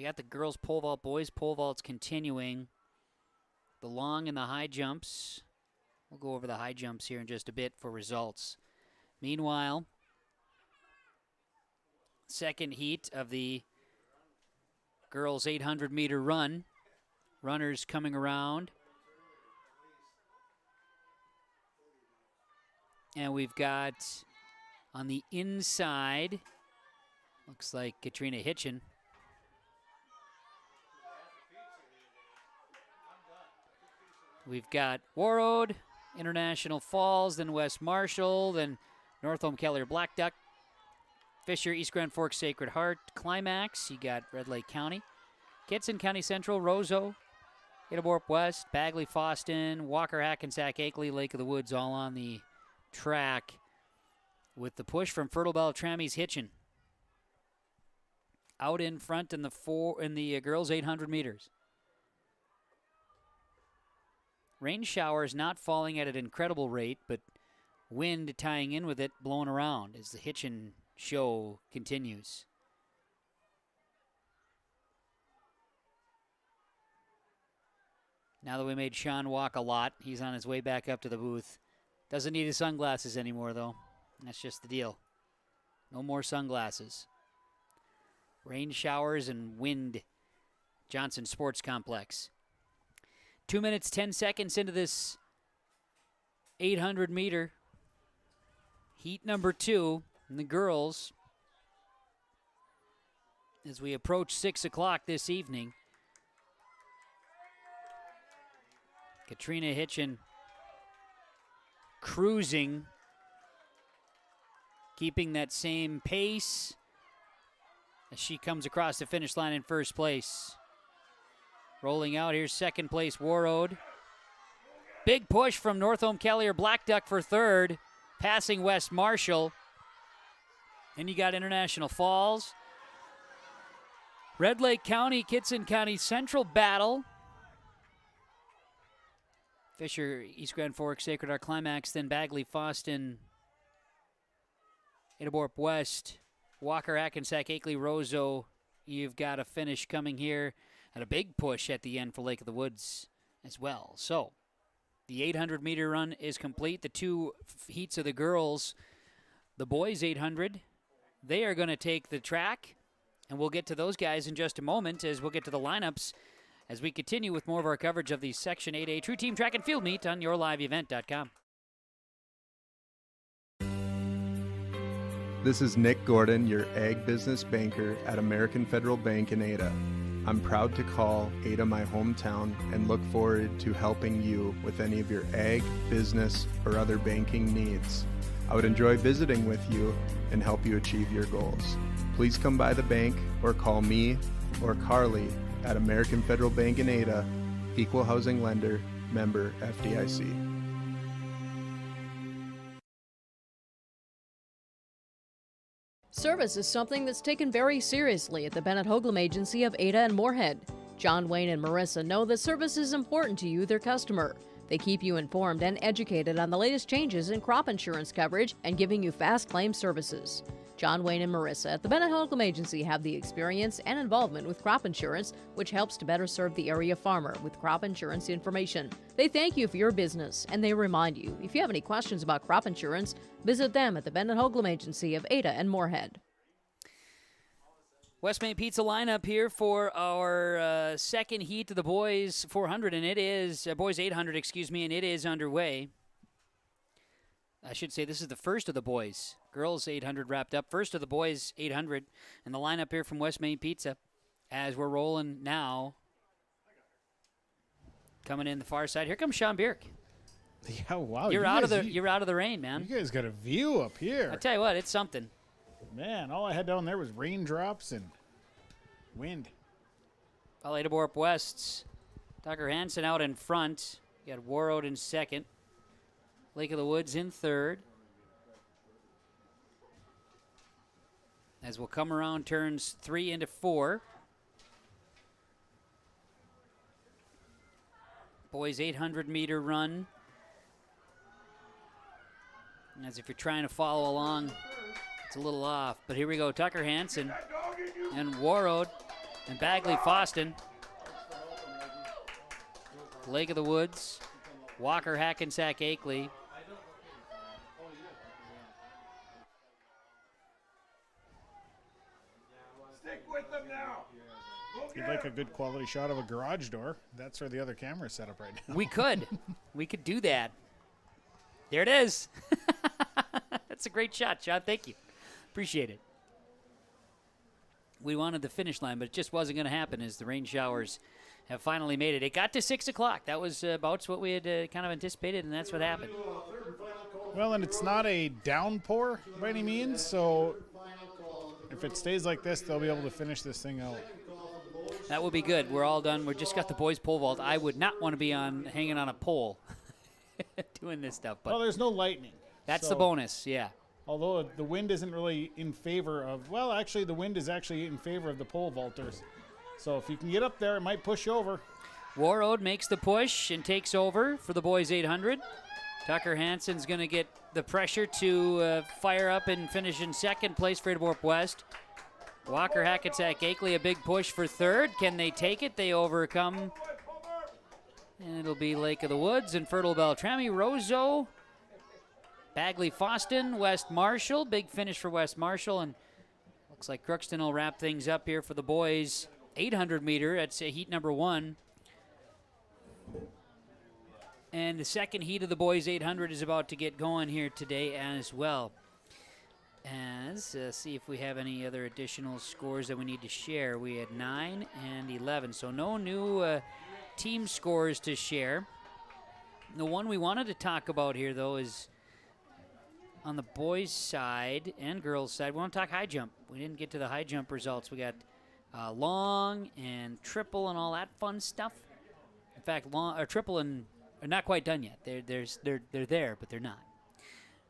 got the girls pole vault, boys pole vaults continuing. The long and the high jumps. We'll go over the high jumps here in just a bit for results. Meanwhile, second heat of the girls 800-meter run. Runners coming around. And we've got on the inside, looks like Katrina Hitchin. We've got Warroad, International Falls, then West Marshall, then Northome Kelly or Black Duck, Fisher, East Grand Forks, Sacred Heart, Climax. You got Red Lake County, Kitson County Central, Roseau, Itaborp West, Bagley-Foston, Walker-Hackensack-Akeley, Lake of the Woods, all on the track with the push from Fertile Beltrami's Hitchin. Out in front in the girls 800 meters. Rain showers not falling at an incredible rate, but wind tying in with it, blowing around as the Hitchin show continues. Now that we made Sean walk a lot, he's on his way back up to the booth. Doesn't need his sunglasses anymore, though. That's just the deal. No more sunglasses. Rain showers and wind. Johnson Sports Complex. 2 minutes, 10 seconds into this 800 meter. Heat number 2 in the girls. As we approach 6 o'clock this evening. Katrina Hitchin cruising, keeping that same pace as she comes across the finish line in first place. Rolling out, here's second place Warroad. Big push from Northome Kelly or Black Duck for third, passing West Marshall. Then you got International Falls. Red Lake County, Kitson County Central battle. Fisher, East Grand Forks, Sacred Heart Climax, then Bagley, Foston, Adaborp West, Walker-Hackensack-Akeley, Roseau. You've got a finish coming here and a big push at the end for Lake of the Woods as well. So the 800-meter run is complete. The 2 heats of the girls, the boys 800, they are going to take the track, and we'll get to those guys in just a moment as we'll get to the lineups as we continue with more of our coverage of the Section 8A True Team Track and Field Meet on yourliveevent.com. This is Nick Gordon, your ag business banker at American Federal Bank in Ada. I'm proud to call Ada my hometown and look forward to helping you with any of your ag, business, or other banking needs. I would enjoy visiting with you and help you achieve your goals. Please come by the bank or call me or Carly at American Federal Bank in Ada, Equal Housing Lender, member FDIC. Service is something that's taken very seriously at the Bennett Hoagland Agency of Ada and Moorhead. John Wayne and Marissa know that service is important to you, their customer. They keep you informed and educated on the latest changes in crop insurance coverage and giving you fast claim services. John Wayne and Marissa at the Bennett Hoagland Agency have the experience and involvement with crop insurance, which helps to better serve the area farmer with crop insurance information. They thank you for your business, and they remind you, if you have any questions about crop insurance, visit them at the Bennett Hoagland Agency of Ada and Moorhead. West Main Pizza lineup here for our second heat of the boys 400, and it is boys 800, and it is underway. I should say this is the first of the boys. Girls 800 wrapped up. First of the boys 800. And the lineup here from West Main Pizza as we're rolling now. Coming in the far side. Here comes Sean Bierk. Yeah, wow. You're out of the rain, man. You guys got a view up here. I tell you what, it's something. Man, all I had down there was raindrops and wind. Well, Adaborp West's Tucker Hansen out in front. You got Warroad in second. Lake of the Woods in third. As we'll come around turns 3 into 4. Boys 800-meter run. As if you're trying to follow along, it's a little off. But here we go. Tucker Hansen and Warroad and Bagley Foston. Lake of the Woods. Walker-Hackensack-Akeley. If you'd like a good quality shot of a garage door, that's where the other camera is set up right now. We could. We could do that. There it is. That's a great shot, John. Thank you. Appreciate it. We wanted the finish line, but it just wasn't going to happen as the rain showers have finally made it. It got to 6 o'clock. That was about what we had kind of anticipated, and that's what happened. Well, and it's not a downpour by any means, so if it stays like this, they'll be able to finish this thing out. That will be good. We're all done. We've just got the boys' pole vault. I would not want to be hanging on a pole doing this stuff. But well, there's no lightning. That's the bonus, yeah. Although the wind isn't really in favor of, well, actually the wind is actually in favor of the pole vaulters. So if you can get up there, it might push you over. Warroad makes the push and takes over for the boys 800. Tucker Hansen's going to get the pressure to fire up and finish in second place for Adaborp West. Walker-Hackensack-Akeley, a big push for third. Can they take it? They overcome And it'll be Lake of the Woods and Fertile Beltrami, Roseau, Bagley Foston, West Marshall. Big finish for West Marshall. And looks like Crookston will wrap things up here for the boys. 800 meter. That's heat number 1. And the second heat of the boys 800 is about to get going here today as well. As see if we have any other additional scores that we need to share. We had 9 and 11, so no new team scores to share. The one we wanted to talk about here, though, is on the boys' side and girls' side. We want to talk high jump. We didn't get to the high jump results. We got long and triple and all that fun stuff. In fact, long or triple and are not quite done yet. They're there, but they're not.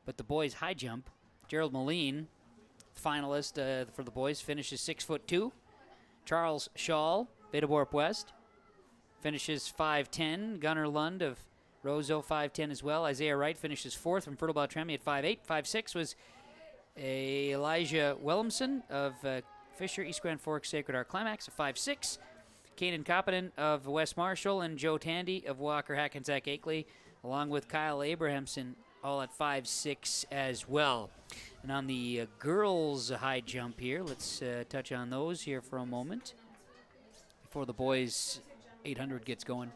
But the boys' high jump. Gerald Moline, finalist for the boys, finishes 6'2". Charles Shaw, Beta Borup West, finishes 5'10". Gunnar Lund of Roseau, 5'10" as well. Isaiah Wright finishes 4th from Fertile Beltrami at 5'8". 5'6" was Elijah Williamson of Fisher, East Grand Forks Sacred Heart Climax at 5'6". Caden Coppinen of West Marshall and Joe Tandy of Walker-Hackensack-Akeley, along with Kyle Abrahamson, all at 5'6" as well. And on the girls' high jump here, let's touch on those here for a moment before the boys' 800 gets going.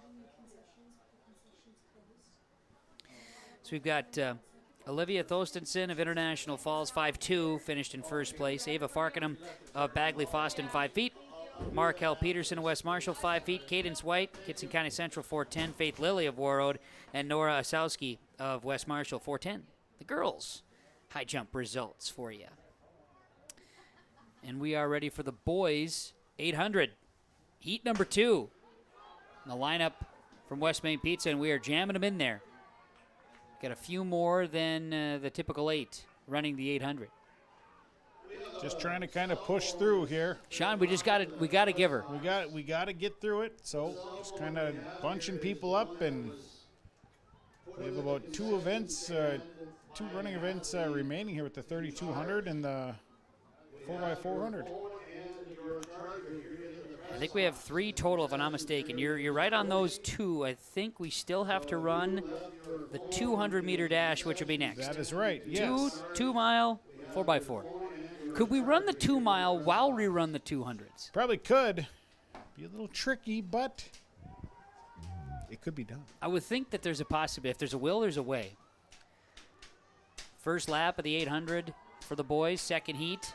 So we've got Olivia Thostenson of International Falls, 5'2", finished in first place. Ava Farkenham of Bagley Foston, 5 feet. Mark Hell Peterson of West Marshall, 5 feet. Cadence White, Kitson County Central, 4'10". Faith Lilly of Warroad, and Nora Asowski of West Marshall, 4'10". The girls' high jump results for you. And we are ready for the boys' 800. Heat number 2. The lineup from West Main Pizza, and we are jamming them in there. Got a few more than the typical 8 running the 800. Just trying to kind of push through here. Sean, we got to give her. We got to get through it. So just kind of bunching people up, and we have about 2 events, 2 running events remaining here with the 3200 and the 4x400. I think we have 3 total, if I'm not mistaken. You're right on those 2. I think we still have to run the 200-meter dash, which will be next. That is right, yes. 2-mile, 4x4. Could we run the 2-mile while we run the 200s? Probably could. Be a little tricky, but it could be done. I would think that there's a possibility. If there's a will, there's a way. First lap of the 800 for the boys, second heat.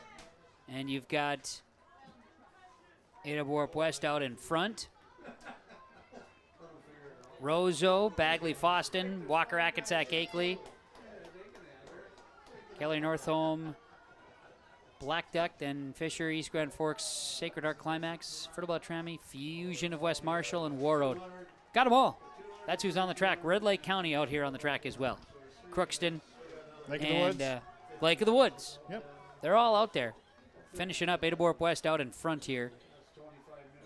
And you've got Ada Borup West out in front. Roseau, Bagley Foston, Walker-Hackensack-Akeley, Kelly Northholm, Black Duck, then Fisher, East Grand Forks, Sacred Heart Climax, Fertile Beltrami, Fusion of West Marshall, and Warroad. Got them all. That's who's on the track. Red Lake County out here on the track as well. Crookston Lake of the Woods. Lake of the Woods. Yep. They're all out there. Finishing up, Ada Borup West out in front here.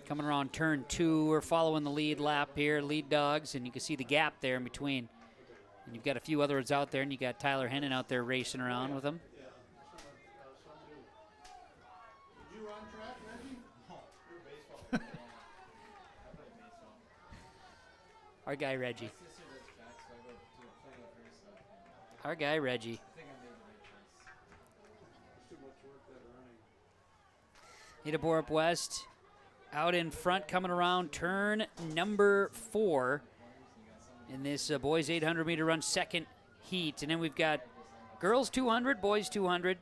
Coming around turn 2, we're following the lead lap here, lead dogs, and you can see the gap there in between. And you've got a few others out there, and you got Tyler Hennon out there racing around with them. Our guy Reggie. Ada Borup West out in front, coming around turn number 4 in this boys 800-meter run second heat. And then we've got girls 200, boys 200,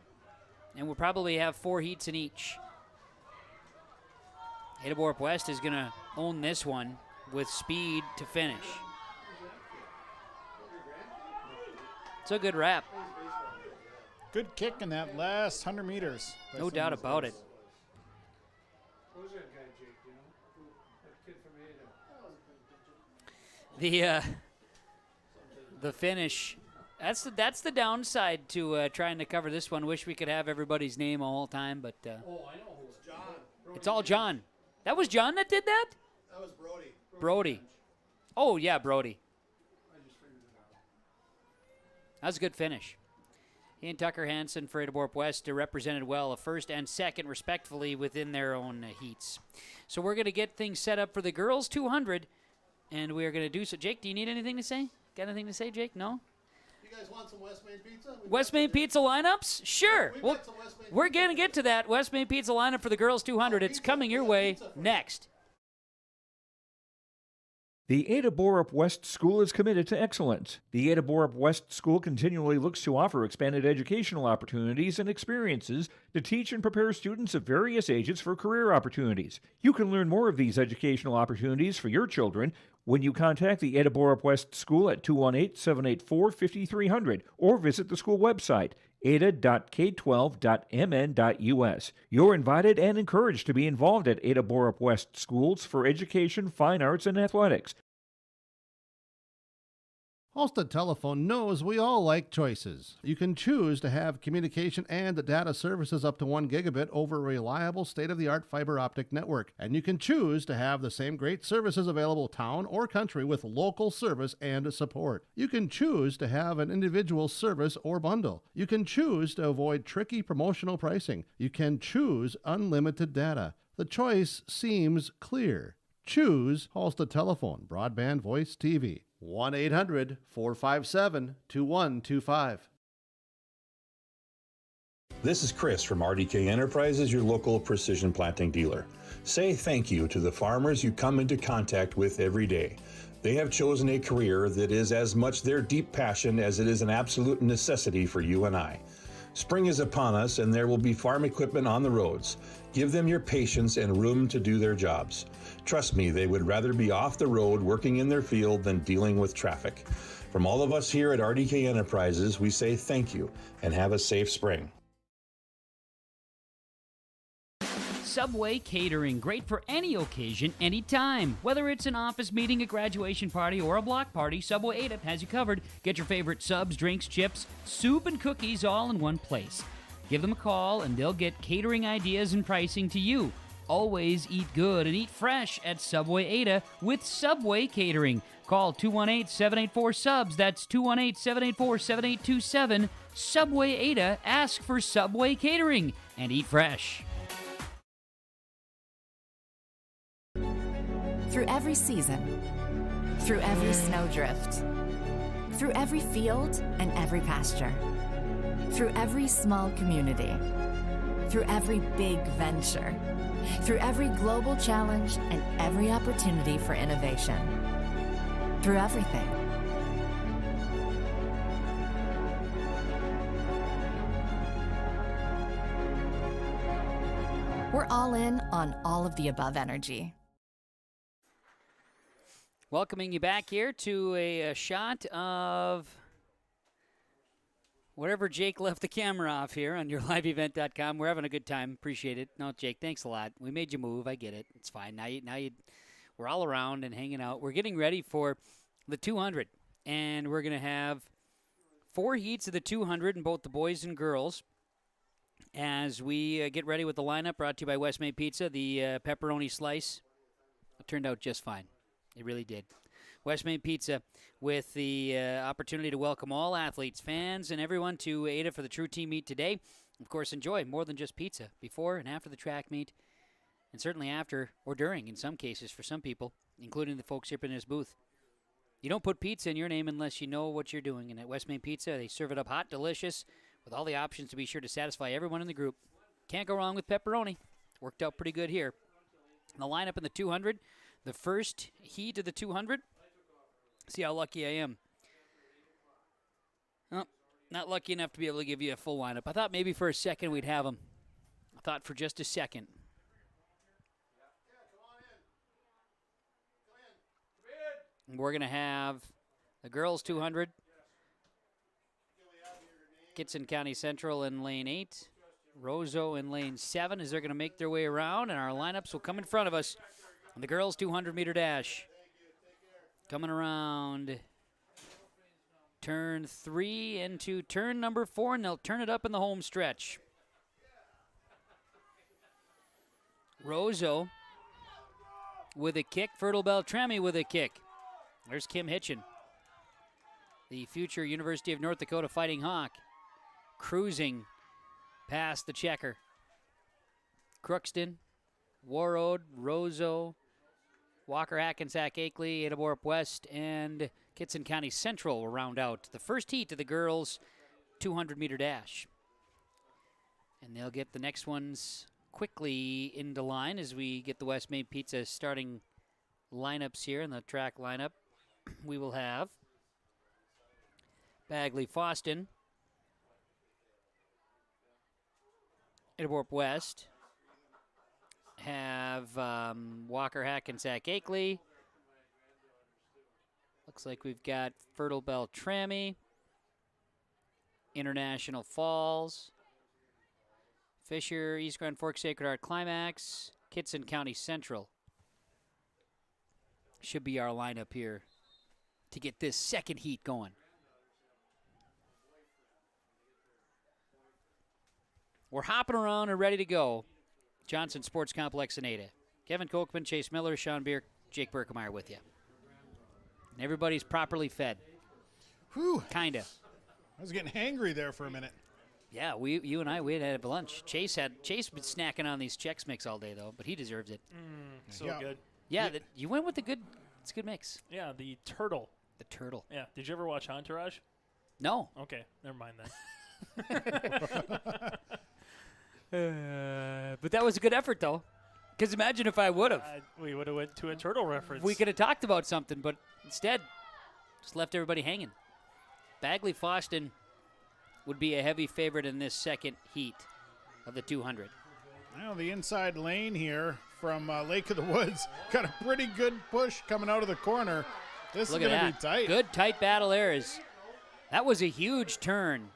and we'll probably have 4 heats in each. Ada Borup West is going to own this one with speed to finish. It's a good wrap. Good kick in that last 100 meters. No doubt about it. The finish, that's the downside to trying to cover this one. Wish we could have everybody's name all the time, but I know who it's John. It's all John. That was John that did that? That was Brody. Brody. Oh, yeah, Brody. That was a good finish. Ian Tucker Hansen for Ada Borup West represented well, a first and second, respectfully, within their own heats. So we're going to get things set up for the girls 200. And we are going to do so. Jake, do you need anything to say? Got anything to say, Jake? No? You guys want some West Main pizza? West Main pizza lineups? Sure. We're going to get to that. West Main pizza lineup for the girls 200. It's coming your way next. The Ada Borup West School is committed to excellence. The Ada Borup West School continually looks to offer expanded educational opportunities and experiences to teach and prepare students of various ages for career opportunities. You can learn more of these educational opportunities for your children when you contact the Ada Borup West School at 218-784-5300 or visit the school website, ada.k12.mn.us. You're invited and encouraged to be involved at Ada Borup West Schools for education, fine arts, and athletics. Halstead Telephone knows we all like choices. You can choose to have communication and data services up to 1 gigabit over a reliable state-of-the-art fiber optic network. And you can choose to have the same great services available town or country with local service and support. You can choose to have an individual service or bundle. You can choose to avoid tricky promotional pricing. You can choose unlimited data. The choice seems clear. Choose Halstead Telephone, broadband voice TV. 1-800-457-2125. This is Chris from RDK Enterprises, your local precision planting dealer. Say thank you to the farmers you come into contact with every day. They have chosen a career that is as much their deep passion as it is an absolute necessity for you and I. Spring is upon us and there will be farm equipment on the roads. Give them your patience and room to do their jobs. Trust me, they would rather be off the road working in their field than dealing with traffic. From all of us here at RDK Enterprises, we say thank you and have a safe spring. Subway Catering, great for any occasion, anytime. Whether it's an office meeting, a graduation party, or a block party, Subway Ada has you covered. Get your favorite subs, drinks, chips, soup, and cookies all in one place. Give them a call and they'll get catering ideas and pricing to you. Always eat good and eat fresh at Subway Ada with Subway Catering. Call 218-784-SUBS. That's 218-784-7827. Subway Ada. Ask for Subway Catering and eat fresh. Through every season, through every snowdrift, through every field and every pasture, through every small community, through every big venture, through every global challenge and every opportunity for innovation, through everything. We're all in on all of the above energy. Welcoming you back here to a shot of whatever Jake left the camera off here on yourliveevent.com. We're having a good time. Appreciate it. No, Jake, thanks a lot. We made you move. I get it. It's fine. Now we're all around and hanging out. We're getting ready for the 200, and we're going to have 4 heats of the 200 in both the boys and girls as we get ready with the lineup brought to you by West Main Pizza. The pepperoni slice turned out just fine. It really did. West Main Pizza with the opportunity to welcome all athletes, fans, and everyone to Ada for the True Team Meet today. Of course, enjoy more than just pizza before and after the track meet, and certainly after or during in some cases for some people, including the folks here in this booth. You don't put pizza in your name unless you know what you're doing. And at West Main Pizza, they serve it up hot, delicious, with all the options to be sure to satisfy everyone in the group. Can't go wrong with pepperoni. Worked out pretty good here. And the lineup in the 200, the first heat of the 200. See how lucky I am. Well, not lucky enough to be able to give you a full lineup. I thought maybe for a second we'd have them. I thought for just a second. And we're going to have the girls 200. Kitson County Central in lane 8. Roseau in lane 7 as they're going to make their way around, and our lineups will come in front of us on the girls 200-meter dash. Coming around turn 3 into turn number 4, and they'll turn it up in the home stretch. Roseau with a kick. Fertile Beltrami with a kick. There's Kim Hitchin, the future University of North Dakota Fighting Hawk, cruising past the checker. Crookston, Warroad, Roseau, Walker-Hackensack-Akeley, Ada Borup West, and Kitson County Central will round out the first heat of the girls' 200-meter dash. And they'll get the next ones quickly into line as we get the West Main Pizza starting lineups here in the track lineup. We will have Bagley-Foston, Ada Borup West, have Walker-Hackensack-Akeley. Looks like we've got Fertile Beltrami, International Falls, Fisher, East Grand Forks Sacred Heart Climax, Kitson County Central. Should be our lineup here to get this second heat going. We're hopping around and ready to go. Johnson Sports Complex in Ada. Kevin Kochman, Chase Miller, Sean Beer, Jake Berkemeyer with you. And everybody's properly fed. Whew. Kinda. I was getting hangry there for a minute. Yeah, you and I, we had lunch. Chase been snacking on these Chex Mix all day, though, but he deserves it. So good. Yeah, you went with it's a good mix. Yeah, the turtle. The turtle. Yeah. Did you ever watch Entourage? No. Okay, never mind then. But that was a good effort, though. Because imagine if I would have. We would have went to a turtle reference. We could have talked about something, but instead, just left everybody hanging. Bagley-Foston would be a heavy favorite in this second heat of the 200. Well, the inside lane here from Lake of the Woods got a pretty good push coming out of the corner. This Look is going at to be tight. Good, tight battle there. That was a huge turn.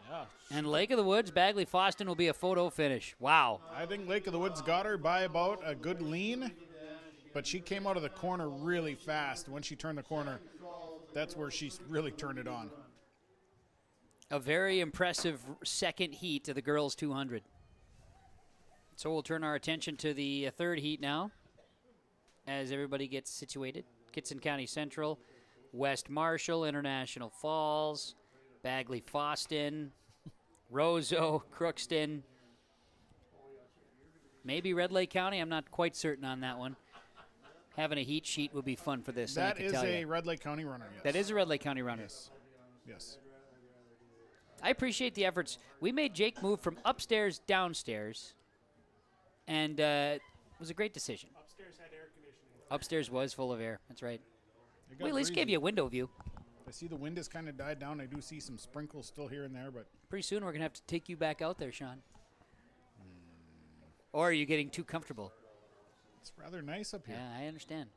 Yeah. And Lake of the Woods, Bagley-Foston will be a photo finish. Wow. I think Lake of the Woods got her by about a good lean, but she came out of the corner really fast. When she turned the corner, that's where she really turned it on. A very impressive second heat of the girls' 200. So we'll turn our attention to the third heat now as everybody gets situated. Kitson County Central, West Marshall, International Falls, Bagley-Foston, Roseau, Crookston, maybe Red Lake County. I'm not quite certain on that one. Having a heat sheet would be fun for this. That is a Red Lake County runner, yes. That is a Red Lake County runner. Yes. I appreciate the efforts. We made Jake move from upstairs downstairs, and it was a great decision. Upstairs had air conditioning. Upstairs was full of air. That's right. got We at least breezy. gave you a window view. I see the wind has kind of died down. I do see some sprinkles still here and there, but Pretty soon we're going to have to take you back out there, Sean. Or are you getting too comfortable? it's rather nice up here. Yeah, I understand.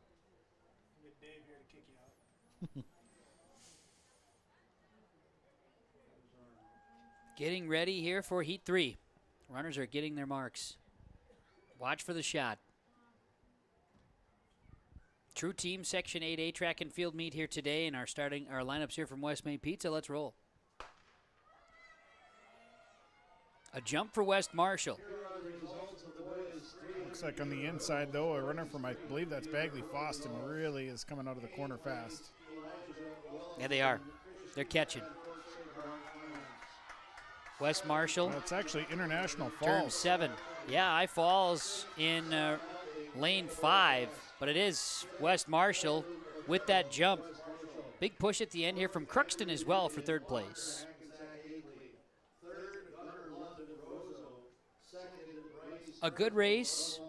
Get Dave here to kick you out. Getting ready here for Heat 3. Runners are getting their marks. Watch for the shot. True Team Section 8A track and field meet here today, and our lineups here from West Main Pizza. Let's roll. A jump for West Marshall. Looks like on the inside, though, a runner from, I believe that's Bagley-Foston, really is coming out of the corner fast. Yeah, they are. They're catching. West Marshall. It's actually International Turn Falls. 7. Yeah, I falls in lane 5, but it is West Marshall with that jump. Big push at the end here from Crookston as well for third place. A good race,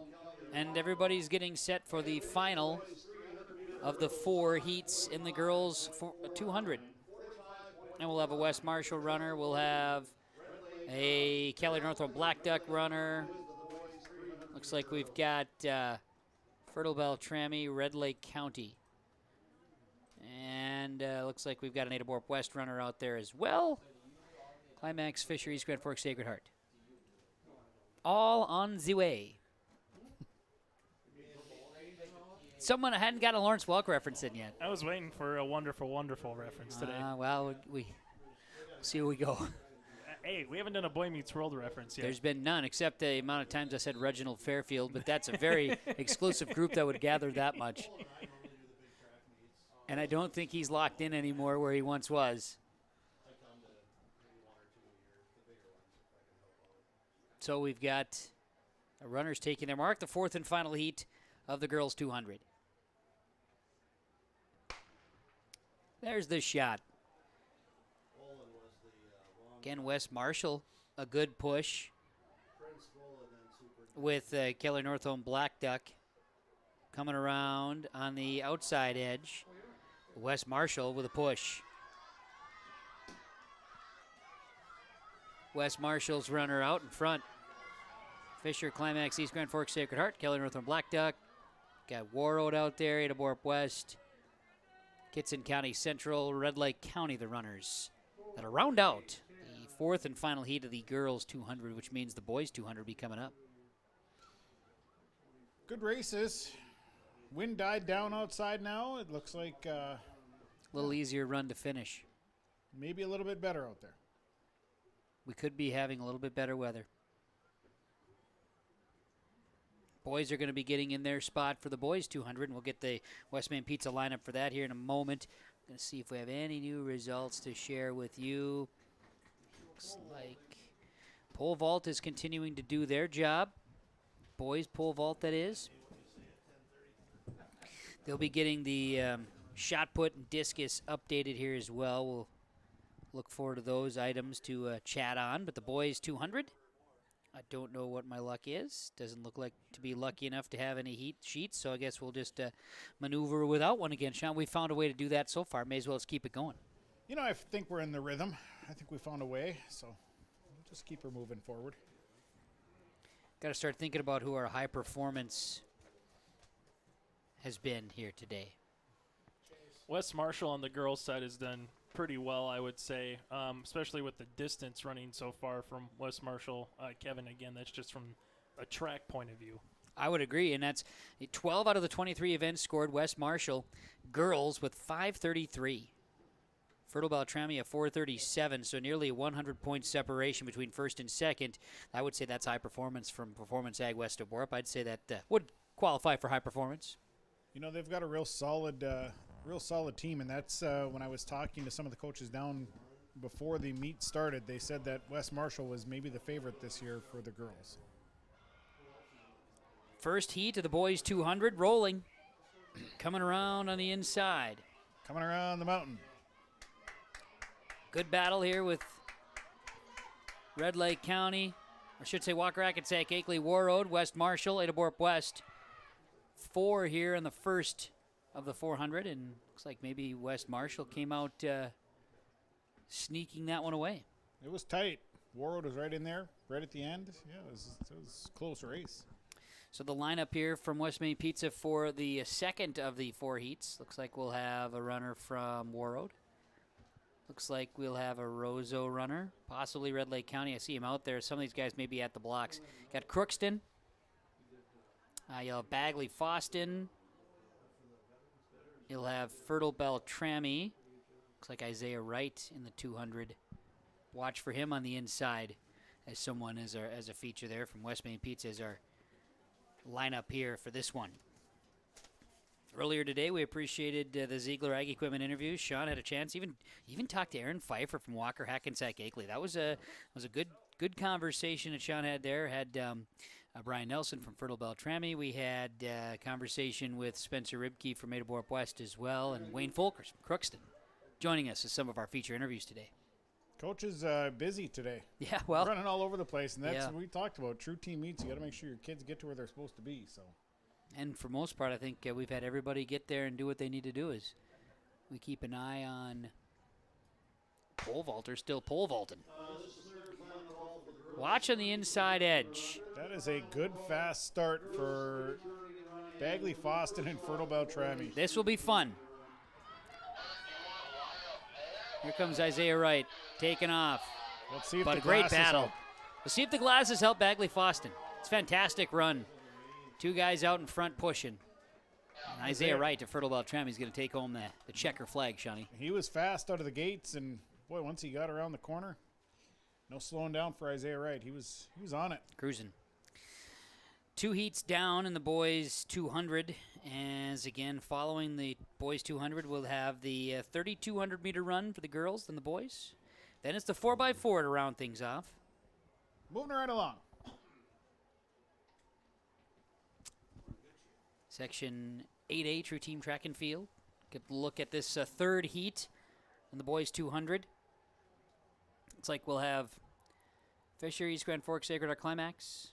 and everybody's getting set for the final of the 4 heats in the girls' 200. And we'll have a West Marshall runner. We'll have a Kelly Northwell Black Duck runner. Looks like we've got Fertile Beltrami, Red Lake County. And looks like we've got an Ada Borup West runner out there as well. Climax, Fisher, East Grand Forks, Sacred Heart. All on the way. Someone hadn't got a Lawrence Welk reference in yet. I was waiting for a wonderful, wonderful reference today. Well, we see where we go. Hey, we haven't done a Boy Meets World reference yet. There's been none, except the amount of times I said Reginald Fairfield, but that's a very exclusive group that would gather that much. And I don't think he's locked in anymore where he once was. So we've got runners taking their mark, the 4th and final heat of the girls 200. There's the shot. Again, West Marshall, a good push with Keller Northholm Black Duck coming around on the outside edge. West Marshall with a push. West Marshall's runner out in front. Fisher, Climax, East Grand Forks, Sacred Heart, Keller Northholm Black Duck. Got Warroad out there, Ada Borup West. Kitson County Central, Red Lake County, the runners that'll round out the fourth and final heat of the girls 200, which means the boys 200 will be coming up. Good races. Wind died down outside now. It looks like a little easier run to finish. Maybe a little bit better out there. We could be having a little bit better weather. Boys are going to be getting in their spot for the boys 200, and we'll get the West Main Pizza lineup for that here in a moment. Going to see if we have any new results to share with you. Looks like pole vault is continuing to do their job. Boys pole vault, that is. They'll be getting the shot put and discus updated here as well. We'll look forward to those items to chat on. But the boys 200, I don't know what my luck is. Doesn't look like to be lucky enough to have any heat sheets, so I guess we'll just maneuver without one again. Sean, we found a way to do that so far. May as well just keep it going. You know, I think we're in the rhythm. I think we found a way, so we'll just keep her moving forward. Got to start thinking about who our high performance has been here today. West Marshall on the girls' side has done pretty well, I would say, especially with the distance running so far from West Marshall. Kevin, again, that's just from a track point of view. I would agree, and that's 12 out of the 23 events scored West Marshall. Girls with 533. Fertile Beltrami at 437, so nearly a 100-point separation between first and second. I would say that's high performance from Performance Ag West of Borup. I'd say that would qualify for high performance. You know, they've got a real solid team, and that's when I was talking to some of the coaches down before the meet started, they said that West Marshall was maybe the favorite this year for the girls. First heat of the boys 200 rolling. Coming around on the inside. Coming around the mountain. Good battle here with Red Lake County. I should say Walker-Hackensack-Akeley, Warroad, West Marshall, Ada Borup West. 4 here in the first of the 400, and looks like maybe West Marshall came out sneaking that one away. It was tight. Warroad was right in there, right at the end. Yeah, it was a close race. So the lineup here from West Main Pizza for the second of the 4 heats. Looks like we'll have a runner from Warroad. Looks like we'll have a Roseau runner, possibly Red Lake County. I see him out there. Some of these guys may be at the blocks. Got Crookston. You'll have Bagley Foston. You'll have Fertile Beltrami. Looks like Isaiah Wright in the 200. Watch for him on the inside as someone as a feature there from West Main Pizza as our lineup here for this one. Earlier today, we appreciated the Ziegler Ag Equipment interviews. Sean had a chance, even talked to Aaron Pfeiffer from Walker-Hackensack-Akeley. That was a good conversation that Sean had there. Had Brian Nelson from Fertile Beltrami. We had a conversation with Spencer Ribke from Ada Borup West as well, and Wayne Folkers from Crookston joining us as some of our feature interviews today. Coach is busy today. Yeah, well, running all over the place, and that's what we talked about. True team meets, you got to make sure your kids get to where they're supposed to be. So, and for most part, I think we've had everybody get there and do what they need to do. Is we keep an eye on pole vaulters still pole vaulting. Watch on the inside edge. That is a good fast start for Bagley Foston and Fertile Beltrami. This will be fun. Here comes Isaiah Wright, taking off. Let's see if but the a great glasses battle. help. Let's see if the glasses help Bagley Foston. It's a fantastic run. 2 guys out in front pushing. And Isaiah Wright to Fertile Beltrami is going to take home the checker flag, Shawnee. He was fast out of the gates, and boy, once he got around the corner, no slowing down for Isaiah Wright. He was on it. Cruising. 2 heats down in the boys 200. As again, following the boys 200, we'll have the 3,200 meter run for the girls and the boys. Then it's the 4x4 to round things off. Moving right along. Section 8A, True Team Track and Field. Get a look at this third heat in the boys 200. Looks like we'll have Fisher, East Grand Forks, Sacred Heart Climax.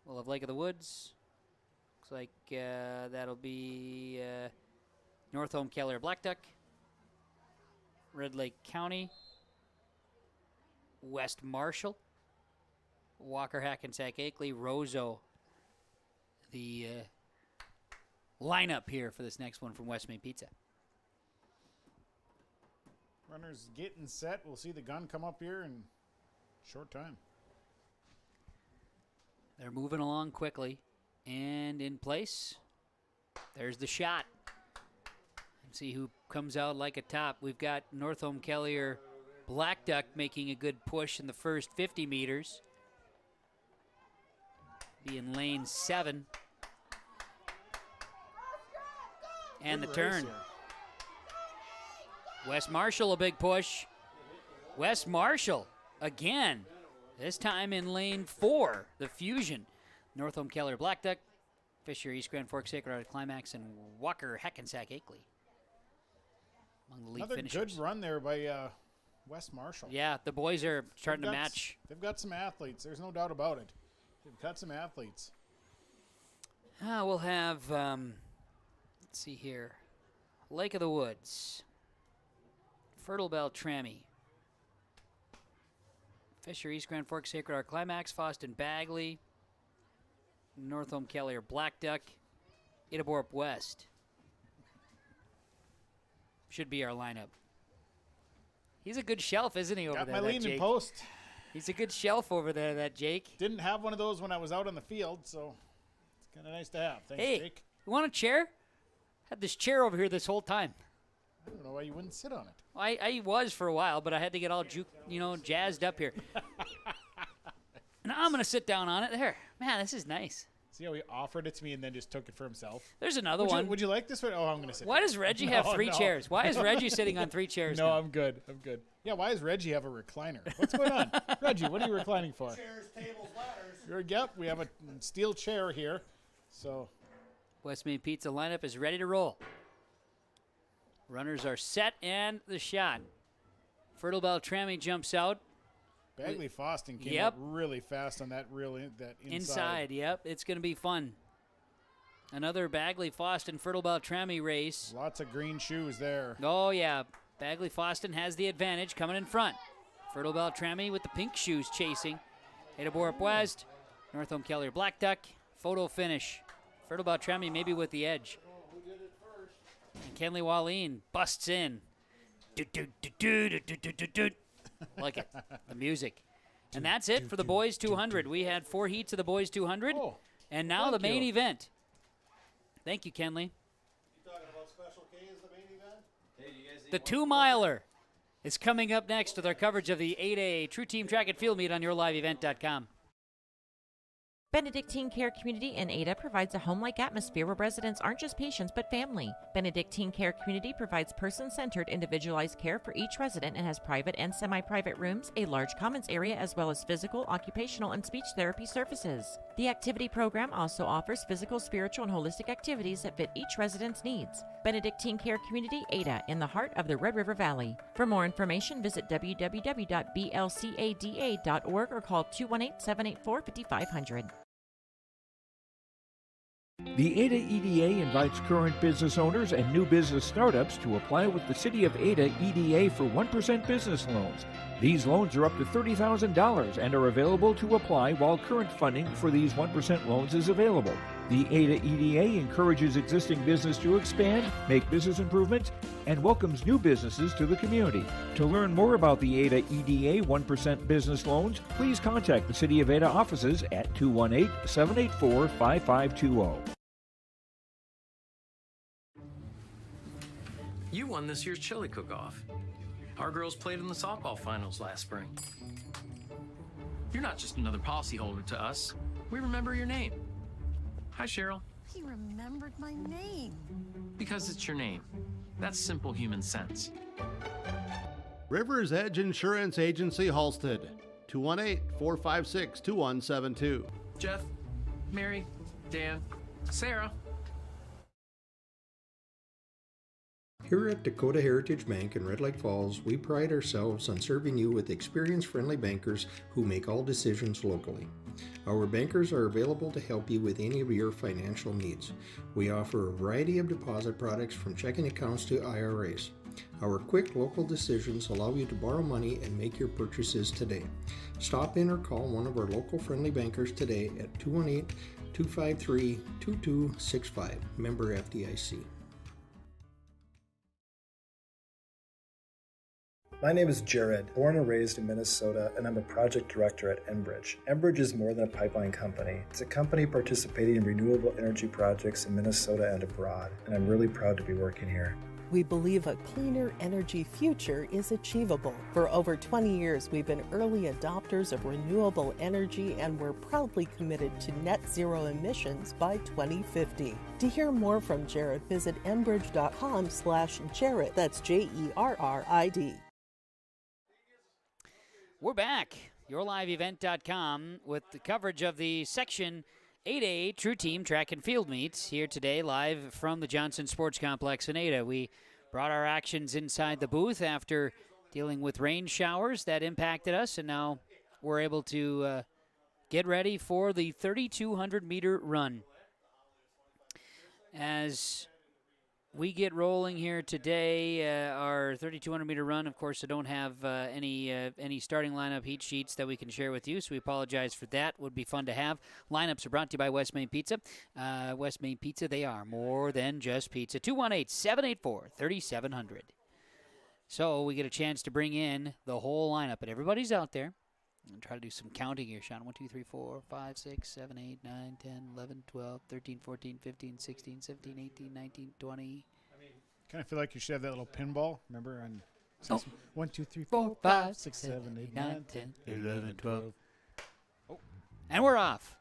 We'll have Lake of the Woods. Looks like that'll be North Home, Keller, Black Duck. Red Lake County. West Marshall. Walker-Hackensack-Akeley, Roseau. The lineup here for this next one from West Main Pizza. Runners getting set. We'll see the gun come up here in short time. They're moving along quickly. And in place, there's the shot. And see who comes out like a top. We've got North Home Kellier Black Duck making a good push in the first 50 meters. Be in lane 7. And the turn. West Marshall, a big push. West Marshall, again. This time in lane 4, the Fusion. North Home Keller Black Duck, Fisher East Grand Forks Sacred Heart Climax, and Walker-Hackensack-Akeley among the lead Another finishers. good run there by West Marshall. Yeah, the boys are starting to match. They've got some athletes. There's no doubt about it. They've got some athletes. We'll have, let's see here, Lake of the Woods, Fertile Beltrami, Fisher East Grand Forks Sacred Heart Climax, Foston Bagley, North Home Kellier Black Duck, Ada Borup West. Should be our lineup. He's a good shelf, isn't he, over got there? my that leaning Jake? post. He's a good shelf over there, that Jake. Didn't have one of those when I was out on the field, so it's kind of nice to have. Thanks, Hey, Jake. you want a chair? Had this chair over here this whole time. I don't know why you wouldn't sit on it. I was for a while, but I had to get all jazzed up here. Now I'm going to sit down on it. There. Man, this is nice. See how he offered it to me and then just took it for himself? There's another one. Would you like this one? Oh, I'm going to sit. Why does Reggie have 3 chairs? Why is Reggie sitting on 3 chairs No, now? I'm good. I'm good. Yeah, why does Reggie have a recliner? What's going on? Reggie, what are you reclining for? Chairs, tables, ladders. Yep, we have a steel chair here. So West Main Pizza lineup is ready to roll. Runners are set and the shot. Fertile Beltrami jumps out. Bagley Foston came Yep. up really fast on that that inside. Inside, yep. It's going to be fun. Another Bagley Foston Fertile Beltrami race. Lots of green shoes there. Oh, yeah. Bagley Foston has the advantage coming in front. Fertile Beltrami with the pink shoes chasing. Ada Borup West. North Home Kellier Black Duck. Photo finish. Fertile Beltrami maybe with the edge. And Kenley Wallin busts in. Like it. The music. And that's it for the boys 200. We had 4 heats of the boys 200. And now the main event. Thank you, Kenley. You talking about Special K as the main event? Hey, do you guys The 2-miler is coming up next with our coverage of the 8A True Team Track and Field Meet on YourLiveEvent.com. Benedictine Care Community in Ada provides a home-like atmosphere where residents aren't just patients but family. Benedictine Care Community provides person-centered, individualized care for each resident and has private and semi-private rooms, a large commons area, as well as physical, occupational, and speech therapy services. The activity program also offers physical, spiritual, and holistic activities that fit each resident's needs. Benedictine Care Community, Ada, in the heart of the Red River Valley. For more information, visit www.blcada.org or call 218-784-5500. The Ada EDA invites current business owners and new business startups to apply with the City of Ada EDA for 1% business loans. These loans are up to $30,000 and are available to apply while current funding for these 1% loans is available. The Ada EDA encourages existing business to expand, make business improvements, and welcomes new businesses to the community. To learn more about the Ada EDA 1% business loans, please contact the City of Ada offices at 218-784-5520. You won this year's chili cook-off. Our girls played in the softball finals last spring. You're not just another policyholder to us. We remember your name. Hi, Cheryl. He remembered my name. Because it's your name. That's simple human sense. River's Edge Insurance Agency, Halstead. 218-456-2172. Jeff, Mary, Dan, Sarah. Here at Dakota Heritage Bank in Red Lake Falls, we pride ourselves on serving you with experienced-friendly bankers who make all decisions locally. Our bankers are available to help you with any of your financial needs. We offer a variety of deposit products from checking accounts to IRAs. Our quick local decisions allow you to borrow money and make your purchases today. Stop in or call one of our local friendly bankers today at 218-253-2265. Member FDIC. My name is Jared, born and raised in Minnesota, and I'm a project director at Enbridge. Enbridge is more than a pipeline company. It's a company participating in renewable energy projects in Minnesota and abroad, and I'm really proud to be working here. We believe a cleaner energy future is achievable. For over 20 years, we've been early adopters of renewable energy, and we're proudly committed to net zero emissions by 2050. To hear more from Jared, visit enbridge.com/Jared. That's JERRID. We're back. YourLiveEvent.com with the coverage of the Section 8A True Team Track and Field Meets here today, live from the Johnson Sports Complex in Ada. We brought our actions inside the booth after dealing with rain showers that impacted us, and now we're able to get ready for the 3,200-meter run. As we get rolling here today, our 3,200-meter run. Of course, I don't have any starting lineup heat sheets that we can share with you, so we apologize for that. Would be fun to have. Lineups are brought to you by West Main Pizza. West Main Pizza, they are more than just pizza. 218-784-3700. So we get a chance to bring in the whole lineup, and everybody's out there. I'm try to do some counting here, Sean. 1, 2, 3, 4, 5, 6, 7, 8, 9, 10, 11, 12, 13, 14, 15, 16, 17, 18, 19, 20. Kind of feel like you should have that little pinball. Remember on 1, 2, 3, 4, 5, 6, 7, 8, 9, 10, 11, 12. Oh. And we're off.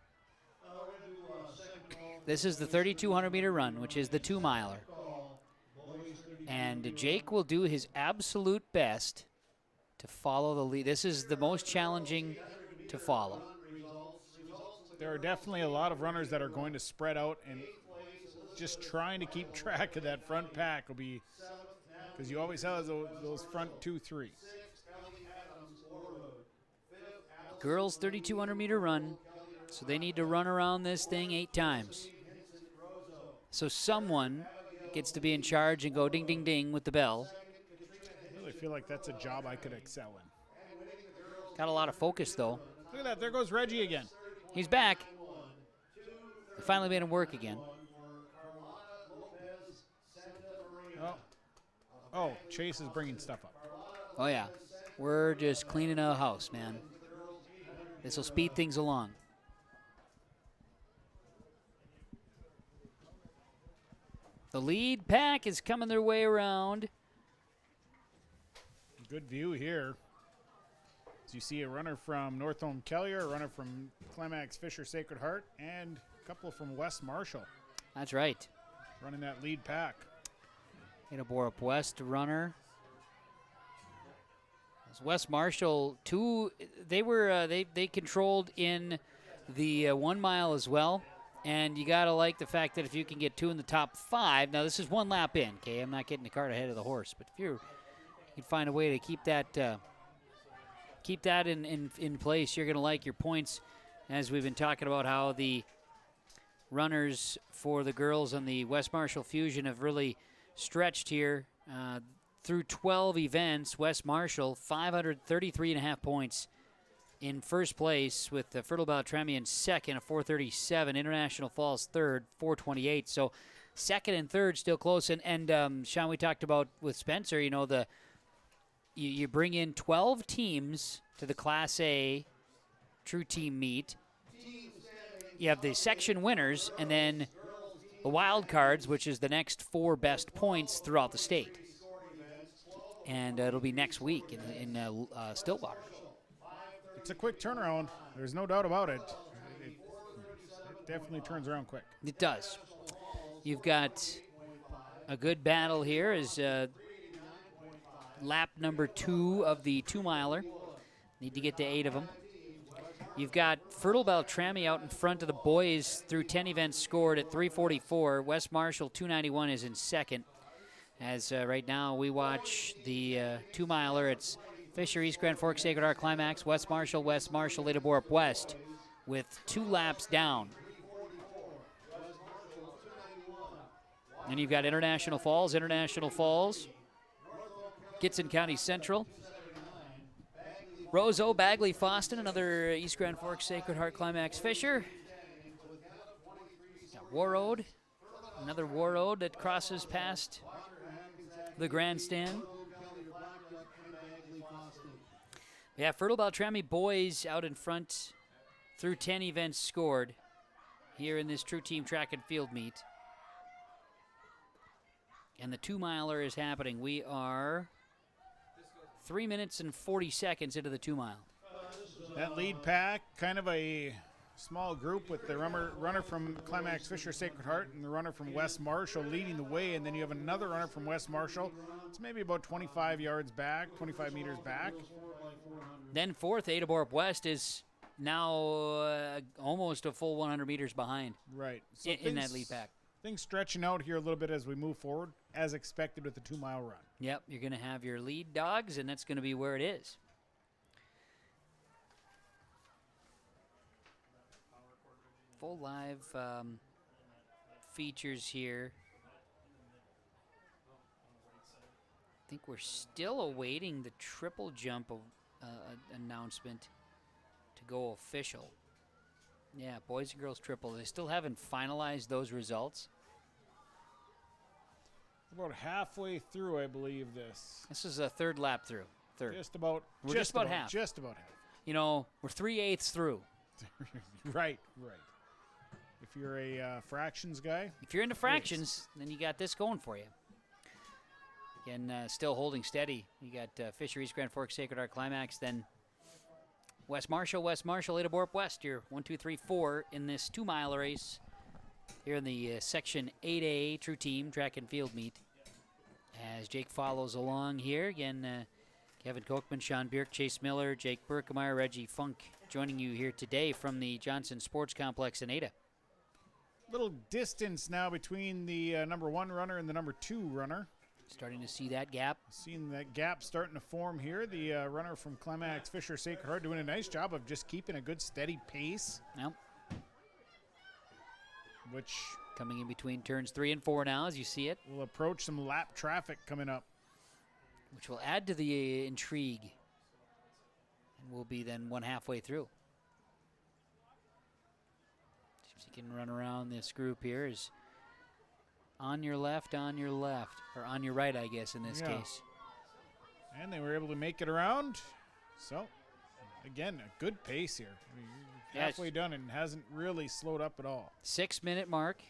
This is the 3,200-meter run, which is the 2-miler. And Jake will do his absolute best to follow the lead. This is the most challenging to follow. There are definitely a lot of runners that are going to spread out, and just trying to keep track of that front pack will be, because you always have those front 2, 3. Girls 3,200-meter run, so they need to run around this thing 8 times. So someone gets to be in charge and go ding, ding, ding with the bell. I feel like that's a job I could excel in. Got a lot of focus, though. Look at that. There goes Reggie again. He's back. They finally made him work again. Oh, Chase is bringing stuff up. Oh, yeah. We're just cleaning a house, man. This will speed things along. The lead pack is coming their way around. Good view here. As you see a runner from Northome Kellier, a runner from Climax Fisher Sacred Heart, and a couple from West Marshall. That's right. Running that lead pack. Ada Borup West runner. West Marshall, they controlled in the 1 mile as well. And you got to like the fact that if you can get 2 in the top 5, now this is 1 lap in, okay? I'm not getting the cart ahead of the horse, but if you can find a way to keep that in place, you're going to like your points. As we've been talking about how the runners for the girls on the West Marshall Fusion have really stretched here through 12 events. West Marshall 533.5 points in first place, with Fertile Beltrami in second, a 437. International Falls third, 428. So second and third still close. And Sean, we talked about with Spencer, you bring in 12 teams to the Class A True Team meet. You have the section winners and then the wild cards, which is the next 4 best points throughout the state. And it'll be next week in Stillwater. It's a quick turnaround. There's no doubt about it. It definitely turns around quick. It does. You've got a good battle here as lap number 2 of the 2-miler. Need to get to 8 of them. You've got Fertile Beltrami out in front of the boys through 10 events scored at 344. West Marshall 291 is in second. As right now we watch the 2-miler. It's Fisher, East Grand Forks, Sacred Heart Climax, West Marshall, Ada Borup West with 2 laps down. And you've got International Falls, Gitson County Central, Roseau, Bagley, Foston, another East Grand Forks Sacred Heart Climax Fisher. Got Warroad, another Warroad that crosses past the grandstand. Yeah, Fertile Beltrami boys out in front through 10 events scored here in this True Team track and field meet. And the 2-miler is happening. We are 3 minutes and 40 seconds into the 2-mile. That lead pack, kind of a small group with the runner from Climax Fisher Sacred Heart and the runner from West Marshall leading the way, and then you have another runner from West Marshall. It's maybe about 25 yards back, 25 meters back. Then fourth, Ada Borup West is now almost a full 100 meters behind. Right. So in that lead pack. Things stretching out here a little bit as we move forward, as expected with the 2-mile run. Yep, you're going to have your lead dogs, and that's going to be where it is. Full live features here. I think we're still awaiting the triple jump announcement to go official. Yeah, boys and girls triple. They still haven't finalized those results. About halfway through, I believe this. This is a third lap through. Third. We're just about half. Just about half. You know, we're 3/8 through. Right. If you're a fractions guy. If you're into fractions, then you got this going for you. Again, still holding steady. You got Fisher, East Grand Forks, Sacred Heart Climax, then West Marshall, Ada Borup West. You're 1, 2, 3, 4 in this 2-mile race here in the Section 8A True Team track and field meet. As Jake follows along here, again, Kevin Kochman, Sean Bierk, Chase Miller, Jake Berkemeyer, Reggie Funk joining you here today from the Johnson Sports Complex in Ada. Little distance now between the number 1 runner and the number 2 runner. Starting to see that gap. Seeing that gap starting to form here. The runner from Climax Fisher Sacred Heart doing a nice job of just keeping a good steady pace. Yep. Which coming in between turns 3 and 4 now as you see it. Will approach some lap traffic coming up. Which will add to the intrigue. And we'll be then one halfway through. See if you can run around this group here. Is on your left, or on your right, I guess, in this case. And they were able to make it around. So, again, a good pace here. I mean, you're halfway done and hasn't really slowed up at all. 6-minute mark.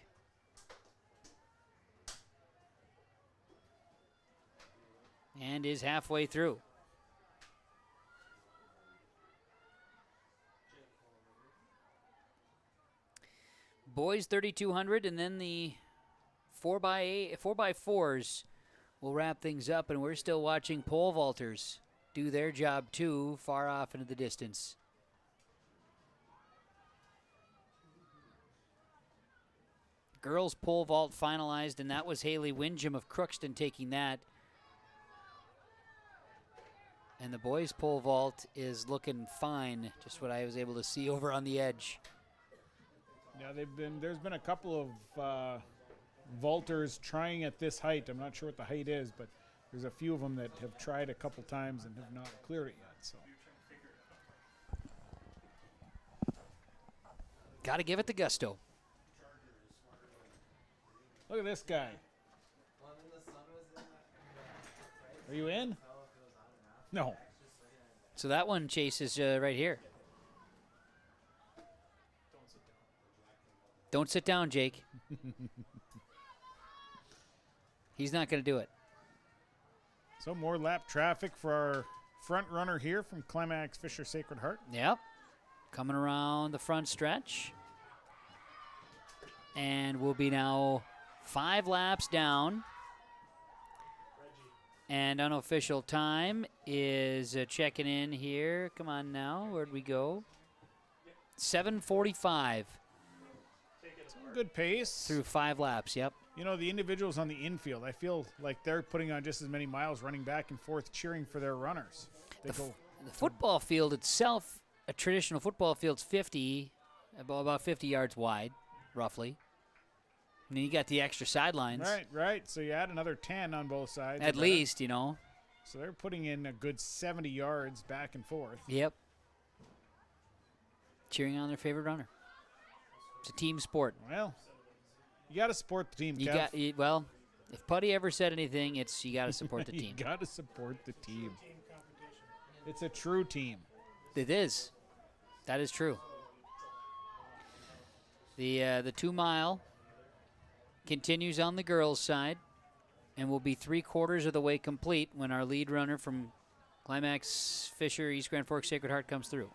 And is halfway through. Boys 3,200, and then the 4x4s will wrap things up, and we're still watching pole vaulters do their job too, far off into the distance. Girls pole vault finalized, and that was Haley Windjam of Crookston taking that. And the boys pole vault is looking fine, just what I was able to see over on the edge. Yeah, there's been a couple of vaulters trying at this height. I'm not sure what the height is, but there's a few of them that have tried a couple times and have not cleared it yet. So, got to give it the gusto. Look at this guy. Are you in? No. So that one, Chase, is right here. Don't sit down, Jake. He's not going to do it. So more lap traffic for our front runner here from Climax Fisher Sacred Heart. Yep. Coming around the front stretch. And we'll be now 5 laps down. And unofficial time is checking in here. Come on now. Where'd we go? 7:45. Good pace. Through 5 laps, yep. You know, the individuals on the infield, I feel like they're putting on just as many miles running back and forth cheering for their runners. The football field itself, a traditional football field's about 50 yards wide, roughly. And then you got the extra sidelines. Right. So you add another 10 on both sides. At least, you know. So they're putting in a good 70 yards back and forth. Yep. Cheering on their favorite runner. It's a team sport. Well, you got to support the team, Kev. Well, if Putty ever said anything, it's you got to support the team. You got to support the team. It's a true team. It is. That is true. The 2 mile continues on the girls' side and will be 3/4 of the way complete when our lead runner from Climax Fisher East Grand Forks Sacred Heart comes through.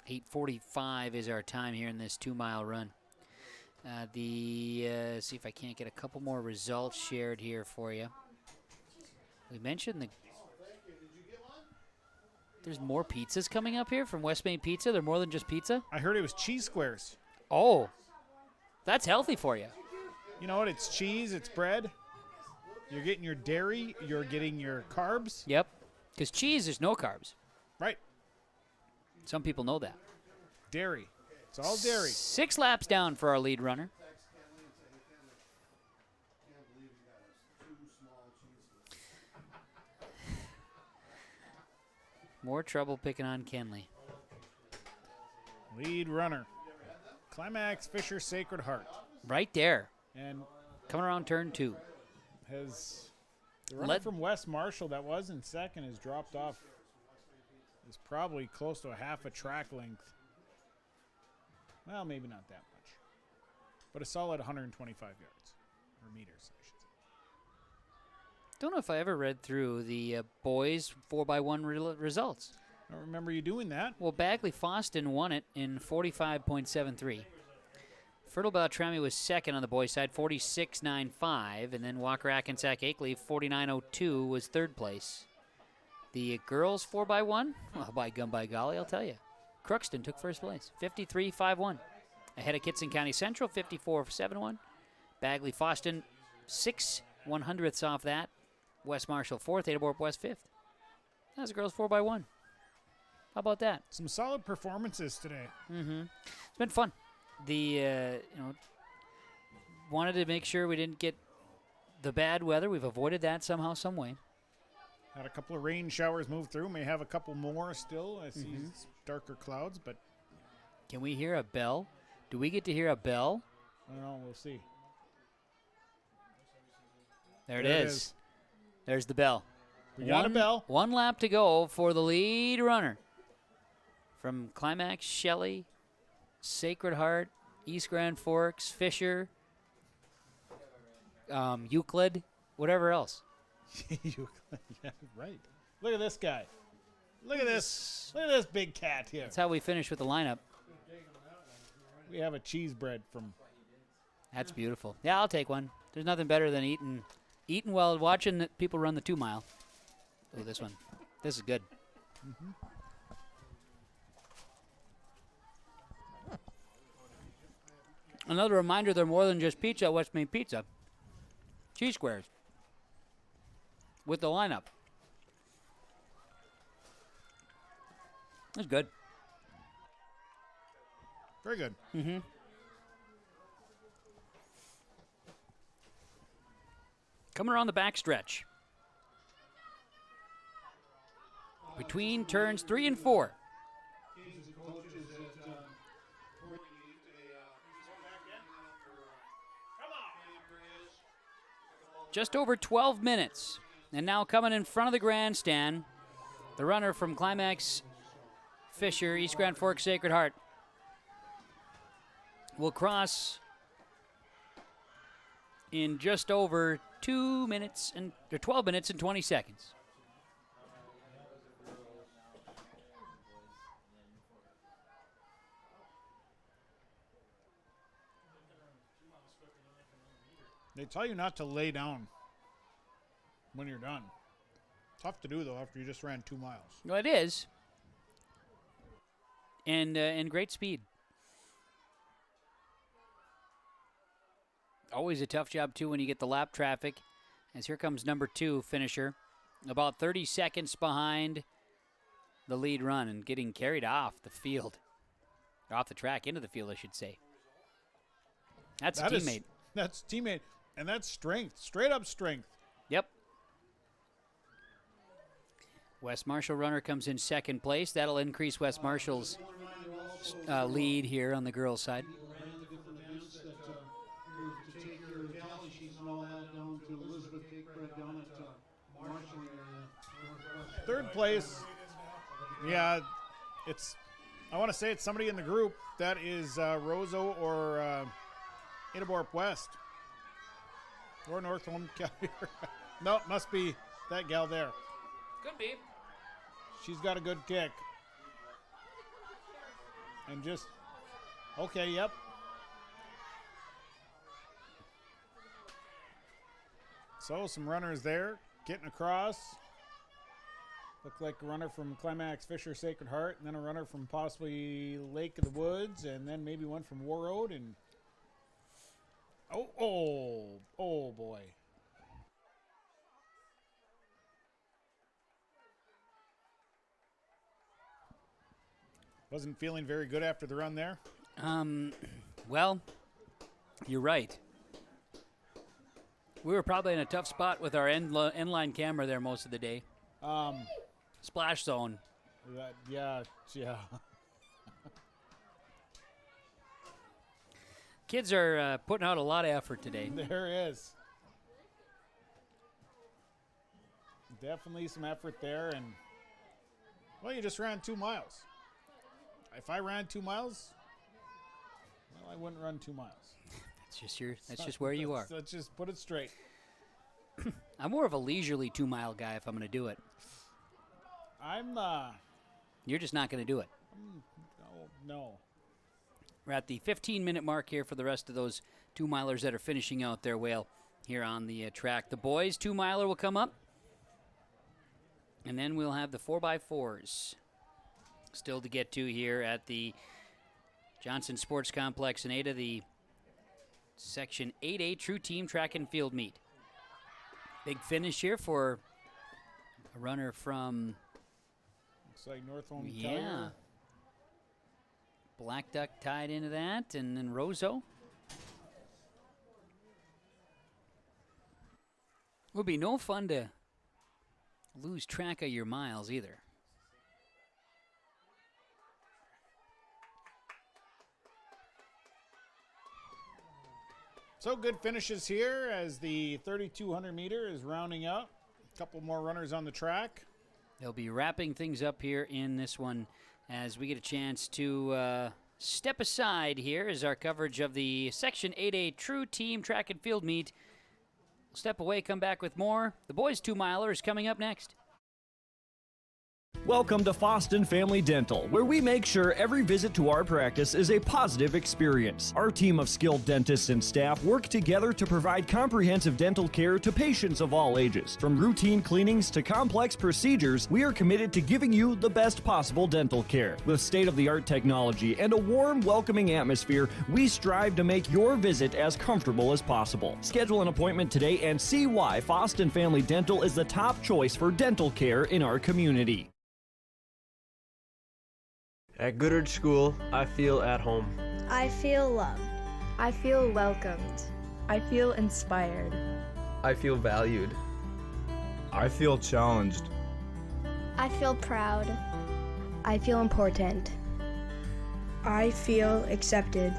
8:45 is our time here in this 2 mile run. See if I can't get a couple more results shared here for you. We mentioned there's more pizzas coming up here from West Main Pizza. They're more than just pizza. I heard it was cheese squares. Oh, that's healthy for you. You know what? It's cheese. It's bread. You're getting your dairy. You're getting your carbs. Yep, because cheese is no carbs. Right. Some people know that. Dairy. It's all dairy. 6 laps down for our lead runner. More trouble picking on Kenley. Lead runner. Climax Fisher Sacred Heart. Right there. And coming around turn 2. Has the runner from West Marshall that was in second has dropped off. Is probably close to a half a track length. Well, maybe not that much. But a solid 125 yards. Or meters, I should say. Don't know if I ever read through the boys 4x1 results. I don't remember you doing that. Well, Bagley-Foston won it in 45.73. Fertile Beltrami was second on the boys' side, 46.95. And then Walker-Hackensack-Akeley, 49.02 was third place. The girls 4x1, well, by gum by golly, I'll tell you. Crookston took first place, 53.51. Ahead of Kitson County Central, 54.71. Bagley-Foston, 6/100ths off that. West Marshall 4th, Ada Borup West 5th. That's the girls 4x1. How about that? Some solid performances today. Mm-hmm. It's been fun. Wanted to make sure we didn't get the bad weather. We've avoided that somehow, some way. Had a couple of rain showers move through. May have a couple more still. I see darker clouds, but. Can we hear a bell? Do we get to hear a bell? I don't know. We'll see. There it is. There's the bell. We got a bell. 1 lap to go for the lead runner. From Climax, Shelley, Sacred Heart, East Grand Forks, Fisher, Euclid, whatever else. Yeah, right. Look at this guy. Look at this. Look at this big cat here. That's how we finish with the lineup. We have a cheese bread from. That's beautiful. Yeah, I'll take one. There's nothing better than eating while watching people run the 2 mile. Oh, this one. This is good. Mm-hmm. Another reminder, they're more than just pizza at West Main Pizza. Cheese squares. With the lineup. That's good. Very good. Mm-hmm. Coming around the back stretch. Between turns 3 and 4. Just over 12 minutes. And now coming in front of the grandstand, the runner from Climax Fisher, East Grand Forks Sacred Heart, will cross in just over 12 minutes and 20 seconds. They tell you not to lay down when you're done. Tough to do, though, after you just ran 2 miles. Well, it is. And great speed. Always a tough job, too, when you get the lap traffic. As here comes number 2 finisher. About 30 seconds behind the lead run and getting carried off the field. Off the track, into the field, I should say. That's a teammate. That's teammate. And that's strength. Straight up strength. Yep. West Marshall runner comes in second place. That'll increase West Marshall's lead here on the girls' side. Third place, yeah, I want to say it's somebody in the group that is Roseau or Adaborp West or North Home Calgary. No, must be that gal there. Could be. She's got a good kick. And just, okay, yep. So some runners there getting across. Looked like a runner from Climax Fisher Sacred Heart, and then a runner from possibly Lake of the Woods, and then maybe one from War Road. And oh boy. Wasn't feeling very good after the run there. Well, you're right. We were probably in a tough spot with our end line camera there most of the day. Splash zone. Yeah. Kids are putting out a lot of effort today. There is. Definitely some effort there. And, well, you just ran 2 miles. If I ran 2 miles, well, I wouldn't run 2 miles. That's just where you are. Let's just put it straight. I'm more of a leisurely 2-mile guy if I'm going to do it. You're just not going to do it. No. We're at the 15-minute mark here for the rest of those 2-milers that are finishing out their whale here on the track. The boys' 2-miler will come up. And then we'll have the 4x4s still to get to here at the Johnson Sports Complex in Ada, the Section 8A True Team Track and Field Meet. Big finish here for a runner from... Looks like North Home Yeah. Black Duck tied into that, and then Roseau. Would be no fun to lose track of your miles either. So good finishes here as the 3,200 meter is rounding up. A couple more runners on the track. They'll be wrapping things up here in this one as we get a chance to step aside here as our coverage of the Section 8A True Team Track and Field Meet. We'll step away, come back with more. The boys' 2-miler is coming up next. Welcome to Foston Family Dental, where we make sure every visit to our practice is a positive experience. Our team of skilled dentists and staff work together to provide comprehensive dental care to patients of all ages. From routine cleanings to complex procedures, we are committed to giving you the best possible dental care. With state-of-the-art technology and a warm, welcoming atmosphere, we strive to make your visit as comfortable as possible. Schedule an appointment today and see why Foston Family Dental is the top choice for dental care in our community. At Goodrich School, I feel at home. I feel loved. I feel welcomed. I feel inspired. I feel valued. I feel challenged. I feel proud. I feel important. I feel accepted.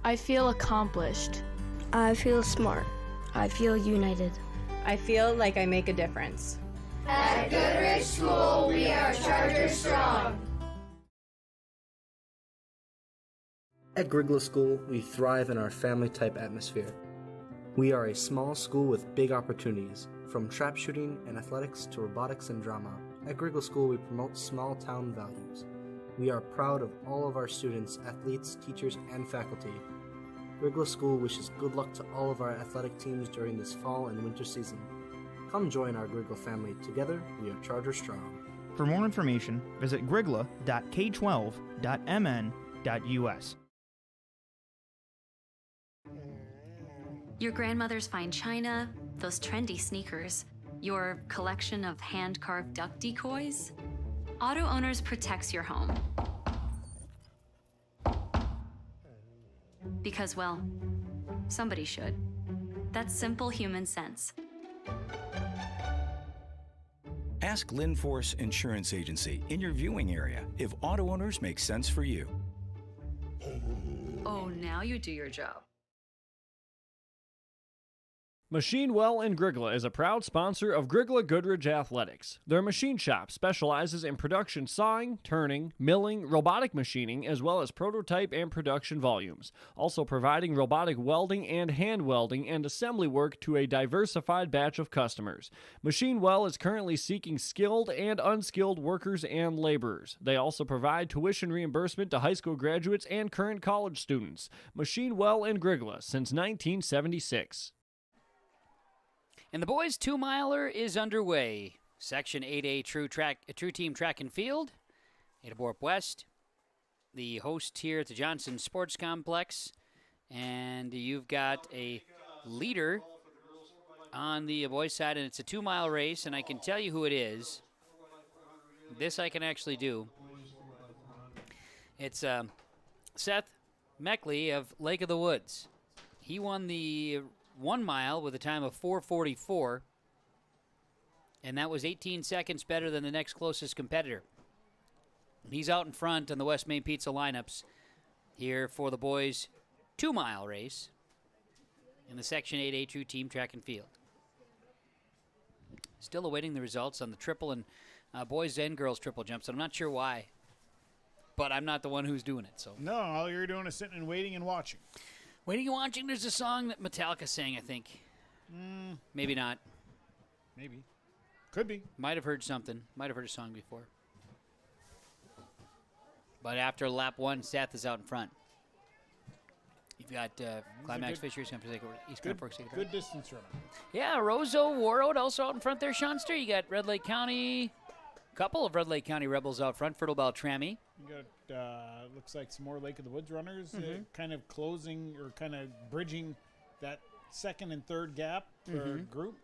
I feel accomplished. I feel smart. I feel united. I feel like I make a difference. At Goodrich School, we are Charter Strong. At Grigla School, we thrive in our family-type atmosphere. We are a small school with big opportunities, from trap shooting and athletics to robotics and drama. At Grigla School, we promote small-town values. We are proud of all of our students, athletes, teachers, and faculty. Grigla School wishes good luck to all of our athletic teams during this fall and winter season. Come join our Grigla family. Together, we are Charter Strong. For more information, visit grigla.k12.mn.us. Your grandmother's fine china, those trendy sneakers, your collection of hand-carved duck decoys. Auto Owners protects your home. Because, well, somebody should. That's simple human sense. Ask Linforce Insurance Agency in your viewing area if Auto Owners makes sense for you. Oh, now you do your job. Machine Well in Grigla is a proud sponsor of Grigla Goodrich Athletics. Their machine shop specializes in production sawing, turning, milling, robotic machining, as well as prototype and production volumes, also providing robotic welding and hand welding and assembly work to a diversified batch of customers. Machine Well is currently seeking skilled and unskilled workers and laborers. They also provide tuition reimbursement to high school graduates and current college students. Machine Well in Grigla since 1976. And the boys' 2-miler is underway. Section 8A True Team Track and Field. Ada Borup West, the host here at the Johnson Sports Complex. And you've got a leader on the boys' side, and it's a 2-mile race, and I can tell you who it is. This I can actually do. It's Seth Meckley of Lake of the Woods. He won the 1 mile with a time of 4:44, and that was 18 seconds better than the next closest competitor. He's out in front on the West Main Pizza lineups here for the boys' 2-mile race in the Section 8A True Team Track and Field. Still awaiting the results on the triple and boys and girls triple jumps, and I'm not sure why, but I'm not the one who's doing it. So No, all you're doing is sitting and waiting and watching. Waiting and watching, there's a song that Metallica sang, I think. Maybe not. Maybe. Could be. Might have heard something. Might have heard a song before. But after lap 1, Seth is out in front. You've got Climax Fisher. He's going to take over. He's going to take Good distance runner. Yeah, Roseau, Warroad also out in front there, Seanster. You got Red Lake County, a couple of Red Lake County Rebels out front. Fertile Beltrami. You got, looks like some more Lake of the Woods runners, kind of closing or kind of bridging that second and third gap group.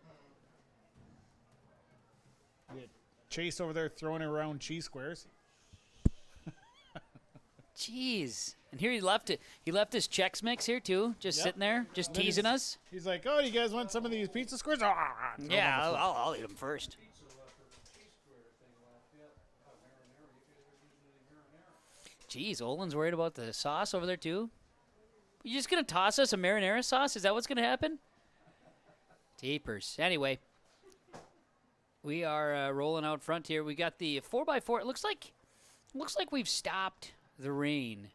You got Chase over there throwing around cheese squares. Jeez. And here he left it. He left his Chex Mix here, too, just sitting there, just teasing us. He's like, oh, you guys want some of these pizza squares? Yeah, I'll eat them first. Jeez, Olin's worried about the sauce over there, too? You just going to toss us a marinara sauce? Is that what's going to happen? Jeepers. Anyway, we are rolling out front here. We got the 4x4. It looks like we've stopped the rain.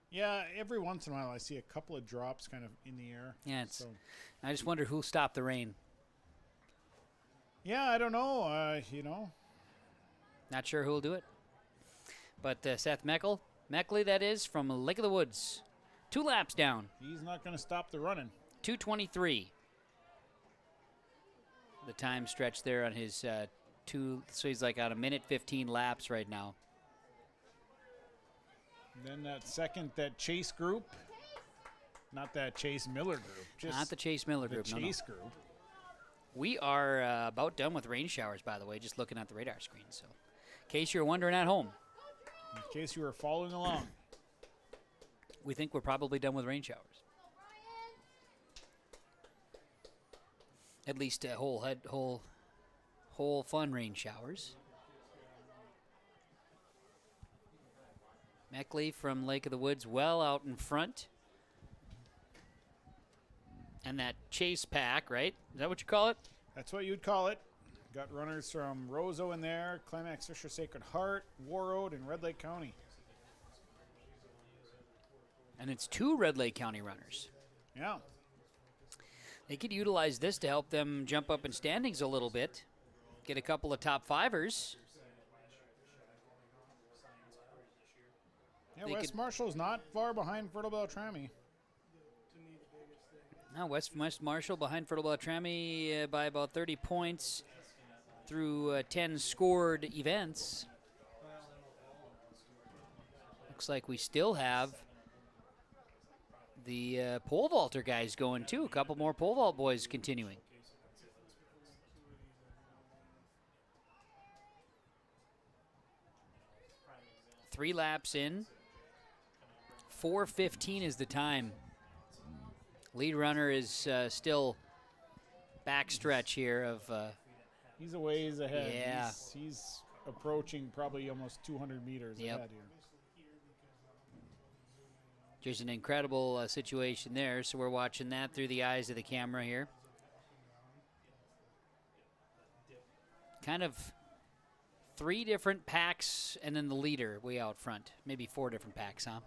Yeah, every once in a while I see a couple of drops kind of in the air. Yeah, I just wonder who stopped the rain. Yeah, I don't know. Not sure who will do it. But Seth Meckley, that is, from Lake of the Woods. 2 laps down. He's not going to stop the running. 2:23. The time stretch there on his so he's like on 1:15 laps right now. Then that Chase group. Not that Chase Miller group. Just not the Chase Miller group, The Chase group. We are about done with rain showers, by the way, just looking at the radar screen. So in case you're wondering at home. In case you were following along. We think we're probably done with rain showers. At least whole fun rain showers. Meckley from Lake of the Woods well out in front. And that Chase pack, right? Is that what you call it? That's what you'd call it. Got runners from Roseau in there, Climax Fisher Sacred Heart, Warroad, and Red Lake County. And it's 2 Red Lake County runners. Yeah. They could utilize this to help them jump up in standings a little bit. Get a couple of top 5ers. Yeah, West Marshall's not far behind Fertile Beltrami. Now West Marshall behind Fertile Beltrami by about 30 points through 10 scored events. Looks like we still have the pole vaulter guys going too. A couple more pole vault boys continuing. Three laps in. 4:15 is the time. Lead runner is still backstretch here of. He's a ways ahead. Yeah. He's approaching probably almost 200 meters ahead here. Just an incredible situation there. So we're watching that through the eyes of the camera here. Kind of 3 different packs and then the leader way out front. Maybe 4 different packs, huh?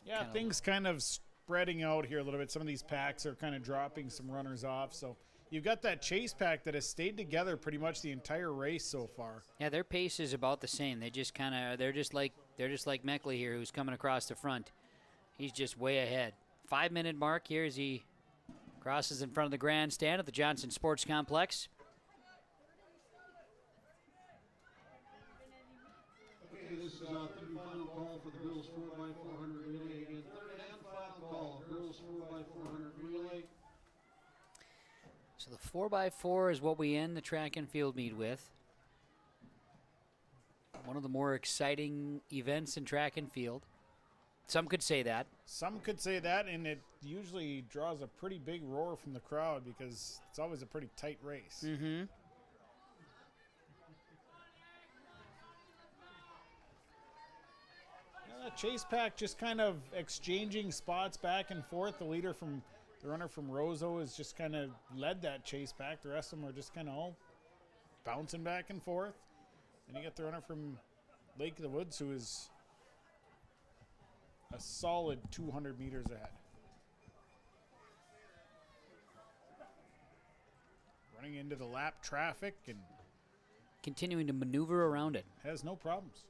Yeah, things kind of spreading out here a little bit. Some of these packs are kind of dropping some runners off. So you've got that chase pack that has stayed together pretty much the entire race so far. Yeah, their pace is about the same. They just kind of they're just like Meckley here, who's coming across the front. He's just way ahead. 5-minute mark here as he crosses in front of the grandstand at the Johnson Sports Complex. Okay, this is our third and final call for the girls 4x400 relay. Again, third and final call, girls 4x400 relay. So the 4x4 is what we end the track and field meet with. One of the more exciting events in track and field. Some could say that. Some could say that, and it usually draws a pretty big roar from the crowd because it's always a pretty tight race. Mm-hmm. That chase pack just kind of exchanging spots back and forth. The runner from Roseau has just kind of led that chase pack. The rest of them are just kind of all bouncing back and forth. And you get the runner from Lake of the Woods, who is a solid 200 meters ahead. Running into the lap traffic and continuing to maneuver around it. Has no problems.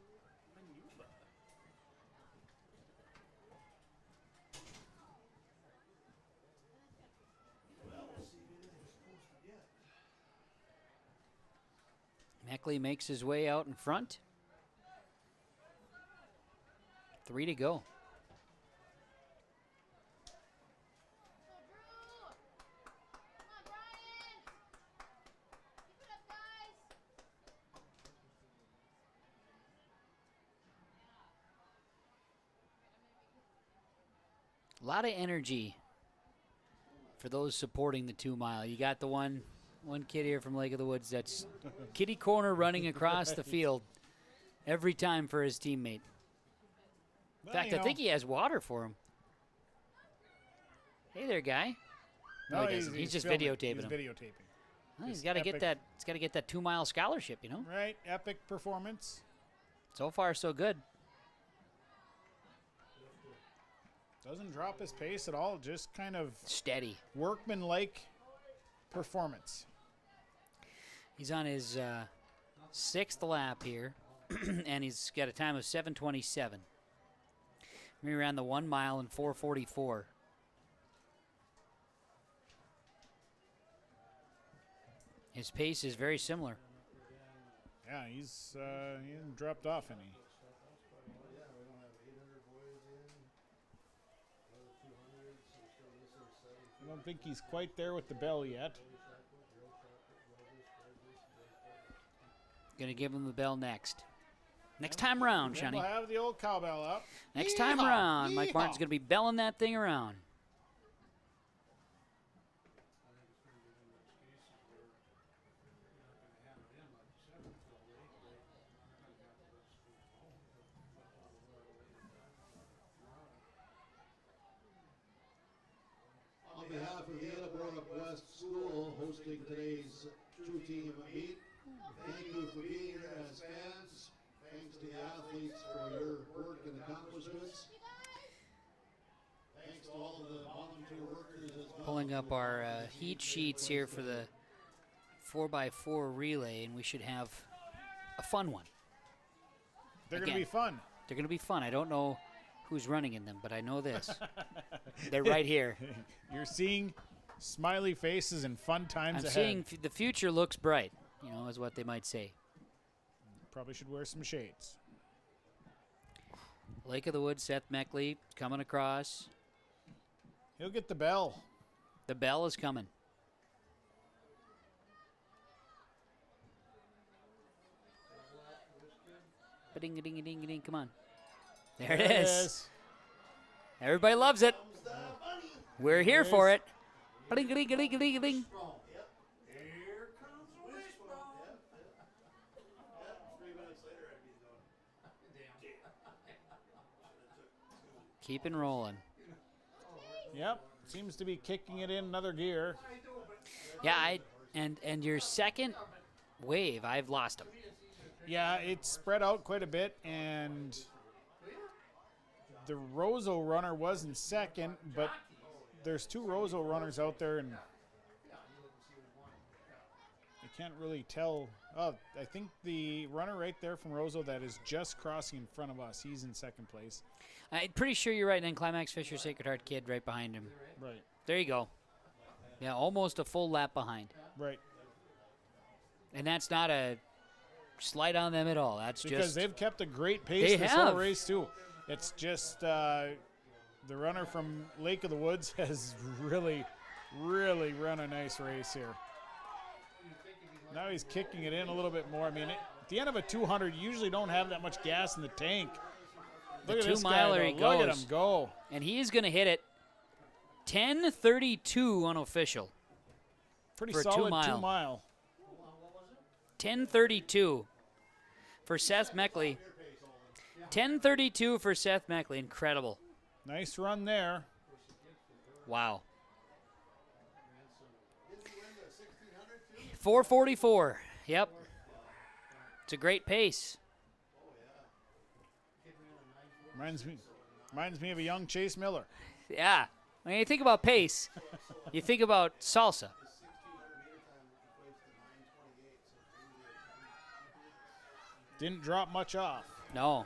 Meckley makes his way out in front. 3 to go. A lot of energy for those supporting the 2 mile. You got the one kid here from Lake of the Woods that's kitty corner running across the field every time for his teammate. In fact, I think he has water for him. Hey there, guy. No, he doesn't. He's just videotaping him. He's videotaping. Well, he's got to get that. He's got to get that 2 mile scholarship, you know. Right, epic performance. So far, so good. Doesn't drop his pace at all. Just kind of steady, workman-like performance. He's on his 6th lap here, and he's got a time of 7:27. We ran the 1 mile in 4:44. His pace is very similar. Yeah, he hasn't dropped off any. I don't think he's quite there with the bell yet. Gonna give him the bell next. Next time around, Shani. We'll have the old cowbell up. Next time around, Mike Martin's gonna be belling that thing around. On behalf of the Edinburgh West School hosting today's True Team meet, thank you for being here as fans. Thanks to the athletes for your work and accomplishments. Thanks to all of the volunteer workers as well. Pulling up our heat sheets here for the 4x4 relay, and we should have a fun one. They're going to be fun. They're going to be fun. I don't know who's running in them, but I know this. They're right here. You're seeing smiley faces and fun times ahead. I'm seeing the future looks bright, you know, is what they might say. Probably should wear some shades. Lake of the Woods, Seth Meckley coming across. He'll get the bell. The bell is coming. Ba-ding-a-ding-a-ding-a-ding. Come on. There it is. Everybody loves it. We're here for it. Ba-ding-a-ding-a-ding-a-ding-a-ding. Keeping rolling. Yep. Seems to be kicking it in another gear. Yeah, and your second wave, I've lost him. Yeah, it's spread out quite a bit, and the Roseau runner was in second, but there's two Roseau runners out there, and I can't really tell. Oh, I think the runner right there from Roseau that is just crossing in front of us, he's in second place. I'm pretty sure you're right, and then Climax Fisher Sacred Heart Kid right behind him. Right. There you go. Yeah, almost a full lap behind. Right. And that's not a slight on them at all. That's because just they've kept a great pace this whole race too. It's just the runner from Lake of the Woods has really run a nice race here. Now he's kicking it in a little bit more. I mean, at the end of a 200, you usually don't have that much gas in the tank. Look at this guy, he goes. Look at him go. And he is going to hit it 10:32 unofficial. Pretty for solid 2 mile. 2 mile. 10:32 for Seth Meckley. 10:32 for Seth Meckley. Incredible. Nice run there. Wow. 4:44. Yep. It's a great pace. Reminds me of a young Chase Miller. Yeah. When you think about pace, you think about salsa. Didn't drop much off. No.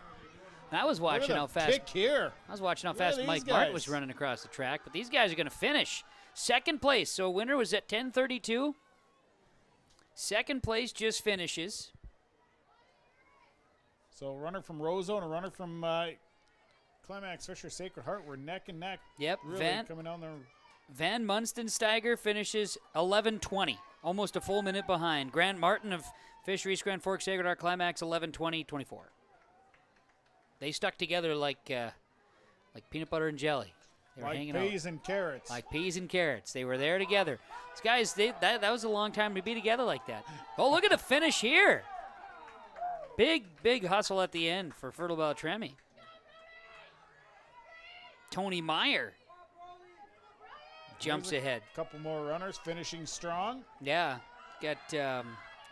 I was watching how fast. Kick here. I was watching how fast Mike Martin was running across the track, but these guys are going to finish second place. So winner was at 10:32. Second place just finishes. So a runner from Roseau and a runner from Climax Fisher Sacred Heart were neck and neck. Yep. Really coming down there. Van Munstensteiger finishes 11:20, almost a full minute behind. Grant Martin of Fisher East Grand Forks Sacred Heart Climax 11:20.24. They stuck together like peanut butter and jelly. They were hanging out. Like peas and carrots. Like peas and carrots. They were there together. These guys, that was a long time to be together like that. Oh, look at the finish here. Big hustle at the end for Fertile Beltrami. Tony Meyer jumps ahead. A couple more runners finishing strong. Yeah. Got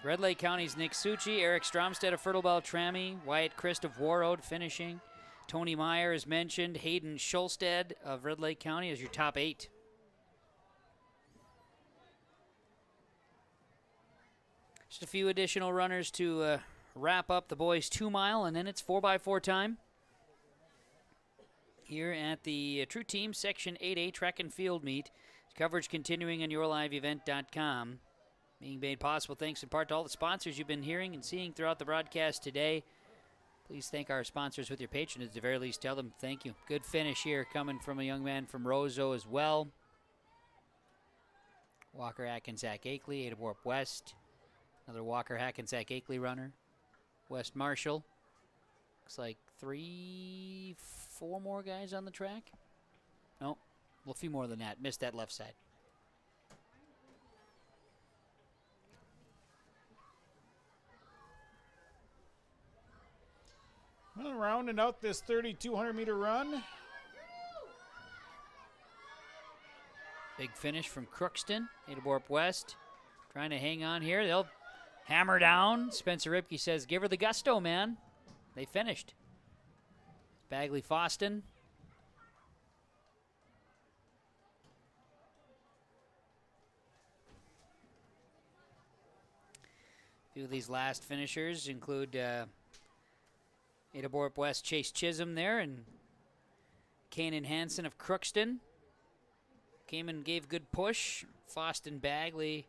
Red Lake County's Nick Succi, Eric Stromstead of Fertile Beltrami, Wyatt Christ of Warroad finishing. Tony Meyer, as mentioned, Hayden Schulstead of Red Lake County as your top 8. Just a few additional runners to wrap up the boys' 2 mile, and then it's 4x4 time. Here at the True Team Section 8A Track and Field Meet. Coverage continuing on yourliveevent.com. Being made possible thanks in part to all the sponsors you've been hearing and seeing throughout the broadcast today. Please thank our sponsors with your patronage. At the very least, tell them thank you. Good finish here coming from a young man from Roseau as well. Walker-Hackensack-Akeley, Ada Borup West. Another Walker-Hackensack-Akeley runner. West Marshall. Looks like 3, 4 more guys on the track. No, a few more than that. Missed that left side. Well, rounding out this 3,200-meter run. Big finish from Crookston, Ada Borup West. Trying to hang on here. They'll hammer down. Spencer Ripke says, give her the gusto, man. They finished. Bagley Foston. A few of these last finishers include Ada Borup West, Chase Chisholm there, and Kanan Hansen of Crookston. Came and gave good push. Foston Bagley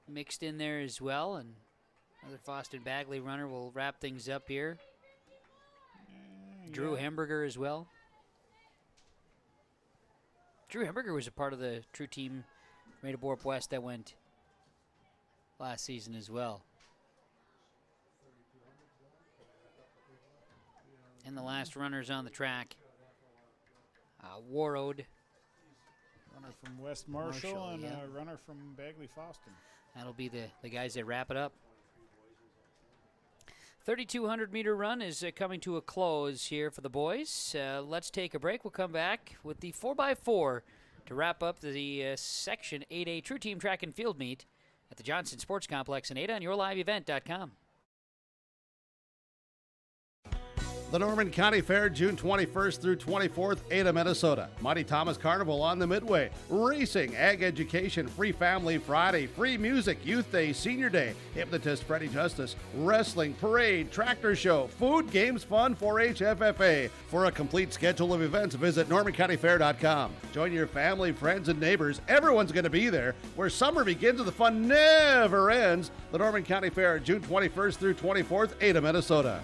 mixed in there as well, and another Foston Bagley runner will wrap things up here. Drew Hamburger as well. Drew Hemberger was a part of the True Team from Ada Borup West that went last season as well. And the last runners on the track, Warroad. Runner from West Marshall and a runner from Bagley Foston. That'll be the guys that wrap it up. 3,200-meter run is coming to a close here for the boys. Let's take a break. We'll come back with the 4x4 to wrap up the Section 8A True Team Track and Field meet at the Johnson Sports Complex in Ada on yourliveevent.com. The Norman County Fair, June 21st through 24th, Ada, Minnesota. Mighty Thomas Carnival on the Midway. Racing, ag education, free family Friday, free music, youth day, senior day, hypnotist Freddie Justice, wrestling, parade, tractor show, food, games, fun, 4-H, FFA. For a complete schedule of events, visit normancountyfair.com. Join your family, friends, and neighbors. Everyone's going to be there. Where summer begins and the fun never ends. The Norman County Fair, June 21st through 24th, Ada, Minnesota.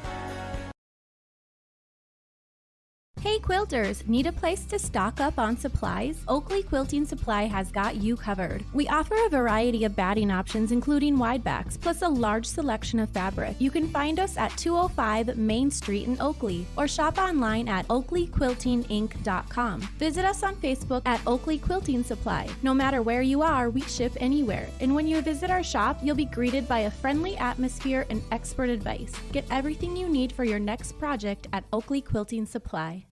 Hey quilters, need a place to stock up on supplies? Oakley Quilting Supply has got you covered. We offer a variety of batting options including widebacks, plus a large selection of fabric. You can find us at 205 Main Street in Oakley or shop online at oakleyquiltinginc.com. Visit us on Facebook at Oakley Quilting Supply. No matter where you are, we ship anywhere. And when you visit our shop, you'll be greeted by a friendly atmosphere and expert advice. Get everything you need for your next project at Oakley Quilting Supply.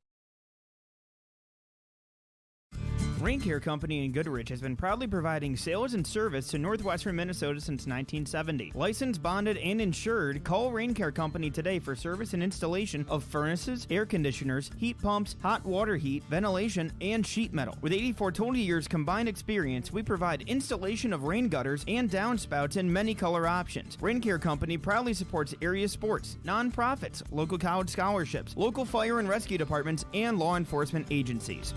Rain Care Company in Goodrich has been proudly providing sales and service to northwestern Minnesota since 1970. Licensed, bonded, and insured, call Rain Care Company today for service and installation of furnaces, air conditioners, heat pumps, hot water heat, ventilation, and sheet metal. With 84 total years combined experience, we provide installation of rain gutters and downspouts in many color options. Rain Care Company proudly supports area sports, nonprofits, local college scholarships, local fire and rescue departments, and law enforcement agencies.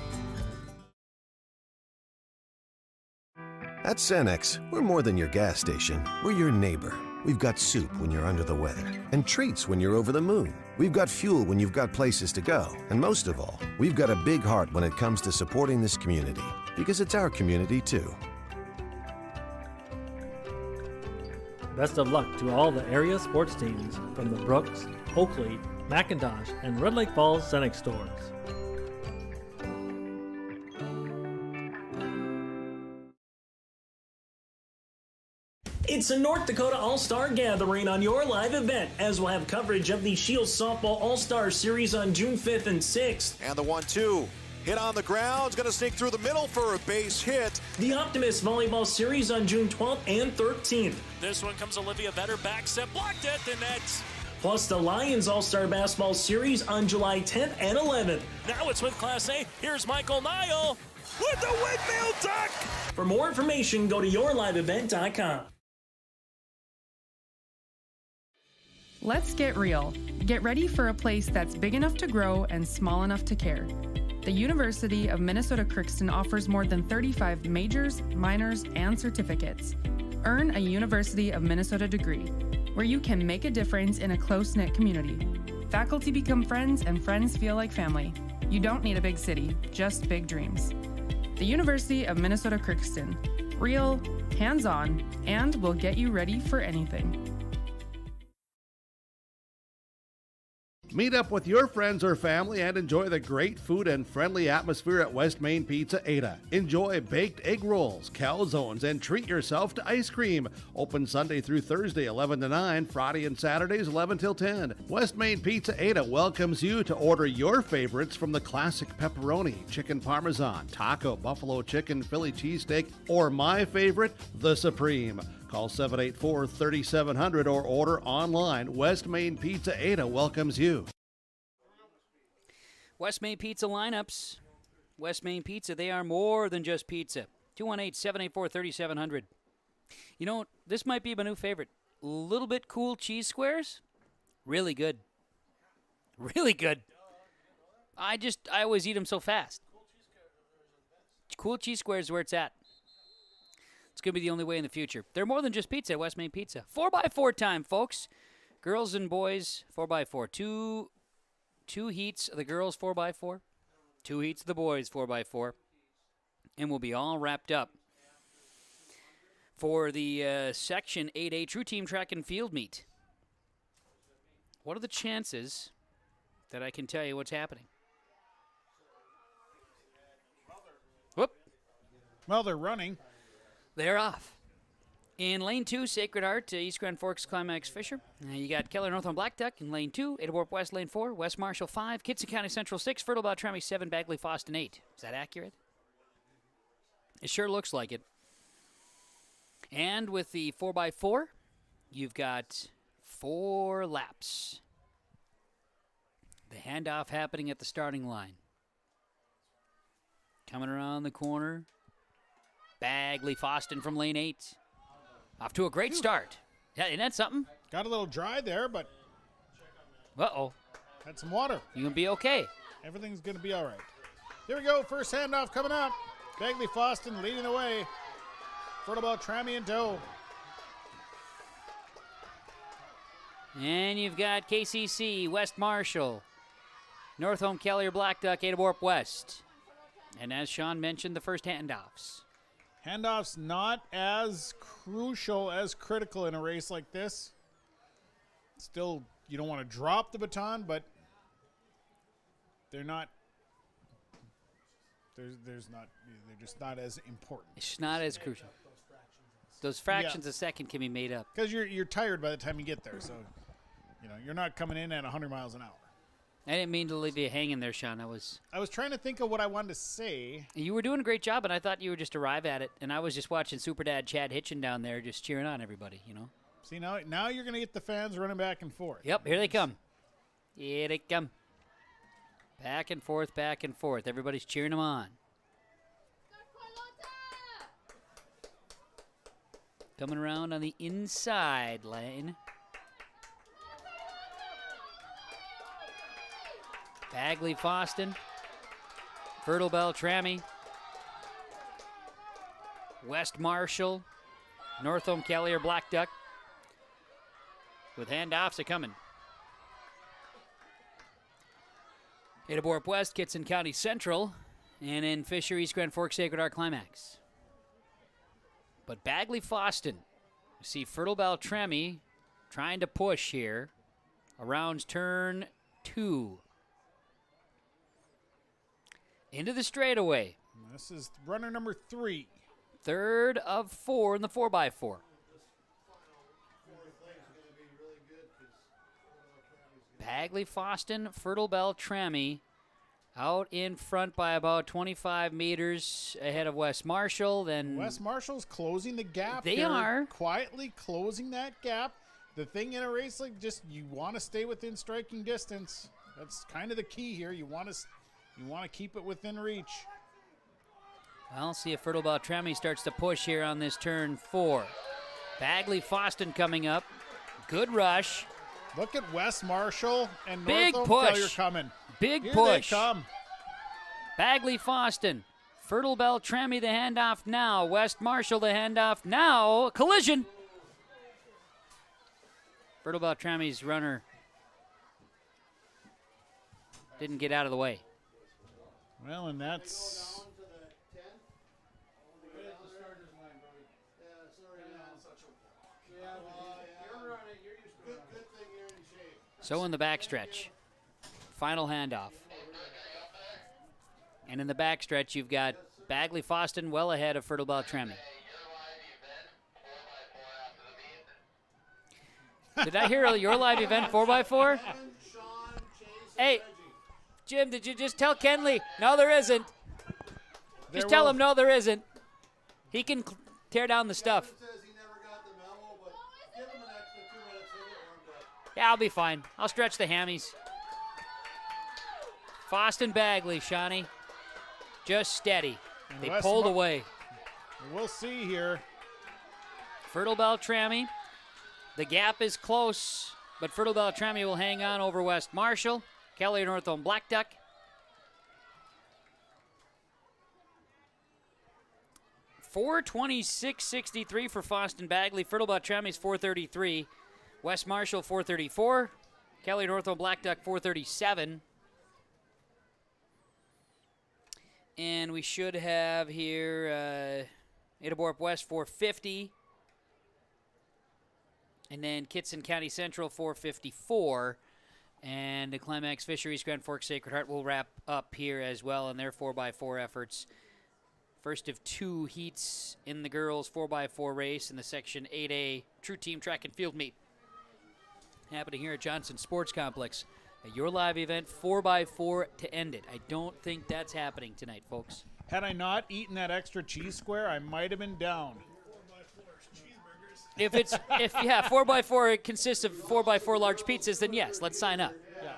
At Cenex, we're more than your gas station. We're your neighbor. We've got soup when you're under the weather, and treats when you're over the moon. We've got fuel when you've got places to go. And most of all, we've got a big heart when it comes to supporting this community, because it's our community too. Best of luck to all the area sports teams from the Brooks, Oakley, McIntosh, and Red Lake Falls Cenex stores. It's a North Dakota All-Star Gathering on your live event, as we'll have coverage of the Shield Softball All-Star Series on June 5th and 6th. And the 1-2. Hit on the ground, it's going to sneak through the middle for a base hit. The Optimist Volleyball Series on June 12th and 13th. This one comes Olivia Vetter, back set, blocked at the net. Plus the Lions All-Star Basketball Series on July 10th and 11th. Now it's with Class A. Here's Michael Nile with the windmill duck. For more information, go to yourliveevent.com. Let's get real. Get ready for a place that's big enough to grow and small enough to care. The University of Minnesota Crookston offers more than 35 majors, minors, and certificates. Earn a University of Minnesota degree, where you can make a difference in a close-knit community. Faculty become friends and friends feel like family. You don't need a big city, just big dreams. The University of Minnesota Crookston. Real, hands-on, and will get you ready for anything. Meet up with your friends or family and enjoy the great food and friendly atmosphere at West Main Pizza Ada. Enjoy baked egg rolls, calzones, and treat yourself to ice cream. Open Sunday through Thursday, 11 to 9, Friday and Saturdays, 11 till 10. West Main Pizza Ada welcomes you to order your favorites from the classic pepperoni, chicken parmesan, taco, buffalo chicken, Philly cheesesteak, or my favorite, the Supreme. Call 784-3700 or order online. West Main Pizza Ada welcomes you. West Main Pizza lineups. West Main Pizza, they are more than just pizza. 218-784-3700. You know, this might be my new favorite. Little bit cool cheese squares. Really good. Really good. I always eat them so fast. Cool cheese squares is where it's at. It's going to be the only way in the future. They're more than just pizza at West Main Pizza. 4x4 time, folks. Girls and boys, 4x4. Two heats of the girls, 4x4. 2 heats of the boys, 4x4. and we'll be all wrapped up for the Section 8A True Team Track and Field meet. What are the chances that I can tell you what's happening? Whoop. Well, they're running. They're off. In lane 2, Sacred Heart, East Grand Forks Climax Fisher. You got Keller Northland Black Duck in lane 2, Ada Warp West lane 4, West Marshall 5, Kitson County Central 6, Fertile Beltrami 7, Bagley Foston 8. Is that accurate? It sure looks like it. And with the 4x4, you've got 4 laps. The handoff happening at the starting line. Coming around the corner, Bagley Foston from lane 8. Off to a great start. Yeah, isn't that something? Got a little dry there, but... Uh-oh. Had some water. You gonna be okay. Everything's going to be all right. Here we go. First handoff coming up. Bagley Foston leading the way. Fertile Beltrami in tow. And you've got KCC, West Marshall, North Home Kelly or Black Duck, Ada Warp West. And as Sean mentioned, the first handoffs. Handoffs not as crucial, as critical in a race like this. Still, you don't want to drop the baton, but they're not. They're just not as important. It's not as crucial. Those fractions a second can be made up. Because you're tired by the time you get there, so you're not coming in at 100 miles an hour. I didn't mean to leave you hanging there, Sean. I was trying to think of what I wanted to say. You were doing a great job, and I thought you would just arrive at it. And I was just watching Super Dad Chad Hitchin down there just cheering on everybody, See, now you're going to get the fans running back and forth. Yep, here they come. Here they come. Back and forth, back and forth. Everybody's cheering them on. Coming around on the inside lane. Bagley Foston, Fertile Beltrami, West Marshall, North Home Kelly or Black Duck. With handoffs a coming. Ada Warp West, Kitson County Central, and in Fisher, East Grand Forks, Sacred Heart Climax. But Bagley Foston, you see Fertile Beltrami trying to push here around turn 2. Into the straightaway. This is runner number 3. Third of 4 in the 4x4. Bagley Foston, Fertile Beltrami out in front by about 25 meters ahead of West Marshall. Then West Marshall's closing the gap. They are. Quietly closing that gap. The thing in a race like just you want to stay within striking distance. That's kind of the key here. You want to keep it within reach. I'll see if Fertile Beltrami starts to push here on this turn 4. Bagley Foston coming up. Good rush. Look at West Marshall and Big North push. Failure coming. Big Here push. They come. Bagley Foston. Fertile Beltrami the handoff now. West Marshall the handoff now. Collision. Fertile Beltrami's runner didn't get out of the way. Well, and that's... So in the backstretch, final handoff. And in the backstretch, you've got Bagley Foston well ahead of Fertile Beltrami. Did I hear your live event 4x4? Hey, Jim, did you just tell Kenley? No, there isn't. Just tell him no, there isn't. He can tear down the stuff. Yeah, I'll be fine. I'll stretch the hammies. Foston Bagley, Shawnee. Just steady. They pulled away. We'll see here. Fertile Beltrami. The gap is close, but Fertile Beltrami will hang on over West Marshall. Kelly North on Black Duck. .426.63 for Foston Bagley. Fertile Beltrami's 433. West Marshall 434. Kelly North on Black Duck 437. And we should have here Adaborp West 450. And then Kitson County Central 454. And the Climax Fisheries Grand Forks Sacred Heart will wrap up here as well in their 4x4 efforts. First of 2 heats in the girls 4x4 race in the Section 8A True Team Track and Field Meet. Happening here at Johnson Sports Complex. Your live event, 4x4 to end it. I don't think that's happening tonight, folks. Had I not eaten that extra cheese square, I might have been down. If 4x4 it consists of 4x4 large pizzas, then yes, let's sign up. Yeah.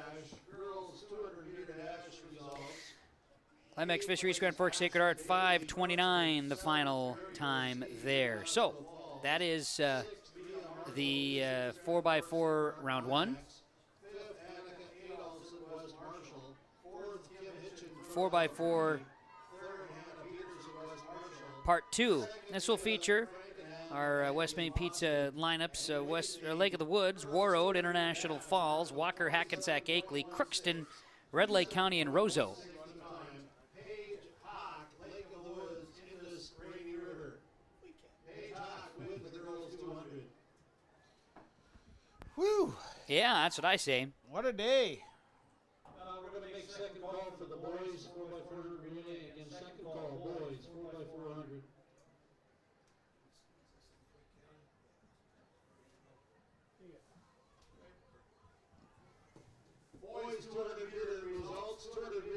Climax Fisheries Grand Forks Sacred Heart 5:29, the final time there. So that is the 4x4 round 1. 4x4 part 2. This will feature our West Main Pizza lineups, Lake of the Woods, Warroad, International Falls, Walker-Hackensack-Akeley, Crookston, Red Lake County, and Roseau. Whew. Yeah, that's what I say. What a day. We're going to make second call for the boys 4x400 relay. Again, second call, boys 4x400.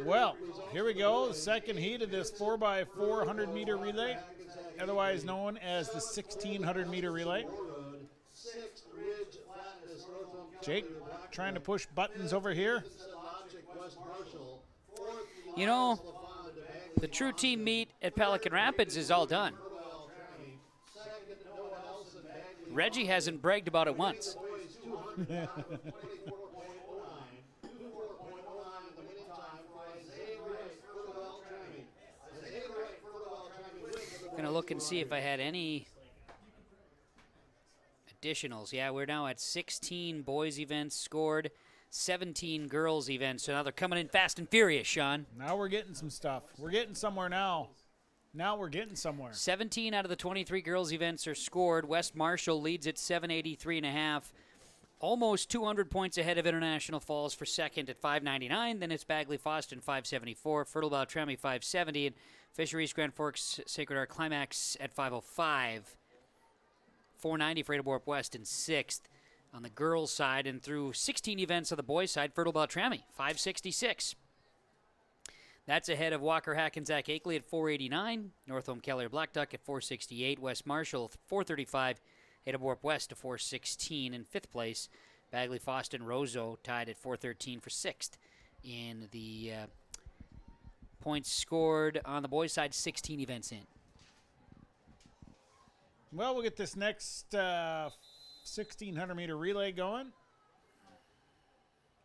Well, here we go. The second heat of this 4x400 meter relay, otherwise known as the 1600 meter relay. Jake trying to push buttons over here. You know, the True Team meet at Pelican Rapids is all done. Reggie hasn't bragged about it once. Gonna look and see if I had any additionals. Yeah, we're now at 16 boys events scored, 17 girls events. So now they're coming in fast and furious, Sean. Now we're getting some stuff. We're getting somewhere now. Now we're getting somewhere. 17 out of the 23 girls events are scored. West Marshall leads at 783.5. Almost 200 points ahead of International Falls for second at 599. Then it's Bagley Foston 574, Fertile Beltrami 570, and Fisheries Grand Forks Sacred Heart Climax at 505. 490 for Adaborp West in sixth. On the girls' side and through 16 events on the boys' side, Fertile Beltrami 566. That's ahead of Walker-Hackensack-Akeley at 489, Northome Keller Blackduck at 468, West Marshall 435, Adaborp West to 416 in fifth place. Bagley Foston Roseau tied at 413 for sixth. In the points scored on the boys' side, 16 events in. Well, we'll get this next 1600 meter relay going.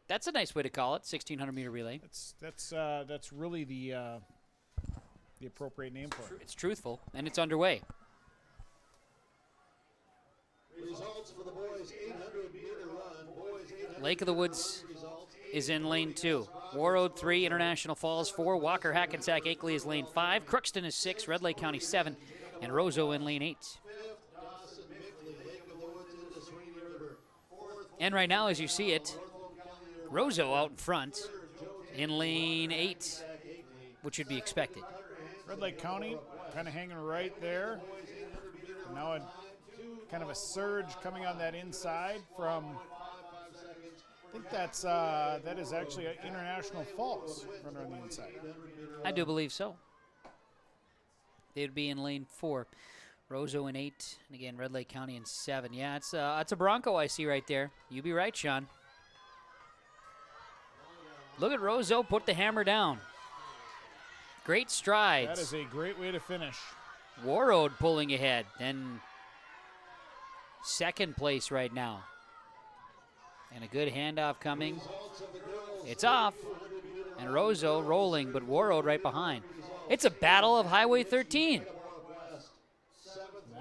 That's a nice way to call it, 1600 meter relay. That's really the appropriate name for it. It's truthful, and it's underway. Results for the boys 800 meter run. Boys 800 Lake of the Woods is in lane 2. Warroad 3, International Falls 4, Walker-Hackensack-Akeley is lane 5, Crookston is 6, Red Lake County 7, and Roseau in lane 8. And right now, as you see it, Roseau out in front in lane 8, which would be expected. Red Lake County kind of hanging right there. And now kind of a surge coming on that inside from, I think that is actually an International Falls runner on the inside. I do believe so. They'd be in lane 4. Roseau in 8, and again, Red Lake County in 7. Yeah, it's a Bronco I see right there. You be right, Sean. Look at Roseau put the hammer down. Great strides. That is a great way to finish. Warroad pulling ahead, then second place right now. And a good handoff coming. It's off, and Roseau rolling, but Warroad right behind. It's a battle of Highway 13.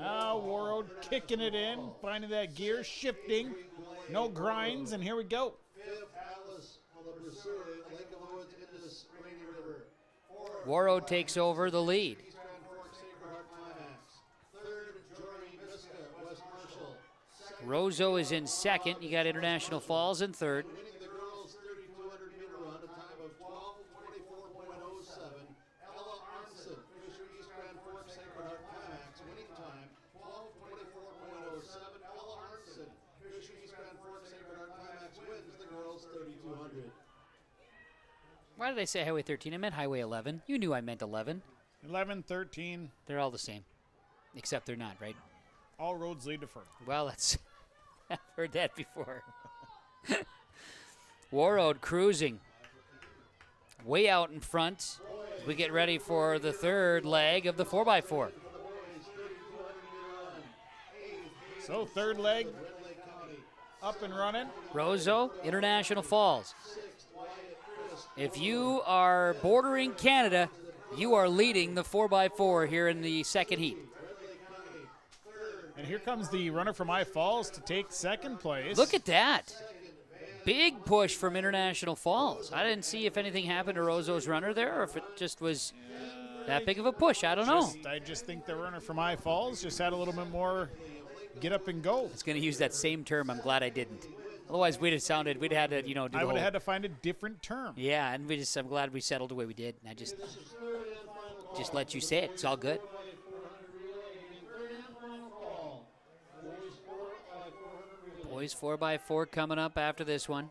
Now Warroad kicking it in, finding that gear, shifting, no grinds, and here we go. Warroad takes over the lead. Roseau is in second. You got International Falls in third. Why did I say Highway 13? I meant Highway 11. You knew I meant 11. 11, 13. They're all the same, except they're not, right? All roads lead to Fern. Well, I've heard that before. Warroad cruising way out in front as we get ready for the third leg of the 4x4. So third leg up and running. Roseau, International Falls. If you are bordering Canada, you are leading the 4x4 here in the second heat. And here comes the runner from I Falls to take second place. Look at that. Big push from International Falls. I didn't see if anything happened to Roseau's runner there or if it just was that big of a push. I don't know. I just think the runner from I Falls just had a little bit more get up and go. I was going to use that same term. I'm glad I didn't. Otherwise, we'd had to, do I would have had to find a different term. Yeah, and I'm glad we settled the way we did. And I just let you say it. It's all good. Boys 4x4 coming up after this one.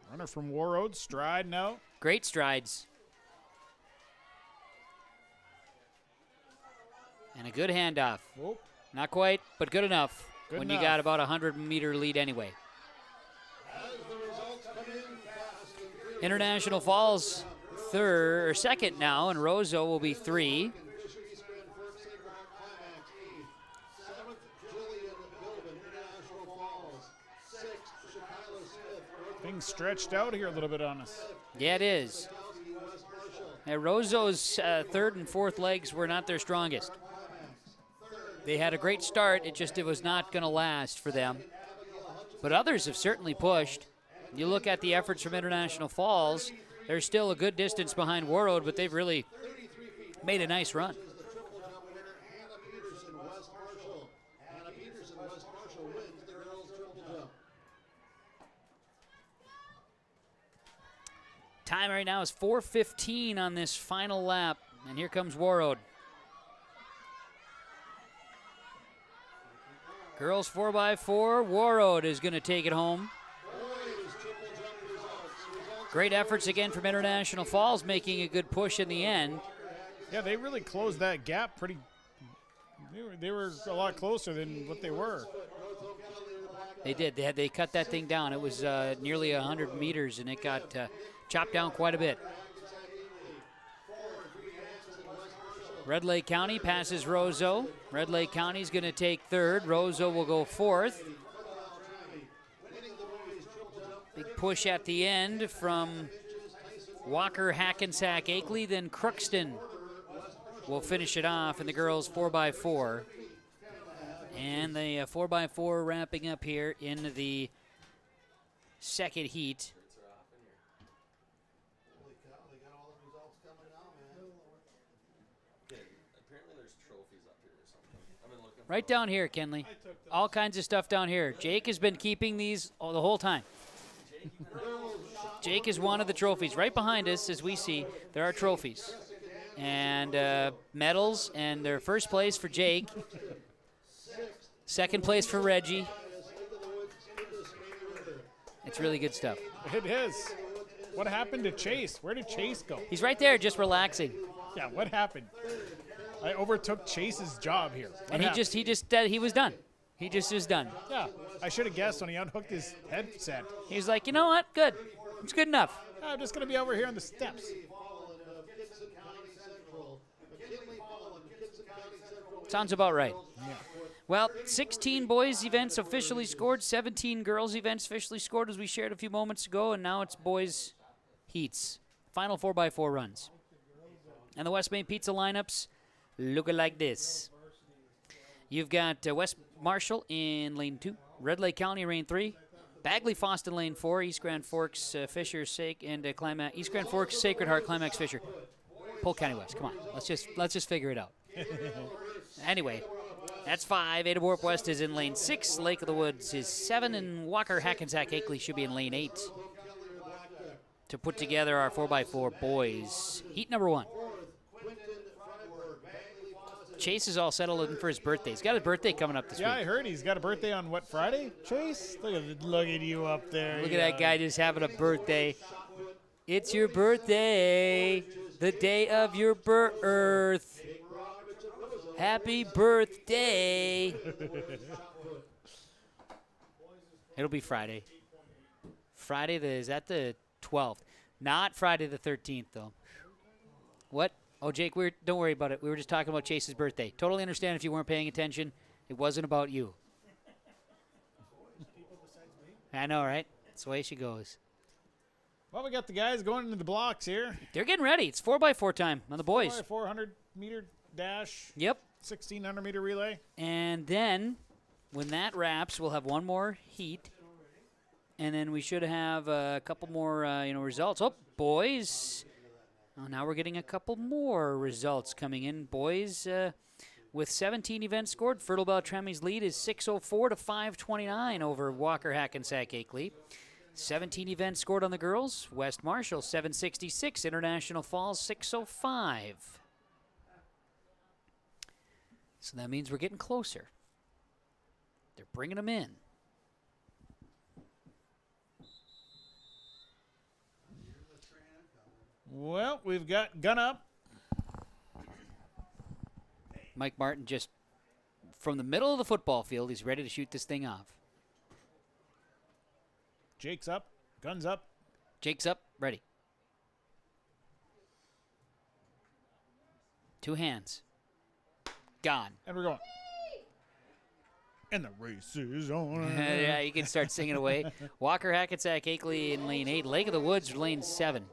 Runner from Warroad, stride now. Great strides. And a good handoff. Oh. Not quite, but good enough when enough. You got about a 100-meter lead anyway. International Falls second now, and Roseau will be 3. Things stretched out here a little bit on us. Yeah, it is. Roseau's third and fourth legs were not their strongest. They had a great start. It was not going to last for them. But others have certainly pushed. You look at the efforts from International Falls, they're still a good distance behind Warroad, but they've really made a nice run. Time right now is 4:15 on this final lap, and here comes Warroad. Girls 4x4, Warroad is going to take it home. Great efforts again from International Falls, making a good push in the end. Yeah, they really closed that gap pretty. They were a lot closer than what they were. They did. They cut that thing down. It was nearly 100 meters, and it got chopped down quite a bit. Red Lake County passes Roseau. Red Lake County's going to take third. Roseau will go fourth. Big push at the end from Walker-Hackensack-Akeley. Then Crookston will finish it off in the girls 4x4. And the 4x4 wrapping up here in the second heat. Right down here, Kenley. All kinds of stuff down here. Jake has been keeping these the whole time. Jake is one of the trophies. Right behind us, as we see, there are trophies. And medals, and their first place for Jake. Second place for Reggie. It's really good stuff. It is. What happened to Chase? Where did Chase go? He's right there, just relaxing. Yeah, what happened? I overtook Chase's job here. And he was done. He just was done. Yeah, I should have guessed when he unhooked his headset. He was like, you know what? Good. It's good enough. I'm just going to be over here on the steps. Sounds about right. Yeah. Well, 16 boys events officially scored, 17 girls events officially scored as we shared a few moments ago, and now it's boys heats. Final 4x4 runs. And the West Main Pizza lineups looking like this. You've got West Marshall in lane 2, Red Lake County lane 3, Bagley, Foston, Lane 4, East Grand Forks, Fisher, and East Grand Forks, Sacred Heart, Climax, Fisher. Polk County West. Come on, let's just figure it out. Anyway, that's 5. Ada Borp West is in lane 6. Lake of the Woods is 7, and Walker-Hackensack-Akeley should be in lane 8 to put together our 4x4 boys. Heat number 1. Chase is all settled in for his birthday. He's got his birthday coming up this week. Yeah, I heard he's got a birthday on what, Friday, Chase? Look at you up there. Look at that guy just having a birthday. It's your birthday, the day of your birth. Happy birthday. It'll be Friday. Is that the 12th? Not Friday the 13th, though. What? Oh, Jake, don't worry about it. We were just talking about Chase's birthday. Totally understand if you weren't paying attention. It wasn't about you. I know, right? That's the way she goes. Well, we got the guys going into the blocks here. They're getting ready. It's 4x4 time on the boys. 400-meter dash. Yep. 1,600-meter relay. And then when that wraps, we'll have one more heat. And then we should have a couple more results. Oh, boys. Oh, now we're getting a couple more results coming in. Boys, with 17 events scored, Fertile Beltrami's lead is 604 to 529 over Walker-Hackensack-Akeley. 17 events scored on the girls. West Marshall, 766. International Falls, 605. So that means we're getting closer. They're bringing them in. Well, we've got gun up. Mike Martin just from the middle of the football field, he's ready to shoot this thing off. Jake's up. Gun's up. Jake's up. Ready. 2 hands. Gone. And we're going. And the race is on. Yeah, you can start singing away. Walker-Hackensack-Akeley in lane 8. Lake of the Woods, lane 7.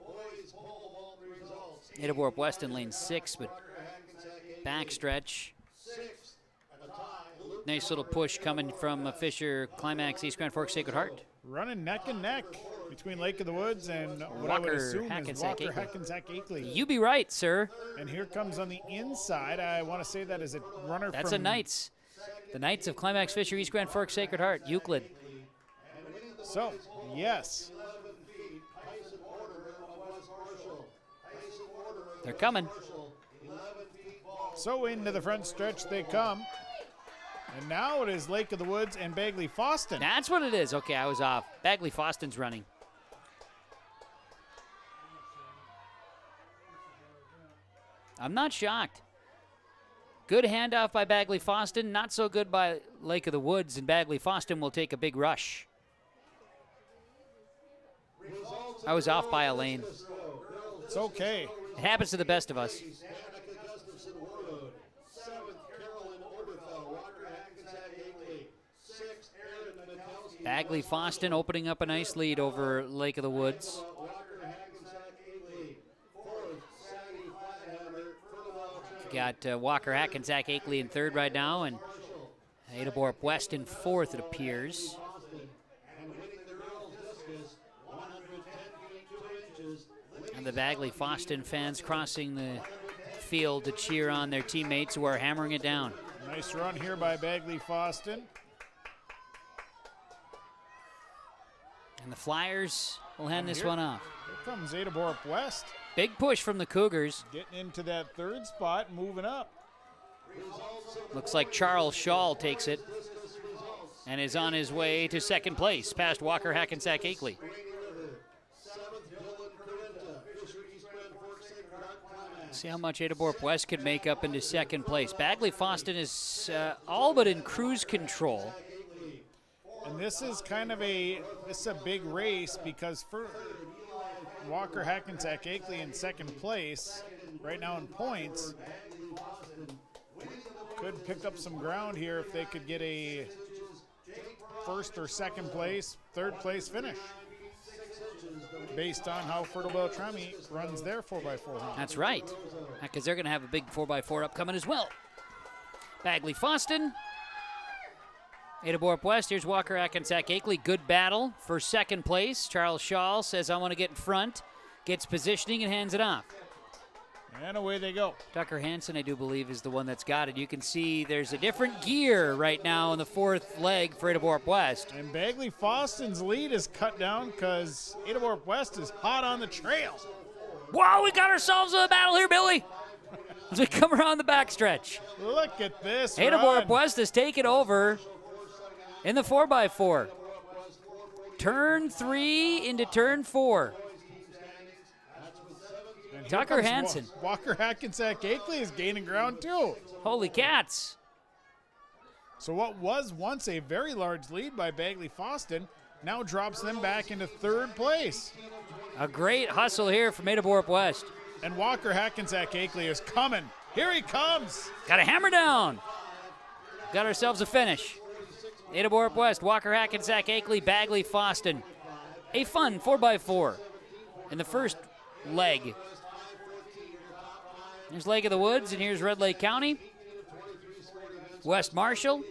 Ada Borp West in lane 6, but backstretch. Nice little push coming from Fisher, Climax, East Grand Forks, Sacred Heart. Running neck and neck between Lake of the Woods and what I would assume is Walker-Hackensack-Akeley. You be right, sir. And here comes on the inside, I want to say that is a runner That's from... a Knights. The Knights of Climax, Fisher, East Grand Forks, Sacred Heart, Euclid. So, yes. They're coming. So into the front stretch they come. And now it is Lake of the Woods and Bagley Foston. That's what it is. Okay, I was off. Bagley Foston's running. I'm not shocked. Good handoff by Bagley Foston. Not so good by Lake of the Woods, and Bagley Foston will take a big rush. I was off by a lane. It's okay. It happens to the best of us. Bagley Foston opening up a nice lead over Lake of the Woods. Got Walker-Hackensack-Akeley in third right now, and Ada Borp West in fourth, it appears. And the Bagley Foston fans crossing the field to cheer on their teammates who are hammering it down. Nice run here by Bagley Foston. And the Flyers will hand this one off. Here comes Ada Borp West. Big push from the Cougars. Getting into that third spot, moving up. Looks like Charles Shaw takes it and is on his way to second place past Walker-Hackensack-Akeley. See how much Ada Borp West could make up into second place. Bagley Foston is all but in cruise control. And this is kind of a big race because for Walker-Hackensack-Akeley in second place, right now in points, could pick up some ground here if they could get a first or second place, third place finish, based on how Fertile Beltrami runs their 4x400. That's right, because they're going to have a big 4x4 upcoming as well. Bagley Foston Ada Borup West, here's Walker-Hackensack-Akeley. Good battle for second place. Charles Shaw says, I want to get in front. Gets positioning and hands it off. And away they go. Tucker Hansen, I do believe, is the one that's got it. You can see there's a different gear right now in the fourth leg for Ada Borup West. And Bagley Foston's lead is cut down because Ada Borup West is hot on the trail. Wow, we got ourselves a battle here, Billy. As we come around the backstretch. Look at this Ada Borup run. West has taken over in the 4x4. Turn 3 into turn 4. Tucker Hansen. Walker-Hackensack-Akeley is gaining ground too. Holy cats. So what was once a very large lead by Bagley Foston now drops them back into third place. A great hustle here from Ada Borup West. And Walker-Hackensack-Akeley is coming. Here he comes. Got a hammer down. Got ourselves a finish. Ada Borup West, Walker-Hackensack-Akeley, Bagley Foston. A fun 4x4 in the first leg. Here's Lake of the Woods, and here's Red Lake County. West Marshall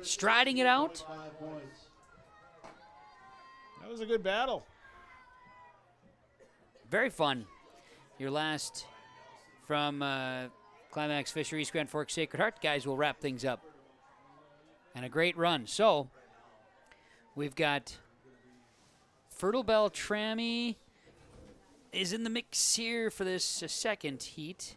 striding it out. That was a good battle. Very fun. Your last from Climax Fisheries, Grand Forks Sacred Heart. Guys, will wrap things up. And a great run. So, we've got Fertile Beltrami is in the mix here for this second heat.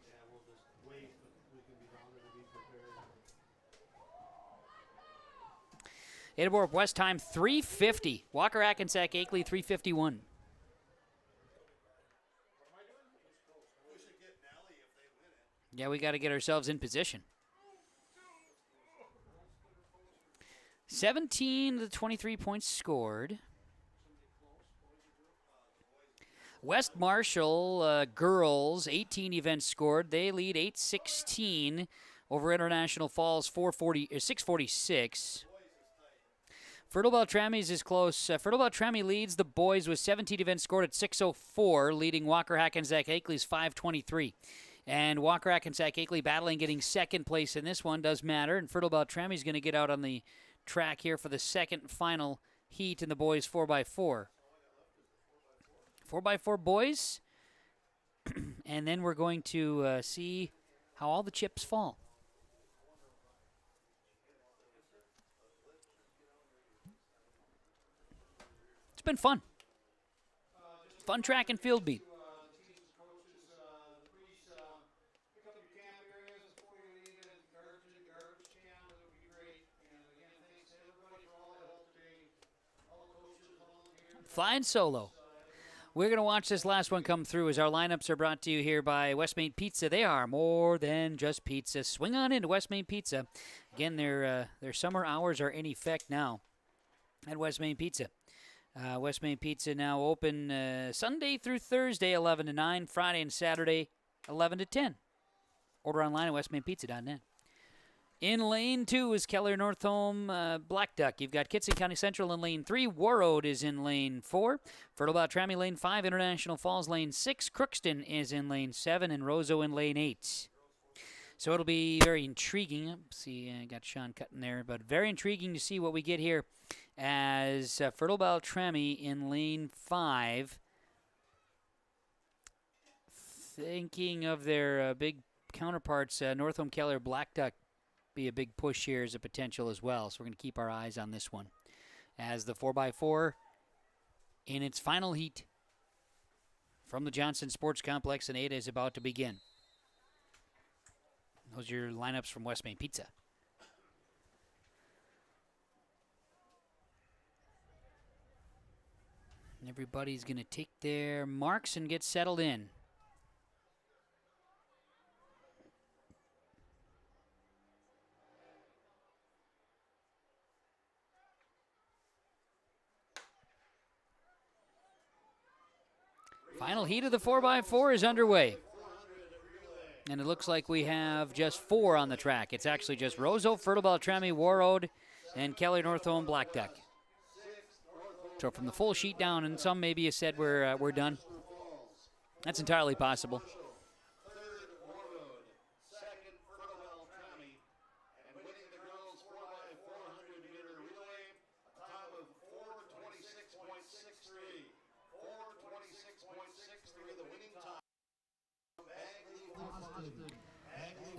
Ada Borup West time 3:50. Walker-Hackensack-Akeley 3:51. Yeah, we got to get ourselves in position. 17 of the 23 points scored. West Marshall girls, 18 events scored. They lead 8-16 over International Falls 646. Fertile Beltrami's is close. Fertile Beltrami leads the boys with 17 events scored at 604, leading Walker-Hackensack-Akeley's 523. And Walker-Hackensack-Akeley battling, getting second place in this one does matter. And Fertile Beltrami's going to get out on the track here for the second final heat in the boys 4x4. 4x4 boys, and then we're going to see how all the chips fall. It's been fun. Fun track and field beat. Flying solo. We're going to watch this last one come through as our lineups are brought to you here by West Main Pizza. They are more than just pizza. Swing on into West Main Pizza. Again, their summer hours are in effect now at West Main Pizza. West Main Pizza now open Sunday through Thursday, 11 to 9, Friday and Saturday, 11 to 10. Order online at westmainpizza.net. In lane 2 is Keller Northholm Black Duck. You've got Kitson County Central in lane 3. Warroad is in lane 4. Fertile Beltrami lane 5. International Falls lane 6. Crookston is in lane 7. And Roseau in lane 8. So it'll be very intriguing. See, I got Sean cutting there. But very intriguing to see what we get here as Fertile Beltrami in lane 5. Thinking of their big counterparts, Northholm Keller Black Duck. Be a big push here as a potential as well. So we're going to keep our eyes on this one as the 4x4 in its final heat from the Johnson Sports Complex in Ada is about to begin. Those are your lineups from West Main Pizza. And everybody's going to take their marks and get settled in. Final heat of the 4x4 is underway. And it looks like we have just 4 on the track. It's actually just Roseau, Fertile Beltrami, Warroad, and Keller Northholm Black Duck. So from the full sheet down, and some maybe have said we're done. That's entirely possible.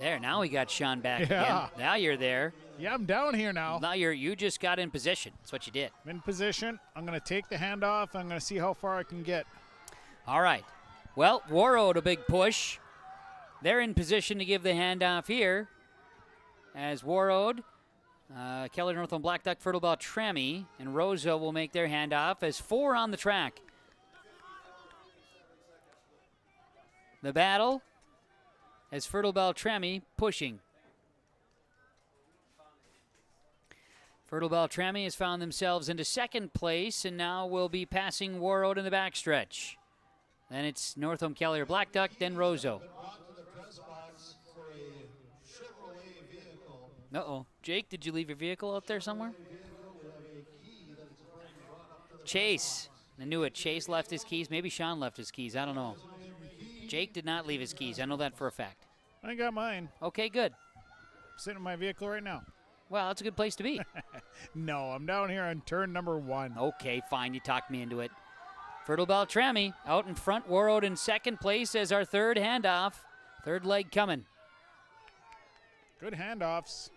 There, now we got Sean back Yeah. again. Now you're there. Yeah, I'm down here now. Now you just got in position. That's what you did. I'm in position. I'm going to take the handoff. I'm going to see how far I can get. All right. Well, Warroad a big push. They're in position to give the handoff here. As Warroad, Keller Northland Black Duck, Fertile Beltrami, and Rosa will make their handoff as 4 on the track. The battle as Fertile Beltrami pushing. Fertile Beltrami has found themselves into second place and now will be passing Warroad in the backstretch. Then it's Northam Keller Black Duck, then Roseau. Uh-oh. Jake, did you leave your vehicle out there somewhere? Chase. I knew it. Chase left his keys. Maybe Sean left his keys. I don't know. Jake did not leave his keys. I know that for a fact. I got mine. Okay, good. I'm sitting in my vehicle right now. Well, that's a good place to be. No, I'm down here on turn number 1. Okay, fine. You talked me into it. Fertile Beltrami out in front. Warroad in second place as our third handoff. Third leg coming. Good handoffs.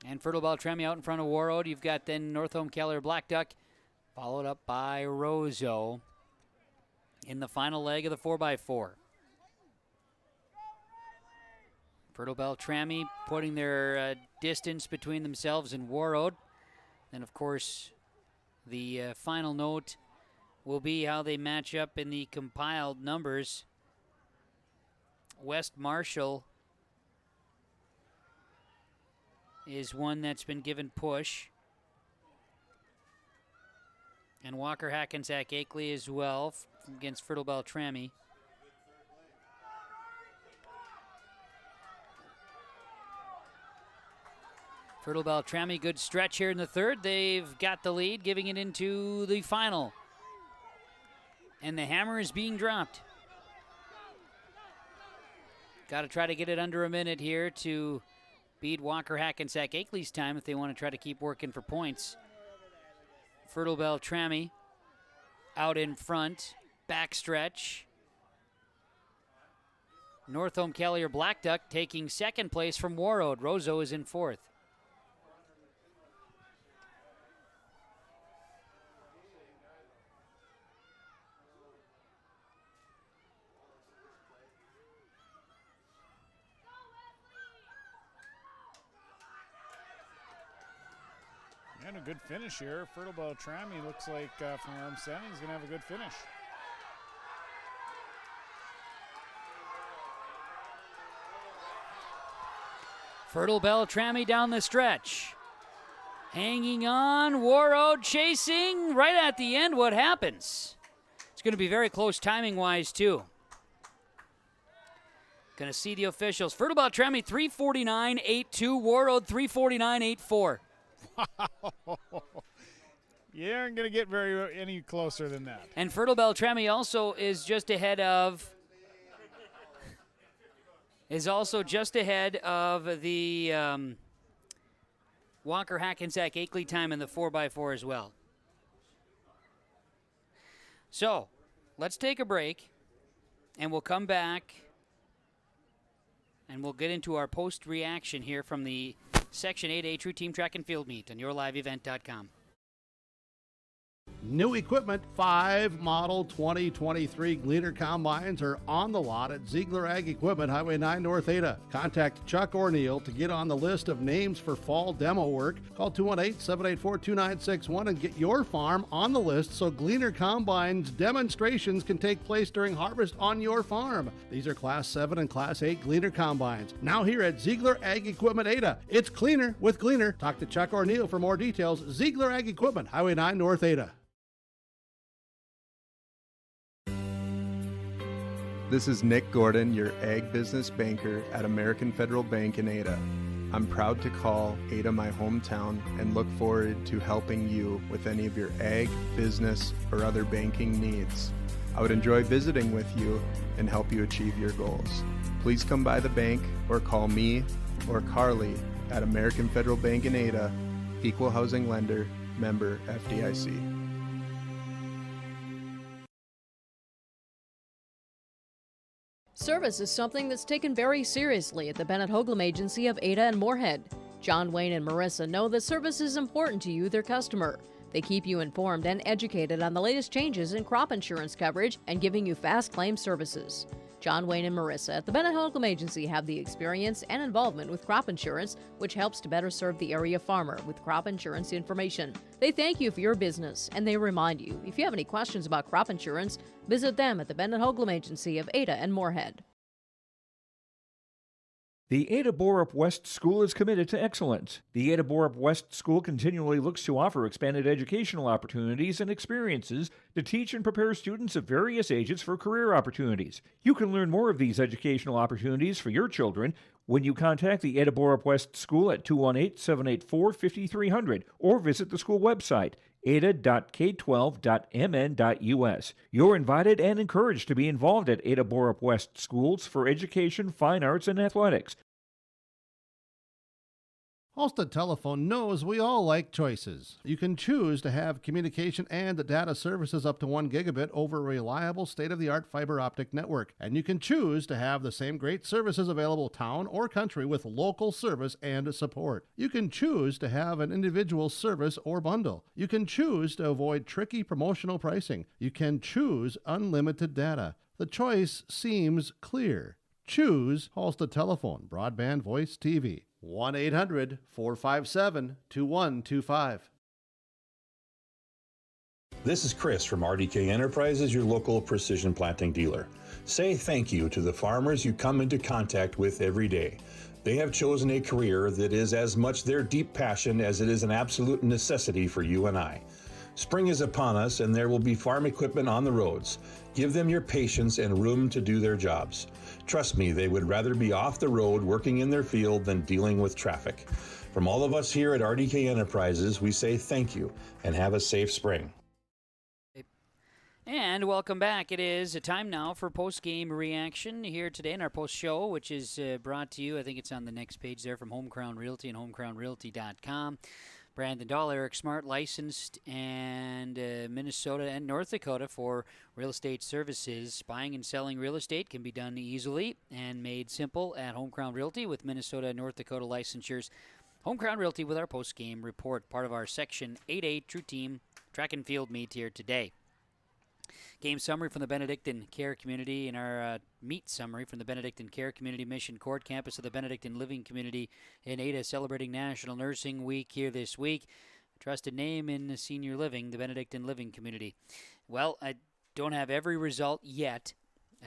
And Fertile Beltrami out in front of Warroad. You've got then Northam Keller Black Duck, followed up by Roseau in the final leg of the 4x4. Fertile Beltrami putting their distance between themselves and Warroad. And, of course, the final note will be how they match up in the compiled numbers. West Marshall is one that's been given push. And Walker-Hackensack-Akeley as well against Fertile Beltrami. Fertile Beltrami, good stretch here in the third. They've got the lead, giving it into the final. And the hammer is being dropped. Got to try to get it under a minute here to beat Walker-Hackensack-Akeley's time if they want to try to keep working for points. Fertile Beltrami out in front, backstretch. Northam Keller Black Duck taking second place from Warroad. Roseau is in fourth. And a good finish here. Fertile Beltrami looks like from where I'm standing, he's going to have a good finish. Fertile Beltrami down the stretch. Hanging on, Warroad chasing right at the end. What happens? It's going to be very close timing-wise, too. Going to see the officials. Fertile Beltrami 3:49.82. Warroad 3:49.84. Wow. You aren't going to get any closer than that. And Fertile Beltrami also is just ahead of the Walker-Hackensack-Akeley time in the 4x4 as well. So, let's take a break, and we'll come back, and we'll get into our post-reaction here from the Section 8A True Team Track and Field Meet on yourliveevent.com. New equipment, 5 model 2023 Gleaner Combines are on the lot at Ziegler Ag Equipment, Highway 9 North Ada. Contact Chuck or Neil to get on the list of names for fall demo work. Call 218-784-2961 and get your farm on the list so Gleaner Combines demonstrations can take place during harvest on your farm. These are Class 7 and Class 8 Gleaner Combines. Now here at Ziegler Ag Equipment Ada. It's cleaner with Gleaner. Talk to Chuck or Neil for more details. Ziegler Ag Equipment, Highway 9 North Ada. This is Nick Gordon, your ag business banker at American Federal Bank in Ada. I'm proud to call Ada my hometown and look forward to helping you with any of your ag, business, or other banking needs. I would enjoy visiting with you and help you achieve your goals. Please come by the bank or call me or Carly at American Federal Bank in Ada, Equal Housing Lender, member FDIC. service is something that's taken very seriously at the Bennett Hoagland Agency of Ada and Moorhead. John, Wayne, and Marissa know that service is important to you, their customer. They keep you informed and educated on the latest changes in crop insurance coverage and giving you fast claim services. John, Wayne, and Marissa at the Bennett Hoagland Agency have the experience and involvement with crop insurance, which helps to better serve the area farmer with crop insurance information. They thank you for your business, and they remind you, if you have any questions about crop insurance, visit them at the Bennett Hoagland Agency of Ada and Moorhead. The Ada Borup West School is committed to excellence. The Ada Borup West School continually looks to offer expanded educational opportunities and experiences to teach and prepare students of various ages for career opportunities. You can learn more of these educational opportunities for your children when you contact the Ada Borup West School at 218-784-5300 or visit the school website, ada.k12.mn.us. You're invited and encouraged to be involved at Ada Borup West Schools for education, fine arts, and athletics. Halstead Telephone knows we all like choices. You can choose to have communication and data services up to 1 gigabit over a reliable state-of-the-art fiber optic network. And you can choose to have the same great services available town or country with local service and support. You can choose to have an individual service or bundle. You can choose to avoid tricky promotional pricing. You can choose unlimited data. The choice seems clear. Choose Halstead Telephone, broadband voice TV. 1-800-457-2125. This is Chris from RDK Enterprises, your local precision planting dealer. Say thank you to the farmers you come into contact with every day. They have chosen a career that is as much their deep passion as it is an absolute necessity for you and I. Spring is upon us and there will be farm equipment on the roads. Give them your patience and room to do their jobs. Trust me, they would rather be off the road working in their field than dealing with traffic. From all of us here at RDK Enterprises, we say thank you and have a safe spring. And welcome back. It is a time now for post-game reaction here today in our post-show, which is brought to you, I think it's on the next page there, from Home Crown Realty and homecrownrealty.com. Brandon Dahl, Eric Smart, licensed and Minnesota and North Dakota for real estate services. Buying and selling real estate can be done easily and made simple at Home Crown Realty with Minnesota and North Dakota licensures. Home Crown Realty with our post-game report, part of our Section 8A True Team track and field meet here today. Game summary from the Benedictine Care Community and our meet summary from the Benedictine Care Community Mission Court campus of the Benedictine Living Community in Ada, celebrating National Nursing Week here this week. A trusted name in senior living, the Benedictine Living Community. Well, I don't have every result yet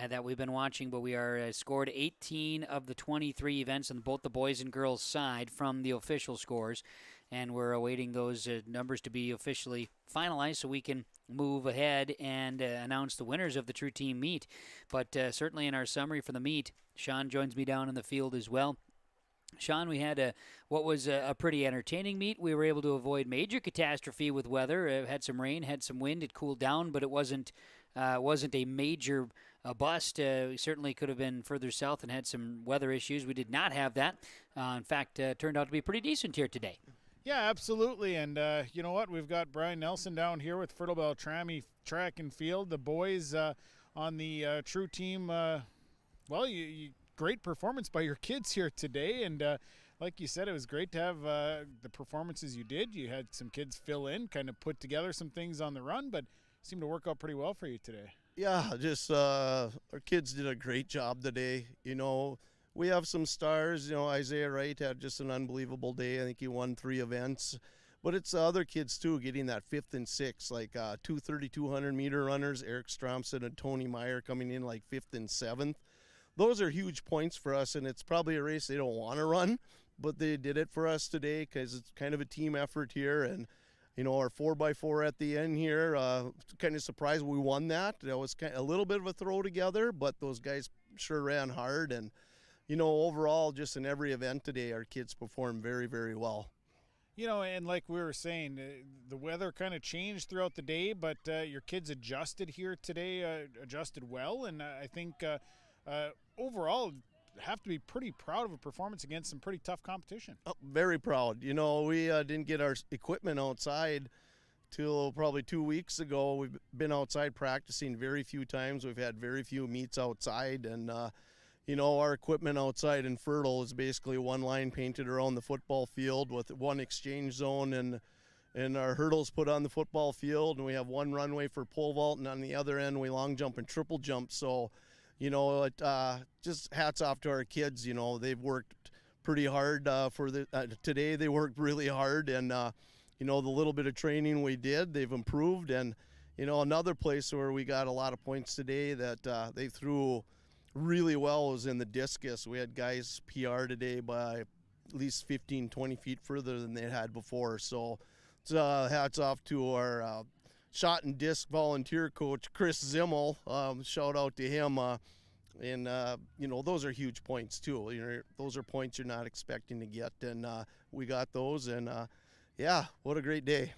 that we've been watching, but we are scored 18 of the 23 events on both the boys and girls side from the official scores, and we're awaiting those numbers to be officially finalized so we can move ahead and announce the winners of the True Team meet. But certainly in our summary for the meet, Sean joins me down in the field as well. Sean, we had what was a pretty entertaining meet. We were able to avoid major catastrophe with weather. Had some rain, had some wind. It cooled down, but it wasn't a major bust. We certainly could have been further south and had some weather issues. We did not have that. In fact, turned out to be pretty decent here today. Yeah, absolutely. And you know what? We've got Brian Nelson down here with Fertile Beltrami Track and Field. The boys on the True Team, great performance by your kids here today. And like you said, it was great to have the performances you did. You had some kids fill in, kind of put together some things on the run, but seemed to work out pretty well for you today. Yeah, just our kids did a great job today. You know, we have some stars. You know, Isaiah Wright had just an unbelievable day. I think he won 3 events. But it's the other kids, too, getting that 5th and 6th, like 2 3,200-meter runners, Eric Stromson and Tony Meyer coming in like 5th and 7th. Those are huge points for us, and it's probably a race they don't want to run, but they did it for us today because it's kind of a team effort here. And, you know, our 4x4 at the end here, kind of surprised we won that. That was kind of a little bit of a throw together, but those guys sure ran hard. And, you know, overall, just in every event today, our kids performed very, very well. You know, and like we were saying, the weather kind of changed throughout the day, but your kids adjusted here today, adjusted well. And I think overall, have to be pretty proud of a performance against some pretty tough competition. Oh, very proud. You know, we didn't get our equipment outside till probably 2 weeks ago. We've been outside practicing very few times. We've had very few meets outside, and our equipment outside in Fertile is basically one line painted around the football field with one exchange zone and our hurdles put on the football field, and we have one runway for pole vault, and on the other end we long jump and triple jump. So, just hats off to our kids. They've worked pretty hard for today. They worked really hard, and the little bit of training we did, they've improved. And another place where we got a lot of points today that they threw really well was in the discus. We had guys PR today by at least 15-20 feet further than they had before. So hats off to our shot and disc volunteer coach, Chris Zimmel. Shout out to him. Those are huge points too. Those are points you're not expecting to get, and we got those. And what a great day.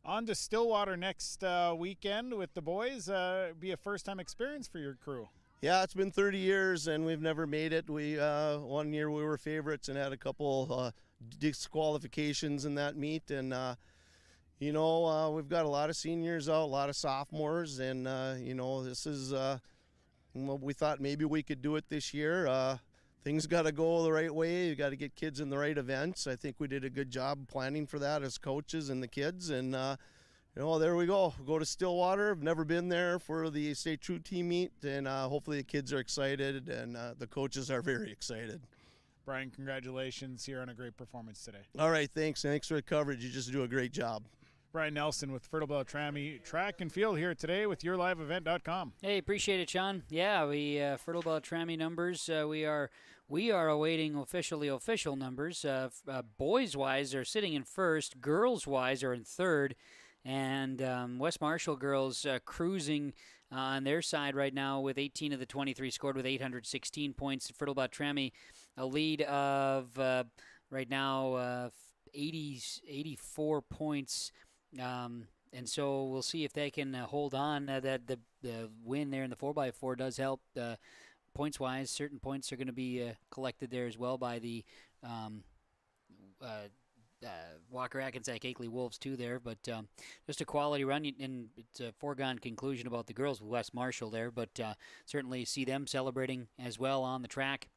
On to Stillwater next weekend with the boys. Be a first-time experience for your crew. Yeah, it's been 30 years, and we've never made it. We one year we were favorites and had a couple disqualifications in that meet, and we've got a lot of seniors out, a lot of sophomores, and this is we thought maybe we could do it this year. Things got to go the right way. You got to get kids in the right events. I think we did a good job planning for that as coaches and the kids, and there we go. Go to Stillwater. I've never been there for the State True Team meet, and hopefully the kids are excited, and the coaches are very excited. Brian, congratulations here on a great performance today. All right, thanks. Thanks for the coverage. You just do a great job. Brian Nelson with Fertile Beltrami Track and Field here today with YourLiveEvent.com. Hey, appreciate it, Sean. Yeah, we Fertile Beltrami numbers. We are awaiting official numbers. Boys-wise are sitting in first. Girls-wise are in third. And West Marshall girls cruising on their side right now with 18 of the 23 scored with 816 points. Fertile Beltrami a lead of right now 84 points. And so we'll see if they can hold on. That the win there in the 4x4 does help points-wise. Certain points are going to be collected there as well by the Walker-Hackensack-Akeley Wolves too there, but just a quality run, and it's a foregone conclusion about the girls with West Marshall there, but certainly see them celebrating as well on the track.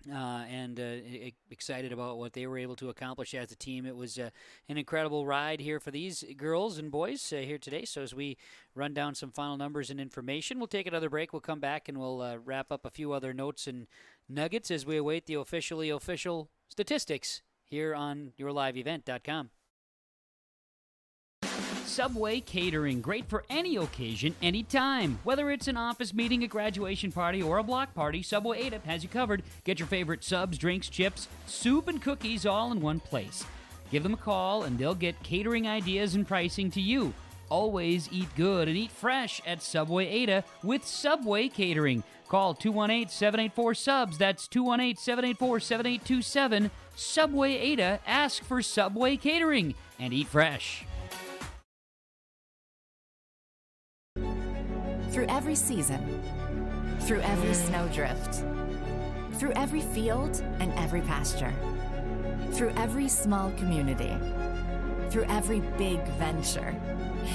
And excited about what they were able to accomplish as a team. It was an incredible ride here for these girls and boys here today. So as we run down some final numbers and information, we'll take another break. We'll come back and we'll wrap up a few other notes and nuggets as we await the official statistics here on YourLiveEvent.com. Subway Catering, great for any occasion, anytime. Whether it's an office meeting, a graduation party, or a block party, Subway Ada has you covered. Get your favorite subs, drinks, chips, soup, and cookies all in one place. Give them a call and they'll get catering ideas and pricing to you. Always eat good and eat fresh at Subway Ada with Subway Catering. Call 218-784-SUBS. That's 218-784-7827. Subway Ada. Ask for Subway Catering and eat fresh. Through every season, through every snowdrift, through every field and every pasture, through every small community, through every big venture,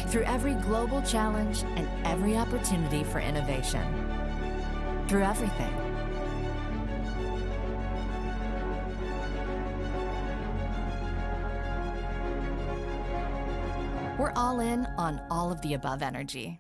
through every global challenge and every opportunity for innovation, through everything. We're all in on all of the above energy.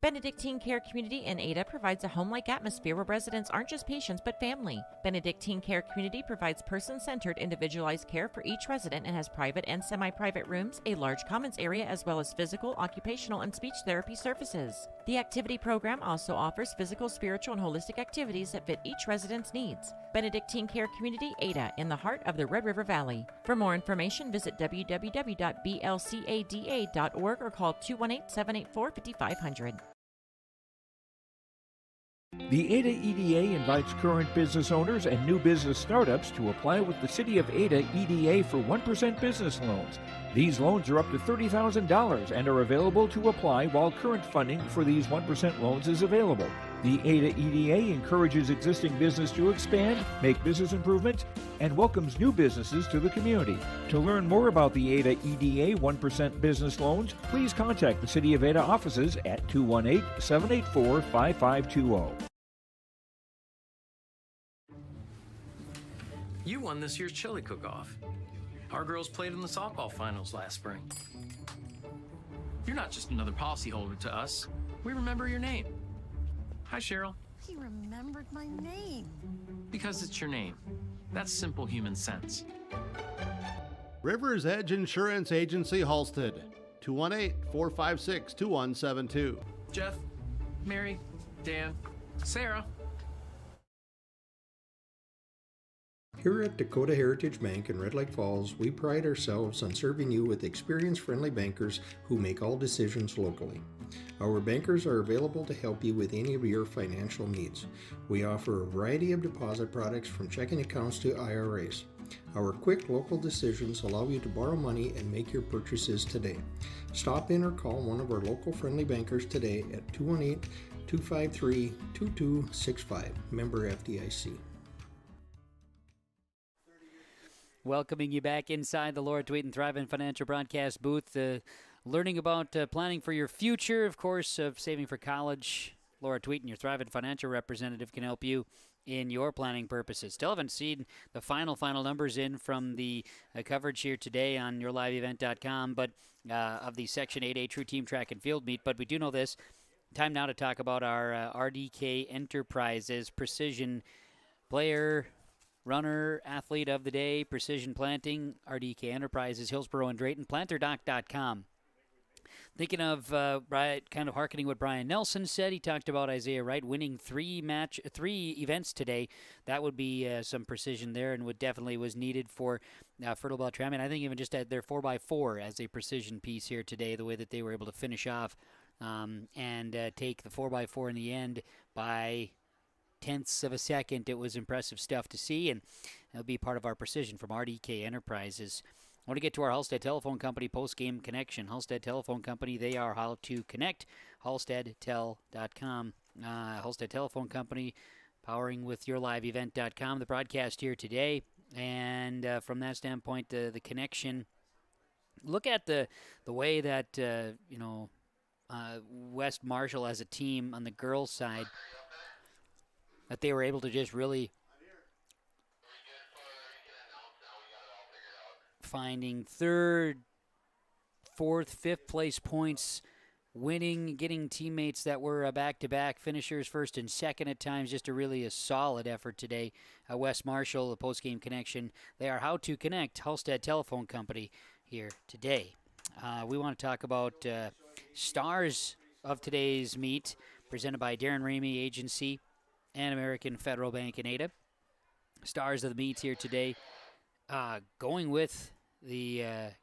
Benedictine Care Community in Ada provides a home-like atmosphere where residents aren't just patients but family. Benedictine Care Community provides person-centered, individualized care for each resident and has private and semi-private rooms, a large commons area, as well as physical, occupational, and speech therapy services. The activity program also offers physical, spiritual, and holistic activities that fit each resident's needs. Benedictine Care Community Ada in the heart of the Red River Valley. For more information, visit www.blcada.org or call 218-784-5500. The Ada EDA invites current business owners and new business startups to apply with the City of Ada EDA for 1% business loans. These loans are up to $30,000 and are available to apply while current funding for these 1% loans is available. The Ada EDA encourages existing business to expand, make business improvements, and welcomes new businesses to the community. To learn more about the Ada EDA 1% business loans, please contact the City of Ada offices at 218-784-5520. You won this year's chili cook-off. Our girls played in the softball finals last spring. You're not just another policyholder to us. We remember your name. Hi, Cheryl. He remembered my name. Because it's your name. That's simple human sense. Rivers Edge Insurance Agency, Halstead. 218-456-2172. Jeff, Mary, Dan, Sarah. Here at Dakota Heritage Bank in Red Lake Falls, we pride ourselves on serving you with experienced, friendly bankers who make all decisions locally. Our bankers are available to help you with any of your financial needs. We offer a variety of deposit products from checking accounts to IRAs. Our quick local decisions allow you to borrow money and make your purchases today. Stop in or call one of our local friendly bankers today at 218-253-2265. Member FDIC. Welcoming you back inside the Laura Tweeten Thrivent Financial Broadcast booth, learning about planning for your future, of course, of saving for college. Laura Tweeten, your Thrivent Financial representative, can help you in your planning purposes. Still haven't seen the final numbers in from the coverage here today on yourliveevent.com, but of the Section 8A True Team Track and Field Meet. But we do know this. Time now to talk about our RDK Enterprises Precision Player, Runner, Athlete of the Day, Precision Planting, RDK Enterprises, Hillsboro and Drayton, planterdoc.com. Thinking of kind of hearkening what Brian Nelson said. He talked about Isaiah Wright winning three events today. That would be some precision there, and would definitely was needed for Fertile Beltrami. And I think even just at their 4x4 as a precision piece here today, the way that they were able to finish off and take the 4x4 in the end by tenths of a second. It was impressive stuff to see, and it'll be part of our precision from RDK Enterprises. I want to get to our Halstead Telephone Company post-game connection. Halstead Telephone Company, they are how to connect. HalsteadTel.com. Halstead Telephone Company, powering with yourliveevent.com. The broadcast here today, and from that standpoint, the connection. Look at the way that West Marshall as a team on the girls' side, that they were able to just really finding third, fourth, fifth place points, winning, getting teammates that were back-to-back finishers, first and second at times. Just a solid effort today. West Marshall, the post-game connection. They are how to connect. Halstead Telephone Company here today. We want to talk about stars of today's meet, presented by Darren Ramey Agency and American Federal Bank in Ada. Stars of the meet here today, going with I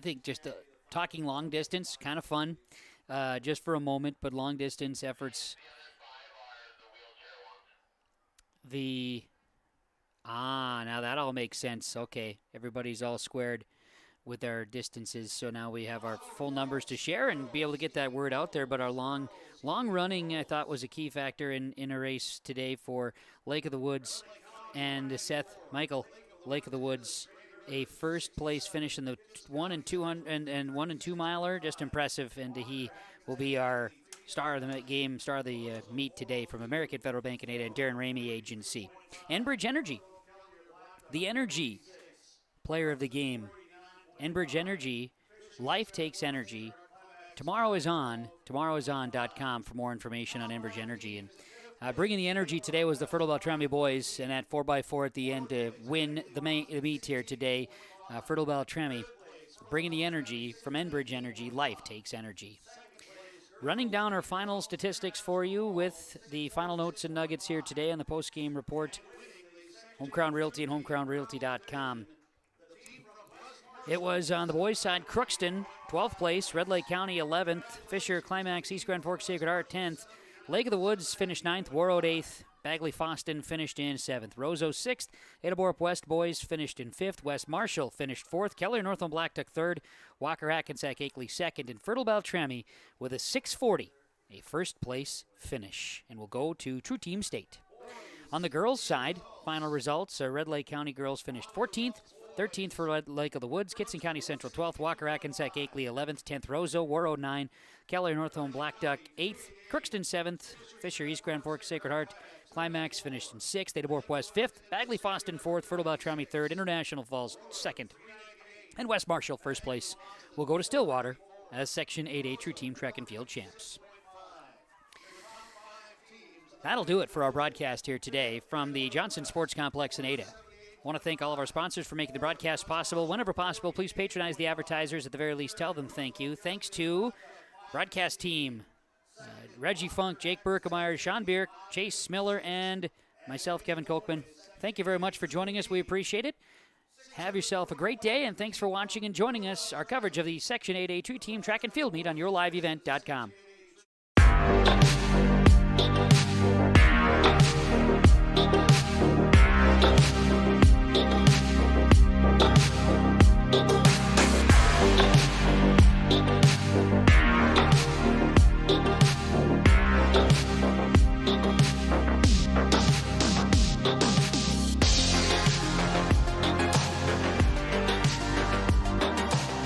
think just talking long distance, kind of fun, just for a moment, but long distance efforts. Now that all makes sense. Okay, everybody's all squared with our distances, so now we have our full numbers to share and be able to get that word out there. But our long running, I thought, was a key factor in a race today for Lake of the Woods and Seth Michael. Lake of the Woods, a first place finish in the 1 and 2 miler, just impressive, and he will be our star of the game, star of the meet today from American Federal Bank in Ada and Darren Ramey Agency. Enbridge Energy, the energy player of the game. Enbridge Energy, life takes energy. Tomorrow is on.com for more information on Enbridge Energy. And bringing the energy today was the Fertile Beltrami boys, and that 4x4 at the end to win the meet here today. Fertile Beltrami bringing the energy from Enbridge Energy. Life takes energy. Running down our final statistics for you with the final notes and nuggets here today on the post-game report. Home Crown Realty and homecrownrealty.com. It was on the boys' side, Crookston, 12th place, Red Lake County, 11th, Fisher, Climax, East Grand Forks, Sacred Heart, 10th, Lake of the Woods finished 9th, Warroad 8th, Bagley-Foston finished in 7th, Roseau 6th, Ada Borup West boys finished in 5th, West Marshall finished 4th, Keller Northland Blackduck 3rd, Walker-Hackensack-Akeley 2nd, and Fertile Beltrami with a 6:40 a first-place finish and will go to True Team State. On the girls' side, final results, Red Lake County girls finished 14th, 13th for Red Lake of the Woods, Kitson County Central 12th, Walker-Hackensack-Akeley 11th, 10th Roseau, Warrow 9, Keller North Home Black Duck 8th, Crookston 7th, Fisher East Grand Forks Sacred Heart, Climax finished in 6th, Ada Borp West 5th, Bagley Foston 4th, Fertile Beltrami 3rd, International Falls 2nd, and West Marshall first place will go to Stillwater as Section 8A True Team Track and Field champs. That'll do it for our broadcast here today from the Johnson Sports Complex in Ada. I want to thank all of our sponsors for making the broadcast possible. Whenever possible, please patronize the advertisers. At the very least, tell them thank you. Thanks to broadcast team, Reggie Funk, Jake Berkemeyer, Sean Bierk, Chase Miller, and myself, Kevin Kochman. Thank you very much for joining us. We appreciate it. Have yourself a great day, and thanks for watching and joining us, our coverage of the Section 8A True Team Track and Field Meet on YourLiveEvent.com.